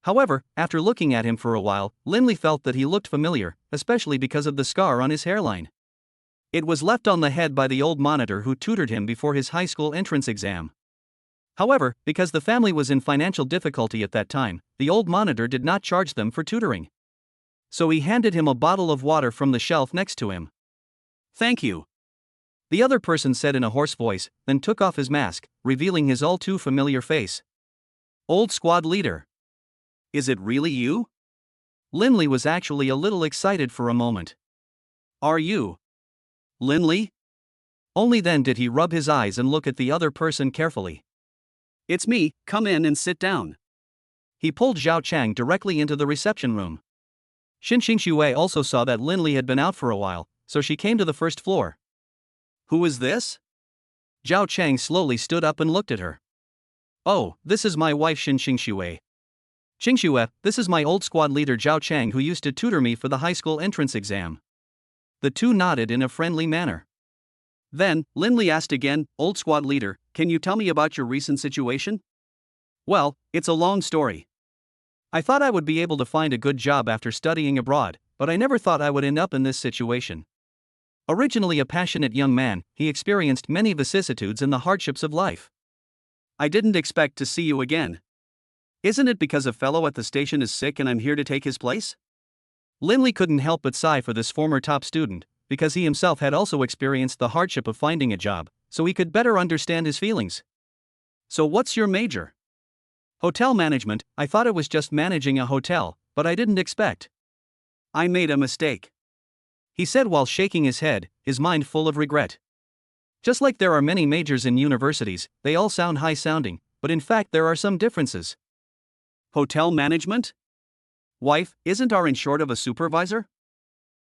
However, after looking at him for a while, Linley felt that he looked familiar, especially because of the scar on his hairline. It was left on the head by the old monitor who tutored him before his high school entrance exam. However, because the family was in financial difficulty at that time, the old monitor did not charge them for tutoring. So he handed him a bottle of water from the shelf next to him. Thank you. The other person said in a hoarse voice, then took off his mask, revealing his all too familiar face. Old squad leader. Is it really you? Linley was actually a little excited for a moment. Are you Linley? Only then did he rub his eyes and look at the other person carefully. It's me, come in and sit down. He pulled Zhao Chang directly into the reception room. Xin Xue also saw that Linley had been out for a while, so she came to the first floor. Who is this? Zhao Chang slowly stood up and looked at her. Oh, this is my wife Xin Xue. Xingxue, this is my old squad leader Zhao Chang who used to tutor me for the high school entrance exam. The two nodded in a friendly manner. Then, Linley asked again, Old squad leader, can you tell me about your recent situation? Well, it's a long story. I thought I would be able to find a good job after studying abroad, but I never thought I would end up in this situation. Originally a passionate young man, he experienced many vicissitudes and the hardships of life. I didn't expect to see you again. Isn't it because a fellow at the station is sick and I'm here to take his place? Linley couldn't help but sigh for this former top student, because he himself had also experienced the hardship of finding a job, so he could better understand his feelings. So what's your major? Hotel management. I thought it was just managing a hotel, but I didn't expect. I made a mistake, he said while shaking his head, his mind full of regret. Just like there are many majors in universities, they all sound high-sounding, but in fact there are some differences. Hotel management? Wife, isn't Arin short of a supervisor?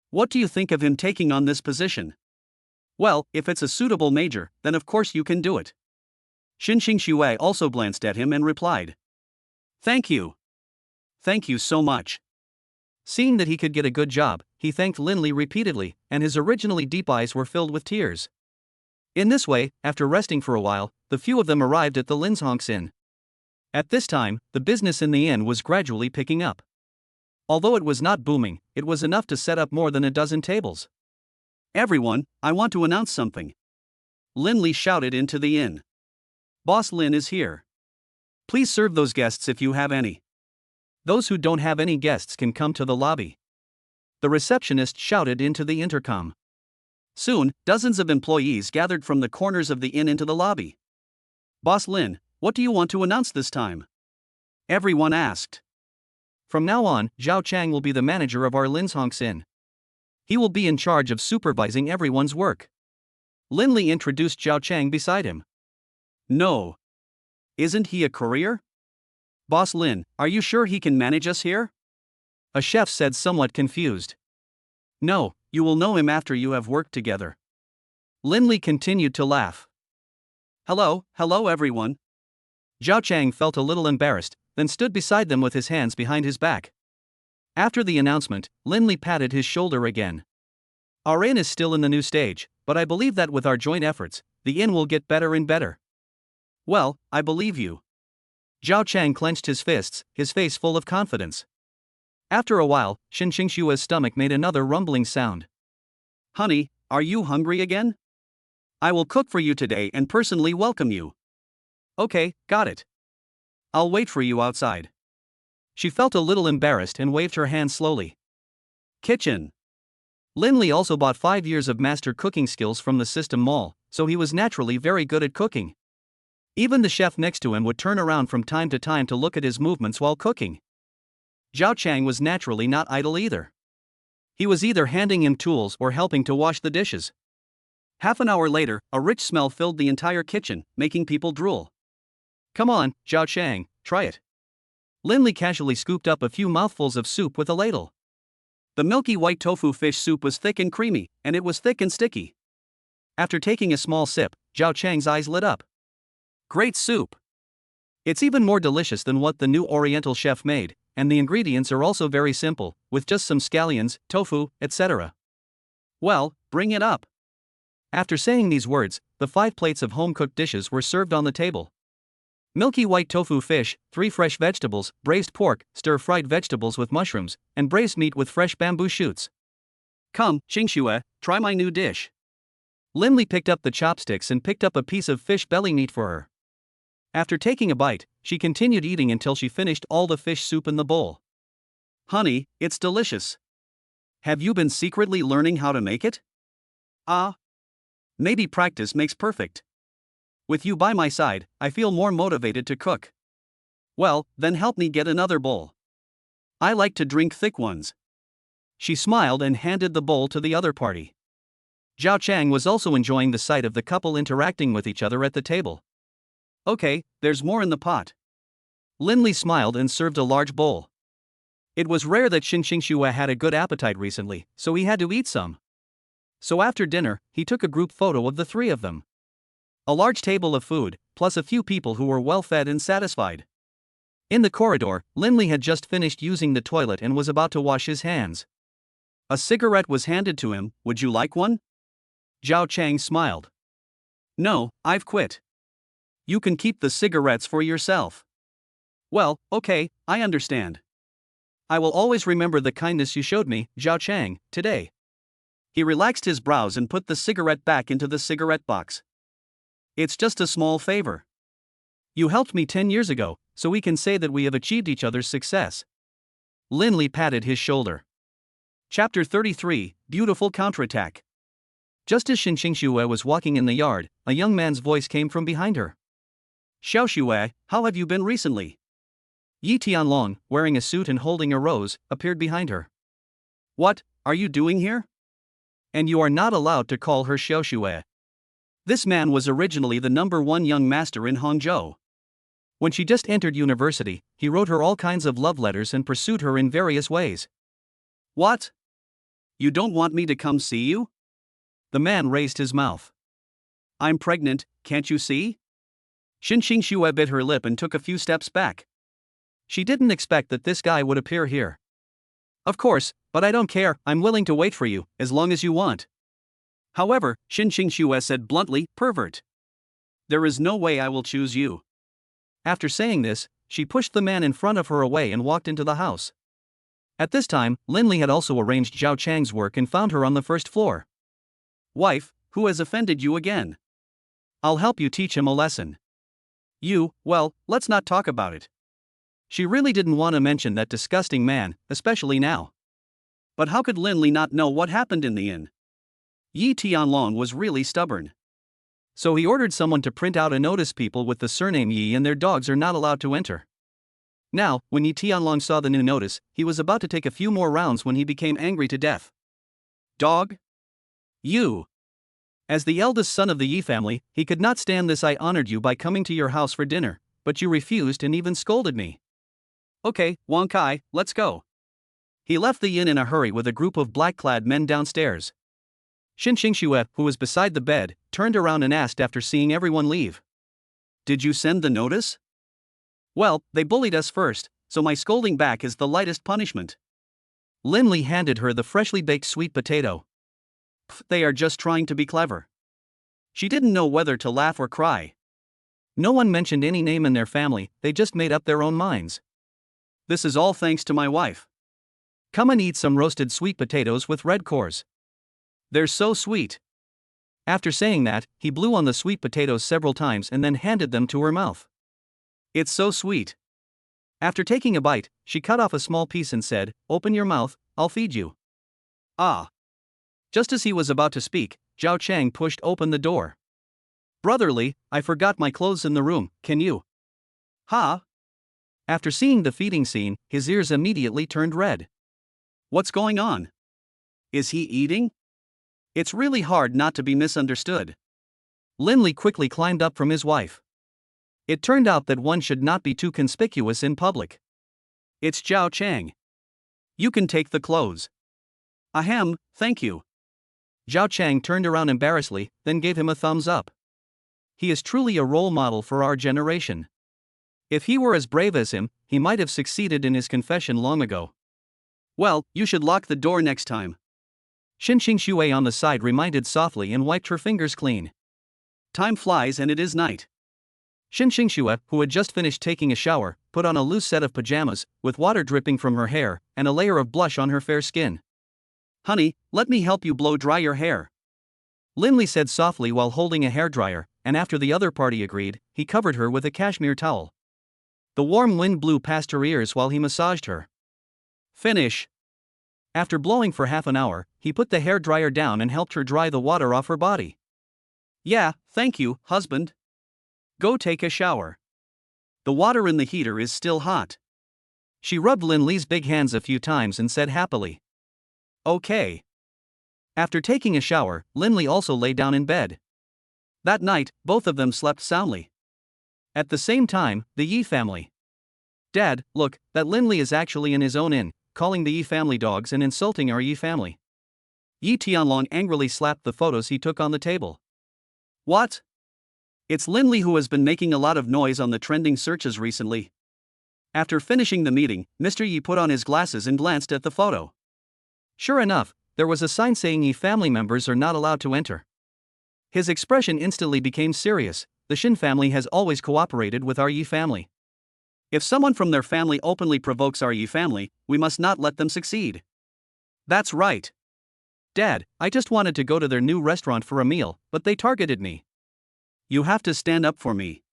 What do you think of him taking on this position? Well, if it's a suitable major, then of course you can do it. Xinxing Xue also glanced at him and replied. Thank you. Thank you so much. Seeing that he could get a good job, he thanked Linley repeatedly, and his originally deep eyes were filled with tears. In this way, after resting for a while, the few of them arrived at the Linzhong's Inn. At this time, the business in the inn was gradually picking up. Although it was not booming, it was enough to set up more than a dozen tables. Everyone, I want to announce something. Linley shouted into the inn. Boss Lin is here. Please serve those guests if you have any. Those who don't have any guests can come to the lobby. The receptionist shouted into the intercom. Soon, dozens of employees gathered from the corners of the inn into the lobby. Boss Lin, what do you want to announce this time? Everyone asked. From now on, Zhao Chang will be the manager of our Linzhong's Inn. He will be in charge of supervising everyone's work. Linley introduced Zhao Chang beside him. No. Isn't he a courier? Boss Lin, are you sure he can manage us here? A chef said, somewhat confused. No, you will know him after you have worked together. Linley continued to laugh. Hello everyone. Zhao Chang felt a little embarrassed, then stood beside them with his hands behind his back. After the announcement, Linley patted his shoulder again. Our inn is still in the new stage, but I believe that with our joint efforts, the inn will get better and better. Well, I believe you. Zhao Chang clenched his fists, his face full of confidence. After a while, Xinxing Xue's stomach made another rumbling sound. Honey, are you hungry again? I will cook for you today and personally welcome you. Okay, got it. I'll wait for you outside. She felt a little embarrassed and waved her hand slowly. Kitchen. Linley also bought 5 years of master cooking skills from the System Mall, so he was naturally very good at cooking. Even the chef next to him would turn around from time to time to look at his movements while cooking. Zhao Chang was naturally not idle either. He was either handing him tools or helping to wash the dishes. Half an hour later, a rich smell filled the entire kitchen, making people drool. Come on, Zhao Chang, try it. Linley casually scooped up a few mouthfuls of soup with a ladle. The milky white tofu fish soup was thick and creamy, and it was thick and sticky. After taking a small sip, Zhao Chang's eyes lit up. Great soup! It's even more delicious than what the new Oriental chef made, and the ingredients are also very simple, with just some scallions, tofu, etc. Well, bring it up. After saying these words, the 5 plates of home-cooked dishes were served on the table. Milky white tofu fish, 3 fresh vegetables, braised pork, stir-fried vegetables with mushrooms, and braised meat with fresh bamboo shoots. Come, Xingxue, try my new dish. Linley picked up the chopsticks and picked up a piece of fish belly meat for her. After taking a bite, she continued eating until she finished all the fish soup in the bowl. Honey, it's delicious. Have you been secretly learning how to make it? Maybe practice makes perfect. With you by my side, I feel more motivated to cook. Well, then help me get another bowl. I like to drink thick ones. She smiled and handed the bowl to the other party. Zhao Chang was also enjoying the sight of the couple interacting with each other at the table. Okay, there's more in the pot. Linley smiled and served a large bowl. It was rare that Xinxing Xue had a good appetite recently, so he had to eat some. So after dinner, he took a group photo of the 3 of them. A large table of food, plus a few people who were well fed and satisfied. In the corridor, Linley had just finished using the toilet and was about to wash his hands. A cigarette was handed to him. Would you like one? Zhao Chang smiled. No, I've quit. You can keep the cigarettes for yourself. Well, okay, I understand. I will always remember the kindness you showed me, Zhao Chang, today. He relaxed his brows and put the cigarette back into the cigarette box. It's just a small favor. You helped me 10 years ago, so we can say that we have achieved each other's success. Linley patted his shoulder. Chapter 33, Beautiful Counterattack. Just as Xinxing Xue was walking in the yard, a young man's voice came from behind her. Xiao Xue, how have you been recently? Yi Tianlong, wearing a suit and holding a rose, appeared behind her. What are you doing here? And you are not allowed to call her Xiao Xue. This man was originally the #1 young master in Hangzhou. When she just entered university, he wrote her all kinds of love letters and pursued her in various ways. What? You don't want me to come see you? The man raised his mouth. I'm pregnant, can't you see? Xin Xingxue bit her lip and took a few steps back. She didn't expect that this guy would appear here. Of course, but I don't care, I'm willing to wait for you, as long as you want. However, Xin Xingxue said bluntly, pervert. There is no way I will choose you. After saying this, she pushed the man in front of her away and walked into the house. At this time, Linley had also arranged Zhao Chang's work and found her on the first floor. Wife, who has offended you again? I'll help you teach him a lesson. You, well, let's not talk about it. She really didn't want to mention that disgusting man, especially now. But how could Linley not know what happened in the inn? Yi Tianlong was really stubborn. So he ordered someone to print out a notice people with the surname Yi and their dogs are not allowed to enter. Now, when Yi Tianlong saw the new notice, he was about to take a few more rounds when he became angry to death. Dog? You! As the eldest son of the Yi family, he could not stand this. I honored you by coming to your house for dinner, but you refused and even scolded me. Okay, Wang Kai, let's go. He left the inn in a hurry with a group of black-clad men downstairs. Xin Xingxue, who was beside the bed, turned around and asked after seeing everyone leave. Did you send the notice? Well, they bullied us first, so my scolding back is the lightest punishment. Linley handed her the freshly baked sweet potato. They are just trying to be clever. She didn't know whether to laugh or cry. No one mentioned any name in their family, they just made up their own minds. This is all thanks to my wife. Come and eat some roasted sweet potatoes with red cores. They're so sweet. After saying that, he blew on the sweet potatoes several times and then handed them to her mouth. It's so sweet. After taking a bite, she cut off a small piece and said, "Open your mouth, I'll feed you." Ah. Just as he was about to speak, Zhao Chang pushed open the door. Brotherly, I forgot my clothes in the room, can you? Ha? After seeing the feeding scene, his ears immediately turned red. What's going on? Is he eating? It's really hard not to be misunderstood. Linley quickly climbed up from his wife. It turned out that one should not be too conspicuous in public. It's Zhao Chang. You can take the clothes. Ahem, thank you. Zhao Chang turned around embarrassedly, then gave him a thumbs up. He is truly a role model for our generation. If he were as brave as him, he might have succeeded in his confession long ago. Well, you should lock the door next time. Xin Xingxue on the side reminded softly and wiped her fingers clean. Time flies and it is night. Xin Xingxue, who had just finished taking a shower, put on a loose set of pajamas, with water dripping from her hair, and a layer of blush on her fair skin. Honey, let me help you blow dry your hair. Linley said softly while holding a hairdryer, and after the other party agreed, he covered her with a cashmere towel. The warm wind blew past her ears while he massaged her. Finish. After blowing for half an hour, he put the hairdryer down and helped her dry the water off her body. Yeah, thank you, husband. Go take a shower. The water in the heater is still hot. She rubbed Linley's big hands a few times and said happily. Okay. After taking a shower, Linley also lay down in bed. That night, both of them slept soundly. At the same time, the Yi family. Dad, look, that Linley is actually in his own inn, calling the Yi family dogs and insulting our Yi family. Yi Tianlong angrily slapped the photos he took on the table. What? It's Linley who has been making a lot of noise on the trending searches recently. After finishing the meeting, Mr. Yi put on his glasses and glanced at the photo. Sure enough, there was a sign saying Yi family members are not allowed to enter. His expression instantly became serious. The Xin family has always cooperated with our Yi family. If someone from their family openly provokes our Yi family, we must not let them succeed. That's right. Dad, I just wanted to go to their new restaurant for a meal, but they targeted me. You have to stand up for me.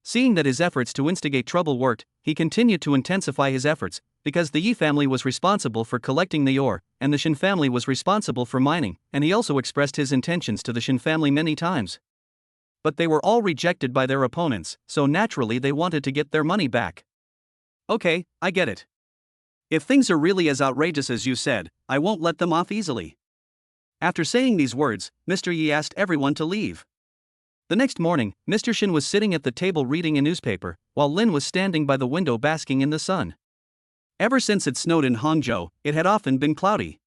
Seeing that his efforts to instigate trouble worked, he continued to intensify his efforts, because the Yi family was responsible for collecting the ore, and the Xin family was responsible for mining, and he also expressed his intentions to the Xin family many times. But they were all rejected by their opponents, so naturally they wanted to get their money back. Okay, I get it. If things are really as outrageous as you said, I won't let them off easily. After saying these words, Mr. Yi asked everyone to leave. The next morning, Mr. Xin was sitting at the table reading a newspaper, while Lin was standing by the window basking in the sun. Ever since it snowed in Hangzhou, it had often been cloudy.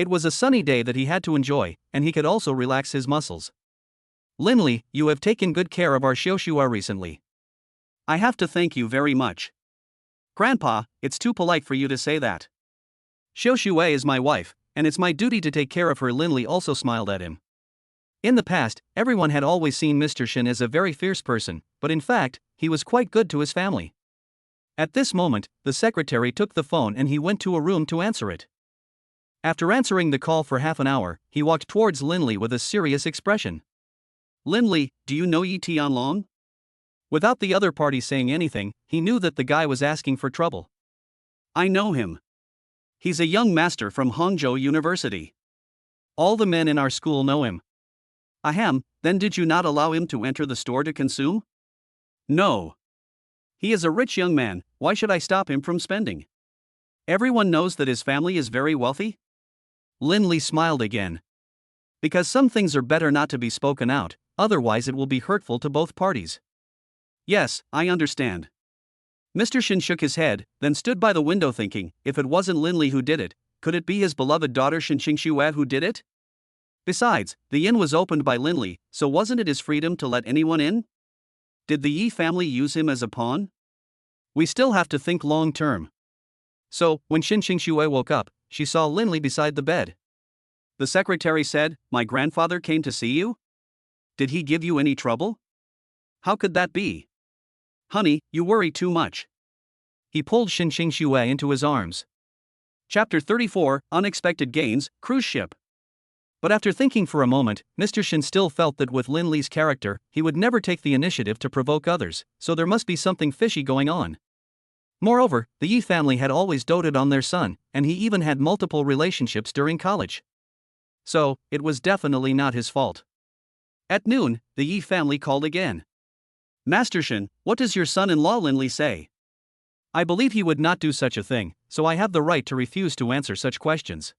It was a sunny day that he had to enjoy, and he could also relax his muscles. Linley, you have taken good care of our Xiaoxua recently. I have to thank you very much. Grandpa, it's too polite for you to say that. Xiaoxua is my wife, and it's my duty to take care of her. Linley also smiled at him. In the past, everyone had always seen Mr. Shin as a very fierce person, but in fact, he was quite good to his family. At this moment, the secretary took the phone and he went to a room to answer it. After answering the call for half an hour, he walked towards Linley with a serious expression. Linley, do you know Yi Tianlong? Without the other party saying anything, he knew that the guy was asking for trouble. I know him. He's a young master from Hangzhou University. All the men in our school know him. Ahem, then did you not allow him to enter the store to consume? No. He is a rich young man, why should I stop him from spending? Everyone knows that his family is very wealthy? Linley smiled again. Because some things are better not to be spoken out, otherwise it will be hurtful to both parties. Yes, I understand. Mr. Shin shook his head, then stood by the window thinking, if it wasn't Linley who did it, could it be his beloved daughter Shin Xingxue who did it? Besides, the inn was opened by Linley, so wasn't it his freedom to let anyone in? Did the Yi family use him as a pawn? We still have to think long term. So, when Shin Xingxue woke up, she saw Linley beside the bed. The secretary said, my grandfather came to see you? Did he give you any trouble? How could that be? Honey, you worry too much. He pulled Shin Xingxue into his arms. Chapter 34, Unexpected Gains, Cruise Ship. But after thinking for a moment, Mr. Shin still felt that with Linley's character, he would never take the initiative to provoke others, so there must be something fishy going on. Moreover, the Yi family had always doted on their son, and he even had multiple relationships during college. So, it was definitely not his fault. At noon, the Yi family called again. Master Shin, what does your son-in-law Linley say? I believe he would not do such a thing, so I have the right to refuse to answer such questions.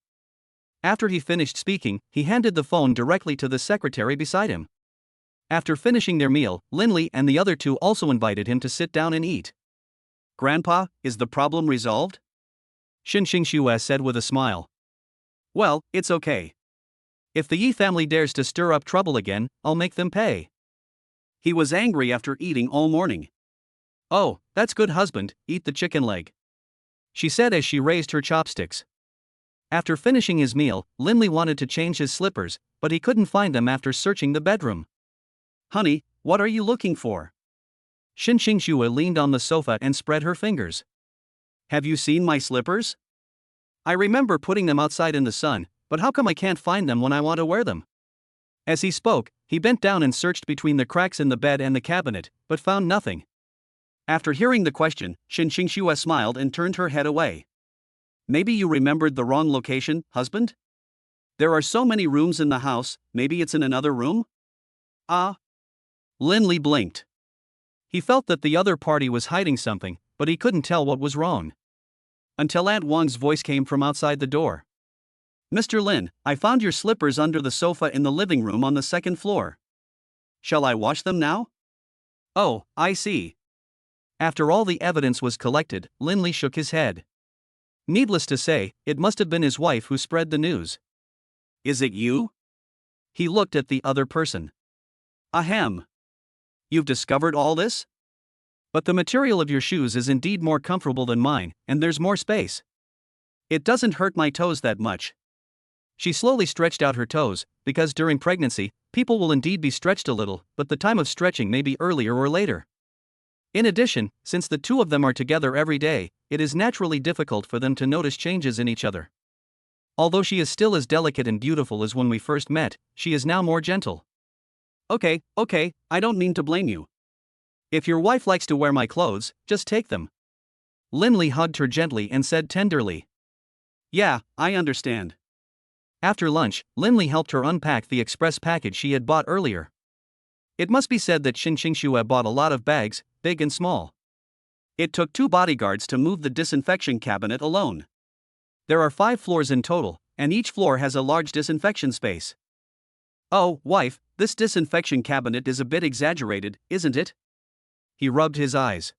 After he finished speaking, he handed the phone directly to the secretary beside him. After finishing their meal, Linley and the other two also invited him to sit down and eat. Grandpa, is the problem resolved? Shin Xingxue said with a smile. Well, it's okay. If the Yi family dares to stir up trouble again, I'll make them pay. He was angry after eating all morning. Oh, that's good husband, eat the chicken leg. She said as she raised her chopsticks. After finishing his meal, Linley wanted to change his slippers, but he couldn't find them after searching the bedroom. Honey, what are you looking for? Shin Xingxue leaned on the sofa and spread her fingers. Have you seen my slippers? I remember putting them outside in the sun, but how come I can't find them when I want to wear them? As he spoke, he bent down and searched between the cracks in the bed and the cabinet, but found nothing. After hearing the question, Shin Xingxue smiled and turned her head away. Maybe you remembered the wrong location, husband? There are so many rooms in the house, maybe it's in another room? Ah. Linley blinked. He felt that the other party was hiding something, but he couldn't tell what was wrong. Until Aunt Wang's voice came from outside the door. Mr. Lin, I found your slippers under the sofa in the living room on the second floor. Shall I wash them now? Oh, I see. After all the evidence was collected, Linley shook his head. Needless to say, it must have been his wife who spread the news. Is it you? He looked at the other person. Ahem. You've discovered all this? But the material of your shoes is indeed more comfortable than mine, and there's more space. It doesn't hurt my toes that much. She slowly stretched out her toes, because during pregnancy, people will indeed be stretched a little, but the time of stretching may be earlier or later. In addition, since the two of them are together every day, it is naturally difficult for them to notice changes in each other. Although she is still as delicate and beautiful as when we first met, she is now more gentle. Okay, I don't mean to blame you. If your wife likes to wear my clothes, just take them. Linley hugged her gently and said tenderly. Yeah, I understand. After lunch, Linley helped her unpack the express package she had bought earlier. It must be said that Shin Xingxue bought a lot of bags, big and small. It took 2 bodyguards to move the disinfection cabinet alone. There are 5 floors in total, and each floor has a large disinfection space. Oh, wife, this disinfection cabinet is a bit exaggerated, isn't it? He rubbed his eyes.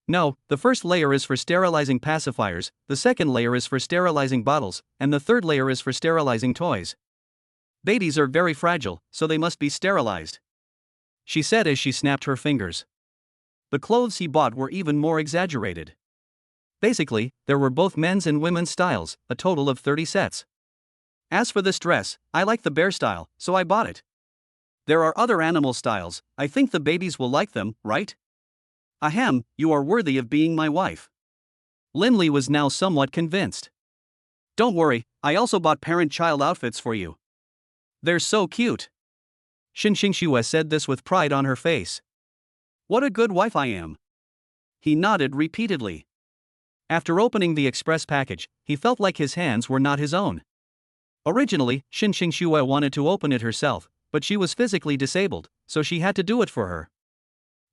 No, the first layer is for sterilizing pacifiers, the second layer is for sterilizing bottles, and the third layer is for sterilizing toys. Babies are very fragile, so they must be sterilized, she said as she snapped her fingers. The clothes he bought were even more exaggerated. Basically, there were both men's and women's styles, a total of 30 sets. As for this dress, I like the bear style, so I bought it. There are other animal styles, I think the babies will like them, right? Ahem, you are worthy of being my wife. Lindley was now somewhat convinced. Don't worry, I also bought parent-child outfits for you. They're so cute. Xinxingxue said this with pride on her face. What a good wife I am. He nodded repeatedly. After opening the express package, he felt like his hands were not his own. Originally, Xinxingxue wanted to open it herself, but she was physically disabled, so she had to do it for her.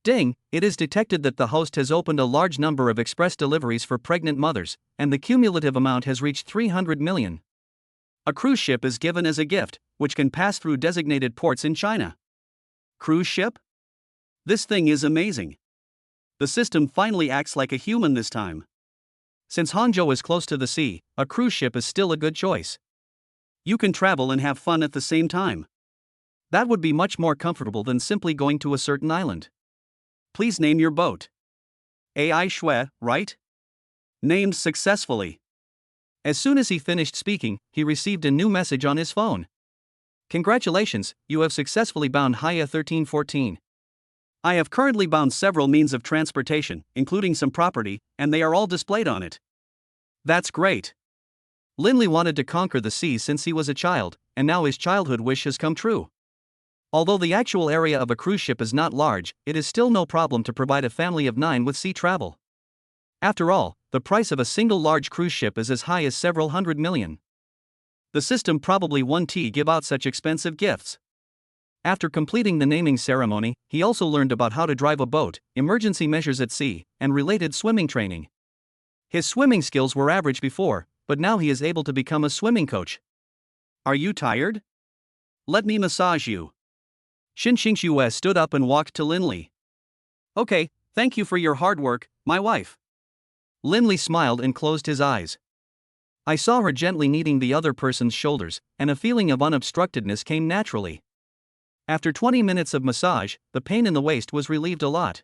Ding, it is detected that the host has opened a large number of express deliveries for pregnant mothers, and the cumulative amount has reached 300 million. A cruise ship is given as a gift, which can pass through designated ports in China. Cruise ship? This thing is amazing. The system finally acts like a human this time. Since Hangzhou is close to the sea, a cruise ship is still a good choice. You can travel and have fun at the same time. That would be much more comfortable than simply going to a certain island. Please name your boat. AI Shui, right? Named successfully. As soon as he finished speaking, he received a new message on his phone. Congratulations, you have successfully bound Haya 1314. I have currently bound several means of transportation, including some property, and they are all displayed on it. That's great. Lindley wanted to conquer the sea since he was a child, and now his childhood wish has come true. Although the actual area of a cruise ship is not large, it is still no problem to provide a family of 9 with sea travel. After all, the price of a single large cruise ship is as high as several hundred million. The system probably won't give out such expensive gifts. After completing the naming ceremony, he also learned about how to drive a boat, emergency measures at sea, and related swimming training. His swimming skills were average before, but now he is able to become a swimming coach. Are you tired? Let me massage you. Xinxingxue stood up and walked to Lindley. Okay, thank you for your hard work, my wife. Lindley smiled and closed his eyes. I saw her gently kneading the other person's shoulders, and a feeling of unobstructedness came naturally. After 20 minutes of massage, the pain in the waist was relieved a lot.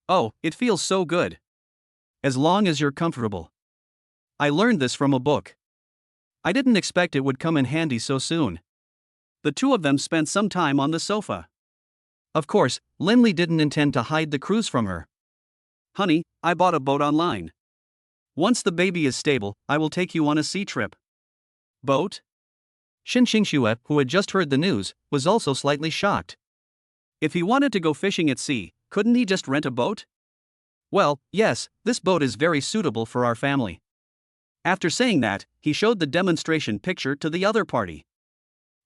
Oh, it feels so good. As long as you're comfortable. I learned this from a book. I didn't expect it would come in handy so soon. The two of them spent some time on the sofa. Of course, Lindley didn't intend to hide the cruise from her. Honey, I bought a boat online. Once the baby is stable, I will take you on a sea trip. Boat? Xinxingxue, who had just heard the news, was also slightly shocked. If he wanted to go fishing at sea, couldn't he just rent a boat? Well, yes, this boat is very suitable for our family. After saying that, he showed the demonstration picture to the other party.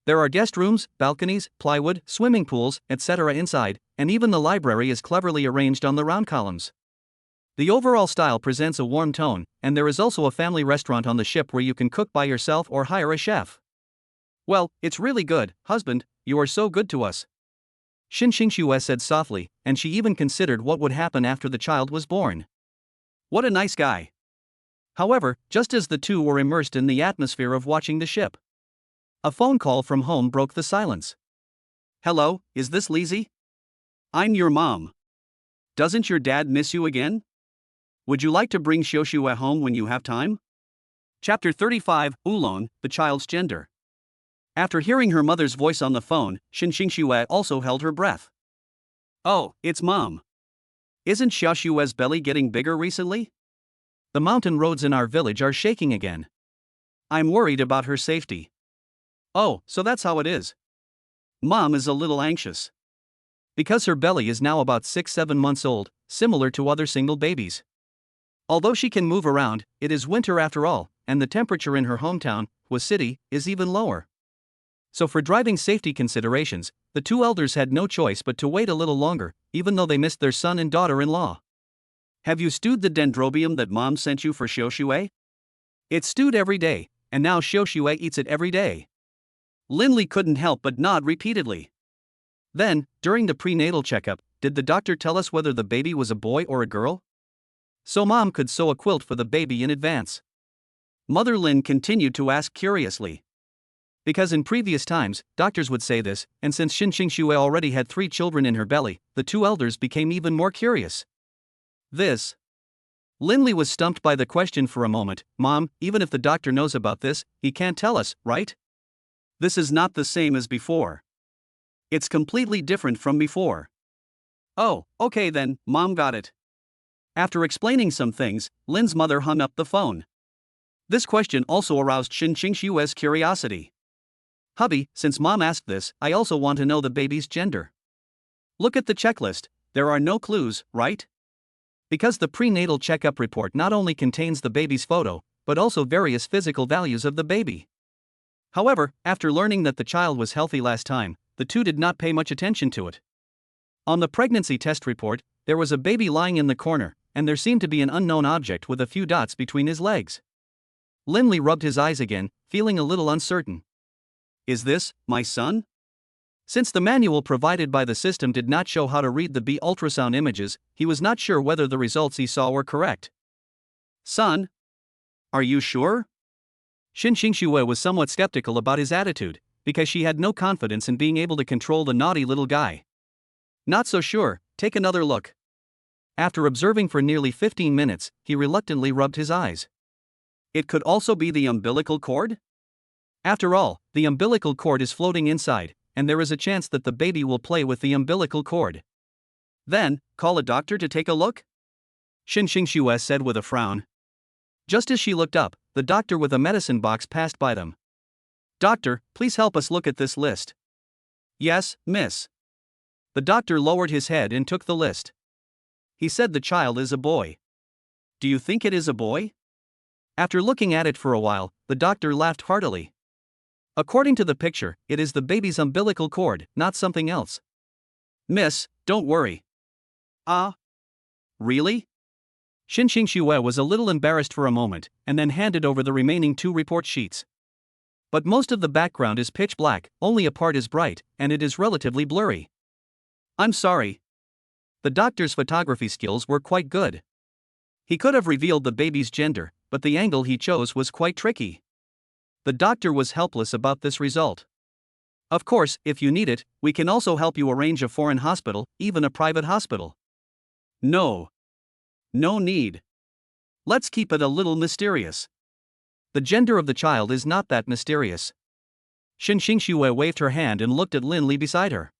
There are guest rooms, balconies, plywood, swimming pools, etc. inside, and even the library is cleverly arranged on the round columns. The overall style presents a warm tone, and there is also a family restaurant on the ship where you can cook by yourself or hire a chef. Well, it's really good, husband, you are so good to us. Xinxingxue said softly, and she even considered what would happen after the child was born. What a nice guy. However, just as the two were immersed in the atmosphere of watching the ship, a phone call from home broke the silence. Hello, is this Lizzie? I'm your mom. Doesn't your dad miss you again? Would you like to bring Xiaoxue home when you have time? Chapter 35, Oolong, the child's gender. After hearing her mother's voice on the phone, Xinxingxue also held her breath. Oh, it's Mom. Isn't Xiaoxue's belly getting bigger recently? The mountain roads in our village are shaking again. I'm worried about her safety. Oh, so that's how it is. Mom is a little anxious. Because her belly is now about 6-7 months old, similar to other single babies. Although she can move around, it is winter after all, and the temperature in her hometown, Hua City, is even lower. So for driving safety considerations, the two elders had no choice but to wait a little longer, even though they missed their son and daughter-in-law. Have you stewed the dendrobium that Mom sent you for Xiaoxue? It's stewed every day, and now Xiaoxue eats it every day. Lindley couldn't help but nod repeatedly. Then, during the prenatal checkup, did the doctor tell us whether the baby was a boy or a girl? so Mom could sew a quilt for the baby in advance. Mother Lin continued to ask curiously. Because in previous times, doctors would say this, and since Xin Xingxue already had 3 children in her belly, the 2 elders became even more curious. This. Linley was stumped by the question for a moment. Mom, even if the doctor knows about this, he can't tell us, right? This is not the same as before. It's completely different from before. Oh, okay then, Mom got it. After explaining some things, Lin's mother hung up the phone. This question also aroused Xin Xingxue's curiosity. Hubby, since Mom asked this, I also want to know the baby's gender. Look at the checklist, there are no clues, right? Because the prenatal checkup report not only contains the baby's photo, but also various physical values of the baby. However, after learning that the child was healthy last time, the 2 did not pay much attention to it. On the pregnancy test report, there was a baby lying in the corner, and there seemed to be an unknown object with a few dots between his legs. Linley rubbed his eyes again, feeling a little uncertain. Is this my son? Since the manual provided by the system did not show how to read the B ultrasound images, he was not sure whether the results he saw were correct. Son? Are you sure? Xin Xingxue was somewhat skeptical about his attitude, because she had no confidence in being able to control the naughty little guy. Not so sure, take another look. After observing for nearly 15 minutes, he reluctantly rubbed his eyes. It could also be the umbilical cord? After all, the umbilical cord is floating inside, and there is a chance that the baby will play with the umbilical cord. Then, call a doctor to take a look? Xin Xingxue said with a frown. Just as she looked up, the doctor with a medicine box passed by them. Doctor, please help us look at this list. Yes, miss. The doctor lowered his head and took the list. He said the child is a boy. Do you think it is a boy? After looking at it for a while, the doctor laughed heartily. According to the picture, it is the baby's umbilical cord, not something else. Miss, don't worry. Ah? Really? Xin Xingxue was a little embarrassed for a moment, and then handed over the remaining 2 report sheets. But most of the background is pitch black, only a part is bright, and it is relatively blurry. I'm sorry. The doctor's photography skills were quite good. He could have revealed the baby's gender, but the angle he chose was quite tricky. The doctor was helpless about this result. Of course, if you need it, we can also help you arrange a foreign hospital, even a private hospital. No. No need. Let's keep it a little mysterious. The gender of the child is not that mysterious. Xin Xingxue waved her hand and looked at Linley beside her.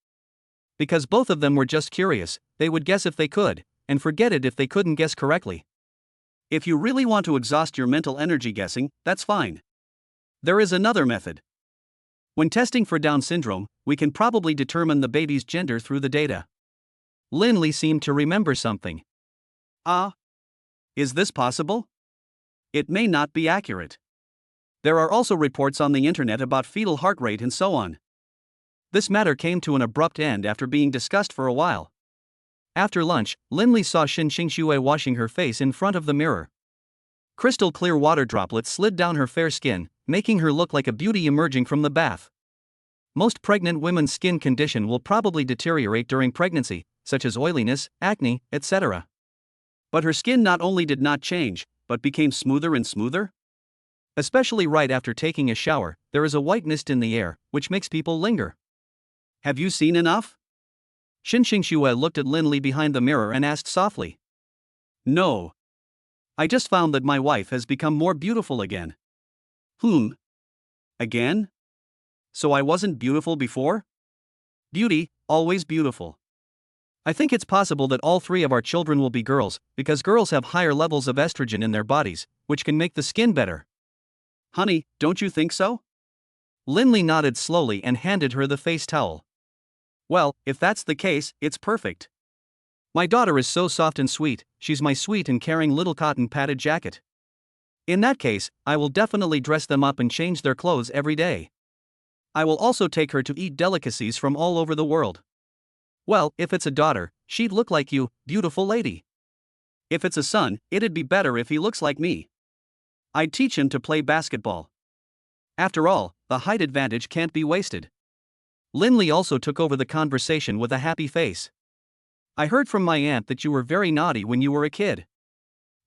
Because both of them were just curious, they would guess if they could, and forget it if they couldn't guess correctly. If you really want to exhaust your mental energy guessing, that's fine. There is another method. When testing for Down syndrome, we can probably determine the baby's gender through the data. Linley seemed to remember something. Ah? Is this possible? It may not be accurate. There are also reports on the internet about fetal heart rate and so on. This matter came to an abrupt end after being discussed for a while. After lunch, Linley saw Xin Xingxue washing her face in front of the mirror. Crystal clear water droplets slid down her fair skin, making her look like a beauty emerging from the bath. Most pregnant women's skin condition will probably deteriorate during pregnancy, such as oiliness, acne, etc. But her skin not only did not change, but became smoother and smoother. Especially right after taking a shower, there is a white mist in the air, which makes people linger. Have you seen enough? Xin Xingxue looked at Linley behind the mirror and asked softly. No. I just found that my wife has become more beautiful again. Again? So I wasn't beautiful before? Beauty, always beautiful. I think it's possible that all 3 of our children will be girls, because girls have higher levels of estrogen in their bodies, which can make the skin better. Honey, don't you think so? Linley nodded slowly and handed her the face towel. Well, if that's the case, it's perfect. My daughter is so soft and sweet, she's my sweet and caring little cotton padded jacket. In that case, I will definitely dress them up and change their clothes every day. I will also take her to eat delicacies from all over the world. Well, if it's a daughter, she'd look like you, beautiful lady. If it's a son, it'd be better if he looks like me. I'd teach him to play basketball. After all, the height advantage can't be wasted. Linley also took over the conversation with a happy face. I heard from my aunt that you were very naughty when you were a kid.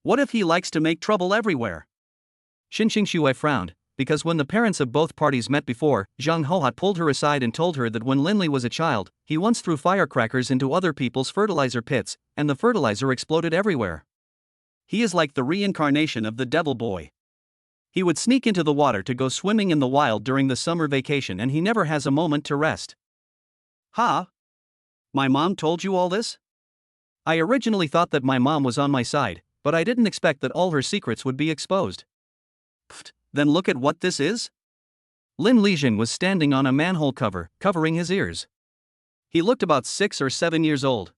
What if he likes to make trouble everywhere? Xinxing Xue frowned, because when the parents of both parties met before, Zhang Hohat pulled her aside and told her that when Linli was a child, he once threw firecrackers into other people's fertilizer pits, and the fertilizer exploded everywhere. He is like the reincarnation of the devil boy. He would sneak into the water to go swimming in the wild during the summer vacation, and he never has a moment to rest. Ha! My mom told you all this? I originally thought that my mom was on my side, but I didn't expect that all her secrets would be exposed. Pfft, then look at what this is? Lin Lijing was standing on a manhole cover, covering his ears. He looked about 6 or 7 years old.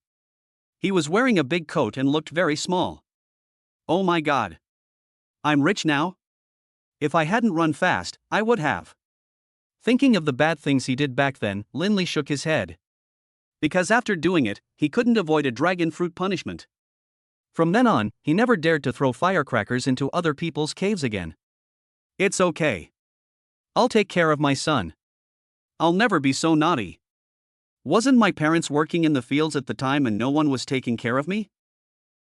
He was wearing a big coat and looked very small. Oh my god. I'm rich now? If I hadn't run fast, I would have. Thinking of the bad things he did back then, Lin Li shook his head. Because after doing it, he couldn't avoid a dragon fruit punishment. From then on, he never dared to throw firecrackers into other people's caves again. It's okay. I'll take care of my son. I'll never be so naughty. Wasn't my parents working in the fields at the time and no one was taking care of me?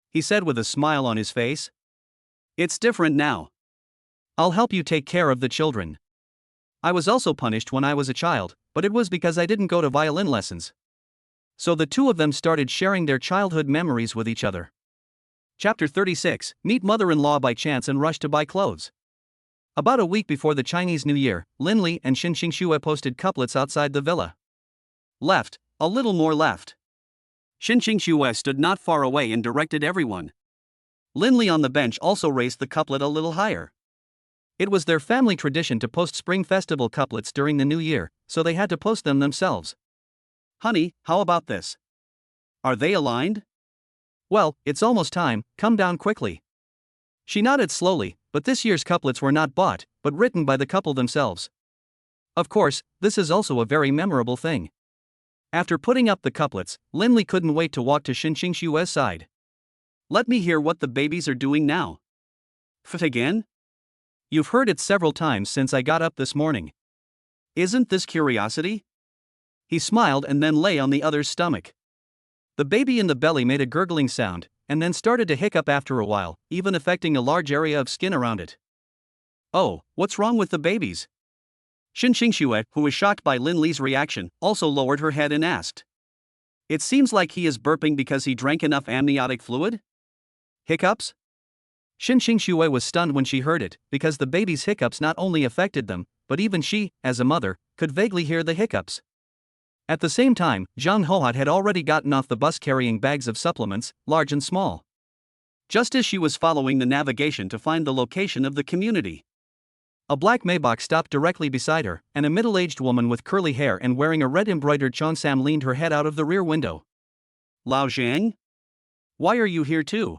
He said with a smile on his face. It's different now. I'll help you take care of the children. I was also punished when I was a child, but it was because I didn't go to violin lessons. So the two of them started sharing their childhood memories with each other. Chapter 36, Meet Mother-in-Law by Chance and Rush to Buy Clothes. About a week before the Chinese New Year, Lin Li and Xinxing Xue posted couplets outside the villa. Left, a little more left. Xinxing Xue stood not far away and directed everyone. Lin Li on the bench also raised the couplet a little higher. It was their family tradition to post Spring Festival couplets during the New Year, so they had to post them themselves. Honey, how about this? Are they aligned? Well, it's almost time, come down quickly. She nodded slowly, but this year's couplets were not bought, but written by the couple themselves. Of course, this is also a very memorable thing. After putting up the couplets, Lin Li couldn't wait to walk to Xinxing Xue's side. Let me hear what the babies are doing now. Pfft again? You've heard it several times since I got up this morning. Isn't this curiosity? He smiled and then lay on the other's stomach. The baby in the belly made a gurgling sound, and then started to hiccup after a while, even affecting a large area of skin around it. Oh, what's wrong with the babies? Xinxing Xue, who was shocked by Lin Li's reaction, also lowered her head and asked. It seems like he is burping because he drank enough amniotic fluid? Hiccups? Xinxing Xue was stunned when she heard it, because the baby's hiccups not only affected them, but even she, as a mother, could vaguely hear the hiccups. At the same time, Zhang Hohat had already gotten off the bus carrying bags of supplements, large and small. Just as she was following the navigation to find the location of the community, a black Maybach stopped directly beside her, and a middle-aged woman with curly hair and wearing a red embroidered cheongsam leaned her head out of the rear window. Lao Zhang? Why are you here too?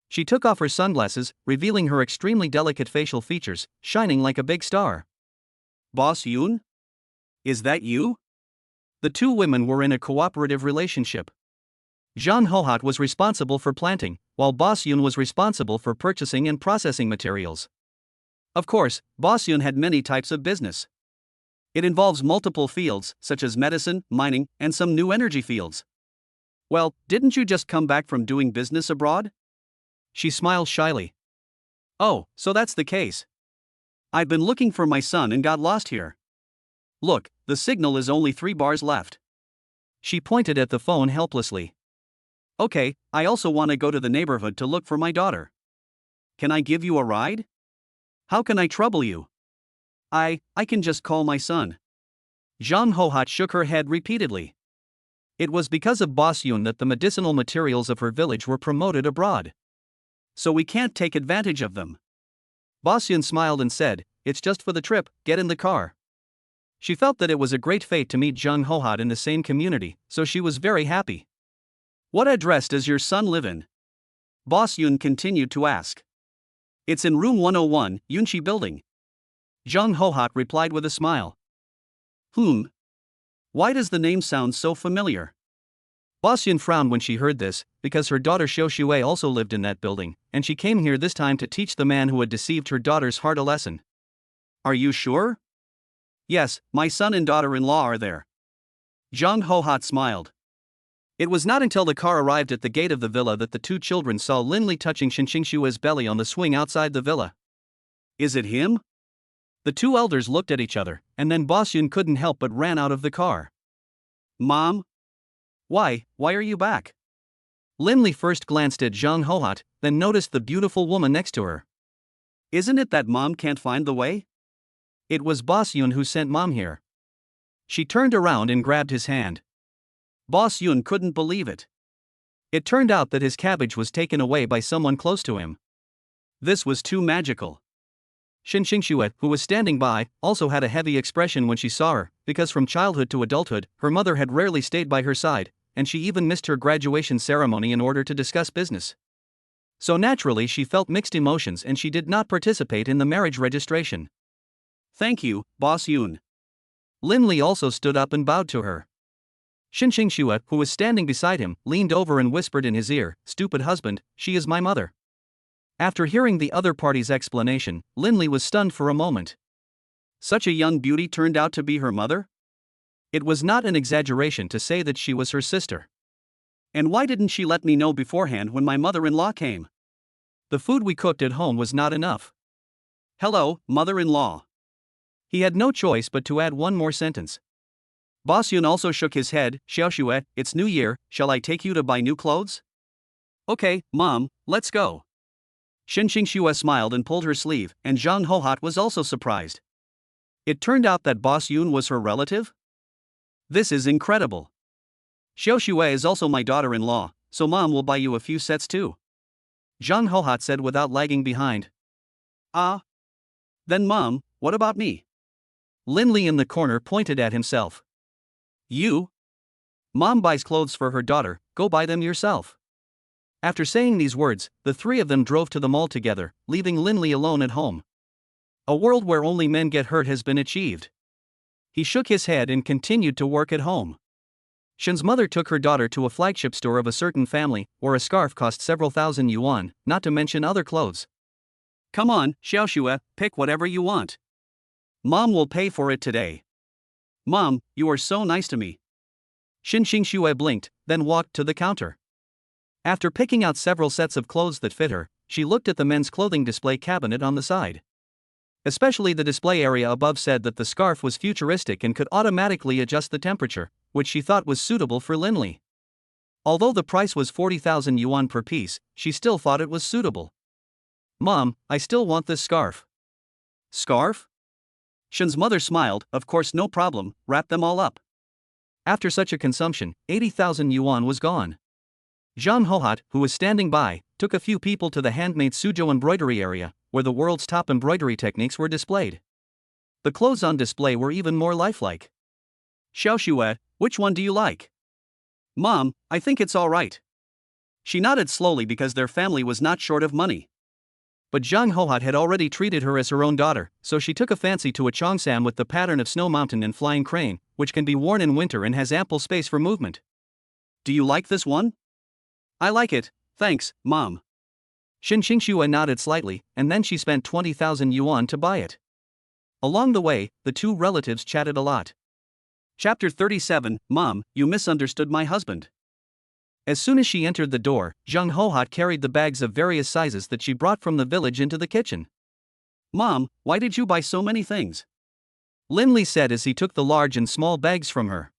She took off her sunglasses, revealing her extremely delicate facial features, shining like a big star. Boss Yun? Is that you? The two women were in a cooperative relationship. Zhang Hohat was responsible for planting, while Boss Yun was responsible for purchasing and processing materials. Of course, Boss Yun had many types of business. It involves multiple fields, such as medicine, mining, and some new energy fields. Well, didn't you just come back from doing business abroad? She smiled shyly. Oh, so that's the case. I've been looking for my son and got lost here. Look, the signal is only 3 bars left. She pointed at the phone helplessly. Okay, I also want to go to the neighborhood to look for my daughter. Can I give you a ride? How can I trouble you? I can just call my son. Zhang Hohat shook her head repeatedly. It was because of Boss Yun that the medicinal materials of her village were promoted abroad. So we can't take advantage of them. Boss Yun smiled and said, it's just for the trip, get in the car. She felt that it was a great fate to meet Zhang Hohat in the same community, so she was very happy. What address does your son live in? Boss Yun continued to ask. It's in room 101, Yunxi building. Zhang Hohat replied with a smile. Why does the name sound so familiar? Boss Yun frowned when she heard this, because her daughter Xiao Xue also lived in that building, and she came here this time to teach the man who had deceived her daughter's heart a lesson. Are you sure? Yes, my son and daughter-in-law are there. Zhang Hohat smiled. It was not until the car arrived at the gate of the villa that the two children saw Linley touching Shue's belly on the swing outside the villa. Is it him? The two elders looked at each other, and then Boss Yun couldn't help but ran out of the car. Mom? Why are you back? Linley first glanced at Zhang Hohat, then noticed the beautiful woman next to her. Isn't it that Mom can't find the way? It was Boss Yun who sent Mom here. She turned around and grabbed his hand. Boss Yun couldn't believe it. It turned out that his cabbage was taken away by someone close to him. This was too magical. Xue, who was standing by, also had a heavy expression when she saw her, because from childhood to adulthood, her mother had rarely stayed by her side, and she even missed her graduation ceremony in order to discuss business. So naturally she felt mixed emotions and she did not participate in the marriage registration. Thank you, Boss Yun. Linley also stood up and bowed to her. Xue, who was standing beside him, leaned over and whispered in his ear, "Stupid husband, she is my mother." After hearing the other party's explanation, Linley was stunned for a moment. Such a young beauty turned out to be her mother? It was not an exaggeration to say that she was her sister. And why didn't she let me know beforehand when my mother-in-law came? The food we cooked at home was not enough. Hello, mother-in-law. He had no choice but to add one more sentence. Boss Yun also shook his head. Xiaoxue, it's New Year, shall I take you to buy new clothes? Okay, Mom, let's go. Xue smiled and pulled her sleeve, and Zhang Hohat was also surprised. It turned out that Boss Yun was her relative? This is incredible. Xiaoxue is also my daughter-in-law, so Mom will buy you a few sets too. Zhang Hohat said without lagging behind. Ah. Then Mom, what about me? Linley in the corner pointed at himself. You? Mom buys clothes for her daughter, go buy them yourself. After saying these words, the three of them drove to the mall together, leaving Linley alone at home. A world where only men get hurt has been achieved. He shook his head and continued to work at home. Shen's mother took her daughter to a flagship store of a certain family, where a scarf cost several thousand yuan, not to mention other clothes. Come on, Xiaoxue, pick whatever you want. Mom will pay for it today. Mom, you are so nice to me. Xue blinked, then walked to the counter. After picking out several sets of clothes that fit her, she looked at the men's clothing display cabinet on the side. Especially the display area above said that the scarf was futuristic and could automatically adjust the temperature, which she thought was suitable for Linley. Although the price was 40,000 yuan per piece, she still thought it was suitable. Mom, I still want this scarf. Scarf? Shen's mother smiled, of course no problem, wrap them all up. After such a consumption, 80,000 yuan was gone. Zhang Hohat, who was standing by, took a few people to the handmade Suzhou embroidery area, where the world's top embroidery techniques were displayed. The clothes on display were even more lifelike. Xiaoxue, which one do you like? Mom, I think it's all right. She nodded slowly because their family was not short of money. But Zhang Hohat had already treated her as her own daughter, so she took a fancy to a cheongsam with the pattern of snow mountain and flying crane, which can be worn in winter and has ample space for movement. Do you like this one? I like it, thanks, Mom. Xue nodded slightly, and then she spent 20,000 yuan to buy it. Along the way, the two relatives chatted a lot. Chapter 37, Mom, you misunderstood my husband. As soon as she entered the door, Zhang Hohat carried the bags of various sizes that she brought from the village into the kitchen. Mom, why did you buy so many things? Linley said as he took the large and small bags from her.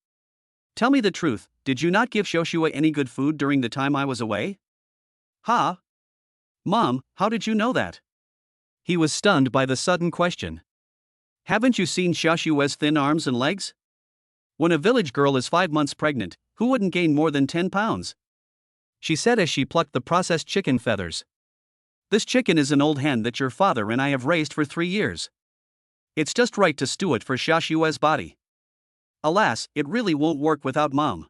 Tell me the truth, did you not give Xiaoxue any good food during the time I was away? Ha? Mom, how did you know that? He was stunned by the sudden question. Haven't you seen Xiaoxue's thin arms and legs? When a village girl is 5 months pregnant, who wouldn't gain more than 10 pounds? She said as she plucked the processed chicken feathers. This chicken is an old hen that your father and I have raised for 3 years. It's just right to stew it for Xiaoxue's body. Alas, it really won't work without Mom.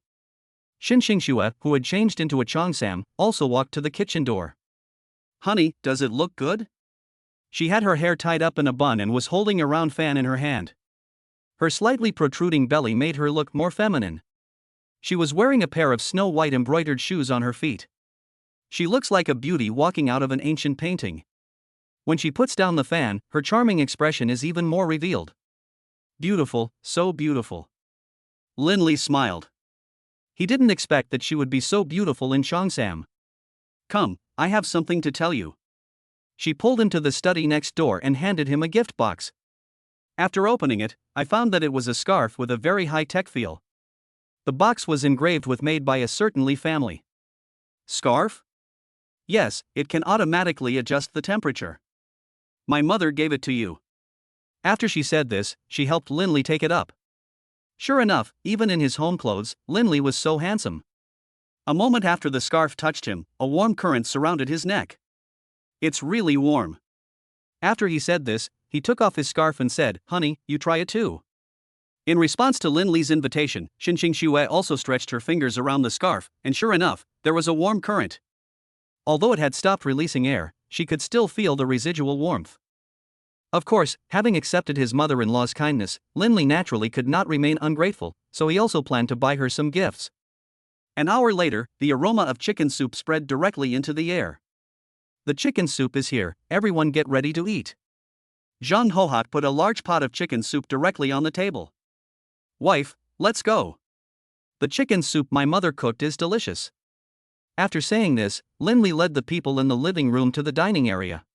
Xue, who had changed into a cheongsam, also walked to the kitchen door. Honey, does it look good? She had her hair tied up in a bun and was holding a round fan in her hand. Her slightly protruding belly made her look more feminine. She was wearing a pair of snow-white embroidered shoes on her feet. She looks like a beauty walking out of an ancient painting. When she puts down the fan, her charming expression is even more revealed. Beautiful, so beautiful. Linley smiled. He didn't expect that she would be so beautiful in Cheongsam. Come, I have something to tell you. She pulled him to the study next door and handed him a gift box. After opening it, I found that it was a scarf with a very high-tech feel. The box was engraved with "made by a certain Lee family." Scarf? Yes, it can automatically adjust the temperature. My mother gave it to you. After she said this, she helped Linley take it up. Sure enough, even in his home clothes, Linley was so handsome. A moment after the scarf touched him, a warm current surrounded his neck. It's really warm. After he said this, he took off his scarf and said, "Honey, you try it too." In response to Linley's invitation, Xinxing Xue also stretched her fingers around the scarf, and sure enough, there was a warm current. Although it had stopped releasing air, she could still feel the residual warmth. Of course, having accepted his mother-in-law's kindness, Linley naturally could not remain ungrateful, so he also planned to buy her some gifts. An hour later, the aroma of chicken soup spread directly into the air. The chicken soup is here, everyone get ready to eat. Zhang Hohat put a large pot of chicken soup directly on the table. Wife, let's go. The chicken soup my mother cooked is delicious. After saying this, Linley led the people in the living room to the dining area.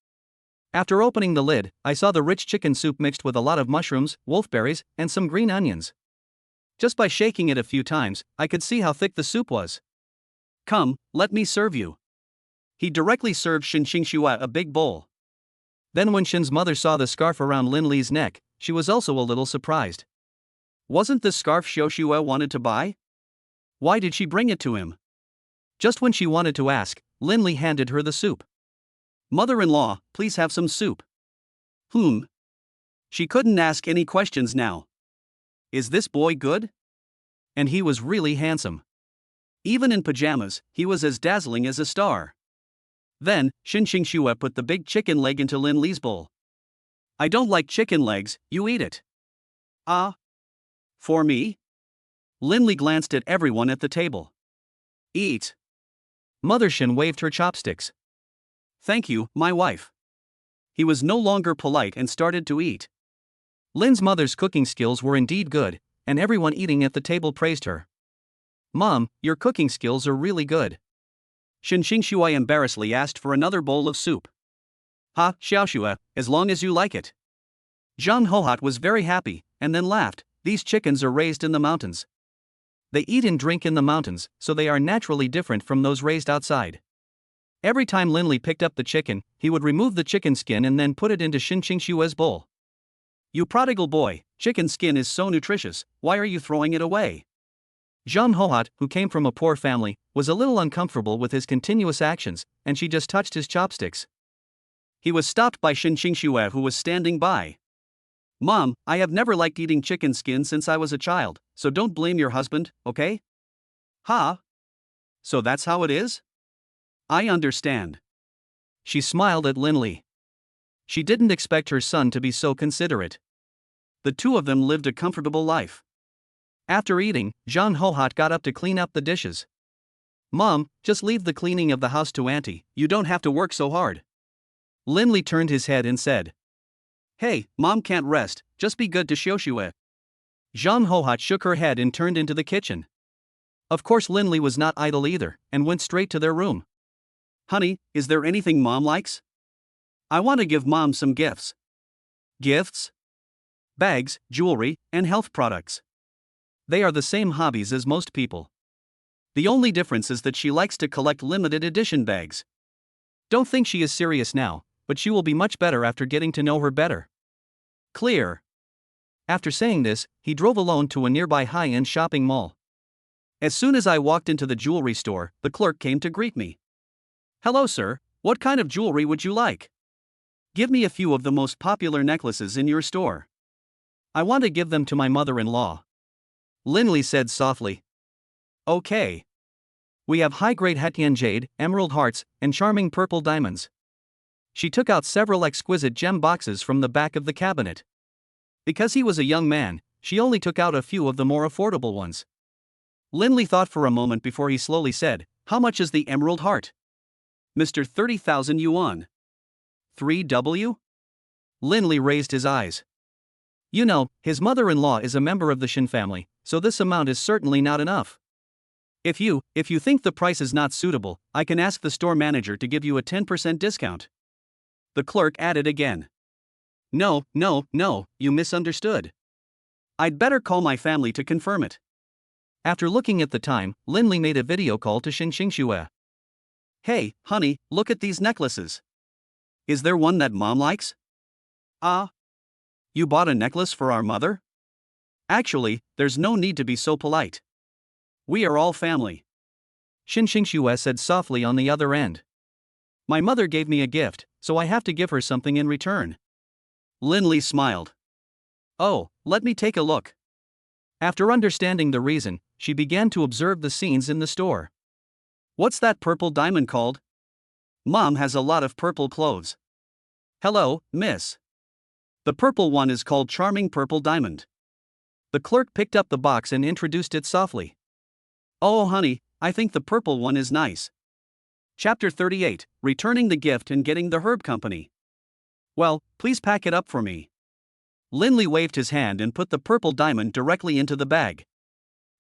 After opening the lid, I saw the rich chicken soup mixed with a lot of mushrooms, wolfberries, and some green onions. Just by shaking it a few times, I could see how thick the soup was. Come, let me serve you. He directly served Xinxing Xue a big bowl. Then when Shin's mother saw the scarf around Linley's neck, she was also a little surprised. Wasn't this scarf Xiao Xue wanted to buy? Why did she bring it to him? Just when she wanted to ask, Linley handed her the soup. Mother-in-law, please have some soup. She couldn't ask any questions now. Is this boy good? And he was really handsome. Even in pajamas, he was as dazzling as a star. Then, Xinxing Xue put the big chicken leg into Linley's bowl. I don't like chicken legs, you eat it. Ah. For me? Linley glanced at everyone at the table. Eat. Mother Shin waved her chopsticks. Thank you, my wife. He was no longer polite and started to eat. Lin's mother's cooking skills were indeed good, and everyone eating at the table praised her. Mom, your cooking skills are really good. Xinxing Xue embarrassedly asked for another bowl of soup. Ha, Xiaoxue, as long as you like it. Zhang Hohat was very happy, and then laughed. These chickens are raised in the mountains. They eat and drink in the mountains, so they are naturally different from those raised outside. Every time Linley picked up the chicken, he would remove the chicken skin and then put it into Xinxing Xue's bowl. You prodigal boy, chicken skin is so nutritious, why are you throwing it away? Zhang Hohat, who came from a poor family, was a little uncomfortable with his continuous actions, and she just touched his chopsticks. He was stopped by Xinxing Xue, who was standing by. Mom, I have never liked eating chicken skin since I was a child, so don't blame your husband, okay? Ha? So that's how it is? I understand. She smiled at Linley. She didn't expect her son to be so considerate. The two of them lived a comfortable life. After eating, Zhang Hohat got up to clean up the dishes. Mom, just leave the cleaning of the house to Auntie, you don't have to work so hard. Linley turned his head and said. Hey, Mom can't rest, just be good to Xiaoxue. Zhang Hohat shook her head and turned into the kitchen. Of course Linley was not idle either, and went straight to their room. Honey, is there anything Mom likes? I want to give Mom some gifts. Gifts? Bags, jewelry, and health products. They are the same hobbies as most people. The only difference is that she likes to collect limited edition bags. Don't think she is serious now, but she will be much better after getting to know her better. Clear. After saying this, he drove alone to a nearby high-end shopping mall. As soon as I walked into the jewelry store, the clerk came to greet me. Hello sir, what kind of jewelry would you like? Give me a few of the most popular necklaces in your store. I want to give them to my mother-in-law. Linley said softly. Okay. We have high-grade Hetian jade, emerald hearts, and charming purple diamonds. She took out several exquisite gem boxes from the back of the cabinet. Because he was a young man, she only took out a few of the more affordable ones. Linley thought for a moment before he slowly said, How much is the emerald heart? Mr. 30,000 yuan. 3W? Linley raised his eyes. You know, his mother-in-law is a member of the Shin family, so this amount is certainly not enough. If you think the price is not suitable, I can ask the store manager to give you a 10% discount. The clerk added again. No, you misunderstood. I'd better call my family to confirm it. After looking at the time, Linley made a video call to Xinxue. Hey, honey, look at these necklaces. Is there one that mom likes? You bought a necklace for our mother? Actually, there's no need to be so polite. We are all family. Xinxue said softly on the other end. My mother gave me a gift, so I have to give her something in return. Linley smiled. Oh, let me take a look. After understanding the reason, she began to observe the scenes in the store. What's that purple diamond called? Mom has a lot of purple clothes. Hello, miss. The purple one is called Charming Purple Diamond. The clerk picked up the box and introduced it softly. Oh honey, I think the purple one is nice. Chapter 38, Returning the Gift and Getting the Herb Company. Well, please pack it up for me. Linley waved his hand and put the purple diamond directly into the bag.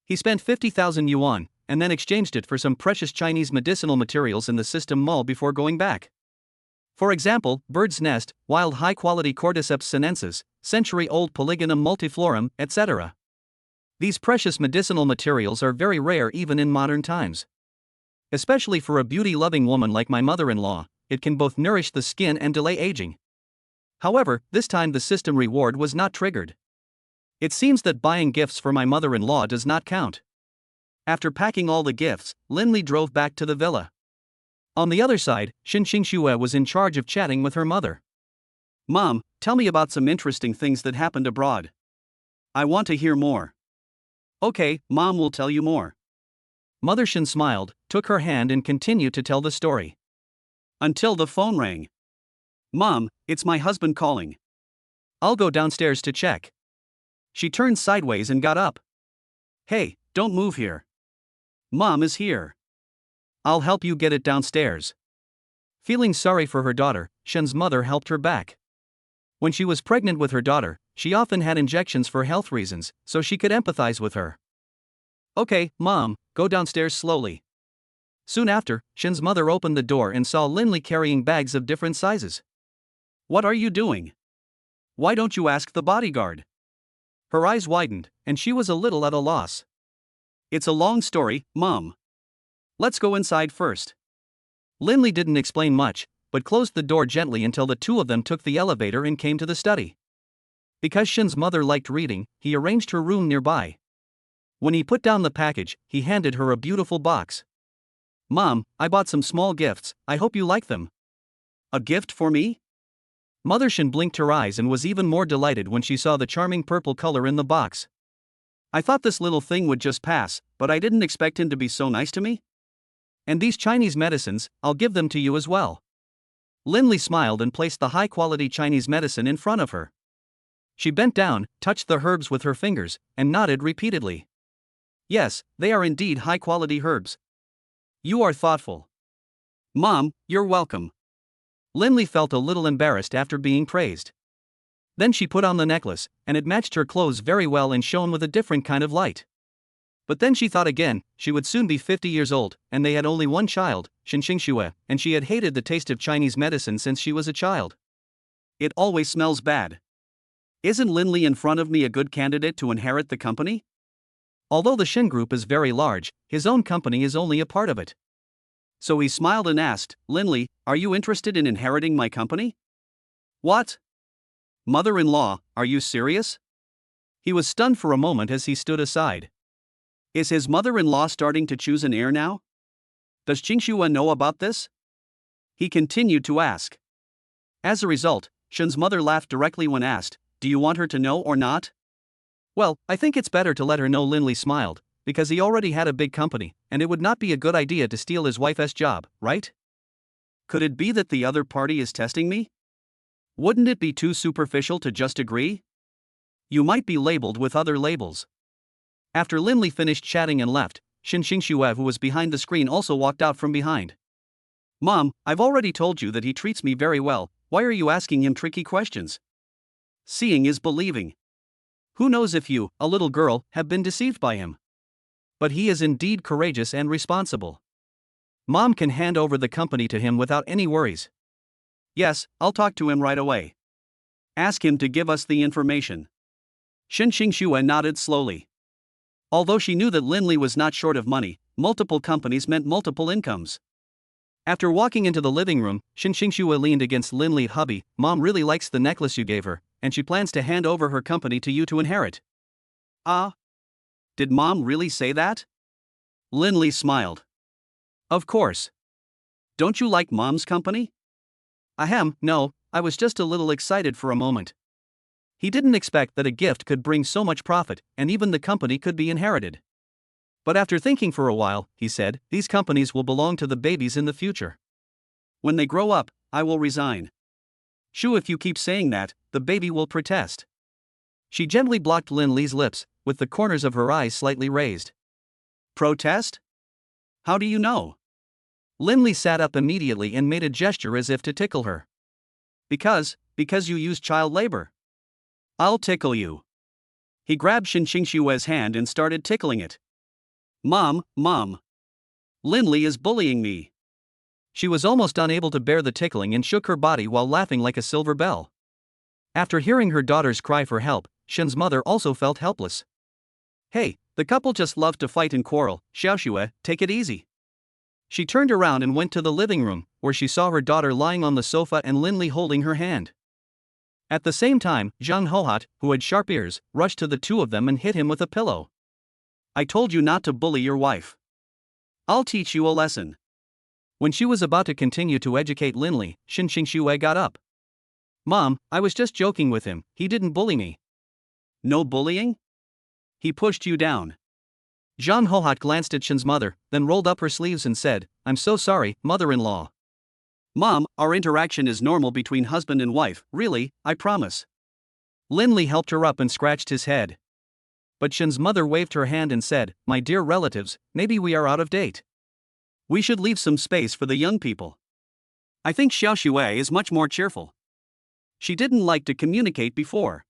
He spent 50,000 yuan, and then exchanged it for some precious Chinese medicinal materials in the system mall before going back. For example, bird's nest, wild high-quality Cordyceps sinensis, century-old Polygonum multiflorum, etc. These precious medicinal materials are very rare even in modern times. Especially for a beauty-loving woman like my mother-in-law, it can both nourish the skin and delay aging. However, this time the system reward was not triggered. It seems that buying gifts for my mother-in-law does not count. After packing all the gifts, Linley drove back to the villa. On the other side, Xinxue was in charge of chatting with her mother. Mom, tell me about some interesting things that happened abroad. I want to hear more. Okay, Mom will tell you more. Mother Shin smiled, took her hand and continued to tell the story. Until the phone rang. Mom, it's my husband calling. I'll go downstairs to check. She turned sideways and got up. Hey, don't move here. Mom is here. I'll help you get it downstairs. Feeling sorry for her daughter, Shen's mother helped her back. When she was pregnant with her daughter, she often had injections for health reasons, so she could empathize with her. Okay, Mom, go downstairs slowly. Soon after, Shen's mother opened the door and saw Linley carrying bags of different sizes. What are you doing? Why don't you ask the bodyguard? Her eyes widened, and she was a little at a loss. It's a long story, Mom. Let's go inside first. Linley didn't explain much, but closed the door gently until the two of them took the elevator and came to the study. Because Shen's mother liked reading, he arranged her room nearby. When he put down the package, he handed her a beautiful box. Mom, I bought some small gifts, I hope you like them. A gift for me? Mother Shen blinked her eyes and was even more delighted when she saw the charming purple color in the box. I thought this little thing would just pass, but I didn't expect him to be so nice to me. And these Chinese medicines, I'll give them to you as well. Linley smiled and placed the high-quality Chinese medicine in front of her. She bent down, touched the herbs with her fingers, and nodded repeatedly. Yes, they are indeed high-quality herbs. You are thoughtful. Mom, you're welcome. Linley felt a little embarrassed after being praised. Then she put on the necklace, and it matched her clothes very well and shone with a different kind of light. But then she thought again, she would soon be 50 years old, and they had only one child, Xinxue, and she had hated the taste of Chinese medicine since she was a child. It always smells bad. Isn't Linley in front of me a good candidate to inherit the company? Although the Shin Group is very large, his own company is only a part of it. So he smiled and asked, Linley, are you interested in inheriting my company? What? Mother-in-law, are you serious? He was stunned for a moment as he stood aside. Is his mother-in-law starting to choose an heir now? Does Xinxue know about this? He continued to ask. As a result, Shen's mother laughed directly when asked, do you want her to know or not? Well, I think it's better to let her know. Linley smiled, because he already had a big company, and it would not be a good idea to steal his wife's job, right? Could it be that the other party is testing me? Wouldn't it be too superficial to just agree? You might be labeled with other labels. After Linley finished chatting and left, Xinxue, who was behind the screen, also walked out from behind. Mom, I've already told you that he treats me very well, why are you asking him tricky questions? Seeing is believing. Who knows if you, a little girl, have been deceived by him? But he is indeed courageous and responsible. Mom can hand over the company to him without any worries. Yes, I'll talk to him right away. Ask him to give us the information. Shen Xingxue nodded slowly. Although she knew that Linley was not short of money, multiple companies meant multiple incomes. After walking into the living room, Shen Xingxue leaned against Linley. Hubby, Mom really likes the necklace you gave her, and she plans to hand over her company to you to inherit. Ah? Did Mom really say that? Linley smiled. Of course. Don't you like Mom's company? Ahem, no, I was just a little excited for a moment. He didn't expect that a gift could bring so much profit, and even the company could be inherited. But after thinking for a while, he said, these companies will belong to the babies in the future. When they grow up, I will resign. Shoo, if you keep saying that, the baby will protest. She gently blocked Linley's lips, with the corners of her eyes slightly raised. Protest? How do you know? Linley sat up immediately and made a gesture as if to tickle her. Because you use child labor. I'll tickle you. He grabbed Shen Xingxue's hand and started tickling it. Mom. Linley is bullying me. She was almost unable to bear the tickling and shook her body while laughing like a silver bell. After hearing her daughter's cry for help, Shen's mother also felt helpless. Hey, the couple just love to fight and quarrel, Xiaoxue, take it easy. She turned around and went to the living room, where she saw her daughter lying on the sofa and Linley holding her hand. At the same time, Zhang Hohat, who had sharp ears, rushed to the two of them and hit him with a pillow. I told you not to bully your wife. I'll teach you a lesson. When she was about to continue to educate Linley, Shen Xingxue got up. Mom, I was just joking with him, he didn't bully me. No bullying? He pushed you down. Zhang Hohat glanced at Shen's mother, then rolled up her sleeves and said, I'm so sorry, mother-in-law. Mom, our interaction is normal between husband and wife, really, I promise. Linley helped her up and scratched his head. But Shen's mother waved her hand and said, my dear relatives, maybe we are out of date. We should leave some space for the young people. I think Xiaoxue is much more cheerful. She didn't like to communicate before.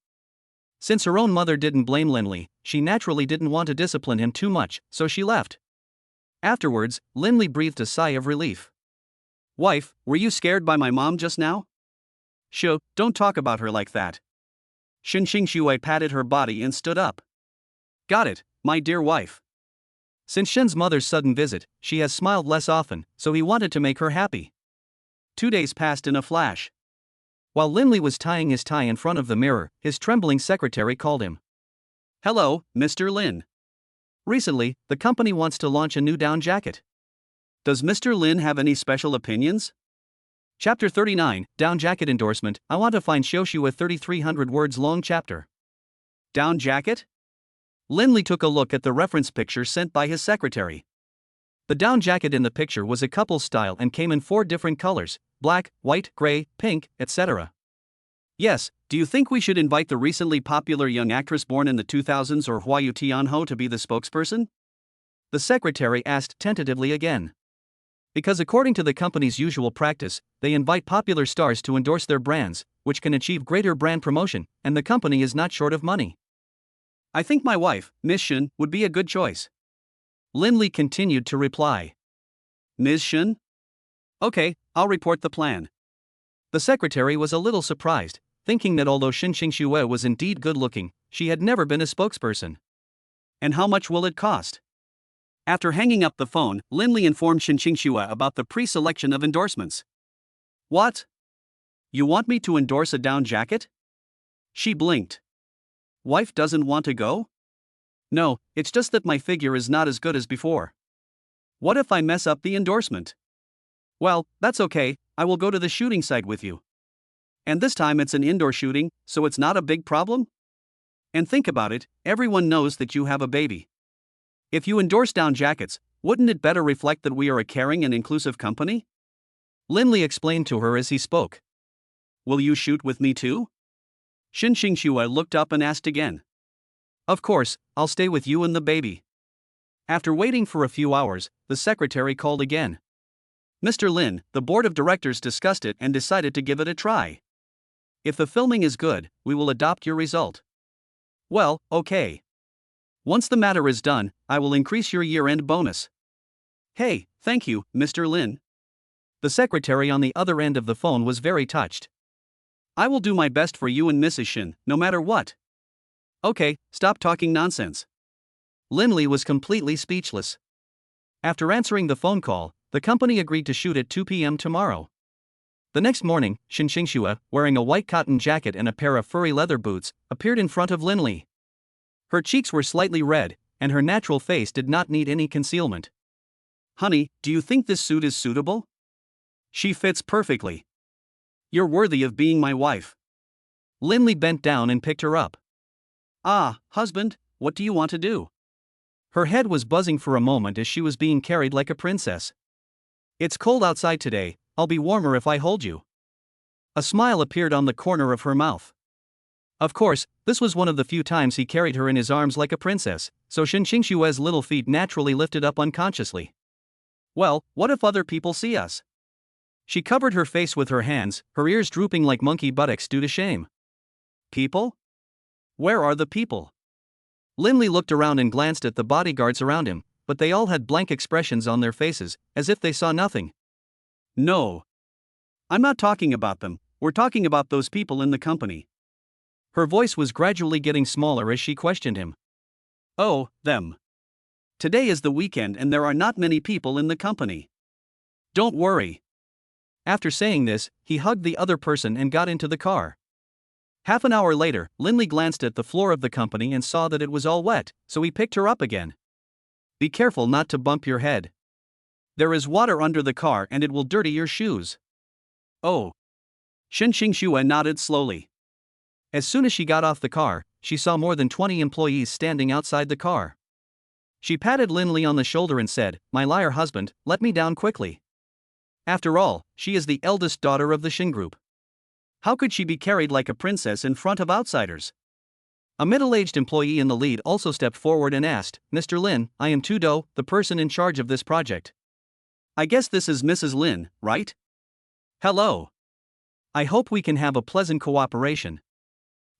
Since her own mother didn't blame Linley, she naturally didn't want to discipline him too much, so she left. Afterwards, Linley breathed a sigh of relief. Wife, were you scared by my mom just now? Shoo, don't talk about her like that. Shen Xingxue patted her body and stood up. Got it, my dear wife. Since Shen's mother's sudden visit, she has smiled less often, so he wanted to make her happy. 2 days passed in a flash. While Linley was tying his tie in front of the mirror, his trembling secretary called him. Hello, Mr. Lin. Recently, the company wants to launch a new down jacket. Does Mr. Lin have any special opinions? Chapter 39, Down Jacket Endorsement. I want to find Xiaoxue 3,300 words long chapter. Down jacket? Linley took a look at the reference picture sent by his secretary. The down jacket in the picture was a couple style and came in 4 different colors, black, white, gray, pink, etc. Yes, do you think we should invite the recently popular young actress born in the 2000s or Huayu Tianho to be the spokesperson? The secretary asked tentatively again. Because according to the company's usual practice, they invite popular stars to endorse their brands, which can achieve greater brand promotion, and the company is not short of money. I think my wife, Miss Shen, would be a good choice. Linley continued to reply. Ms. Shen? Okay, I'll report the plan. The secretary was a little surprised, thinking that although Shen Xingxue was indeed good-looking, she had never been a spokesperson. And how much will it cost? After hanging up the phone, Linley informed Shen Xingxue about the pre-selection of endorsements. What? You want me to endorse a down jacket? She blinked. Wife doesn't want to go? No, it's just that my figure is not as good as before. What if I mess up the endorsement? Well, that's okay, I will go to the shooting site with you. And this time it's an indoor shooting, so it's not a big problem? And think about it, everyone knows that you have a baby. If you endorse down jackets, wouldn't it better reflect that we are a caring and inclusive company? Linley explained to her as he spoke. Will you shoot with me too? Shen Xingxue looked up and asked again. Of course, I'll stay with you and the baby. After waiting for a few hours, the secretary called again. Mr. Lin, the board of directors discussed it and decided to give it a try. If the filming is good, we will adopt your result. Well, okay. Once the matter is done, I will increase your year-end bonus. Hey, thank you, Mr. Lin. The secretary on the other end of the phone was very touched. I will do my best for you and Mrs. Shin, no matter what. Okay, stop talking nonsense. Linley was completely speechless. After answering the phone call, the company agreed to shoot at 2 p.m. tomorrow. The next morning, Shin Xingxue, wearing a white cotton jacket and a pair of furry leather boots, appeared in front of Linley. Her cheeks were slightly red, and her natural face did not need any concealment. Honey, do you think this suit is suitable? She fits perfectly. You're worthy of being my wife. Linley bent down and picked her up. Ah, husband, what do you want to do? Her head was buzzing for a moment as she was being carried like a princess. It's cold outside today, I'll be warmer if I hold you. A smile appeared on the corner of her mouth. Of course, this was one of the few times he carried her in his arms like a princess, so Shin Xingxue's little feet naturally lifted up unconsciously. Well, what if other people see us? She covered her face with her hands, her ears drooping like monkey buttocks due to shame. People? Where are the people? Linley looked around and glanced at the bodyguards around him, but they all had blank expressions on their faces, as if they saw nothing. No. I'm not talking about them, we're talking about those people in the company. Her voice was gradually getting smaller as she questioned him. Oh, them. Today is the weekend and there are not many people in the company. Don't worry. After saying this, he hugged the other person and got into the car. Half an hour later, Linley glanced at the floor of the company and saw that it was all wet, so he picked her up again. Be careful not to bump your head. There is water under the car and it will dirty your shoes. Oh. Shin Xingxue nodded slowly. As soon as she got off the car, she saw more than 20 employees standing outside the car. She patted Linley on the shoulder and said, "My liar husband, let me down quickly." After all, she is the eldest daughter of the Shin group. How could she be carried like a princess in front of outsiders? A middle-aged employee in the lead also stepped forward and asked, "Mr. Lin, I am Tudo, the person in charge of this project. I guess this is Mrs. Lin, right? Hello. I hope we can have a pleasant cooperation."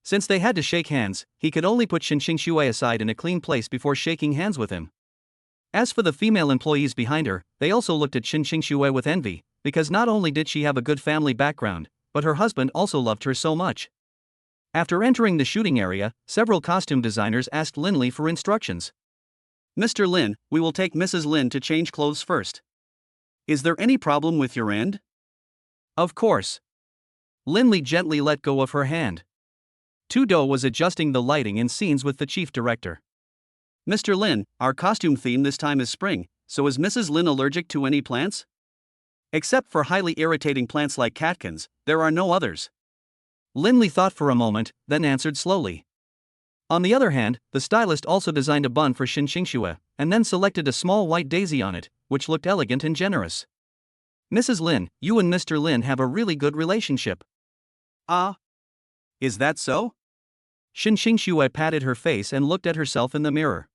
Since they had to shake hands, he could only put Shin Xingxue aside in a clean place before shaking hands with him. As for the female employees behind her, they also looked at Shin Xingxue with envy, because not only did she have a good family background, but her husband also loved her so much. After entering the shooting area, several costume designers asked Linley for instructions. "Mr. Lin, we will take Mrs. Lin to change clothes first. Is there any problem with your end?" "Of course." Linley gently let go of her hand. Tudo was adjusting the lighting and scenes with the chief director. "Mr. Lin, our costume theme this time is spring, so is Mrs. Lin allergic to any plants?" "Except for highly irritating plants like catkins, there are no others." Linley thought for a moment, then answered slowly. On the other hand, the stylist also designed a bun for Shin Xingxue, and then selected a small white daisy on it, which looked elegant and generous. "Mrs. Lin, you and Mr. Lin have a really good relationship." "Ah? Is that so?" Shin Xingxue patted her face and looked at herself in the mirror.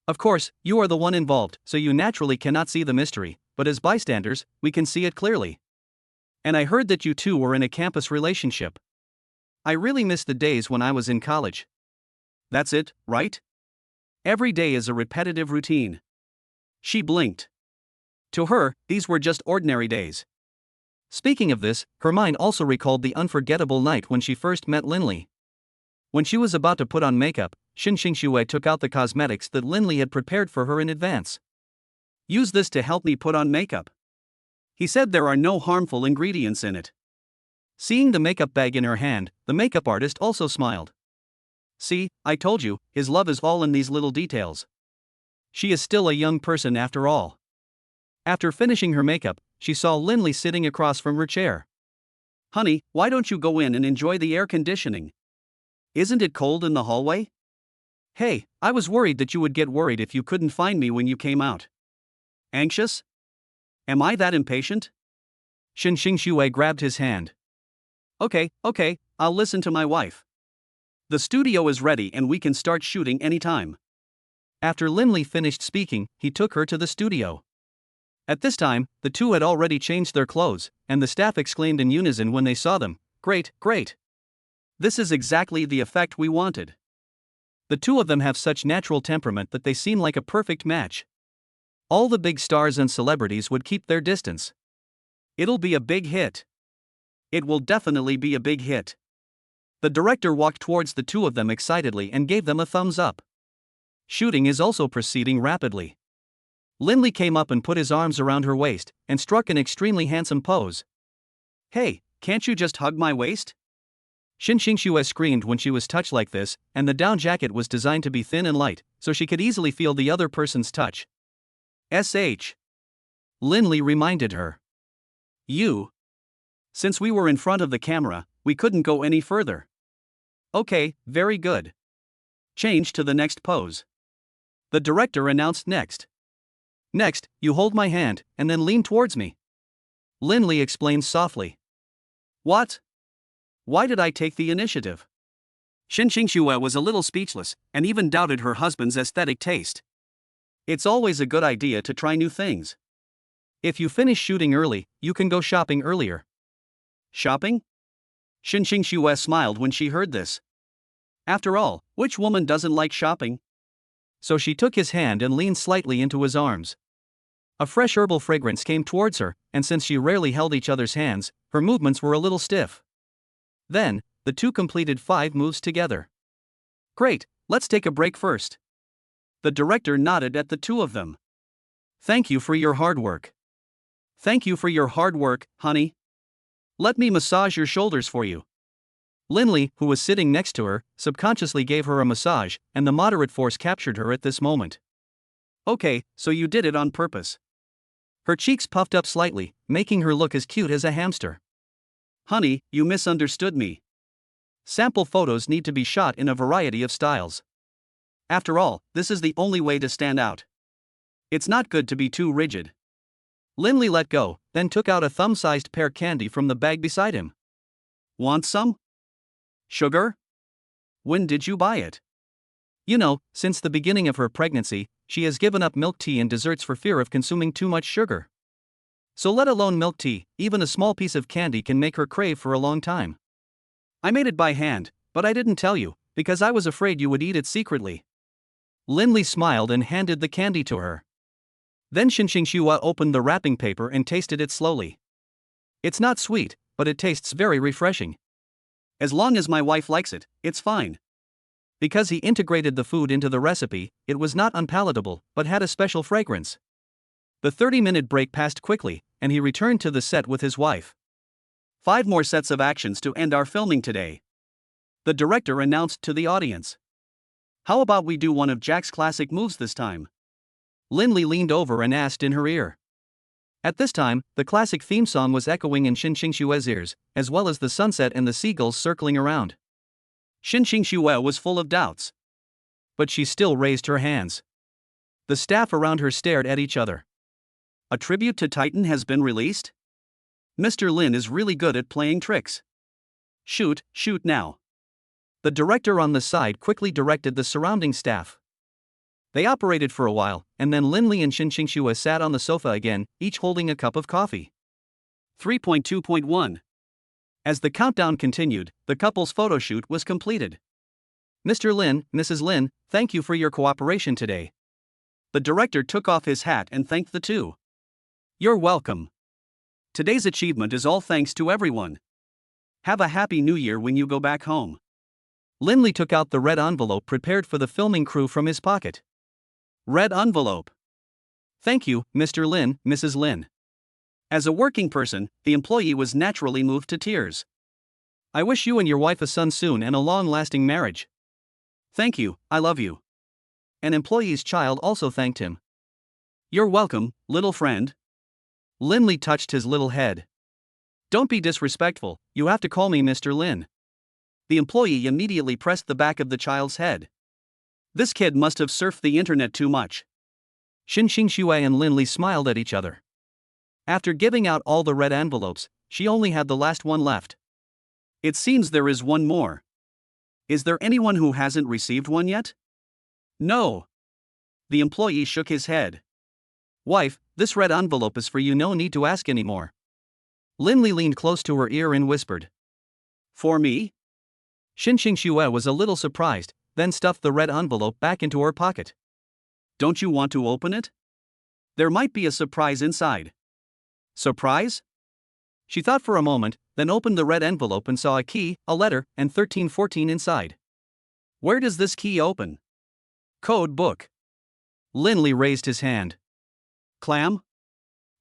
"Of course, you are the one involved, so you naturally cannot see the mystery, but as bystanders, we can see it clearly. And I heard that you two were in a campus relationship. I really miss the days when I was in college. That's it, right? Every day is a repetitive routine." She blinked. To her, these were just ordinary days. Speaking of this, her mind also recalled the unforgettable night when she first met Linley. When she was about to put on makeup, Shin Xingxue took out the cosmetics that Linley had prepared for her in advance. "Use this to help me put on makeup. He said there are no harmful ingredients in it." Seeing the makeup bag in her hand, the makeup artist also smiled. "See, I told you, his love is all in these little details. She is still a young person after all." After finishing her makeup, she saw Linley sitting across from her chair. "Honey, why don't you go in and enjoy the air conditioning? Isn't it cold in the hallway?" "Hey, I was worried that you would get worried if you couldn't find me when you came out." "Anxious? Am I that impatient?" Shin Xingxue grabbed his hand. Okay, I'll listen to my wife. The studio is ready and we can start shooting anytime." After Linley finished speaking, he took her to the studio. At this time, the two had already changed their clothes, and the staff exclaimed in unison when they saw them, "Great, great! This is exactly the effect we wanted." The two of them have such natural temperament that they seem like a perfect match. All the big stars and celebrities would keep their distance. It'll be a big hit. It will definitely be a big hit. The director walked towards the two of them excitedly and gave them a thumbs up. Shooting is also proceeding rapidly. Lindley came up and put his arms around her waist and struck an extremely handsome pose. "Hey, can't you just hug my waist?" Shin Xingxue screamed when she was touched like this, and the down jacket was designed to be thin and light, so she could easily feel the other person's touch. Lindley reminded her. Since we were in front of the camera, we couldn't go any further. Okay, very good. Change to the next pose. The director announced next. Next, you hold my hand, and then lean towards me. Lindley explained softly. What? Why did I take the initiative? Shin Xingxue was a little speechless, and even doubted her husband's aesthetic taste. It's always a good idea to try new things. If you finish shooting early, you can go shopping earlier. Shopping? Shin Xingxue smiled when she heard this. After all, which woman doesn't like shopping? So she took his hand and leaned slightly into his arms. A fresh herbal fragrance came towards her, and since she rarely held each other's hands, her movements were a little stiff. Then, the two completed 5 moves together. Great, let's take a break first. The director nodded at the two of them. Thank you for your hard work. Thank you for your hard work, honey. Let me massage your shoulders for you. Lindley, who was sitting next to her, subconsciously gave her a massage, and the moderate force captured her at this moment. Okay, so you did it on purpose. Her cheeks puffed up slightly, making her look as cute as a hamster. Honey, you misunderstood me. Sample photos need to be shot in a variety of styles. After all, this is the only way to stand out. It's not good to be too rigid. Lindley let go, then took out a thumb-sized pear candy from the bag beside him. Want some? Sugar? When did you buy it? You know, since the beginning of her pregnancy, she has given up milk tea and desserts for fear of consuming too much sugar. So let alone milk tea, even a small piece of candy can make her crave for a long time. I made it by hand, but I didn't tell you, because I was afraid you would eat it secretly. Lindley smiled and handed the candy to her. Then Shin Xingxue opened the wrapping paper and tasted it slowly. It's not sweet, but it tastes very refreshing. As long as my wife likes it, it's fine. Because he integrated the food into the recipe, it was not unpalatable, but had a special fragrance. The 30-minute break passed quickly, and he returned to the set with his wife. 5 more sets of actions to end our filming today. The director announced to the audience. How about we do one of Jack's classic moves this time? Lindley leaned over and asked in her ear. At this time, the classic theme song was echoing in Shin Xingxue's ears, as well as the sunset and the seagulls circling around. Shin Xingxue was full of doubts. But she still raised her hands. The staff around her stared at each other. A tribute to Titan has been released? Mr. Lin is really good at playing tricks. Shoot now. The director on the side quickly directed the surrounding staff. They operated for a while, and then Lindley and Shin Xingxue sat on the sofa again, each holding a cup of coffee. 3.2.1 As the countdown continued, the couple's photo shoot was completed. Mr. Lin, Mrs. Lin, thank you for your cooperation today. The director took off his hat and thanked the two. You're welcome. Today's achievement is all thanks to everyone. Have a happy new year when you go back home. Lindley took out the red envelope prepared for the filming crew from his pocket. Red envelope. Thank you, Mr. Lin, Mrs. Lin. As a working person, the employee was naturally moved to tears. I wish you and your wife a son soon and a long-lasting marriage. Thank you, I love you. An employee's child also thanked him. You're welcome, little friend. Lindley touched his little head. Don't be disrespectful, you have to call me Mr. Lin. The employee immediately pressed the back of the child's head. This kid must have surfed the internet too much. Shin Xingxue and Lindley smiled at each other. After giving out all the red envelopes, she only had the last one left. It seems there is one more. Is there anyone who hasn't received one yet? No. The employee shook his head. Wife, this red envelope is for you, no need to ask anymore. Lindley leaned close to her ear and whispered. For me? Shin Xingxue was a little surprised, then stuffed the red envelope back into her pocket. Don't you want to open it? There might be a surprise inside. Surprise? She thought for a moment, then opened the red envelope and saw a key, a letter, and 1314 inside. Where does this key open? Code book. Linley raised his hand. Clam?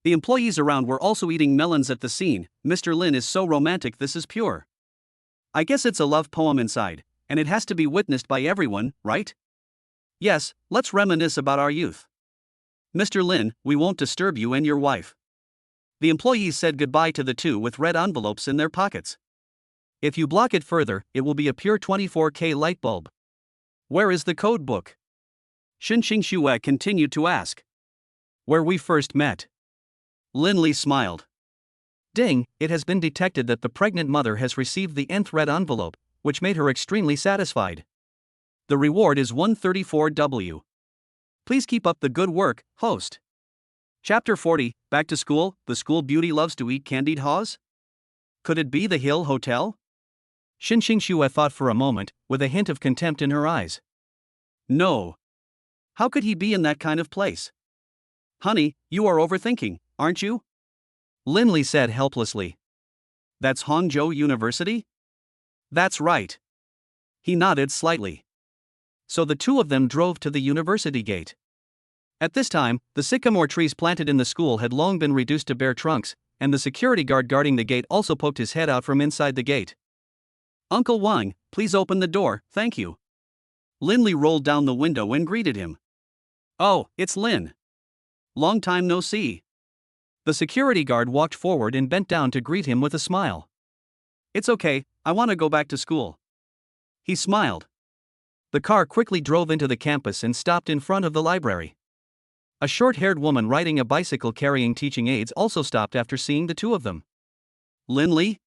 The employees around were also eating melons at the scene. Mr. Lin is so romantic, this is pure. I guess it's a love poem inside, and it has to be witnessed by everyone, right? Yes, let's reminisce about our youth. Mr. Lin, we won't disturb you and your wife. The employees said goodbye to the two with red envelopes in their pockets. If you block it further, it will be a pure 24K light bulb. Where is the code book? Xinxing Xue continued to ask. Where we first met. Linley smiled. Ding, it has been detected that the pregnant mother has received the nth red envelope, which made her extremely satisfied. The reward is 134W. Please keep up the good work, host. Chapter 40, Back to School, the school beauty loves to eat candied haws? Could it be the Hill Hotel? Xinxing Xue thought for a moment, with a hint of contempt in her eyes. No. How could he be in that kind of place? Honey, you are overthinking, aren't you? Linley said helplessly. That's Hangzhou University? That's right. He nodded slightly. So the two of them drove to the university gate. At this time, the sycamore trees planted in the school had long been reduced to bare trunks, and the security guard guarding the gate also poked his head out from inside the gate. Uncle Wang, please open the door, thank you. Linley rolled down the window and greeted him. Oh, it's Lin. Long time no see. The security guard walked forward and bent down to greet him with a smile. It's okay, I want to go back to school. He smiled. The car quickly drove into the campus and stopped in front of the library. A short-haired woman riding a bicycle carrying teaching aids also stopped after seeing the two of them. Linley?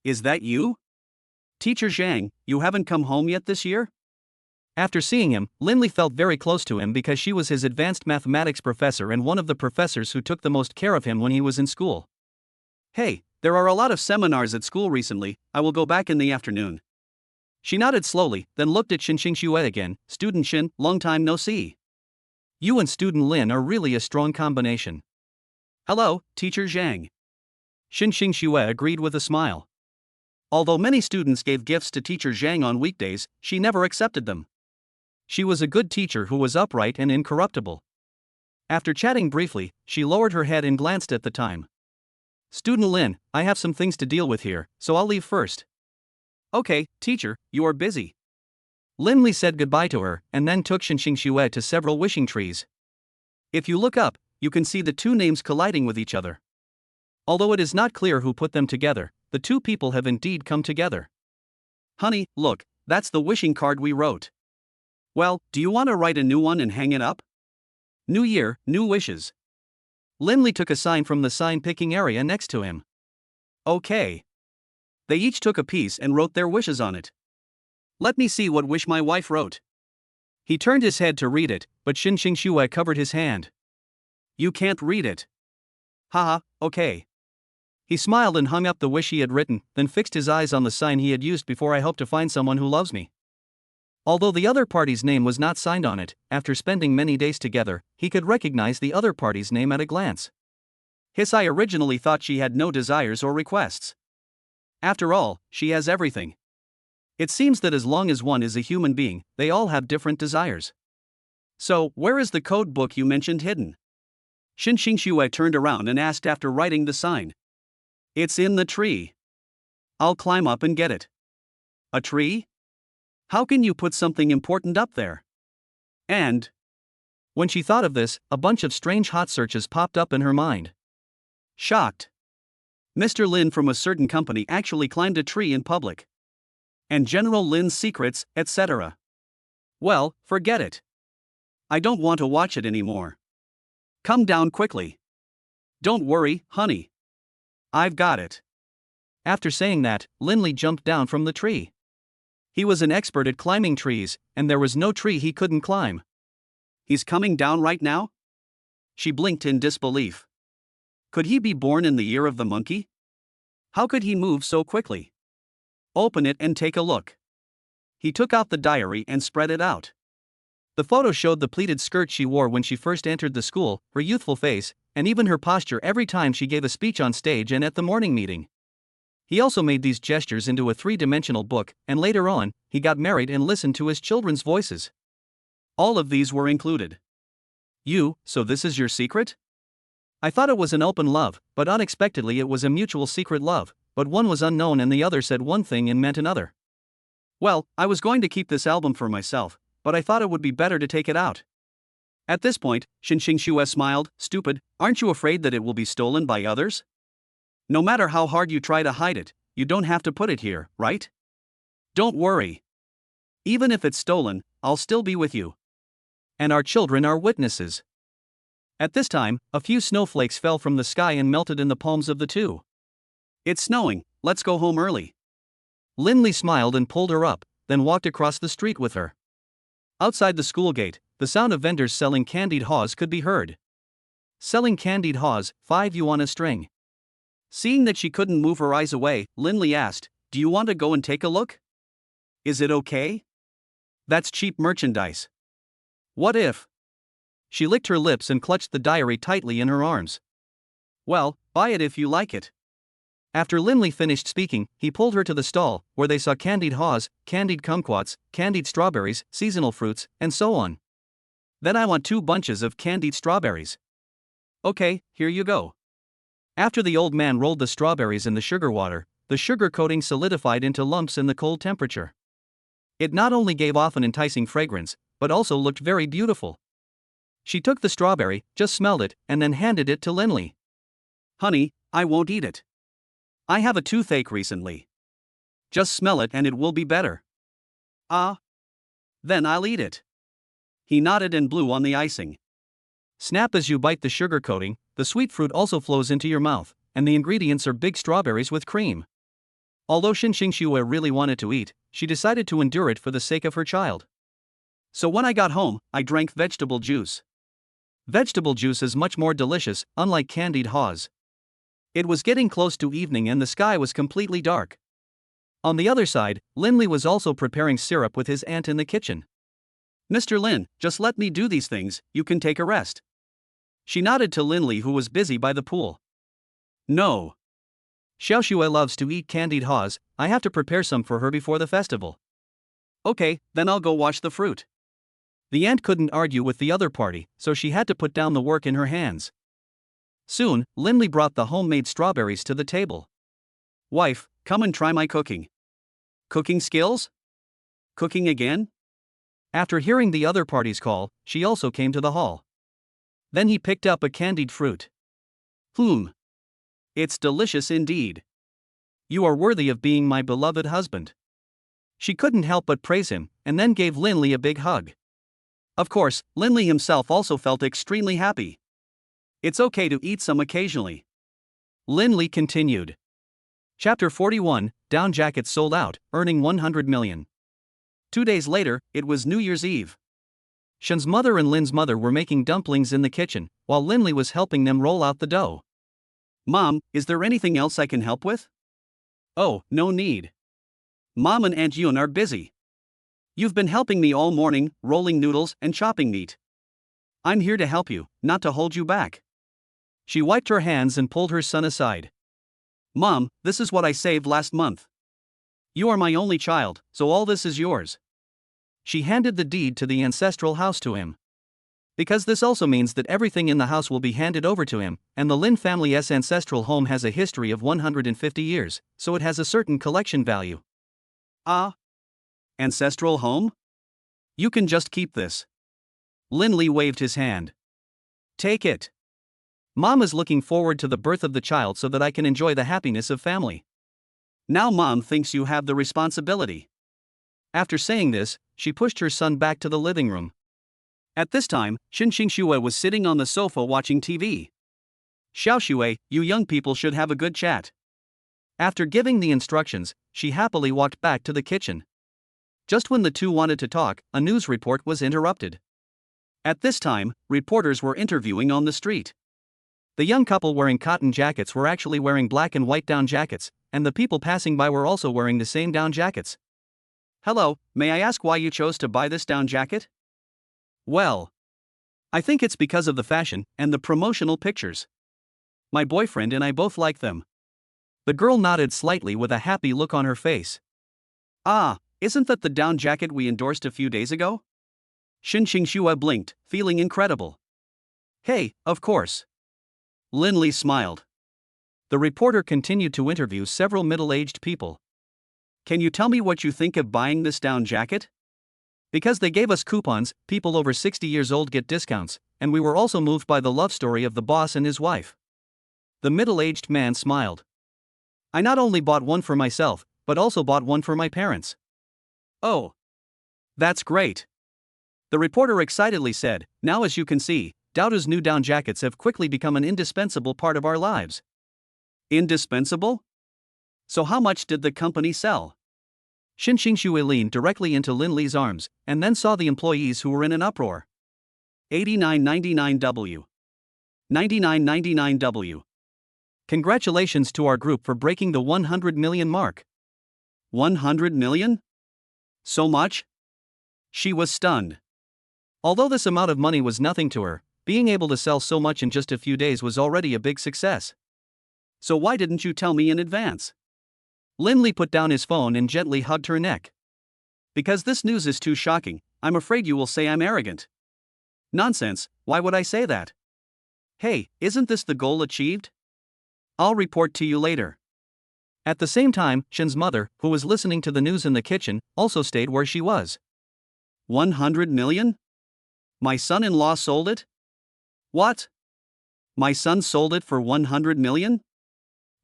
Is that you? Teacher Zhang, you haven't come home yet this year? After seeing him, Linley felt very close to him because she was his advanced mathematics professor and one of the professors who took the most care of him when he was in school. Hey, there are a lot of seminars at school recently, I will go back in the afternoon. She nodded slowly, then looked at Xinxing Xue again. Student Xin, long time no see. You and Student Lin are really a strong combination. Hello, Teacher Zhang. Xinxing Xue agreed with a smile. Although many students gave gifts to Teacher Zhang on weekdays, she never accepted them. She was a good teacher who was upright and incorruptible. After chatting briefly, she lowered her head and glanced at the time. Student Lin, I have some things to deal with here, so I'll leave first. Okay, teacher, you are busy. Linley said goodbye to her, and then took Xinxing Xue to several wishing trees. If you look up, you can see the two names colliding with each other. Although it is not clear who put them together, the two people have indeed come together. Honey, look, that's the wishing card we wrote. Well, do you want to write a new one and hang it up? New year, new wishes. Linley took a sign from the sign-picking area next to him. Okay. They each took a piece and wrote their wishes on it. Let me see what wish my wife wrote. He turned his head to read it, but Xinxing Xue covered his hand. You can't read it. Haha, okay. He smiled and hung up the wish he had written, then fixed his eyes on the sign he had used before. I hope to find someone who loves me. Although the other party's name was not signed on it, after spending many days together, he could recognize the other party's name at a glance. Hisai originally thought she had no desires or requests. After all, she has everything. It seems that as long as one is a human being, they all have different desires. So, where is the code book you mentioned hidden? Xinxing Xue turned around and asked after writing the sign. It's in the tree. I'll climb up and get it. A tree? How can you put something important up there? And when she thought of this, a bunch of strange hot searches popped up in her mind. Shocked. Mr. Lin from a certain company actually climbed a tree in public. And General Lin's secrets, etc. Well, forget it. I don't want to watch it anymore. Come down quickly. Don't worry, honey. I've got it. After saying that, Linley jumped down from the tree. He was an expert at climbing trees, and there was no tree he couldn't climb. He's coming down right now? She blinked in disbelief. Could he be born in the year of the monkey? How could he move so quickly? Open it and take a look. He took out the diary and spread it out. The photo showed the pleated skirt she wore when she first entered the school, her youthful face, and even her posture every time she gave a speech on stage and at the morning meeting. He also made these gestures into a three-dimensional book, and later on, he got married and listened to his children's voices. All of these were included. So this is your secret? I thought it was an open love, but unexpectedly it was a mutual secret love, but one was unknown and the other said one thing and meant another. Well, I was going to keep this album for myself, but I thought it would be better to take it out. At this point, Xinxing Xue smiled. Stupid, aren't you afraid that it will be stolen by others? No matter how hard you try to hide it, you don't have to put it here, right? Don't worry. Even if it's stolen, I'll still be with you. And our children are witnesses. At this time, a few snowflakes fell from the sky and melted in the palms of the two. It's snowing, let's go home early. Linley smiled and pulled her up, then walked across the street with her. Outside the school gate, the sound of vendors selling candied haws could be heard. Selling candied haws, 5 yuan a string. Seeing that she couldn't move her eyes away, Linley asked, "Do you want to go and take a look? Is it okay? That's cheap merchandise. What if?" She licked her lips and clutched the diary tightly in her arms. Well, buy it if you like it. After Linley finished speaking, he pulled her to the stall, where they saw candied haws, candied kumquats, candied strawberries, seasonal fruits, and so on. Then I want 2 bunches of candied strawberries. Okay, here you go. After the old man rolled the strawberries in the sugar water, the sugar coating solidified into lumps in the cold temperature. It not only gave off an enticing fragrance, but also looked very beautiful. She took the strawberry, just smelled it, and then handed it to Linley. Honey, I won't eat it. I have a toothache recently. Just smell it and it will be better. Ah. Then I'll eat it. He nodded and blew on the icing. Snap as you bite the sugar coating, the sweet fruit also flows into your mouth, and the ingredients are big strawberries with cream. Although Xinxing Xue really wanted to eat, she decided to endure it for the sake of her child. So when I got home, I drank vegetable juice. Vegetable juice is much more delicious, unlike candied haws. It was getting close to evening and the sky was completely dark. On the other side, Linley was also preparing syrup with his aunt in the kitchen. Mr. Lin, just let me do these things, you can take a rest. She nodded to Linley, who was busy by the pool. No. Xiaoxue loves to eat candied haws, I have to prepare some for her before the festival. Okay, then I'll go wash the fruit. The aunt couldn't argue with the other party, so she had to put down the work in her hands. Soon, Linley brought the homemade strawberries to the table. Wife, come and try my cooking. Cooking skills? Cooking again? After hearing the other party's call, she also came to the hall. Then he picked up a candied fruit. It's delicious indeed. You are worthy of being my beloved husband. She couldn't help but praise him, and then gave Linley a big hug. Of course, Linley himself also felt extremely happy. It's okay to eat some occasionally. Linley continued. Chapter 41, Down jackets sold out, earning 100 million. 2 days later, it was New Year's Eve. Shen's mother and Lin's mother were making dumplings in the kitchen, while Linley was helping them roll out the dough. Mom, is there anything else I can help with? Oh, no need. Mom and Aunt Yun are busy. You've been helping me all morning, rolling noodles and chopping meat. I'm here to help you, not to hold you back. She wiped her hands and pulled her son aside. Mom, this is what I saved last month. You are my only child, so all this is yours. She handed the deed to the ancestral house to him. Because this also means that everything in the house will be handed over to him, and the Lin family's ancestral home has a history of 150 years, so it has a certain collection value. Ah? Ancestral home? You can just keep this. Linley waved his hand. Take it. Mom is looking forward to the birth of the child so that I can enjoy the happiness of family. Now Mom thinks you have the responsibility. After saying this, she pushed her son back to the living room. At this time, Xinxing Xue was sitting on the sofa watching TV. Xiaoxue, you young people should have a good chat. After giving the instructions, she happily walked back to the kitchen. Just when the two wanted to talk, a news report was interrupted. At this time, reporters were interviewing on the street. The young couple wearing cotton jackets were actually wearing black and white down jackets, and the people passing by were also wearing the same down jackets. Hello, may I ask why you chose to buy this down jacket? Well, I think it's because of the fashion and the promotional pictures. My boyfriend and I both like them. The girl nodded slightly with a happy look on her face. Ah, isn't that the down jacket we endorsed a few days ago? Shin Shua blinked, feeling incredible. Hey, of course. Lin smiled. The reporter continued to interview several middle-aged people. Can you tell me what you think of buying this down jacket? Because they gave us coupons, people over 60 years old get discounts, and we were also moved by the love story of the boss and his wife. The middle-aged man smiled. I not only bought one for myself, but also bought one for my parents. Oh. That's great. The reporter excitedly said, now as you can see, Dowdoo's new down jackets have quickly become an indispensable part of our lives. Indispensable? So how much did the company sell? Shin Shui leaned directly into Lin Li's arms, and then saw the employees who were in an uproar. 89.99 W. 99.99 W. Congratulations to our group for breaking the 100 million mark. 100 million? So much? She was stunned. Although this amount of money was nothing to her, being able to sell so much in just a few days was already a big success. So why didn't you tell me in advance? Lin Li put down his phone and gently hugged her neck. Because this news is too shocking, I'm afraid you will say I'm arrogant. Nonsense, why would I say that? Hey, isn't this the goal achieved? I'll report to you later. At the same time, Shin's mother, who was listening to the news in the kitchen, also stayed where she was. 100 million? My son-in-law sold it? What? My son sold it for 100 million?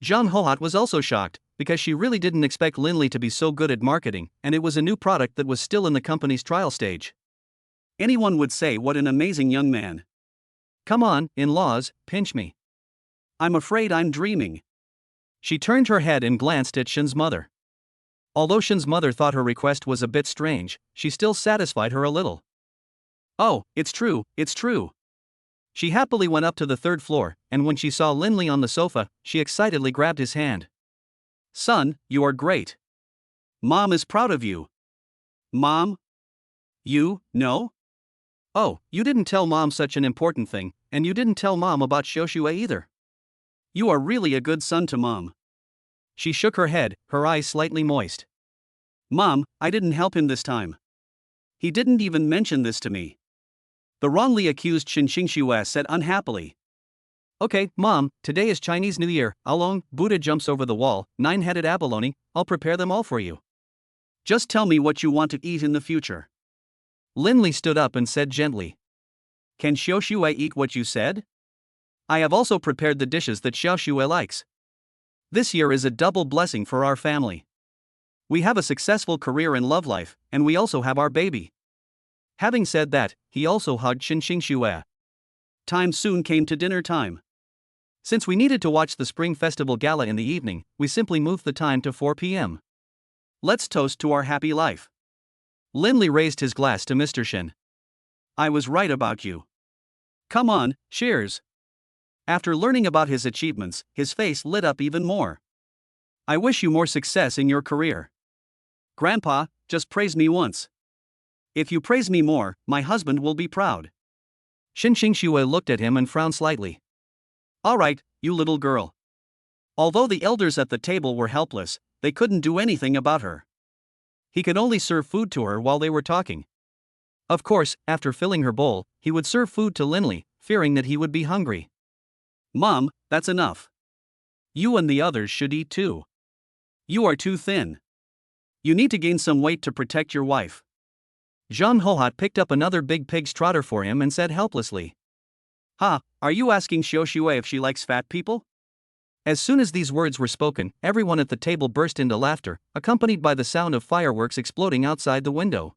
Zhang Hohat was also shocked, because she really didn't expect Lin Li to be so good at marketing, and it was a new product that was still in the company's trial stage. Anyone would say what an amazing young man. Come on, in-laws, pinch me. I'm afraid I'm dreaming. She turned her head and glanced at Shin's mother. Although Shin's mother thought her request was a bit strange, she still satisfied her a little. Oh, it's true, it's true. She happily went up to the third floor, and when she saw Lin Li on the sofa, she excitedly grabbed his hand. Son, you are great. Mom is proud of you. Mom? You, no? Oh, you didn't tell Mom such an important thing, and you didn't tell Mom about Xiaoxue either. You are really a good son to Mom. She shook her head, her eyes slightly moist. Mom, I didn't help him this time. He didn't even mention this to me. The wrongly accused Shin Xingxue said unhappily. Okay, Mom, today is Chinese New Year, Along, Buddha jumps over the wall, 9-headed abalone, I'll prepare them all for you. Just tell me what you want to eat in the future. Lin Li stood up and said gently. Can Xiaoxue eat what you said? I have also prepared the dishes that Xiaoxue likes. This year is a double blessing for our family. We have a successful career and love life, and we also have our baby. Having said that, he also hugged Shin Xingxue. Time soon came to dinner time. Since we needed to watch the Spring Festival Gala in the evening, we simply moved the time to 4 p.m. Let's toast to our happy life. Lin Li raised his glass to Mr. Shin. I was right about you. Come on, cheers. After learning about his achievements, his face lit up even more. I wish you more success in your career. Grandpa, just praise me once. If you praise me more, my husband will be proud. Shin Xingxue looked at him and frowned slightly. All right, you little girl. Although the elders at the table were helpless, they couldn't do anything about her. He could only serve food to her while they were talking. Of course, after filling her bowl, he would serve food to Lin Li, fearing that he would be hungry. Mom, that's enough. You and the others should eat too. You are too thin. You need to gain some weight to protect your wife. Zhang Hohat picked up another big pig's trotter for him and said helplessly. Ha, are you asking Xiaoxue if she likes fat people? As soon as these words were spoken, everyone at the table burst into laughter, accompanied by the sound of fireworks exploding outside the window.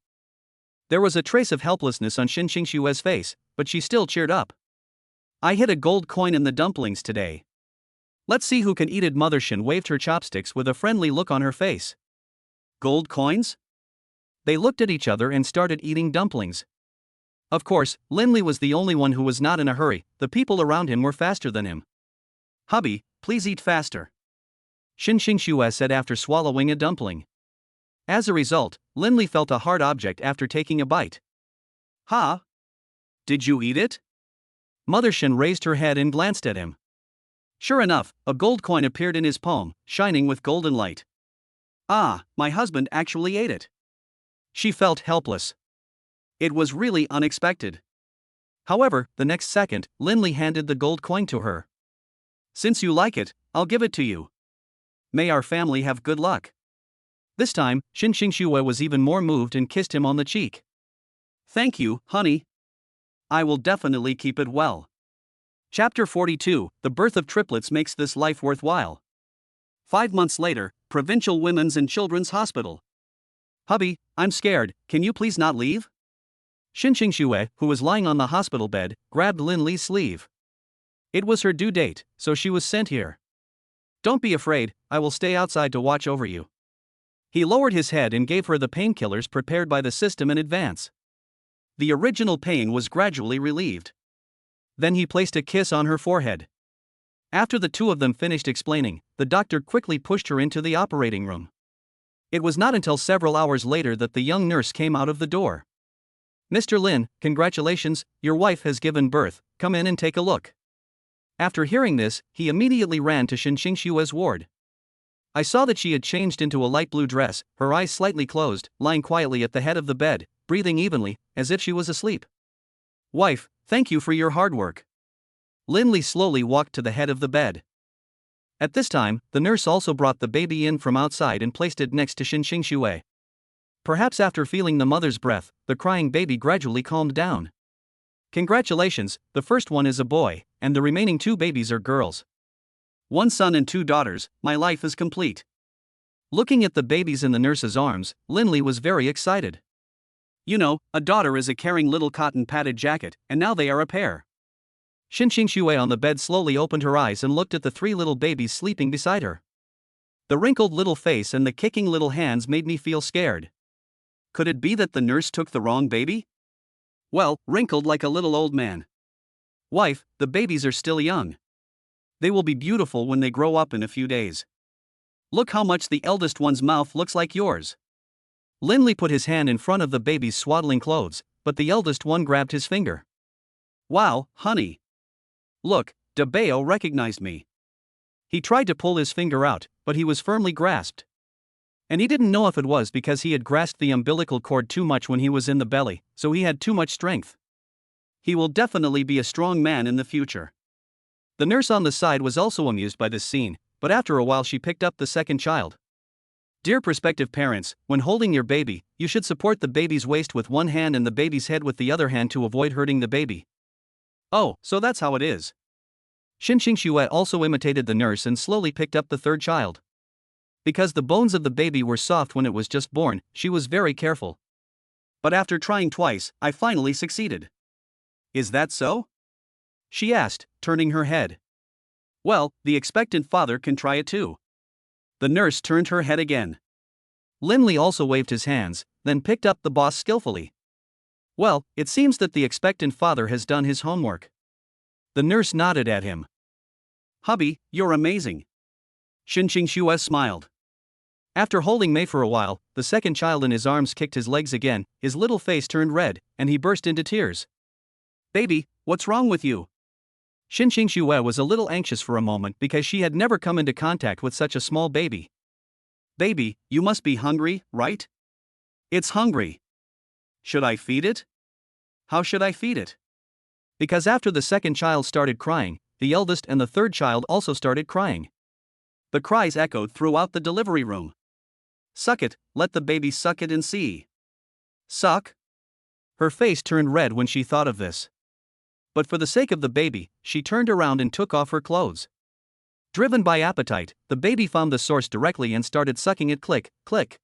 There was a trace of helplessness on Shin Xingxue's face, but she still cheered up. I hit a gold coin in the dumplings today. Let's see who can eat it. Mother Shin waved her chopsticks with a friendly look on her face. Gold coins? They looked at each other and started eating dumplings. Of course, Lin Li was the only one who was not in a hurry, the people around him were faster than him. Hubby, please eat faster. Shin Xingxue said after swallowing a dumpling. As a result, Lindley felt a hard object after taking a bite. "Ha? Did you eat it?" Mother Shin raised her head and glanced at him. Sure enough, a gold coin appeared in his palm, shining with golden light. Ah, my husband actually ate it. She felt helpless. It was really unexpected. However, the next second, Lindley handed the gold coin to her. "Since you like it, I'll give it to you. May our family have good luck." This time, Shin Xingxue was even more moved and kissed him on the cheek. "Thank you, honey. I will definitely keep it well." Chapter 42, The Birth of Triplets Makes This Life Worthwhile. 5 months later, Provincial Women's and Children's Hospital. "Hubby, I'm scared, can you please not leave?" Shin Xingxue, who was lying on the hospital bed, grabbed Lindley's sleeve. It was her due date, so she was sent here. "Don't be afraid, I will stay outside to watch over you." He lowered his head and gave her the painkillers prepared by the system in advance. The original pain was gradually relieved. Then he placed a kiss on her forehead. After the two of them finished explaining, the doctor quickly pushed her into the operating room. It was not until several hours later that the young nurse came out of the door. "Mr. Lin, congratulations, your wife has given birth, come in and take a look." After hearing this, he immediately ran to Shin Xingxue's ward. I saw that she had changed into a light blue dress, her eyes slightly closed, lying quietly at the head of the bed, breathing evenly, as if she was asleep. "Wife, thank you for your hard work." Lindley slowly walked to the head of the bed. At this time, the nurse also brought the baby in from outside and placed it next to Shin Xingxue. Perhaps after feeling the mother's breath, the crying baby gradually calmed down. "Congratulations, the first one is a boy, and the remaining 2 babies are girls. 1 son and 2 daughters, my life is complete." Looking at the babies in the nurse's arms, Lindley was very excited. "You know, a daughter is a caring little cotton padded jacket, and now they are a pair." Shin Xingxue on the bed slowly opened her eyes and looked at the 3 little babies sleeping beside her. The wrinkled little face and the kicking little hands made me feel scared. Could it be that the nurse took the wrong baby? Well, wrinkled like a little old man. "Wife, the babies are still young. They will be beautiful when they grow up in a few days. Look how much the eldest one's mouth looks like yours." Lindley put his hand in front of the baby's swaddling clothes, but the eldest one grabbed his finger. "Wow, honey. Look, Dabeo recognized me." He tried to pull his finger out, but he was firmly grasped. And he didn't know if it was because he had grasped the umbilical cord too much when he was in the belly, so he had too much strength. He will definitely be a strong man in the future. The nurse on the side was also amused by this scene, but after a while she picked up the second child. "Dear prospective parents, when holding your baby, you should support the baby's waist with one hand and the baby's head with the other hand to avoid hurting the baby." "Oh, so that's how it is." Shin Xingxue also imitated the nurse and slowly picked up the third child. Because the bones of the baby were soft when it was just born, she was very careful. "But after trying twice, I finally succeeded." "Is that so?" she asked, turning her head. "Well, the expectant father can try it too." The nurse turned her head again. Lindley also waved his hands, then picked up the boss skillfully. "Well, it seems that the expectant father has done his homework." The nurse nodded at him. "Hubby, you're amazing." Shin Xingxue smiled. After holding Mei for a while, the second child in his arms kicked his legs again, his little face turned red, and he burst into tears. "Baby, what's wrong with you?" Shin Xingxue was a little anxious for a moment because she had never come into contact with such a small baby. "Baby, you must be hungry, right?" "It's hungry." "Should I feed it?" "How should I feed it?" Because after the second child started crying, the eldest and the third child also started crying. The cries echoed throughout the delivery room. "Suck it, let the baby suck it and see." "Suck?" Her face turned red when she thought of this. But for the sake of the baby, she turned around and took off her clothes. Driven by appetite, the baby found the source directly and started sucking it click, click.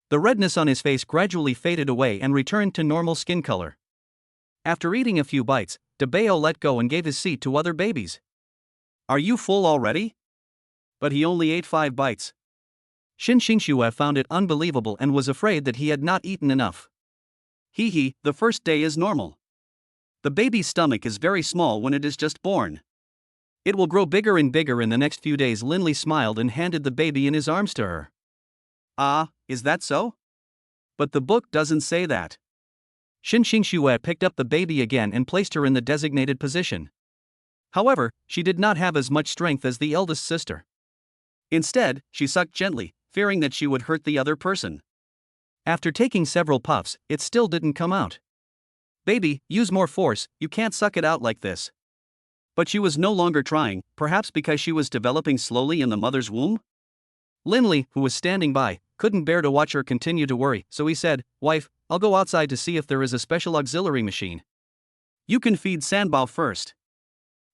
The redness on his face gradually faded away and returned to normal skin color. After eating a few bites, Dabeo let go and gave his seat to other babies. "Are you full already?" But he only ate 5 bites. Shin Xingxue found it unbelievable and was afraid that he had not eaten enough. "Hee, the first day is normal. The baby's stomach is very small when it is just born. It will grow bigger and bigger in the next few days." Lindley smiled and handed the baby in his arms to her. "Ah, is that so?" But the book doesn't say that. Xin Xingxue picked up the baby again and placed her in the designated position. However, she did not have as much strength as the eldest sister. Instead, she sucked gently, fearing that she would hurt the other person. After taking several puffs, it still didn't come out. Baby, use more force, you can't suck it out like this. But she was no longer trying, perhaps because she was developing slowly in the mother's womb? Linley, who was standing by, couldn't bear to watch her continue to worry, so he said, "Wife, I'll go outside to see if there is a special auxiliary machine. You can feed Sanbao first."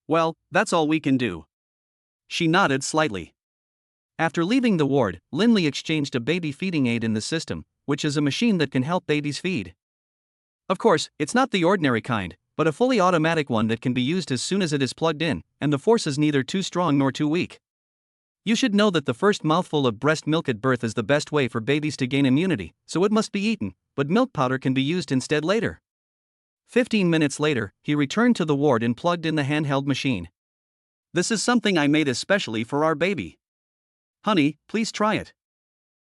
"Well, that's all we can do." She nodded slightly. After leaving the ward, Linley exchanged a baby feeding aid in the system, which is a machine that can help babies feed. Of course, it's not the ordinary kind, but a fully automatic one that can be used as soon as it is plugged in, and the force is neither too strong nor too weak. You should know that the first mouthful of breast milk at birth is the best way for babies to gain immunity, so it must be eaten, but milk powder can be used instead later. 15 minutes later, he returned to the ward and plugged in the handheld machine. "This is something I made especially for our baby. Honey, please try it."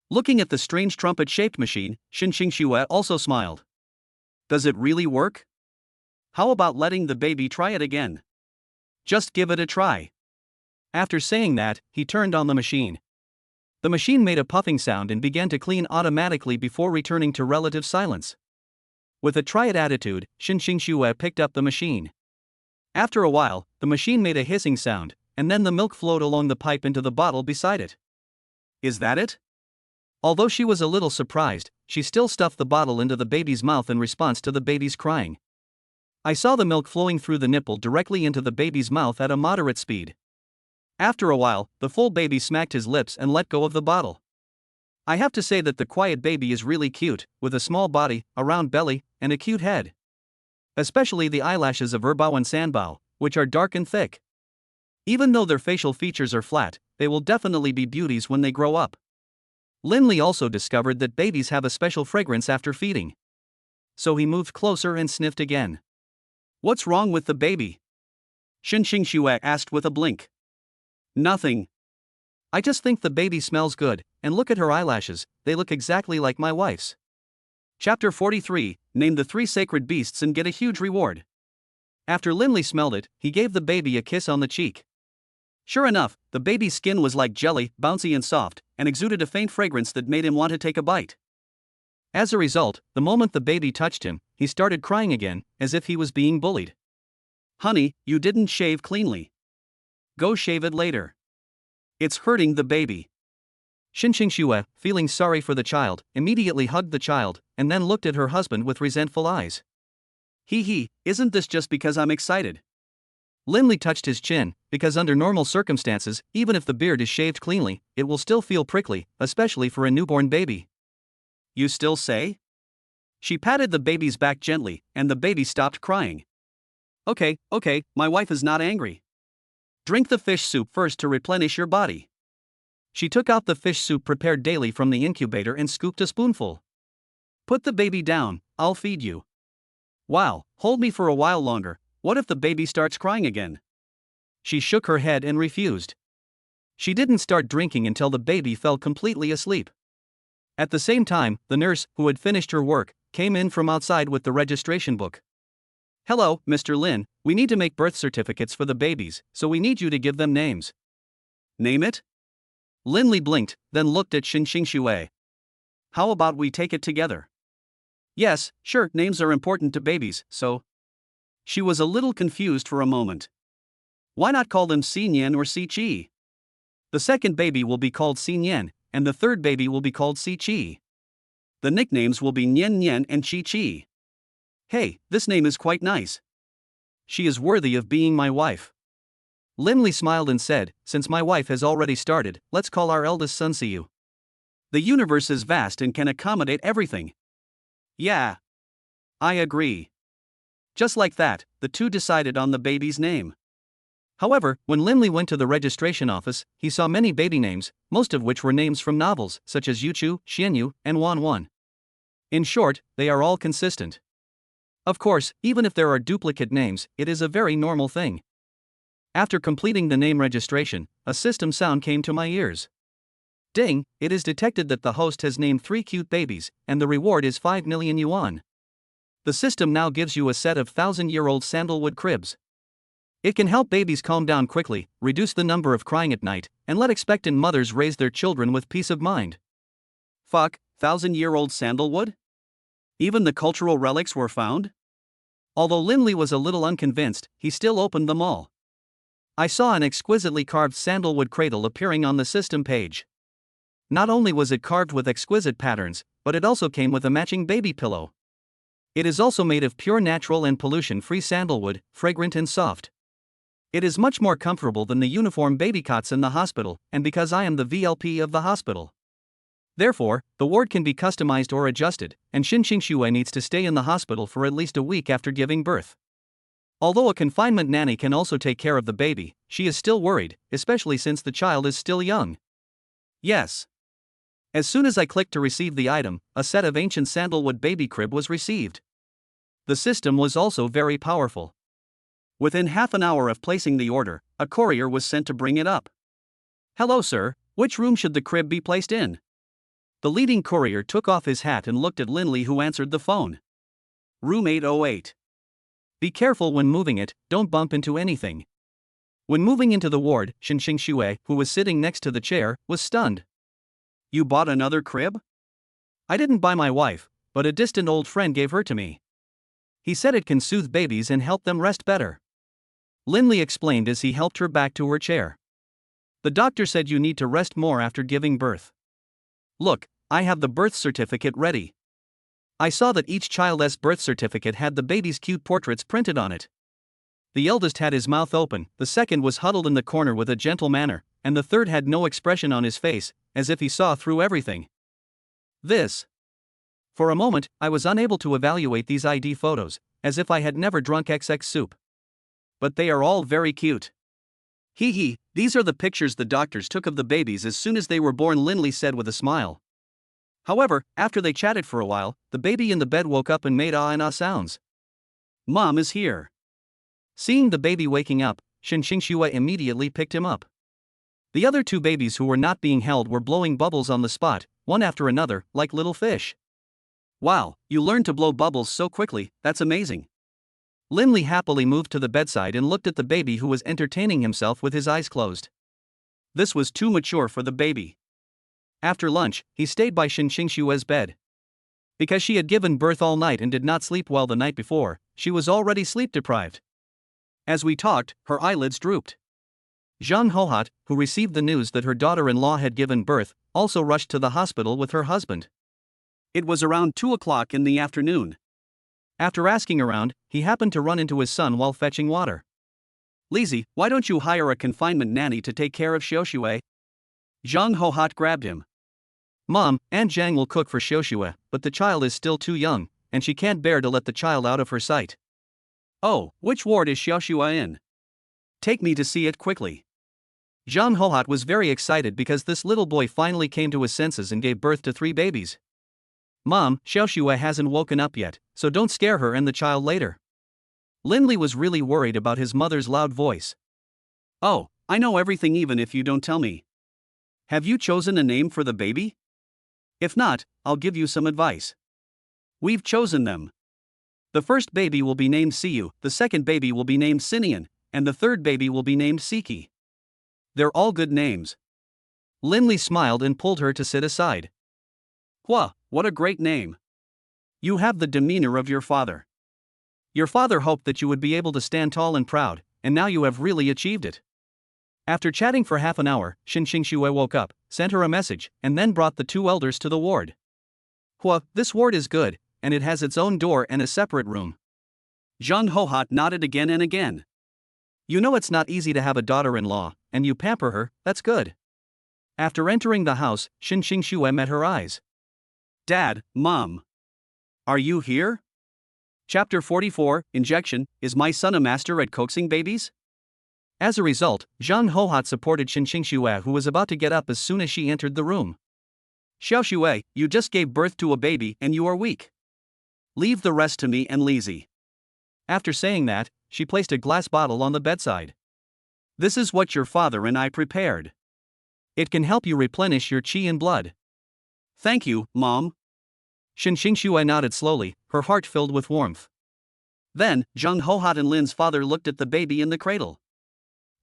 Looking at the strange trumpet-shaped machine, Xin Xingxue also smiled. "Does it really work? How about letting the baby try it again? Just give it a try." After saying that, he turned on the machine. The machine made a puffing sound and began to clean automatically before returning to relative silence. With a try-it attitude, Xin Xingxue picked up the machine. After a while, the machine made a hissing sound, and then the milk flowed along the pipe into the bottle beside it. "Is that it?" Although she was a little surprised, she still stuffed the bottle into the baby's mouth in response to the baby's crying. I saw the milk flowing through the nipple directly into the baby's mouth at a moderate speed. After a while, the full baby smacked his lips and let go of the bottle. I have to say that the quiet baby is really cute, with a small body, a round belly, and a cute head. Especially the eyelashes of Erbao and Sanbao, which are dark and thick. Even though their facial features are flat, they will definitely be beauties when they grow up. Linley also discovered that babies have a special fragrance after feeding. So he moved closer and sniffed again. "What's wrong with the baby?" Xin Xingxue asked with a blink. "Nothing. I just think the baby smells good, and look at her eyelashes, they look exactly like my wife's." Chapter 43, Name the 3 sacred beasts and get a huge reward. After Linley smelled it, he gave the baby a kiss on the cheek. Sure enough, the baby's skin was like jelly, bouncy and soft, and exuded a faint fragrance that made him want to take a bite. As a result, the moment the baby touched him, he started crying again, as if he was being bullied. "Honey, you didn't shave cleanly. Go shave it later. It's hurting the baby." Xin Xingxue, feeling sorry for the child, immediately hugged the child, and then looked at her husband with resentful eyes. Hee, isn't this just because I'm excited?" Linley touched his chin, because under normal circumstances, even if the beard is shaved cleanly, it will still feel prickly, especially for a newborn baby. "You still say?" She patted the baby's back gently, and the baby stopped crying. Okay, my wife is not angry. Drink the fish soup first to replenish your body." She took out the fish soup prepared daily from the incubator and scooped a spoonful. "Put the baby down, I'll feed you." "Wow, hold me for a while longer, what if the baby starts crying again?" She shook her head and refused. She didn't start drinking until the baby fell completely asleep. At the same time, the nurse, who had finished her work, came in from outside with the registration book. "Hello, Mr. Lin, we need to make birth certificates for the babies, so we need you to give them names." "Name it?" Linley blinked, then looked at Xin Xingxue. "How about we take it together?" "Yes, sure, names are important to babies, so." She was a little confused for a moment. "Why not call them Xinyan or Xi? The second baby will be called Xinyan, and the third baby will be called Xi. The nicknames will be Nian and Chi. Hey, this name is quite nice. She is worthy of being my wife." Linley smiled and said, "Since my wife has already started, let's call our eldest son Siyu. The universe is vast and can accommodate everything." "Yeah. I agree." Just like that, the two decided on the baby's name. However, when Linley went to the registration office, he saw many baby names, most of which were names from novels, such as Yuchu, Xianyu, and Wan. In short, they are all consistent. Of course, even if there are duplicate names, it is a very normal thing. After completing the name registration, a system sound came to my ears. Ding, it is detected that the host has named 3 cute babies, and the reward is 5 million yuan. The system now gives you a set of 1,000-year-old sandalwood cribs. It can help babies calm down quickly, reduce the number of crying at night, and let expectant mothers raise their children with peace of mind. Fuck, 1,000-year-old sandalwood? Even the cultural relics were found? Although Linley was a little unconvinced, he still opened them all. I saw an exquisitely carved sandalwood cradle appearing on the system page. Not only was it carved with exquisite patterns, but it also came with a matching baby pillow. It is also made of pure natural and pollution-free sandalwood, fragrant and soft. It is much more comfortable than the uniform baby cots in the hospital, and because I am the VLP of the hospital. Therefore, the ward can be customized or adjusted, and Xin Xue needs to stay in the hospital for at least a week after giving birth. Although a confinement nanny can also take care of the baby, she is still worried, especially since the child is still young. Yes. As soon as I clicked to receive the item, a set of ancient sandalwood baby crib was received. The system was also very powerful. Within half an hour of placing the order, a courier was sent to bring it up. Hello, sir, which room should the crib be placed in? The leading courier took off his hat and looked at Linley, who answered the phone. Room 808. Be careful when moving it, don't bump into anything. When moving into the ward, Xin Xue, who was sitting next to the chair, was stunned. You bought another crib? I didn't buy my wife, but a distant old friend gave her to me. He said it can soothe babies and help them rest better. Linley explained as he helped her back to her chair. The doctor said you need to rest more after giving birth. Look, I have the birth certificate ready. I saw that each child's birth certificate had the baby's cute portraits printed on it. The eldest had his mouth open, the second was huddled in the corner with a gentle manner, and the third had no expression on his face, as if he saw through everything. For a moment, I was unable to evaluate these ID photos, as if I had never drunk XX soup. But they are all very cute. Hee, these are the pictures the doctors took of the babies as soon as they were born, Linley said with a smile. However, after they chatted for a while, the baby in the bed woke up and made ah and ah sounds. Mom is here. Seeing the baby waking up, Xin Xue immediately picked him up. The other 2 babies who were not being held were blowing bubbles on the spot, one after another, like little fish. Wow, you learned to blow bubbles so quickly, that's amazing. Linley happily moved to the bedside and looked at the baby, who was entertaining himself with his eyes closed. This was too mature for the baby. After lunch, he stayed by Xin Xue's bed. Because she had given birth all night and did not sleep well the night before, she was already sleep deprived. As we talked, her eyelids drooped. Zhang Hohat, who received the news that her daughter-in-law had given birth, also rushed to the hospital with her husband. It was around 2 o'clock in the afternoon. After asking around, he happened to run into his son while fetching water. Lizzie, why don't you hire a confinement nanny to take care of Xiaoxue? Zhang Hohat grabbed him. Mom, Aunt Zhang will cook for Xiaoxue, but the child is still too young, and she can't bear to let the child out of her sight. Oh, which ward is Xiaoxue in? Take me to see it quickly. Zhang Hohat was very excited because this little boy finally came to his senses and gave birth to 3 babies. Mom, Xiaoxue hasn't woken up yet, so don't scare her and the child later. Linley was really worried about his mother's loud voice. Oh, I know everything even if you don't tell me. Have you chosen a name for the baby? If not, I'll give you some advice. We've chosen them. The first baby will be named Siyu, the second baby will be named Sinian, and the third baby will be named Siki. They're all good names. Linley smiled and pulled her to sit aside. What a great name. You have the demeanor of your father. Your father hoped that you would be able to stand tall and proud, and now you have really achieved it. After chatting for half an hour, Xin Xue woke up, sent her a message, and then brought the 2 elders to the ward. This ward is good, and it has its own door and a separate room. Zhang Hohat nodded again and again. You know it's not easy to have a daughter-in-law, and you pamper her, that's good. After entering the house, Xin Xue met her eyes. Dad, Mom. Are you here? Chapter 44, Injection, Is My Son a Master at Coaxing Babies? As a result, Zhang Hohat supported Xin Xue, who was about to get up as soon as she entered the room. Xiaoxue, you just gave birth to a baby and you are weak. Leave the rest to me and Lizzie. After saying that, she placed a glass bottle on the bedside. This is what your father and I prepared. It can help you replenish your qi and blood. Thank you, Mom. Shui nodded slowly, her heart filled with warmth. Then, Zhang Hohat and Lin's father looked at the baby in the cradle.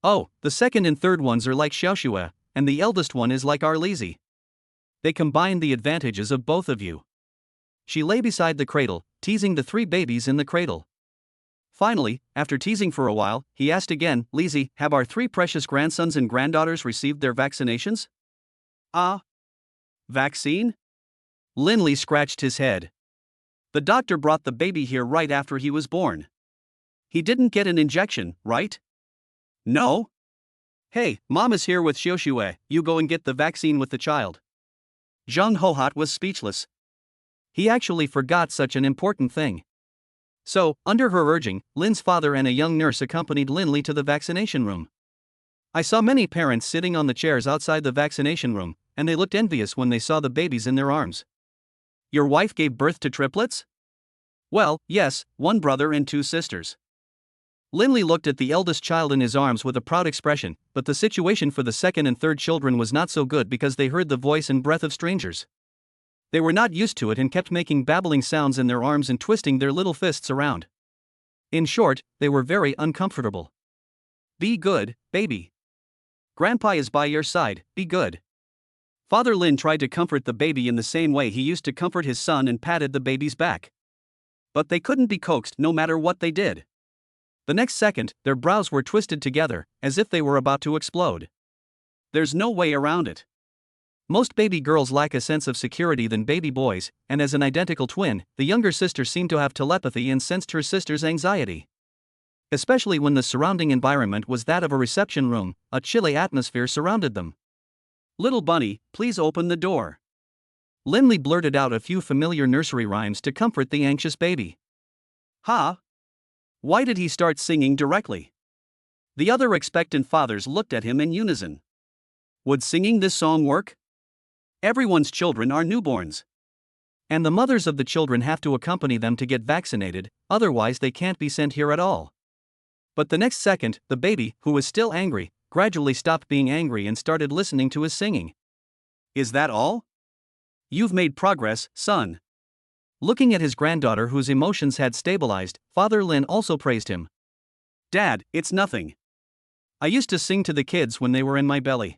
Oh, the second and third ones are like Xiaoxue, and the eldest one is like our Lizzie. They combine the advantages of both of you. She lay beside the cradle, teasing the 3 babies in the cradle. Finally, after teasing for a while, he asked again, Lizzie, have our 3 precious grandsons and granddaughters received their vaccinations? Vaccine? Linley scratched his head. The doctor brought the baby here right after he was born. He didn't get an injection, right? No? Hey, Mom is here with Xiaoxue, you go and get the vaccine with the child. Zhang Hohat was speechless. He actually forgot such an important thing. So, under her urging, Lin's father and a young nurse accompanied Linley to the vaccination room. I saw many parents sitting on the chairs outside the vaccination room, and they looked envious when they saw the babies in their arms. Your wife gave birth to triplets? Well, yes, 1 brother and 2 sisters. Linley looked at the eldest child in his arms with a proud expression, but the situation for the second and third children was not so good because they heard the voice and breath of strangers. They were not used to it and kept making babbling sounds in their arms and twisting their little fists around. In short, they were very uncomfortable. Be good, baby. Grandpa is by your side, be good. Father Lin tried to comfort the baby in the same way he used to comfort his son and patted the baby's back. But they couldn't be coaxed no matter what they did. The next second, their brows were twisted together, as if they were about to explode. There's no way around it. Most baby girls lack a sense of security than baby boys, and as an identical twin, the younger sister seemed to have telepathy and sensed her sister's anxiety. Especially when the surrounding environment was that of a reception room, a chilly atmosphere surrounded them. Little bunny, please open the door. Linley blurted out a few familiar nursery rhymes to comfort the anxious baby. Ha! Why did he start singing directly? The other expectant fathers looked at him in unison. Would singing this song work? Everyone's children are newborns. And the mothers of the children have to accompany them to get vaccinated, otherwise they can't be sent here at all. But the next second, the baby, who was still angry, gradually stopped being angry and started listening to his singing. Is that all? You've made progress, son. Looking at his granddaughter whose emotions had stabilized, Father Lin also praised him. Dad, it's nothing. I used to sing to the kids when they were in my belly.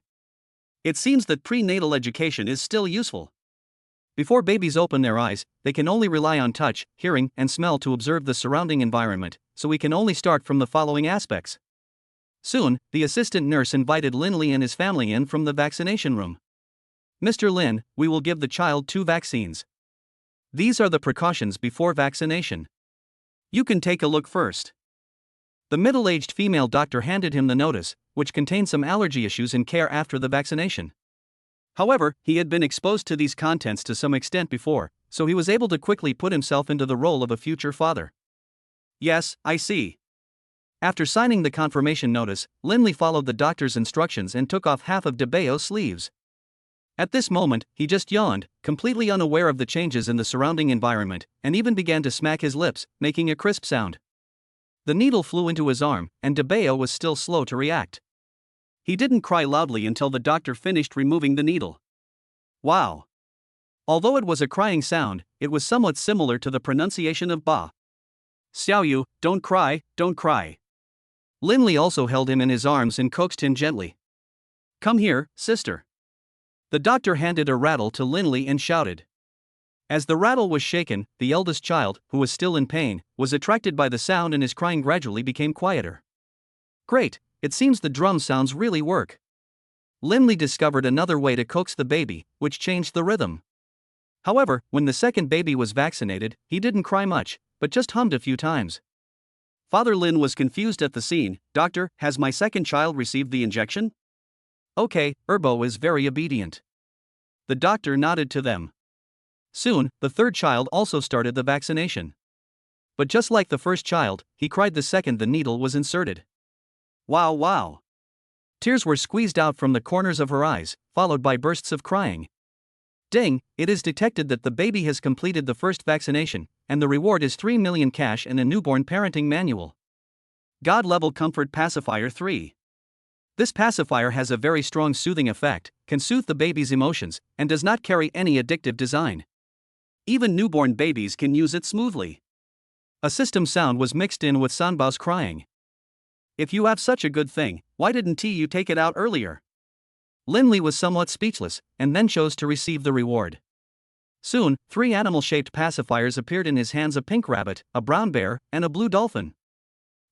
It seems that prenatal education is still useful. Before babies open their eyes, they can only rely on touch, hearing, and smell to observe the surrounding environment, so we can only start from the following aspects. Soon, the assistant nurse invited Linley and his family in from the vaccination room. Mr. Lin, we will give the child 2 vaccines. These are the precautions before vaccination. You can take a look first. The middle-aged female doctor handed him the notice, which contained some allergy issues and care after the vaccination. However, he had been exposed to these contents to some extent before, so he was able to quickly put himself into the role of a future father. Yes, I see. After signing the confirmation notice, Linley followed the doctor's instructions and took off half of DeBayo's sleeves. At this moment, he just yawned, completely unaware of the changes in the surrounding environment, and even began to smack his lips, making a crisp sound. The needle flew into his arm, and DeBayo was still slow to react. He didn't cry loudly until the doctor finished removing the needle. Wow! Although it was a crying sound, it was somewhat similar to the pronunciation of ba. Xiaoyu, don't cry, don't cry. Linley also held him in his arms and coaxed him gently. Come here, sister. The doctor handed a rattle to Linley and shouted. As the rattle was shaken, the eldest child, who was still in pain, was attracted by the sound and his crying gradually became quieter. Great, it seems the drum sounds really work. Linley discovered another way to coax the baby, which changed the rhythm. However, when the second baby was vaccinated, he didn't cry much, but just hummed a few times. Father Lin was confused at the scene. Doctor, has my second child received the injection? Okay, Erbo is very obedient. The doctor nodded to them. Soon, the third child also started the vaccination. But just like the first child, he cried the second the needle was inserted. Wow, wow. Tears were squeezed out from the corners of her eyes, followed by bursts of crying. Ding, it is detected that the baby has completed the first vaccination, and the reward is 3 million cash and a newborn parenting manual. God level comfort pacifier 3. This pacifier has a very strong soothing effect, can soothe the baby's emotions, and does not carry any addictive design. Even newborn babies can use it smoothly. A system sound was mixed in with Sanbao's crying. If you have such a good thing, why didn't you take it out earlier? Linley was somewhat speechless, and then chose to receive the reward. Soon, 3 animal-shaped pacifiers appeared in his hands: a pink rabbit, a brown bear, and a blue dolphin.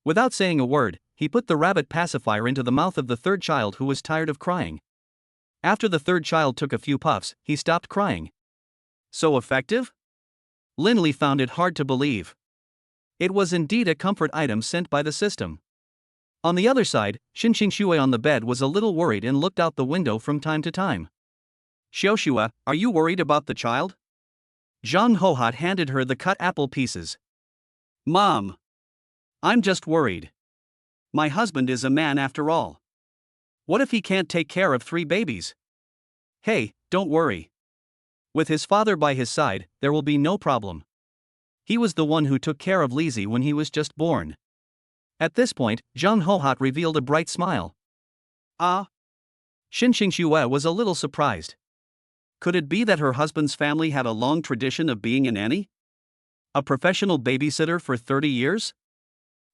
Without saying a word, he put the rabbit pacifier into the mouth of the third child, who was tired of crying. After the third child took a few puffs, he stopped crying. So effective? Linley found it hard to believe. It was indeed a comfort item sent by the system. On the other side, Xinxing on the bed was a little worried and looked out the window from time to time. Xiaoxue, are you worried about the child? Zhang Hohat handed her the cut apple pieces. Mom. I'm just worried. My husband is a man after all. What if he can't take care of 3 babies? Hey, don't worry. With his father by his side, there will be no problem. He was the one who took care of Lizzie when he was just born. At this point, Zhang Hohat revealed a bright smile. Ah. Xinxing was a little surprised. Could it be that her husband's family had a long tradition of being a nanny? A professional babysitter for 30 years?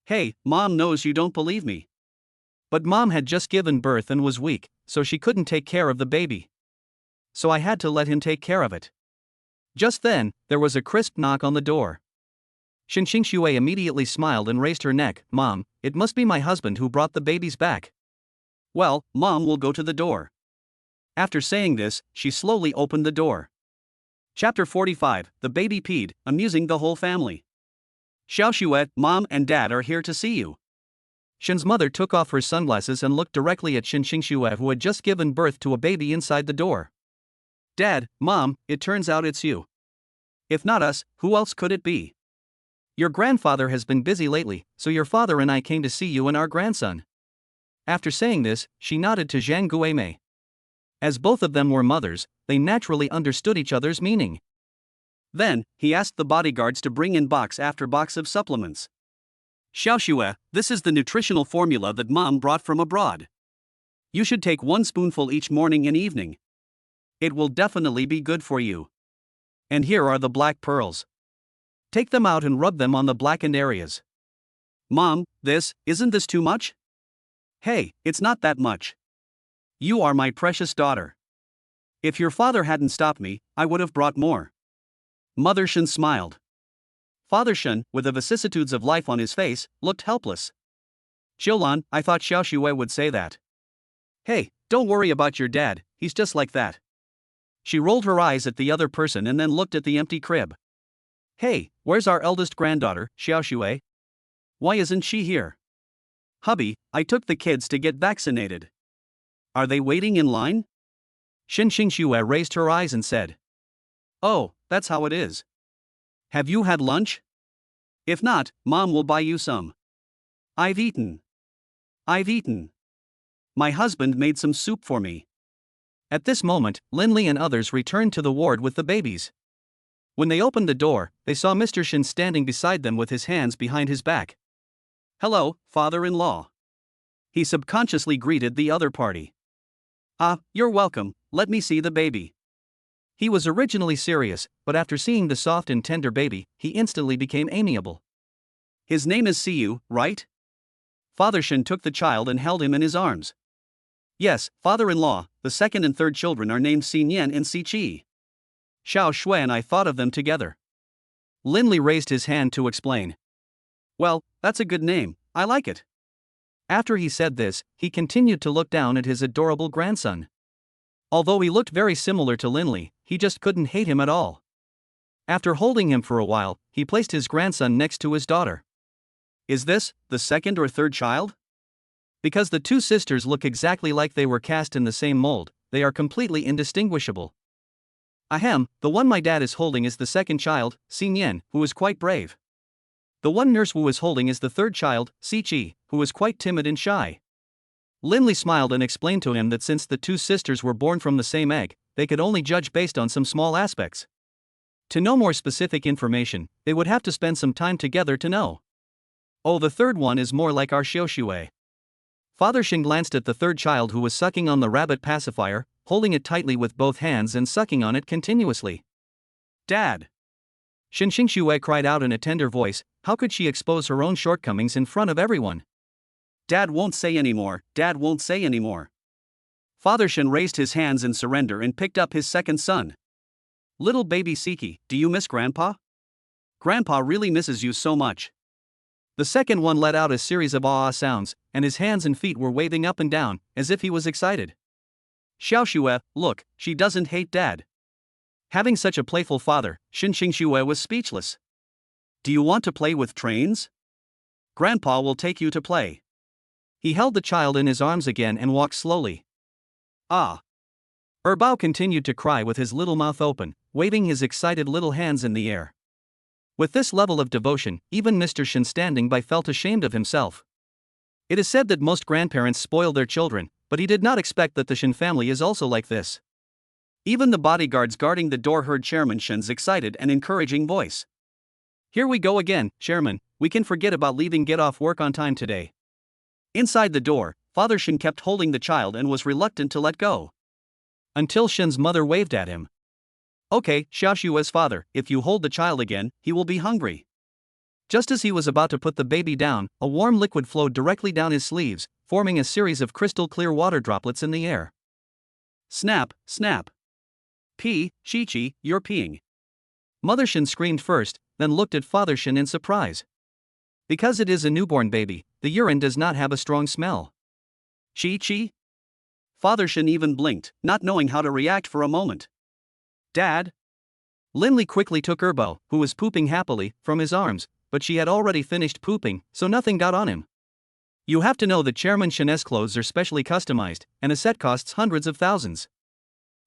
Hey, Mom knows you don't believe me. But Mom had just given birth and was weak, so she couldn't take care of the baby. So I had to let him take care of it. Just then, there was a crisp knock on the door. Xinxing immediately smiled and raised her neck. Mom, it must be my husband who brought the babies back. Well, Mom will go to the door. After saying this, she slowly opened the door. Chapter 45, The Baby Peed, amusing the whole family. Xiaoxue, Mom and Dad are here to see you. Shen's mother took off her sunglasses and looked directly at Xinxing, who had just given birth to a baby inside the door. Dad, Mom, it turns out it's you. If not us, who else could it be? Your grandfather has been busy lately, so your father and I came to see you and our grandson. After saying this, she nodded to Zhang Guimei. As both of them were mothers, they naturally understood each other's meaning. Then, he asked the bodyguards to bring in box after box of supplements. Xiaoxue, this is the nutritional formula that Mom brought from abroad. You should take 1 spoonful each morning and evening. It will definitely be good for you. And here are the black pearls. Take them out and rub them on the blackened areas. Mom, isn't this too much? Hey, it's not that much. You are my precious daughter. If your father hadn't stopped me, I would have brought more. Mother Shen smiled. Father Shen, with the vicissitudes of life on his face, looked helpless. Xiulan, I thought Xiaoxue would say that. Hey, don't worry about your dad, he's just like that. She rolled her eyes at the other person and then looked at the empty crib. Hey, where's our eldest granddaughter, Xiaoxue? Why isn't she here? Hubby, I took the kids to get vaccinated. Are they waiting in line? Xinxing raised her eyes and said. Oh, that's how it is. Have you had lunch? If not, Mom will buy you some. I've eaten. My husband made some soup for me. At this moment, Linley and others returned to the ward with the babies. When they opened the door, they saw Mr. Shen standing beside them with his hands behind his back. Hello, father-in-law. He subconsciously greeted the other party. Ah, you're welcome, let me see the baby. He was originally serious, but after seeing the soft and tender baby, he instantly became amiable. His name is Siyu, right? Father Shen took the child and held him in his arms. Yes, father-in-law, the second and third children are named Xinyan and Xiqi. Xiao Shui and I thought of them together. Linley raised his hand to explain. Well, that's a good name, I like it. After he said this, he continued to look down at his adorable grandson. Although he looked very similar to Linley, he just couldn't hate him at all. After holding him for a while, he placed his grandson next to his daughter. Is this the second or third child? Because the 2 sisters look exactly like they were cast in the same mold, they are completely indistinguishable. Ahem, the one my dad is holding is the second child, Xinyan, who is quite brave. The one Nurse Wu is holding is the third child, Xiqi, who is quite timid and shy. Linley smiled and explained to him that since the 2 sisters were born from the same egg, they could only judge based on some small aspects. To know more specific information, they would have to spend some time together to know. Oh, the third one is more like our Xiaoxue. Father Shin glanced at the third child who was sucking on the rabbit pacifier, holding it tightly with both hands and sucking on it continuously. Dad! Shin Xingxue cried out in a tender voice. How could she expose her own shortcomings in front of everyone? Dad won't say anymore, Dad won't say anymore. Father Shin raised his hands in surrender and picked up his second son. Little baby Siki, do you miss Grandpa? Grandpa really misses you so much. The second one let out a series of ah sounds, and his hands and feet were waving up and down, as if he was excited. Xiaoxue, look, she doesn't hate Dad. Having such a playful father, Shin Xingxue was speechless. Do you want to play with trains? Grandpa will take you to play. He held the child in his arms again and walked slowly. Ah! Erbao continued to cry with his little mouth open, waving his excited little hands in the air. With this level of devotion, even Mr. Shin standing by felt ashamed of himself. It is said that most grandparents spoil their children, but he did not expect that the Shin family is also like this. Even the bodyguards guarding the door heard Chairman Shin's excited and encouraging voice. Here we go again, Chairman, we can forget about leaving get off work on time today. Inside the door, Father Shin kept holding the child and was reluctant to let go. Until Shin's mother waved at him. Okay, Xiaoxue's father, if you hold the child again, he will be hungry. Just as he was about to put the baby down, a warm liquid flowed directly down his sleeves, forming a series of crystal clear water droplets in the air. Snap, snap. Pee, Chi-Chi, you're peeing. Mother Shin screamed first, then looked at Father Shin in surprise. Because it is a newborn baby, the urine does not have a strong smell. Chi-Chi? Father Shin even blinked, not knowing how to react for a moment. Dad? Linli quickly took Erbao, who was pooping happily, from his arms, but she had already finished pooping, so nothing got on him. You have to know that Chairman Shin's clothes are specially customized, and a set costs hundreds of thousands.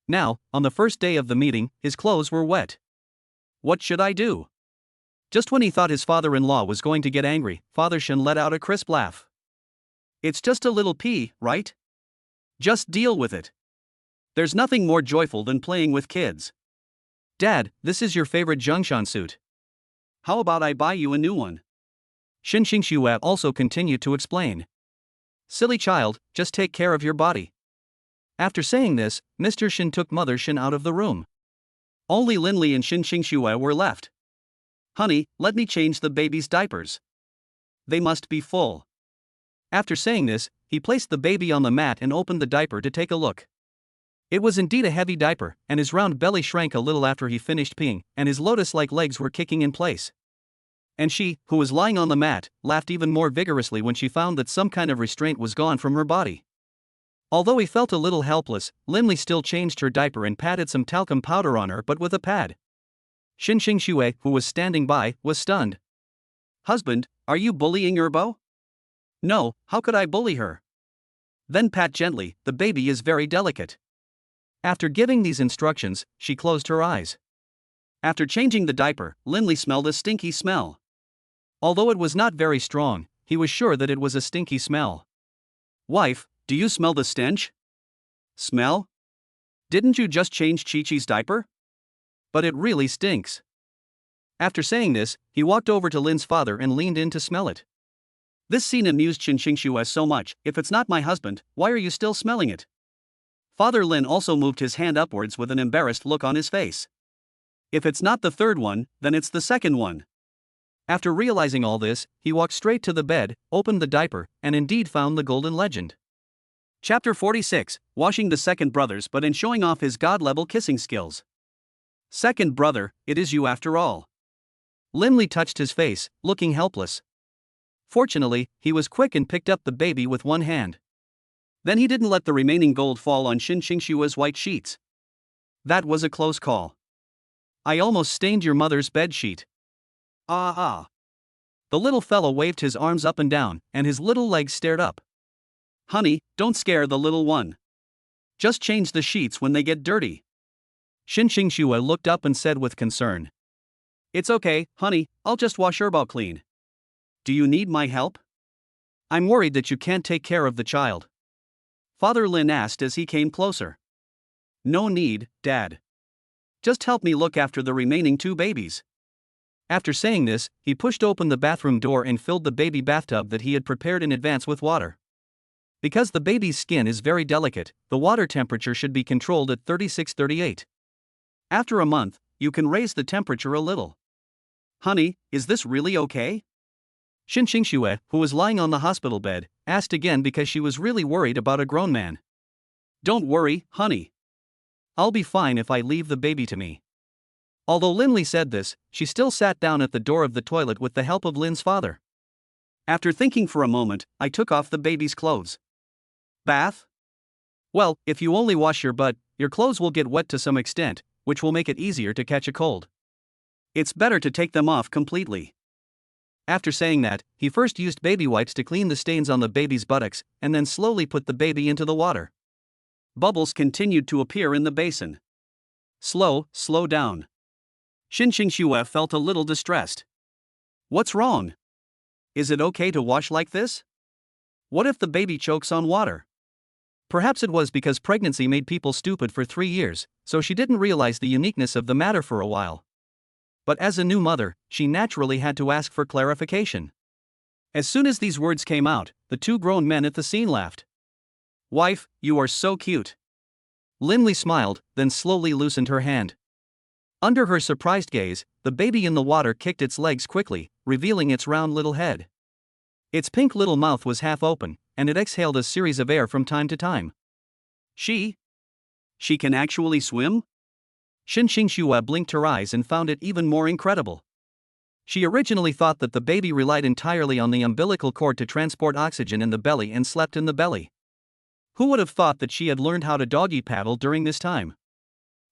Now, on the first day of the meeting, his clothes were wet. What should I do? Just when he thought his father-in-law was going to get angry, Father Shin let out a crisp laugh. It's just a little pee, right? Just deal with it. There's nothing more joyful than playing with kids. Dad, this is your favorite Zhengshan suit. How about I buy you a new one? Shin Xingxue also continued to explain. Silly child, just take care of your body. After saying this, Mr. Shin took Mother Shin out of the room. Only Linli and Shin Xingxue were left. Honey, let me change the baby's diapers. They must be full. After saying this, he placed the baby on the mat and opened the diaper to take a look. It was indeed a heavy diaper, and his round belly shrank a little after he finished peeing, and his lotus-like legs were kicking in place. And she, who was lying on the mat, laughed even more vigorously when she found that some kind of restraint was gone from her body. Although he felt a little helpless, Linli still changed her diaper and patted some talcum powder on her, but with a pad. Shin Xingxue, who was standing by, was stunned. Husband, are you bullying Erbao? No, how could I bully her? Then pat gently, the baby is very delicate. After giving these instructions, she closed her eyes. After changing the diaper, Linli smelled a stinky smell. Although it was not very strong, he was sure that it was a stinky smell. Wife, do you smell the stench? Smell? Didn't you just change Chi-Chi's diaper? But it really stinks. After saying this, he walked over to Lin's father and leaned in to smell it. This scene amused Shin Xingxue so much. If it's not my husband, why are you still smelling it? Father Lin also moved his hand upwards with an embarrassed look on his face. If it's not the third one, then it's the second one. After realizing all this, he walked straight to the bed, opened the diaper, and indeed found the golden legend. Chapter 46, Washing the Second Brothers but in showing off his god-level kissing skills. Second brother, it is you after all. Linli touched his face, looking helpless. Fortunately, he was quick and picked up the baby with one hand. Then he didn't let the remaining gold fall on Shin Xingxue's white sheets. That was a close call. I almost stained your mother's bed sheet. Ah. The little fellow waved his arms up and down, and his little legs stared up. Honey, don't scare the little one. Just change the sheets when they get dirty. Shin Xingxue looked up and said with concern. It's okay, honey, I'll just wash Erbao clean. Do you need my help? I'm worried that you can't take care of the child. Father Lin asked as he came closer. No need, Dad. Just help me look after the remaining two babies. After saying this, he pushed open the bathroom door and filled the baby bathtub that he had prepared in advance with water. Because the baby's skin is very delicate, the water temperature should be controlled at 36-38. After a month, you can raise the temperature a little. Honey, is this really okay? Shin Xingxue, who was lying on the hospital bed, asked again because she was really worried about a grown man. Don't worry, honey. I'll be fine if I leave the baby to me. Although Linley said this, she still sat down at the door of the toilet with the help of Lin's father. After thinking for a moment, I took off the baby's clothes. Bath? Well, if you only wash your butt, your clothes will get wet to some extent, which will make it easier to catch a cold. It's better to take them off completely. After saying that, he first used baby wipes to clean the stains on the baby's buttocks, and then slowly put the baby into the water. Bubbles continued to appear in the basin. Slow down. Shin Xingxue felt a little distressed. What's wrong? Is it okay to wash like this? What if the baby chokes on water? Perhaps it was because pregnancy made people stupid for 3 years, so she didn't realize the uniqueness of the matter for a while. But as a new mother, she naturally had to ask for clarification. As soon as these words came out, the two grown men at the scene laughed. Wife, you are so cute. Linley smiled, then slowly loosened her hand. Under her surprised gaze, the baby in the water kicked its legs quickly, revealing its round little head. Its pink little mouth was half open, and it exhaled a series of air from time to time. She can actually swim? Shin Xingxue blinked her eyes and found it even more incredible. She originally thought that the baby relied entirely on the umbilical cord to transport oxygen in the belly and slept in the belly. Who would have thought that she had learned how to doggy paddle during this time?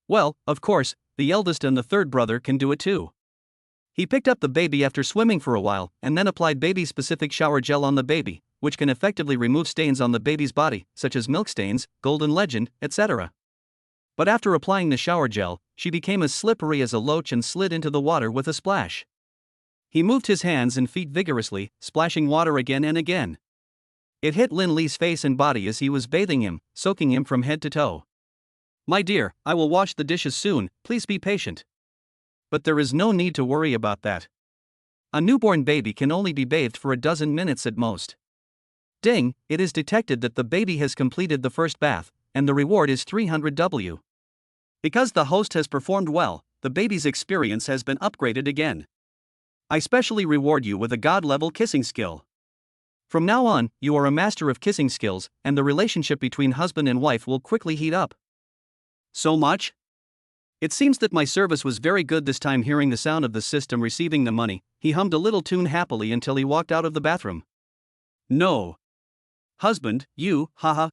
Well, of course, the eldest and the third brother can do it too. He picked up the baby after swimming for a while and then applied baby-specific shower gel on the baby, which can effectively remove stains on the baby's body, such as milk stains, golden legend, etc. But after applying the shower gel, she became as slippery as a loach and slid into the water with a splash. He moved his hands and feet vigorously, splashing water again and again. It hit Linley's face and body as he was bathing him, soaking him from head to toe. My dear, I will wash the dishes soon, please be patient. But there is no need to worry about that. A newborn baby can only be bathed for a dozen minutes at most. Ding, it is detected that the baby has completed the first bath, and the reward is 300W. Because the host has performed well, the baby's experience has been upgraded again. I specially reward you with a god-level kissing skill. From now on, you are a master of kissing skills, and the relationship between husband and wife will quickly heat up. So much? It seems that my service was very good this time. Hearing the sound of the system receiving the money, he hummed a little tune happily until he walked out of the bathroom. No. Husband, you, haha.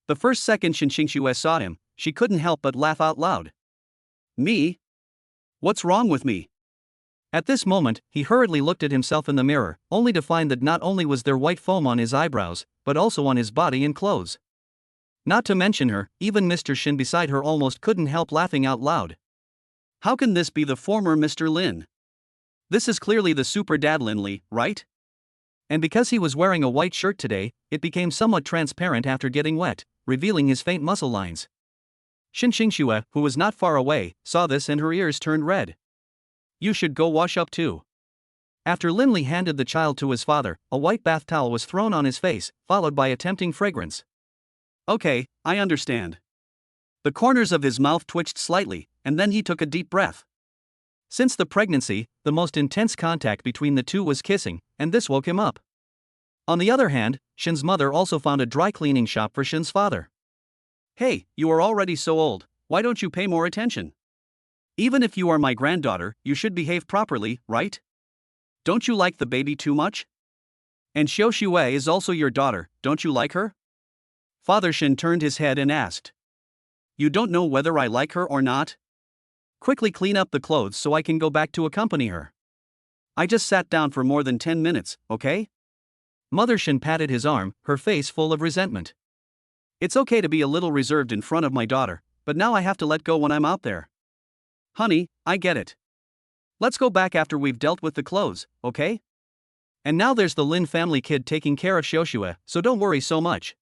The first second Shin Xingxue saw him, she couldn't help but laugh out loud. Me? What's wrong with me? At this moment, he hurriedly looked at himself in the mirror, only to find that not only was there white foam on his eyebrows, but also on his body and clothes. Not to mention her, even Mr. Shin beside her almost couldn't help laughing out loud. How can this be the former Mr. Lin? This is clearly the super dad Linley, right? And because he was wearing a white shirt today, it became somewhat transparent after getting wet, revealing his faint muscle lines. Shin Xingxue, who was not far away, saw this and her ears turned red. You should go wash up too. After Linley handed the child to his father, a white bath towel was thrown on his face, followed by a tempting fragrance. Okay, I understand. The corners of his mouth twitched slightly, and then he took a deep breath. Since the pregnancy, the most intense contact between the two was kissing, and this woke him up. On the other hand, Shin's mother also found a dry cleaning shop for Shin's father. Hey, you are already so old, why don't you pay more attention? Even if you are my granddaughter, you should behave properly, right? Don't you like the baby too much? And Xiao Xue is also your daughter, don't you like her? Father Shin turned his head and asked. You don't know whether I like her or not? Quickly clean up the clothes so I can go back to accompany her. I just sat down for more than 10 minutes, okay? Mother Shin patted his arm, her face full of resentment. It's okay to be a little reserved in front of my daughter, but now I have to let go when I'm out there. Honey, I get it. Let's go back after we've dealt with the clothes, okay? And now there's the Lin family kid taking care of Xiaoxue, so don't worry so much.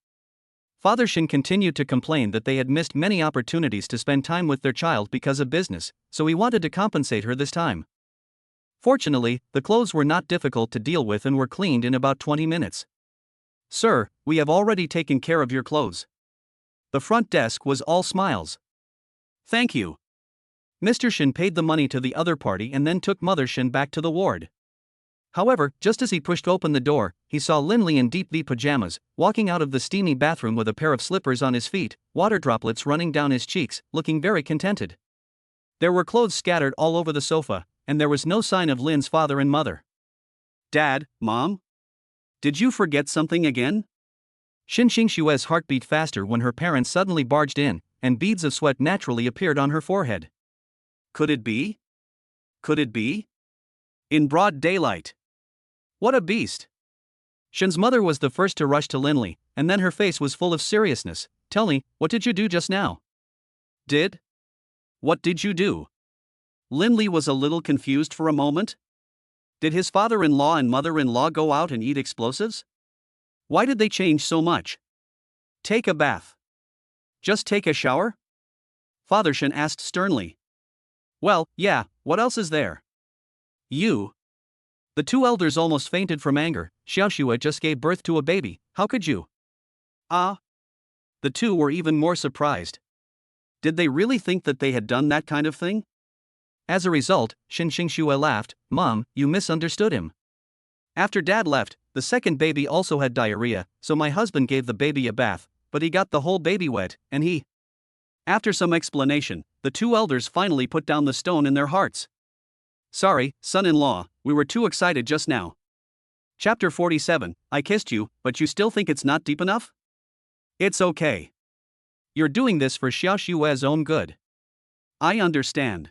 Father Shin continued to complain that they had missed many opportunities to spend time with their child because of business, so he wanted to compensate her this time. Fortunately, the clothes were not difficult to deal with and were cleaned in about 20 minutes. Sir, we have already taken care of your clothes. The front desk was all smiles. Thank you. Mr. Shin paid the money to the other party and then took Mother Shin back to the ward. However, just as he pushed open the door, he saw Linley in deep V pajamas, walking out of the steamy bathroom with a pair of slippers on his feet, water droplets running down his cheeks, looking very contented. There were clothes scattered all over the sofa, and there was no sign of Lin's father and mother. Dad, Mom? Did you forget something again? Shin Xingshue's heart beat faster when her parents suddenly barged in, and beads of sweat naturally appeared on her forehead. Could it be? Could it be? In broad daylight. What a beast! Shin's mother was the first to rush to Linley, and then her face was full of seriousness. Tell me, what did you do just now? What did you do? Linley was a little confused for a moment. Did his father-in-law and mother-in-law go out and eat explosives? Why did they change so much? Take a bath. Just take a shower? Father Shin asked sternly. Well, yeah, what else is there? You. The two elders almost fainted from anger. Xiaoxue just gave birth to a baby, how could you? Ah. The two were even more surprised. Did they really think that they had done that kind of thing? As a result, Shin Xingsue laughed. Mom, you misunderstood him. After Dad left, the second baby also had diarrhea, so my husband gave the baby a bath, but he got the whole baby wet, and he. After some explanation, the two elders finally put down the stone in their hearts. Sorry, son-in-law, we were too excited just now. Chapter 47, I kissed you, but you still think it's not deep enough? It's okay. You're doing this for Xiaoxue's own good. I understand.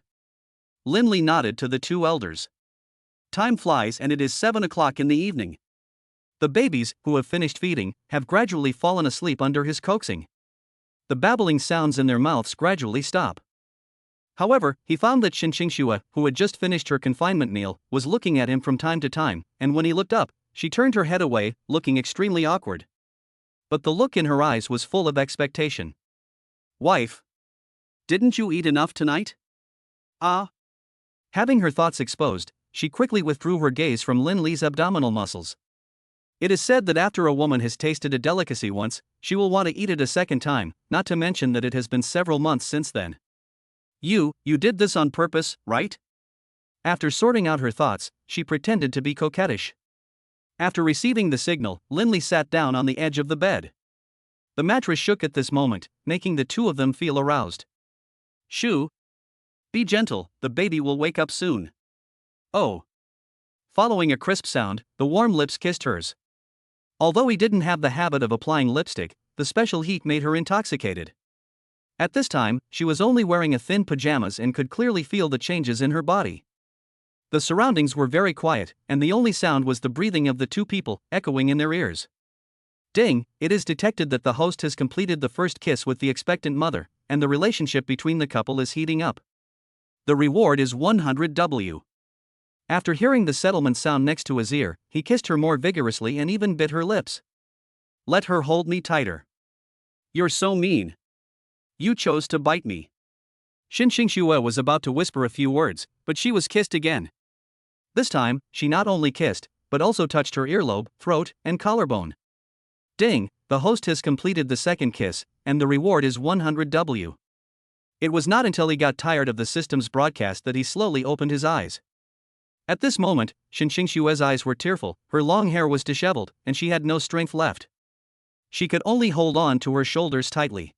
Linley nodded to the two elders. Time flies and it is 7 o'clock in the evening. The babies, who have finished feeding, have gradually fallen asleep under his coaxing. The babbling sounds in their mouths gradually stop. However, he found that Shin Xingsue, who had just finished her confinement meal, was looking at him from time to time, and when he looked up, she turned her head away, looking extremely awkward. But the look in her eyes was full of expectation. Wife. Didn't you eat enough tonight? Ah. Having her thoughts exposed, she quickly withdrew her gaze from Linley's abdominal muscles. It is said that after a woman has tasted a delicacy once, she will want to eat it a second time, not to mention that it has been several months since then. You did this on purpose, right? After sorting out her thoughts, she pretended to be coquettish. After receiving the signal, Linley sat down on the edge of the bed. The mattress shook at this moment, making the two of them feel aroused. Shoo. Be gentle, the baby will wake up soon. Oh. Following a crisp sound, the warm lips kissed hers. Although he didn't have the habit of applying lipstick, the special heat made her intoxicated. At this time, she was only wearing a thin pajamas and could clearly feel the changes in her body. The surroundings were very quiet, and the only sound was the breathing of the two people, echoing in their ears. Ding, it is detected that the host has completed the first kiss with the expectant mother, and the relationship between the couple is heating up. The reward is 100W. After hearing the settlement sound next to his ear, he kissed her more vigorously and even bit her lips. Let her hold me tighter. You're so mean. You chose to bite me. Shin Xingsue was about to whisper a few words, but she was kissed again. This time, she not only kissed, but also touched her earlobe, throat, and collarbone. Ding, the host has completed the second kiss, and the reward is 100W. It was not until he got tired of the system's broadcast that he slowly opened his eyes. At this moment, Shin Xingshue's eyes were tearful, her long hair was disheveled, and she had no strength left. She could only hold on to her shoulders tightly.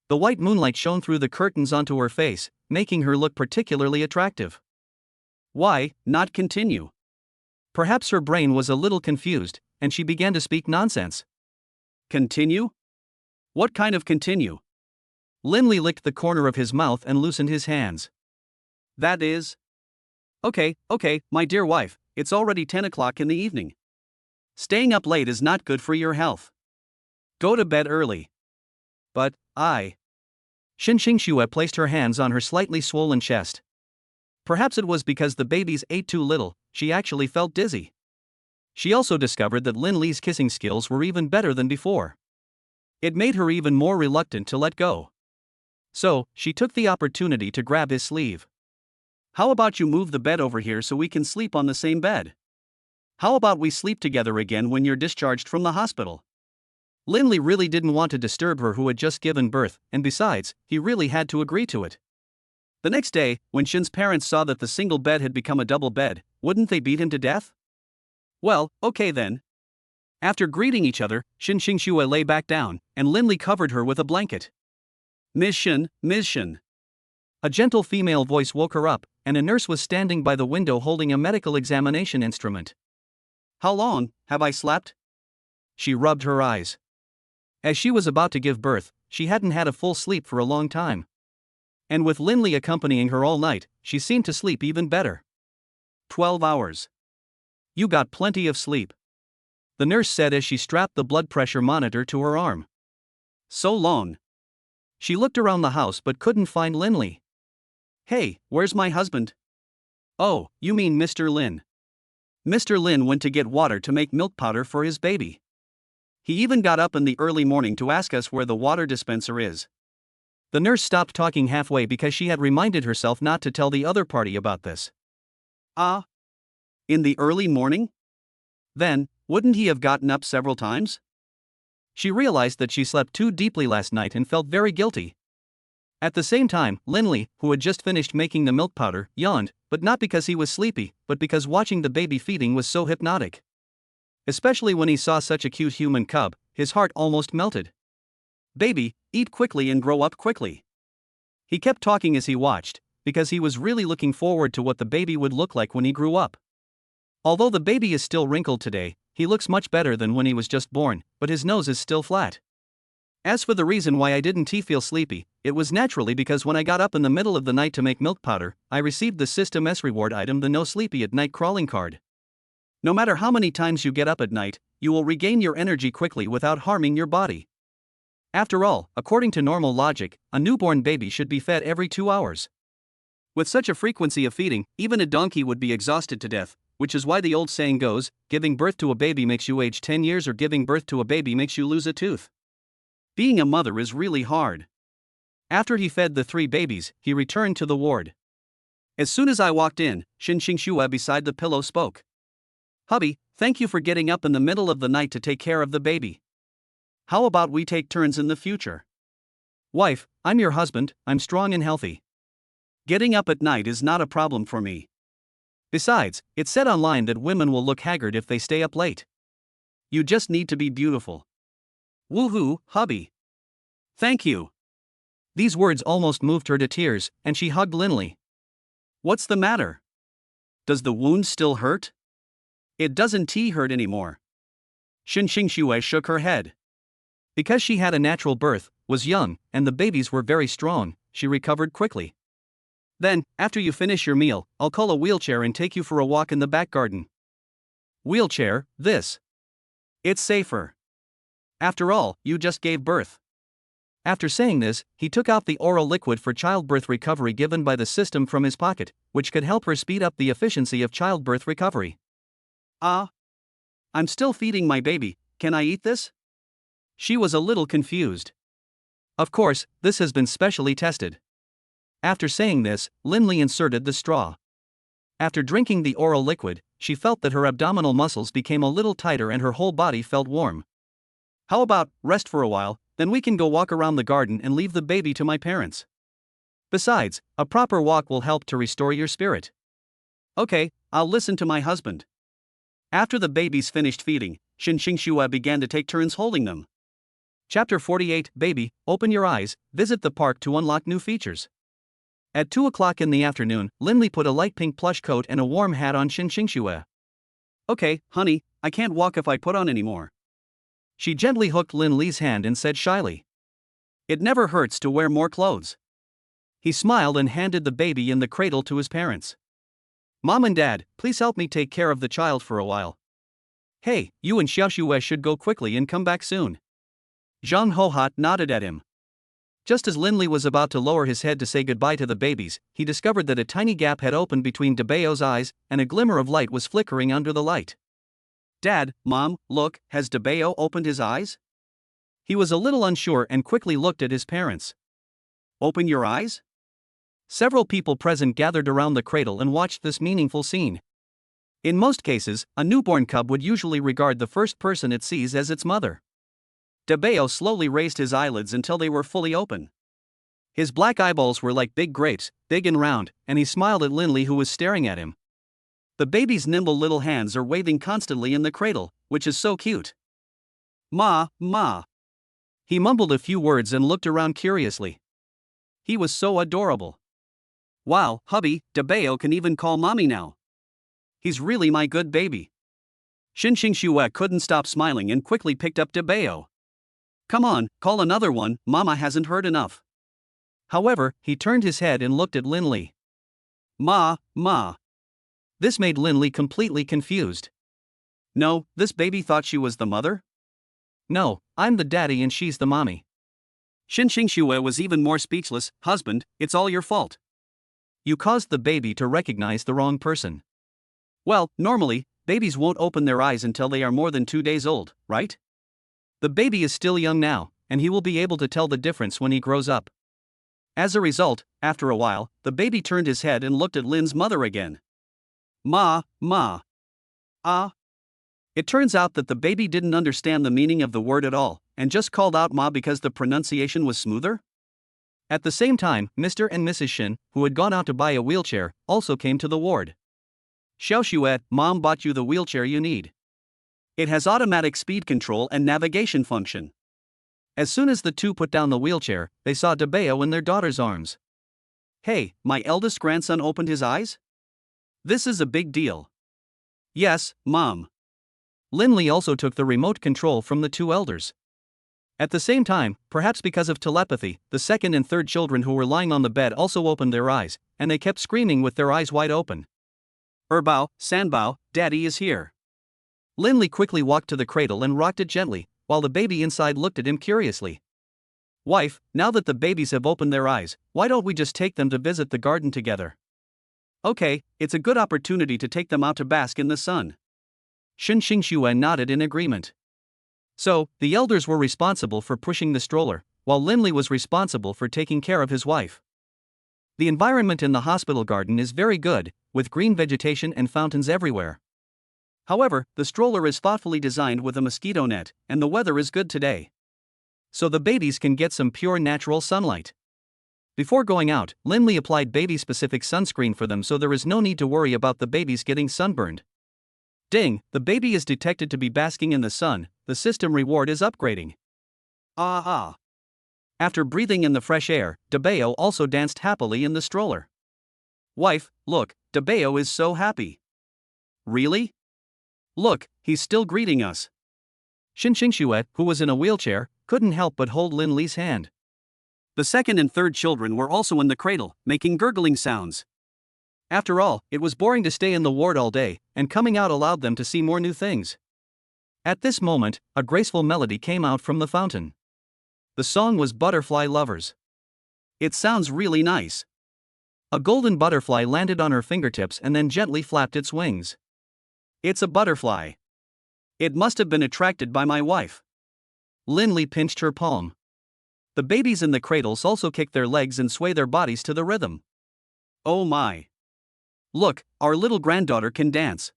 The white moonlight shone through the curtains onto her face, making her look particularly attractive. Why not continue? Perhaps her brain was a little confused, and she began to speak nonsense. Continue? What kind of continue? Linley licked the corner of his mouth and loosened his hands. That is. Okay, my dear wife, it's already 10 o'clock in the evening. Staying up late is not good for your health. Go to bed early. But, Shin Xingsue placed her hands on her slightly swollen chest. Perhaps it was because the babies ate too little, she actually felt dizzy. She also discovered that Linley's kissing skills were even better than before. It made her even more reluctant to let go. So, she took the opportunity to grab his sleeve. How about you move the bed over here so we can sleep on the same bed? How about we sleep together again when you're discharged from the hospital? Linley really didn't want to disturb her who had just given birth, and besides, he really had to agree to it. The next day, when Shin's parents saw that the single bed had become a double bed, wouldn't they beat him to death? Well, okay then. After greeting each other, Shin Xingxue lay back down, and Linley covered her with a blanket. Ms. Shin, Ms. Shin. A gentle female voice woke her up, and a nurse was standing by the window holding a medical examination instrument. How long have I slept? She rubbed her eyes. As she was about to give birth, she hadn't had a full sleep for a long time. And with Linley accompanying her all night, she seemed to sleep even better. 12 hours. You got plenty of sleep, the nurse said as she strapped the blood pressure monitor to her arm. So long. She looked around the house but couldn't find Linley. Hey, where's my husband? Oh, you mean Mr. Lin. Mr. Lin went to get water to make milk powder for his baby. He even got up in the early morning to ask us where the water dispenser is. The nurse stopped talking halfway because she had reminded herself not to tell the other party about this. Ah? In the early morning? Then, wouldn't he have gotten up several times? She realized that she slept too deeply last night and felt very guilty. At the same time, Linley, who had just finished making the milk powder, yawned, but not because he was sleepy, but because watching the baby feeding was so hypnotic. Especially when he saw such a cute human cub, his heart almost melted. Baby, eat quickly and grow up quickly. He kept talking as he watched, because he was really looking forward to what the baby would look like when he grew up. Although the baby is still wrinkled today, he looks much better than when he was just born, but his nose is still flat. As for the reason why I didn't feel sleepy, it was naturally because when I got up in the middle of the night to make milk powder, I received the system's reward item, the No Sleepy at Night crawling card. No matter how many times you get up at night, you will regain your energy quickly without harming your body. After all, according to normal logic, a newborn baby should be fed every 2 hours. With such a frequency of feeding, even a donkey would be exhausted to death, which is why the old saying goes, giving birth to a baby makes you age 10 years or giving birth to a baby makes you lose a tooth. Being a mother is really hard. After he fed the 3 babies, he returned to the ward. As soon as I walked in, Shin Xingxue beside the pillow spoke. Hubby, thank you for getting up in the middle of the night to take care of the baby. How about we take turns in the future? Wife, I'm your husband, I'm strong and healthy. Getting up at night is not a problem for me. Besides, it's said online that women will look haggard if they stay up late. You just need to be beautiful. Woohoo, hubby. Thank you. These words almost moved her to tears, and she hugged Linley. What's the matter? Does the wound still hurt? It doesn't hurt anymore. Shin Xingxue shook her head. Because she had a natural birth, was young, and the babies were very strong, she recovered quickly. Then, after you finish your meal, I'll call a wheelchair and take you for a walk in the back garden. Wheelchair, this. It's safer. After all, you just gave birth. After saying this, he took out the oral liquid for childbirth recovery given by the system from his pocket, which could help her speed up the efficiency of childbirth recovery. I'm still feeding my baby, can I eat this? She was a little confused. Of course, this has been specially tested. After saying this, Linley inserted the straw. After drinking the oral liquid, she felt that her abdominal muscles became a little tighter and her whole body felt warm. How about rest for a while, then we can go walk around the garden and leave the baby to my parents. Besides, a proper walk will help to restore your spirit. Okay, I'll listen to my husband. After the babies finished feeding, Shin Xingxue began to take turns holding them. Chapter 48, Baby, Open Your Eyes, Visit the park to unlock new features. At 2 o'clock in the afternoon, Linley put a light pink plush coat and a warm hat on Shin Xingxue. Okay, honey, I can't walk if I put on any more. She gently hooked Linley's hand and said shyly. It never hurts to wear more clothes. He smiled and handed the baby in the cradle to his parents. Mom and Dad, please help me take care of the child for a while. Hey, you and Xiaoxue should go quickly and come back soon. Zhang Hohat nodded at him. Just as Linley was about to lower his head to say goodbye to the babies, he discovered that a tiny gap had opened between Debao's eyes, and a glimmer of light was flickering under the light. Dad, Mom, look, has Debao opened his eyes? He was a little unsure and quickly looked at his parents. Open your eyes? Several people present gathered around the cradle and watched this meaningful scene. In most cases, a newborn cub would usually regard the first person it sees as its mother. Debeo slowly raised his eyelids until they were fully open. His black eyeballs were like big grapes, big and round, and he smiled at Linley, who was staring at him. The baby's nimble little hands are waving constantly in the cradle, which is so cute. Ma, ma. He mumbled a few words and looked around curiously. He was so adorable. Wow, hubby, Debeo can even call mommy now. He's really my good baby. Xinxing Xue couldn't stop smiling and quickly picked up Debeo. Come on, call another one, mama hasn't heard enough. However, he turned his head and looked at Linley. Ma, ma. This made Linley completely confused. No, this baby thought she was the mother? No, I'm the daddy and she's the mommy. Xinxing Xue was even more speechless. Husband, it's all your fault. You caused the baby to recognize the wrong person. Well, normally, babies won't open their eyes until they are more than 2 days old, right? The baby is still young now, and he will be able to tell the difference when he grows up. As a result, after a while, the baby turned his head and looked at Lin's mother again. Ma, ma. Ah. It turns out that the baby didn't understand the meaning of the word at all, and just called out ma because the pronunciation was smoother? At the same time, Mr. and Mrs. Shin, who had gone out to buy a wheelchair, also came to the ward. Xiaoxue, Mom bought you the wheelchair you need. It has automatic speed control and navigation function. As soon as the two put down the wheelchair, they saw Debeo in their daughter's arms. Hey, my eldest grandson opened his eyes? This is a big deal. Yes, Mom. Linley also took the remote control from the two elders. At the same time, perhaps because of telepathy, the second and third children who were lying on the bed also opened their eyes, and they kept screaming with their eyes wide open. Erbao, Sanbao, Daddy is here. Linley quickly walked to the cradle and rocked it gently, while the baby inside looked at him curiously. Wife, now that the babies have opened their eyes, why don't we just take them to visit the garden together? Okay, it's a good opportunity to take them out to bask in the sun. Xinxing Xue nodded in agreement. So, the elders were responsible for pushing the stroller, while Linley was responsible for taking care of his wife. The environment in the hospital garden is very good, with green vegetation and fountains everywhere. However, the stroller is thoughtfully designed with a mosquito net, and the weather is good today. So the babies can get some pure natural sunlight. Before going out, Linley applied baby-specific sunscreen for them so there is no need to worry about the babies getting sunburned. Ding, the baby is detected to be basking in the sun, the system reward is upgrading. Ah ah. After breathing in the fresh air, Debeo also danced happily in the stroller. Wife, look, Debeo is so happy. Really? Look, he's still greeting us. Xinxing Xue, who was in a wheelchair, couldn't help but hold Linley's hand. The second and third children were also in the cradle, making gurgling sounds. After all, it was boring to stay in the ward all day, and coming out allowed them to see more new things. At this moment, a graceful melody came out from the fountain. The song was Butterfly Lovers. It sounds really nice. A golden butterfly landed on her fingertips and then gently flapped its wings. It's a butterfly. It must have been attracted by my wife. Linley pinched her palm. The babies in the cradles also kick their legs and sway their bodies to the rhythm. Oh my. Look, our little granddaughter can dance.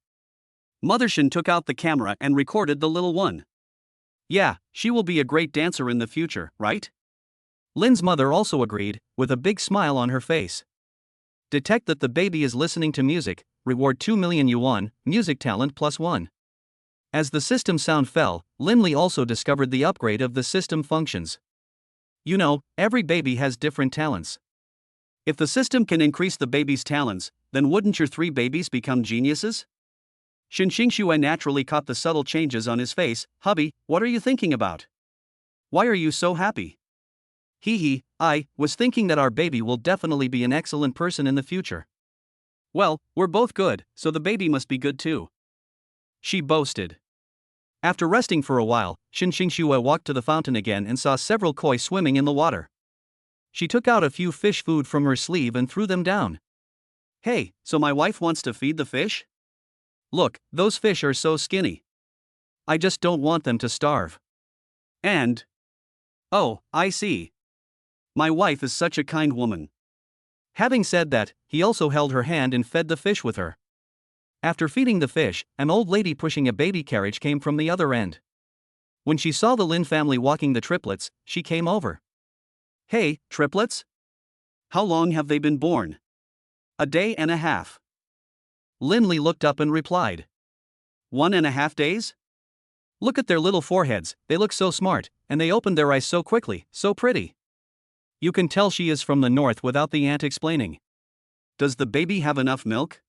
Mothershin took out the camera and recorded the little one. Yeah, she will be a great dancer in the future, right? Lin's mother also agreed, with a big smile on her face. Detect that the baby is listening to music, reward 2 million yuan, music talent +1. As the system sound fell, Linley also discovered the upgrade of the system functions. You know, every baby has different talents. If the system can increase the baby's talents, then wouldn't your 3 babies become geniuses? Xinxing Xue naturally caught the subtle changes on his face. Hubby, what are you thinking about? Why are you so happy? Hee, I was thinking that our baby will definitely be an excellent person in the future. Well, we're both good, so the baby must be good too. She boasted. After resting for a while, Xinxing Xue walked to the fountain again and saw several koi swimming in the water. She took out a few fish food from her sleeve and threw them down. Hey, so my wife wants to feed the fish? Look, those fish are so skinny. I just don't want them to starve. And... oh, I see. My wife is such a kind woman. Having said that, he also held her hand and fed the fish with her. After feeding the fish, an old lady pushing a baby carriage came from the other end. When she saw the Lin family walking the triplets, she came over. "Hey, triplets? How long have they been born?" "A day and a half." Linley looked up and replied. 1.5 days? Look at their little foreheads, they look so smart, and they opened their eyes so quickly, so pretty. You can tell she is from the north without the aunt explaining. "Does the baby have enough milk?"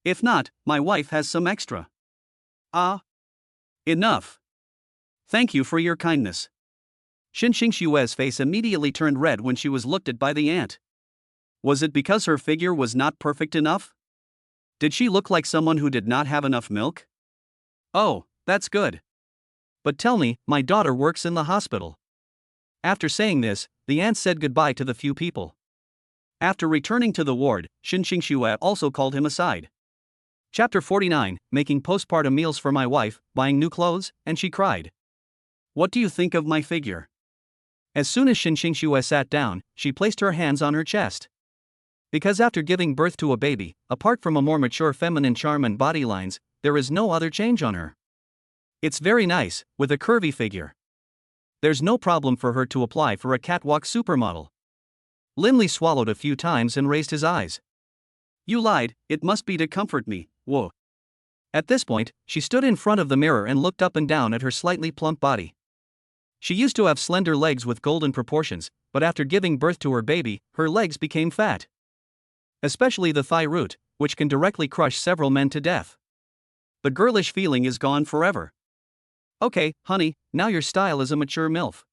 "If not, my wife has some extra." "Ah. Enough. Thank you for your kindness." Xinxing Xue's face immediately turned red when she was looked at by the aunt. Was it because her figure was not perfect enough? Did she look like someone who did not have enough milk? "Oh, that's good. But tell me, my daughter works in the hospital." After saying this, the aunt said goodbye to the few people. After returning to the ward, Xinxing Xue also called him aside. Chapter 49, Making Postpartum Meals for My Wife, Buying New Clothes, and she cried. "What do you think of my figure?" As soon as Xinxing Xue sat down, she placed her hands on her chest. Because after giving birth to a baby, apart from a more mature feminine charm and body lines, there is no other change on her. It's very nice, with a curvy figure. There's no problem for her to apply for a catwalk supermodel. Linley swallowed a few times and raised his eyes. "You lied, it must be to comfort me, whoa." At this point, she stood in front of the mirror and looked up and down at her slightly plump body. She used to have slender legs with golden proportions, but after giving birth to her baby, her legs became fat. Especially the thigh root, which can directly crush several men to death. The girlish feeling is gone forever. "Okay, honey, now your style is a mature MILF.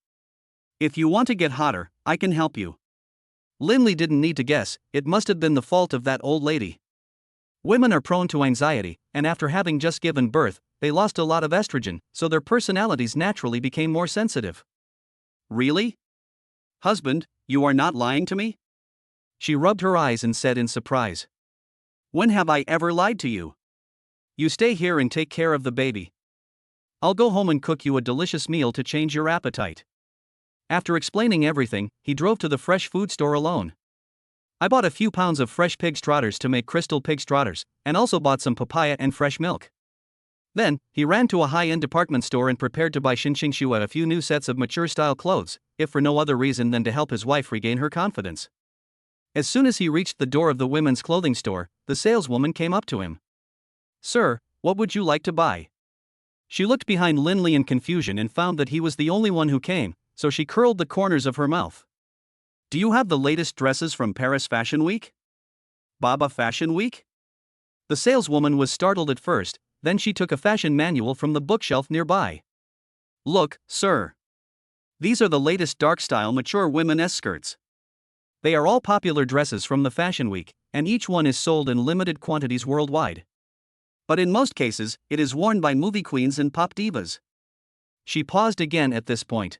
If you want to get hotter, I can help you." Linley didn't need to guess, it must have been the fault of that old lady. Women are prone to anxiety, and after having just given birth, they lost a lot of estrogen, so their personalities naturally became more sensitive. "Really? Husband, you are not lying to me?" She rubbed her eyes and said in surprise. "When have I ever lied to you? You stay here and take care of the baby. I'll go home and cook you a delicious meal to change your appetite." After explaining everything, he drove to the fresh food store alone. "I bought a few pounds of fresh pig strauders to make crystal pig strauders, and also bought some papaya and fresh milk." Then, he ran to a high-end department store and prepared to buy Xinxing Xue a few new sets of mature-style clothes, if for no other reason than to help his wife regain her confidence. As soon as he reached the door of the women's clothing store, the saleswoman came up to him. "Sir, what would you like to buy?" She looked behind Linley in confusion and found that he was the only one who came, so she curled the corners of her mouth. "Do you have the latest dresses from Paris Fashion Week? Baba Fashion Week?" The saleswoman was startled at first, then she took a fashion manual from the bookshelf nearby. "Look, sir. These are the latest dark-style mature women's skirts. They are all popular dresses from the Fashion Week, and each one is sold in limited quantities worldwide. But in most cases, it is worn by movie queens and pop divas." She paused again at this point.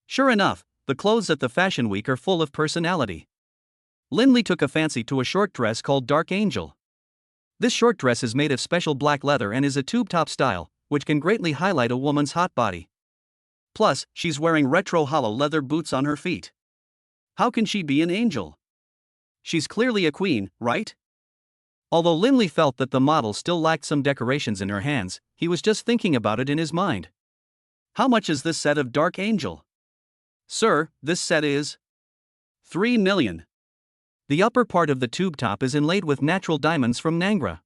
Sure enough, the clothes at the Fashion Week are full of personality. Linley took a fancy to a short dress called Dark Angel. This short dress is made of special black leather and is a tube-top style, which can greatly highlight a woman's hot body. Plus, she's wearing retro hollow leather boots on her feet. How can she be an angel? She's clearly a queen, right? Although Linley felt that the model still lacked some decorations in her hands, he was just thinking about it in his mind. "How much is this set of Dark Angel?" "Sir, this set is 3 million. The upper part of the tube top is inlaid with natural diamonds from Nangra.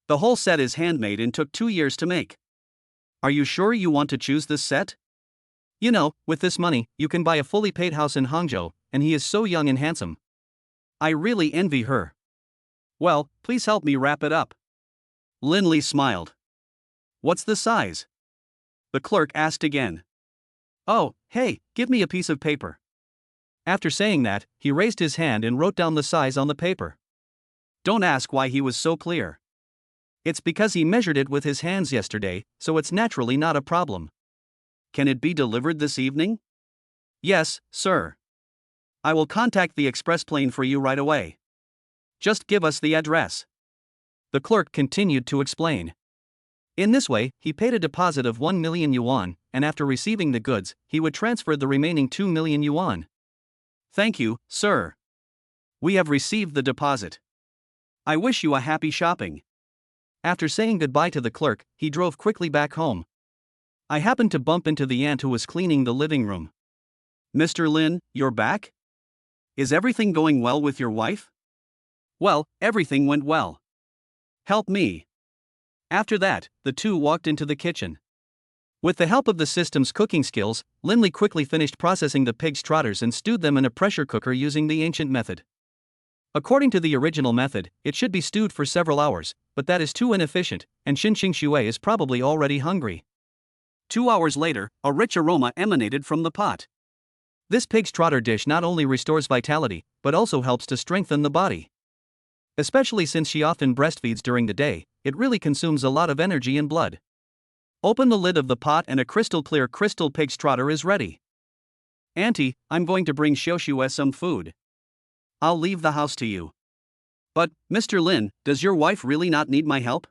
The whole set is handmade and took 2 years to make. Are you sure you want to choose this set? You know, with this money, you can buy a fully paid house in Hangzhou, and he is so young and handsome. I really envy her. Well, please help me wrap it up." Linley smiled. "What's the size?" the clerk asked again. "Oh, hey, give me a piece of paper." After saying that, he raised his hand and wrote down the size on the paper. Don't ask why he was so clear. It's because he measured it with his hands yesterday, so it's naturally not a problem. "Can it be delivered this evening?" "Yes, sir. I will contact the express plane for you right away. Just give us the address." The clerk continued to explain. In this way, he paid a deposit of 1 million yuan, and after receiving the goods, he would transfer the remaining 2 million yuan. "Thank you, sir. We have received the deposit. I wish you a happy shopping." After saying goodbye to the clerk, he drove quickly back home. I happened to bump into the aunt who was cleaning the living room. "Mr. Lin, you're back? Is everything going well with your wife?" "Well, everything went well. Help me." After that, the two walked into the kitchen. With the help of the system's cooking skills, Linley quickly finished processing the pig's trotters and stewed them in a pressure cooker using the ancient method. According to the original method, it should be stewed for several hours, but that is too inefficient, and Xinxing Xue is probably already hungry. 2 hours later, a rich aroma emanated from the pot. This pig's trotter dish not only restores vitality, but also helps to strengthen the body. Especially since she often breastfeeds during the day, it really consumes a lot of energy and blood. Open the lid of the pot and a crystal clear crystal pig's trotter is ready. "Auntie, I'm going to bring Xiaoxue some food. I'll leave the house to you." "But, Mr. Lin, does your wife really not need my help?"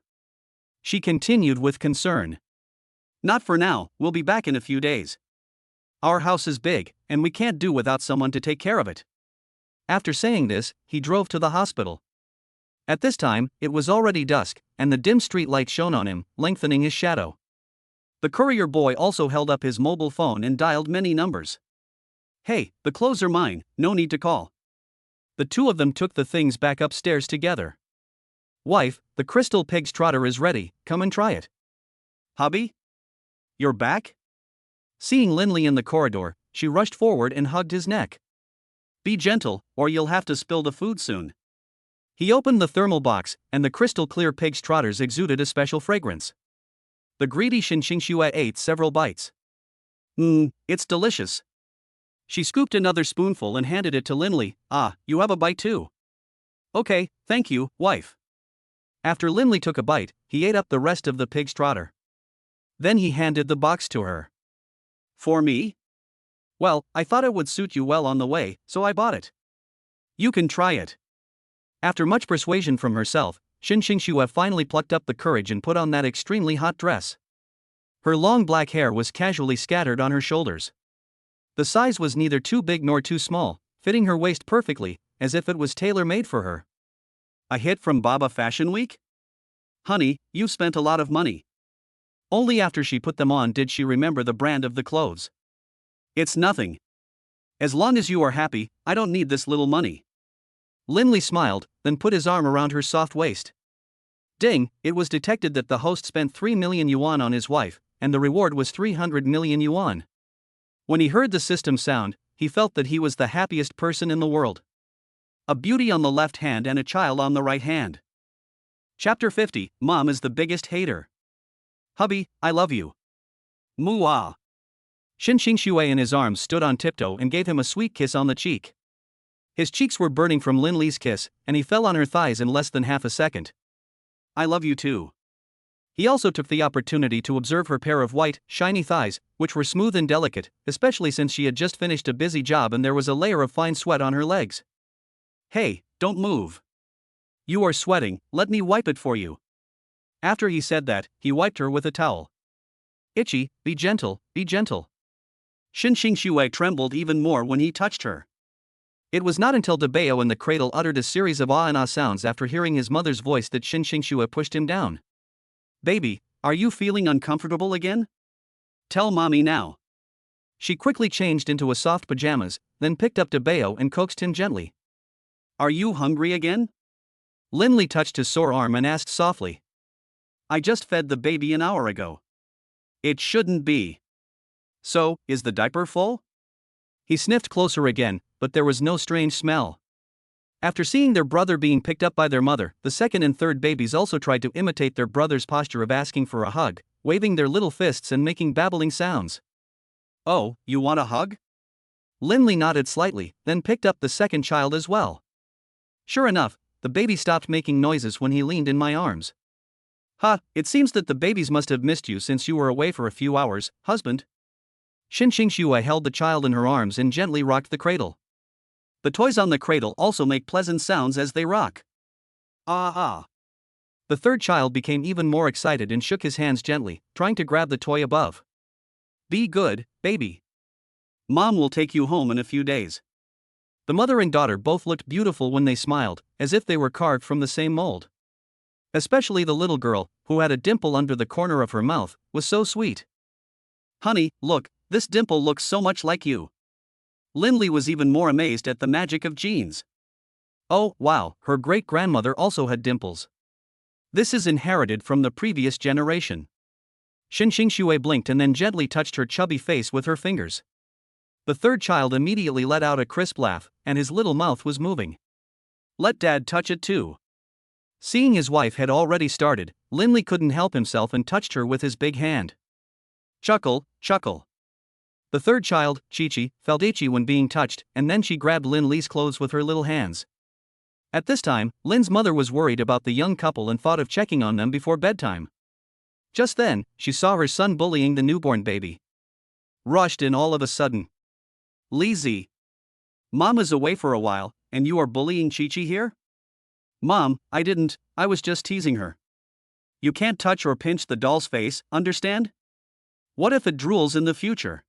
she continued with concern. "Not for now, we'll be back in a few days. Our house is big, and we can't do without someone to take care of it." After saying this, he drove to the hospital. At this time, it was already dusk, and the dim street light shone on him, lengthening his shadow. The courier boy also held up his mobile phone and dialed many numbers. "Hey, the clothes are mine, no need to call." The two of them took the things back upstairs together. "Wife, the crystal pig's trotter is ready, come and try it." "Hubby? You're back?" Seeing Linley in the corridor, she rushed forward and hugged his neck. "Be gentle, or you'll have to spill the food soon." He opened the thermal box, and the crystal clear pig's trotters exuded a special fragrance. The greedy Xinxing Xue ate several bites. It's delicious." She scooped another spoonful and handed it to Linley. "Ah, you have a bite too." "Okay, thank you, wife." After Linley took a bite, he ate up the rest of the pig's trotter. Then he handed the box to her. "For me?" "Well, I thought it would suit you well on the way, so I bought it. You can try it." After much persuasion from herself, Xinxing Xue finally plucked up the courage and put on that extremely hot dress. Her long black hair was casually scattered on her shoulders. The size was neither too big nor too small, fitting her waist perfectly, as if it was tailor-made for her. "A hit from Baba Fashion Week? Honey, you've spent a lot of money." Only after she put them on did she remember the brand of the clothes. "It's nothing. As long as you are happy, I don't need this little money." Linley smiled, then put his arm around her soft waist. Ding, it was detected that the host spent 3 million yuan on his wife, and the reward was 300 million yuan. When he heard the system sound, he felt that he was the happiest person in the world. A beauty on the left hand and a child on the right hand. Chapter 50, Mom is the biggest hater. "Hubby, I love you." "Moo-ah." Xinxing Xue in his arms stood on tiptoe and gave him a sweet kiss on the cheek. His cheeks were burning from Linley's kiss, and he fell on her thighs in less than half a second. "I love you too." He also took the opportunity to observe her pair of white, shiny thighs, which were smooth and delicate, especially since she had just finished a busy job and there was a layer of fine sweat on her legs. "Hey, don't move. You are sweating, let me wipe it for you." After he said that, he wiped her with a towel. "Itchy, be gentle, be gentle." Xinxing Xue trembled even more when he touched her. It was not until Debeo in the cradle uttered a series of ah and ah sounds after hearing his mother's voice that Xinxing Xue pushed him down. "Baby, are you feeling uncomfortable again? Tell mommy now." She quickly changed into a soft pajamas, then picked up Debeo and coaxed him gently. "Are you hungry again?" Linley touched his sore arm and asked softly. "I just fed the baby an hour ago." "It shouldn't be." "So, is the diaper full?" He sniffed closer again, but there was no strange smell. After seeing their brother being picked up by their mother, the second and third babies also tried to imitate their brother's posture of asking for a hug, waving their little fists and making babbling sounds. "Oh, you want a hug?" Linley nodded slightly, then picked up the second child as well. Sure enough, the baby stopped making noises when he leaned in my arms. "Ha, it seems that the babies must have missed you since you were away for a few hours, husband." Xinxing Xue held the child in her arms and gently rocked the cradle. The toys on the cradle also make pleasant sounds as they rock. "Ah ah." The third child became even more excited and shook his hands gently, trying to grab the toy above. "Be good, baby. Mom will take you home in a few days." The mother and daughter both looked beautiful when they smiled, as if they were carved from the same mold. Especially the little girl, who had a dimple under the corner of her mouth, was so sweet. Honey, look, this dimple looks so much like you. Lindley was even more amazed at the magic of genes. Oh, wow, her great-grandmother also had dimples. This is inherited from the previous generation. Xinxingxue blinked and then gently touched her chubby face with her fingers. The third child immediately let out a crisp laugh, and his little mouth was moving. Let Dad touch it too. Seeing his wife had already started, Lindley couldn't help himself and touched her with his big hand. Chuckle, chuckle. The third child, Chi-Chi, felt itchy when being touched, and then she grabbed Lindley's clothes with her little hands. At this time, Lin's mother was worried about the young couple and thought of checking on them before bedtime. Just then, she saw her son bullying the newborn baby. Rushed in all of a sudden. Lizzie. Mom is away for a while, and you are bullying Chi-Chi here? Mom, I didn't, I was just teasing her. You can't touch or pinch the doll's face, understand? What if it drools in the future?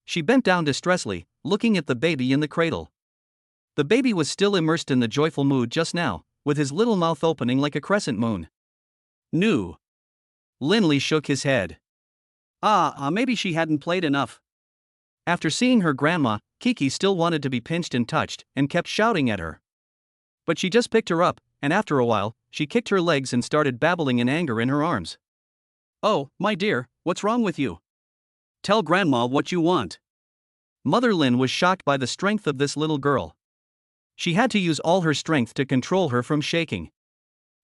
She bent down distressfully, looking at the baby in the cradle. The baby was still immersed in the joyful mood just now, with his little mouth opening like a crescent moon. New. Lindley shook his head. Maybe she hadn't played enough. After seeing her grandma, Kiki still wanted to be pinched and touched, and kept shouting at her. But she just picked her up, and after a while, she kicked her legs and started babbling in anger in her arms. Oh, my dear, what's wrong with you? Tell Grandma what you want. Mother Lin was shocked by the strength of this little girl. She had to use all her strength to control her from shaking.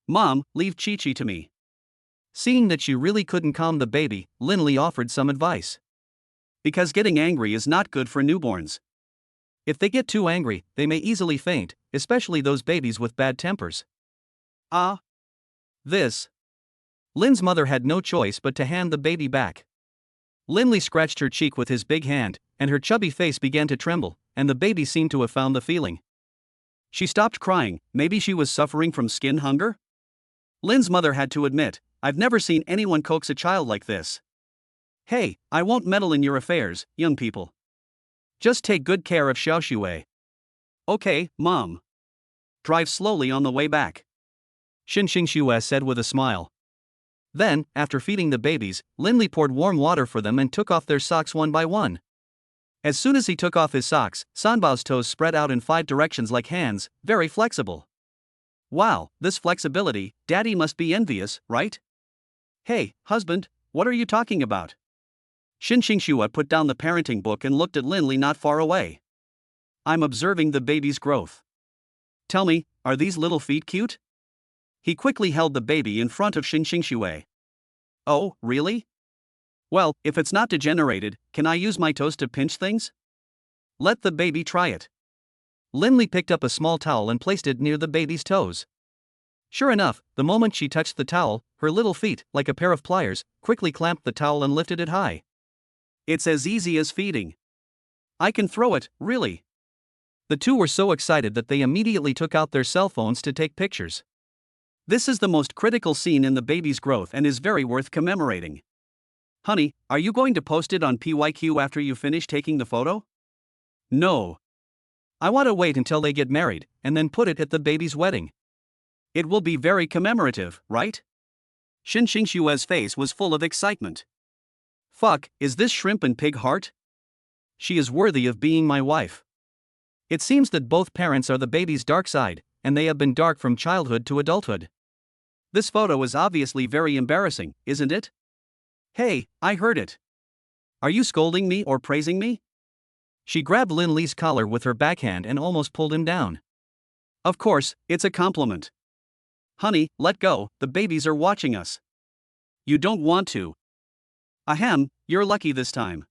Mom, leave Chi-Chi to me. Seeing that she really couldn't calm the baby, Lindley offered some advice. Because getting angry is not good for newborns. If they get too angry, they may easily faint, especially those babies with bad tempers. This. Lin's mother had no choice but to hand the baby back. Lindley scratched her cheek with his big hand, and her chubby face began to tremble, and the baby seemed to have found the feeling. She stopped crying, maybe she was suffering from skin hunger? Lin's mother had to admit, I've never seen anyone coax a child like this. Hey, I won't meddle in your affairs, young people. Just take good care of Xiaoxue. Okay, Mom. Drive slowly on the way back. Xinxingxue said with a smile. Then, after feeding the babies, Lindley poured warm water for them and took off their socks one by one. As soon as he took off his socks, Sanbao's toes spread out in 5 directions like hands, very flexible. Wow, this flexibility, Daddy must be envious, right? Hey, husband, what are you talking about? Xinxingxue put down the parenting book and looked at Lindley not far away. I'm observing the baby's growth. Tell me, are these little feet cute? He quickly held the baby in front of Xinxingxue. Oh, really? Well, if it's not degenerated, can I use my toes to pinch things? Let the baby try it. Lindley picked up a small towel and placed it near the baby's toes. Sure enough, the moment she touched the towel, her little feet, like a pair of pliers, quickly clamped the towel and lifted it high. It's as easy as feeding. I can throw it, really. The two were so excited that they immediately took out their cell phones to take pictures. This is the most critical scene in the baby's growth and is very worth commemorating. Honey, are you going to post it on PYQ after you finish taking the photo? No. I want to wait until they get married, and then put it at the baby's wedding. It will be very commemorative, right? Xinxingxue's face was full of excitement. Fuck, is this shrimp and pig heart? She is worthy of being my wife. It seems that both parents are the baby's dark side, and they have been dark from childhood to adulthood. This photo is obviously very embarrassing, isn't it? Hey, I heard it. Are you scolding me or praising me? She grabbed Lindley's collar with her backhand and almost pulled him down. Of course, it's a compliment. Honey, let go, the babies are watching us. You don't want to. Ahem, you're lucky this time.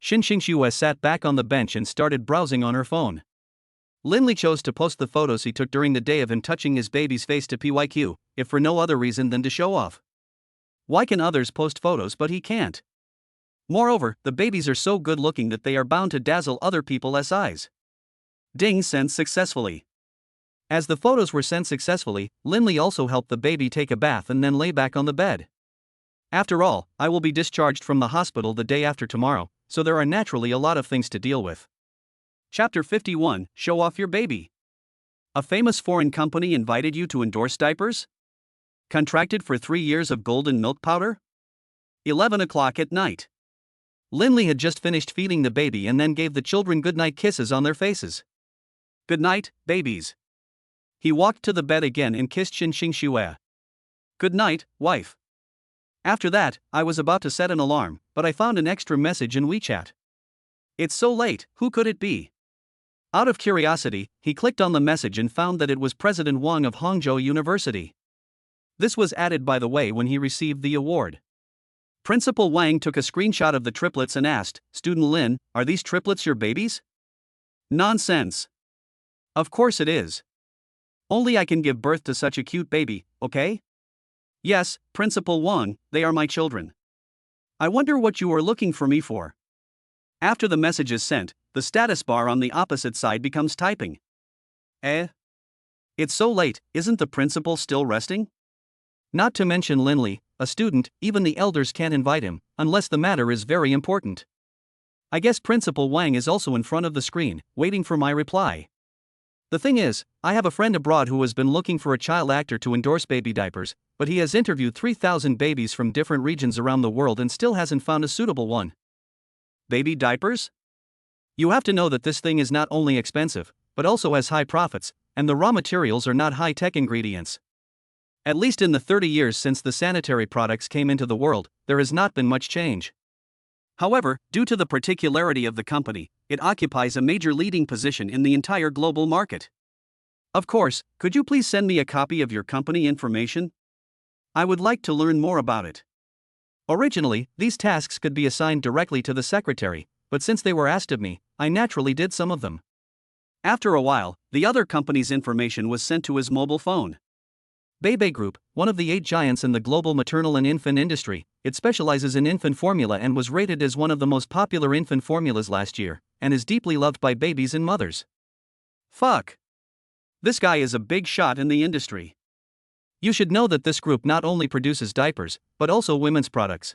Xinxingxue sat back on the bench and started browsing on her phone. Lindley chose to post the photos he took during the day of him touching his baby's face to PYQ, if for no other reason than to show off. Why can others post photos but he can't? Moreover, the babies are so good looking that they are bound to dazzle other people's eyes. Ding sent successfully. As the photos were sent successfully, Lindley also helped the baby take a bath and then lay back on the bed. After all, I will be discharged from the hospital the day after tomorrow, so there are naturally a lot of things to deal with. Chapter 51, Show Off Your Baby. A famous foreign company invited you to endorse diapers? Contracted for 3 years of golden milk powder? 11 o'clock at night. Linley had just finished feeding the baby and then gave the children goodnight kisses on their faces. Good night, babies. He walked to the bed again and kissed Xin Xingxue. Good night, wife. After that, I was about to set an alarm, but I found an extra message in WeChat. It's so late, who could it be? Out of curiosity, he clicked on the message and found that it was President Wang of Hangzhou University. This was added, by the way, when he received the award. Principal Wang took a screenshot of the triplets and asked, Student Lin, are these triplets your babies? Nonsense. Of course it is. Only I can give birth to such a cute baby, okay? Yes, Principal Wang, they are my children. I wonder what you are looking for me for. After the message is sent, the status bar on the opposite side becomes typing. It's so late, isn't the principal still resting? Not to mention Linley, a student, even the elders can't invite him, unless the matter is very important. I guess Principal Wang is also in front of the screen, waiting for my reply. The thing is, I have a friend abroad who has been looking for a child actor to endorse baby diapers, but he has interviewed 3,000 babies from different regions around the world and still hasn't found a suitable one. Baby diapers? You have to know that this thing is not only expensive, but also has high profits, and the raw materials are not high-tech ingredients. At least in the 30 years since the sanitary products came into the world, there has not been much change. However, due to the particularity of the company, it occupies a major leading position in the entire global market. Of course, could you please send me a copy of your company information? I would like to learn more about it. Originally, these tasks could be assigned directly to the secretary, but since they were asked of me, I naturally did some of them. After a while, the other company's information was sent to his mobile phone. Bebe Group, one of the 8 giants in the global maternal and infant industry, it specializes in infant formula and was rated as one of the most popular infant formulas last year, and is deeply loved by babies and mothers. Fuck. This guy is a big shot in the industry. You should know that this group not only produces diapers, but also women's products.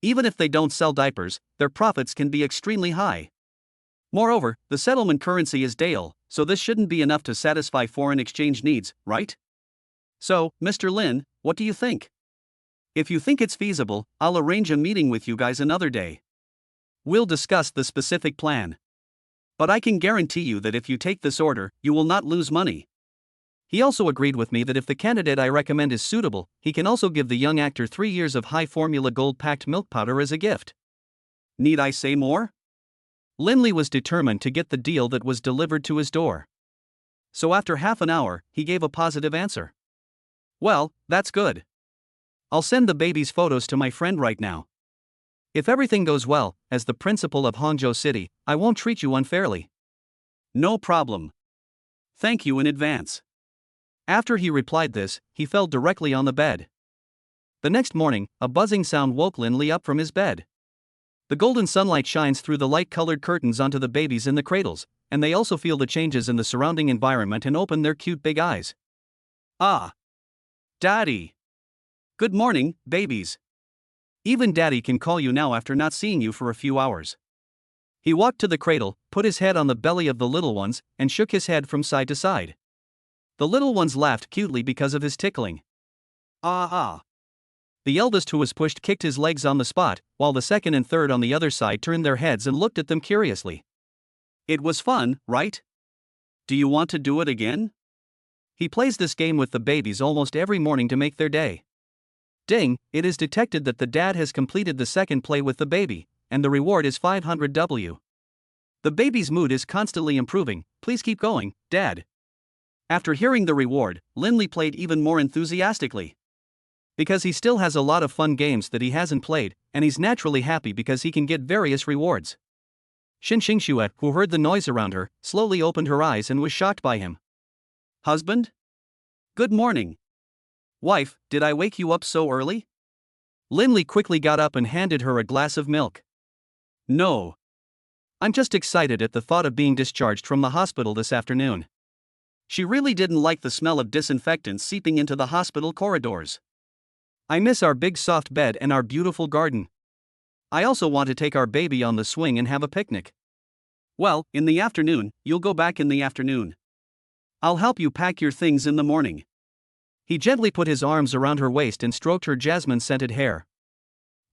Even if they don't sell diapers, their profits can be extremely high. Moreover, the settlement currency is Dale, so this shouldn't be enough to satisfy foreign exchange needs, right? So, Mr. Lin, what do you think? If you think it's feasible, I'll arrange a meeting with you guys another day. We'll discuss the specific plan. But I can guarantee you that if you take this order, you will not lose money. He also agreed with me that if the candidate I recommend is suitable, he can also give the young actor 3 years of high-formula gold-packed milk powder as a gift. Need I say more? Linley was determined to get the deal that was delivered to his door. So after half an hour, he gave a positive answer. Well, that's good. I'll send the baby's photos to my friend right now. If everything goes well, as the principal of Hangzhou City, I won't treat you unfairly. No problem. Thank you in advance. After he replied this, he fell directly on the bed. The next morning, a buzzing sound woke Linley up from his bed. The golden sunlight shines through the light-colored curtains onto the babies in the cradles, and they also feel the changes in the surrounding environment and open their cute big eyes. Ah! Daddy! Good morning, babies. Even Daddy can call you now after not seeing you for a few hours. He walked to the cradle, put his head on the belly of the little ones, and shook his head from side to side. The little ones laughed cutely because of his tickling. Ah. The eldest, who was pushed, kicked his legs on the spot, while the second and third on the other side turned their heads and looked at them curiously. It was fun, right? Do you want to do it again? He plays this game with the babies almost every morning to make their day. Ding, it is detected that the dad has completed the second play with the baby, and the reward is 500W. The baby's mood is constantly improving. Please keep going, Dad. After hearing the reward, Linley played even more enthusiastically. Because he still has a lot of fun games that he hasn't played, and he's naturally happy because he can get various rewards. Xin Xingxue, who heard the noise around her, slowly opened her eyes and was shocked by him. Husband? Good morning. Wife, did I wake you up so early? Linley quickly got up and handed her a glass of milk. No. I'm just excited at the thought of being discharged from the hospital this afternoon. She really didn't like the smell of disinfectant seeping into the hospital corridors. I miss our big soft bed and our beautiful garden. I also want to take our baby on the swing and have a picnic. Well, in the afternoon, you'll go back in the afternoon. I'll help you pack your things in the morning. He gently put his arms around her waist and stroked her jasmine-scented hair.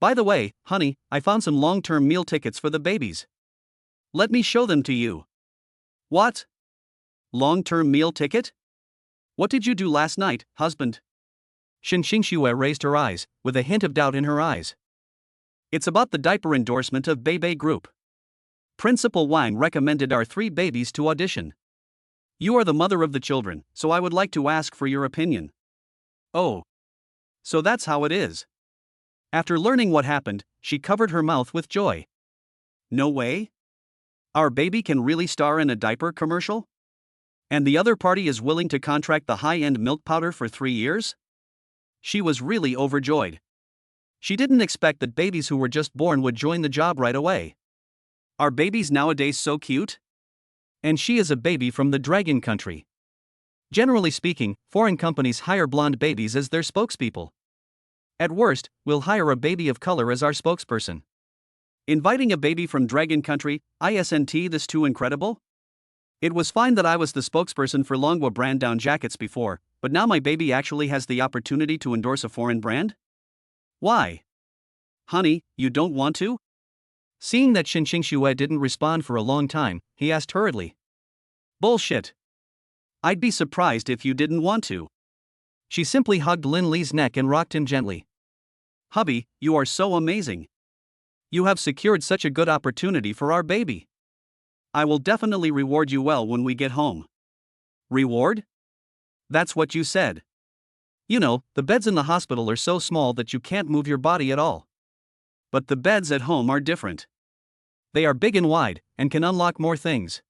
By the way, honey, I found some long-term meal tickets for the babies. Let me show them to you. What? Long-term meal ticket? What did you do last night, husband? Xinxue raised her eyes, with a hint of doubt in her eyes. It's about the diaper endorsement of Bebe Group. Principal Wang recommended our 3 babies to audition. You are the mother of the children, so I would like to ask for your opinion. Oh. So that's how it is. After learning what happened, she covered her mouth with joy. No way? Our baby can really star in a diaper commercial? And the other party is willing to contract the high-end milk powder for 3 years? She was really overjoyed. She didn't expect that babies who were just born would join the job right away. Are babies nowadays so cute? And she is a baby from the dragon country. Generally speaking, foreign companies hire blonde babies as their spokespeople. At worst, we'll hire a baby of color as our spokesperson. Inviting a baby from dragon country, isn't this too incredible? It was fine that I was the spokesperson for Longwa brand down jackets before, but now my baby actually has the opportunity to endorse a foreign brand? Why? Honey, you don't want to? Seeing that Xinxue didn't respond for a long time, he asked hurriedly. Bullshit. I'd be surprised if you didn't want to. She simply hugged Lin Li's neck and rocked him gently. Hubby, you are so amazing. You have secured such a good opportunity for our baby. I will definitely reward you well when we get home. Reward? That's what you said. You know, the beds in the hospital are so small that you can't move your body at all. But the beds at home are different. They are big and wide, and can unlock more things.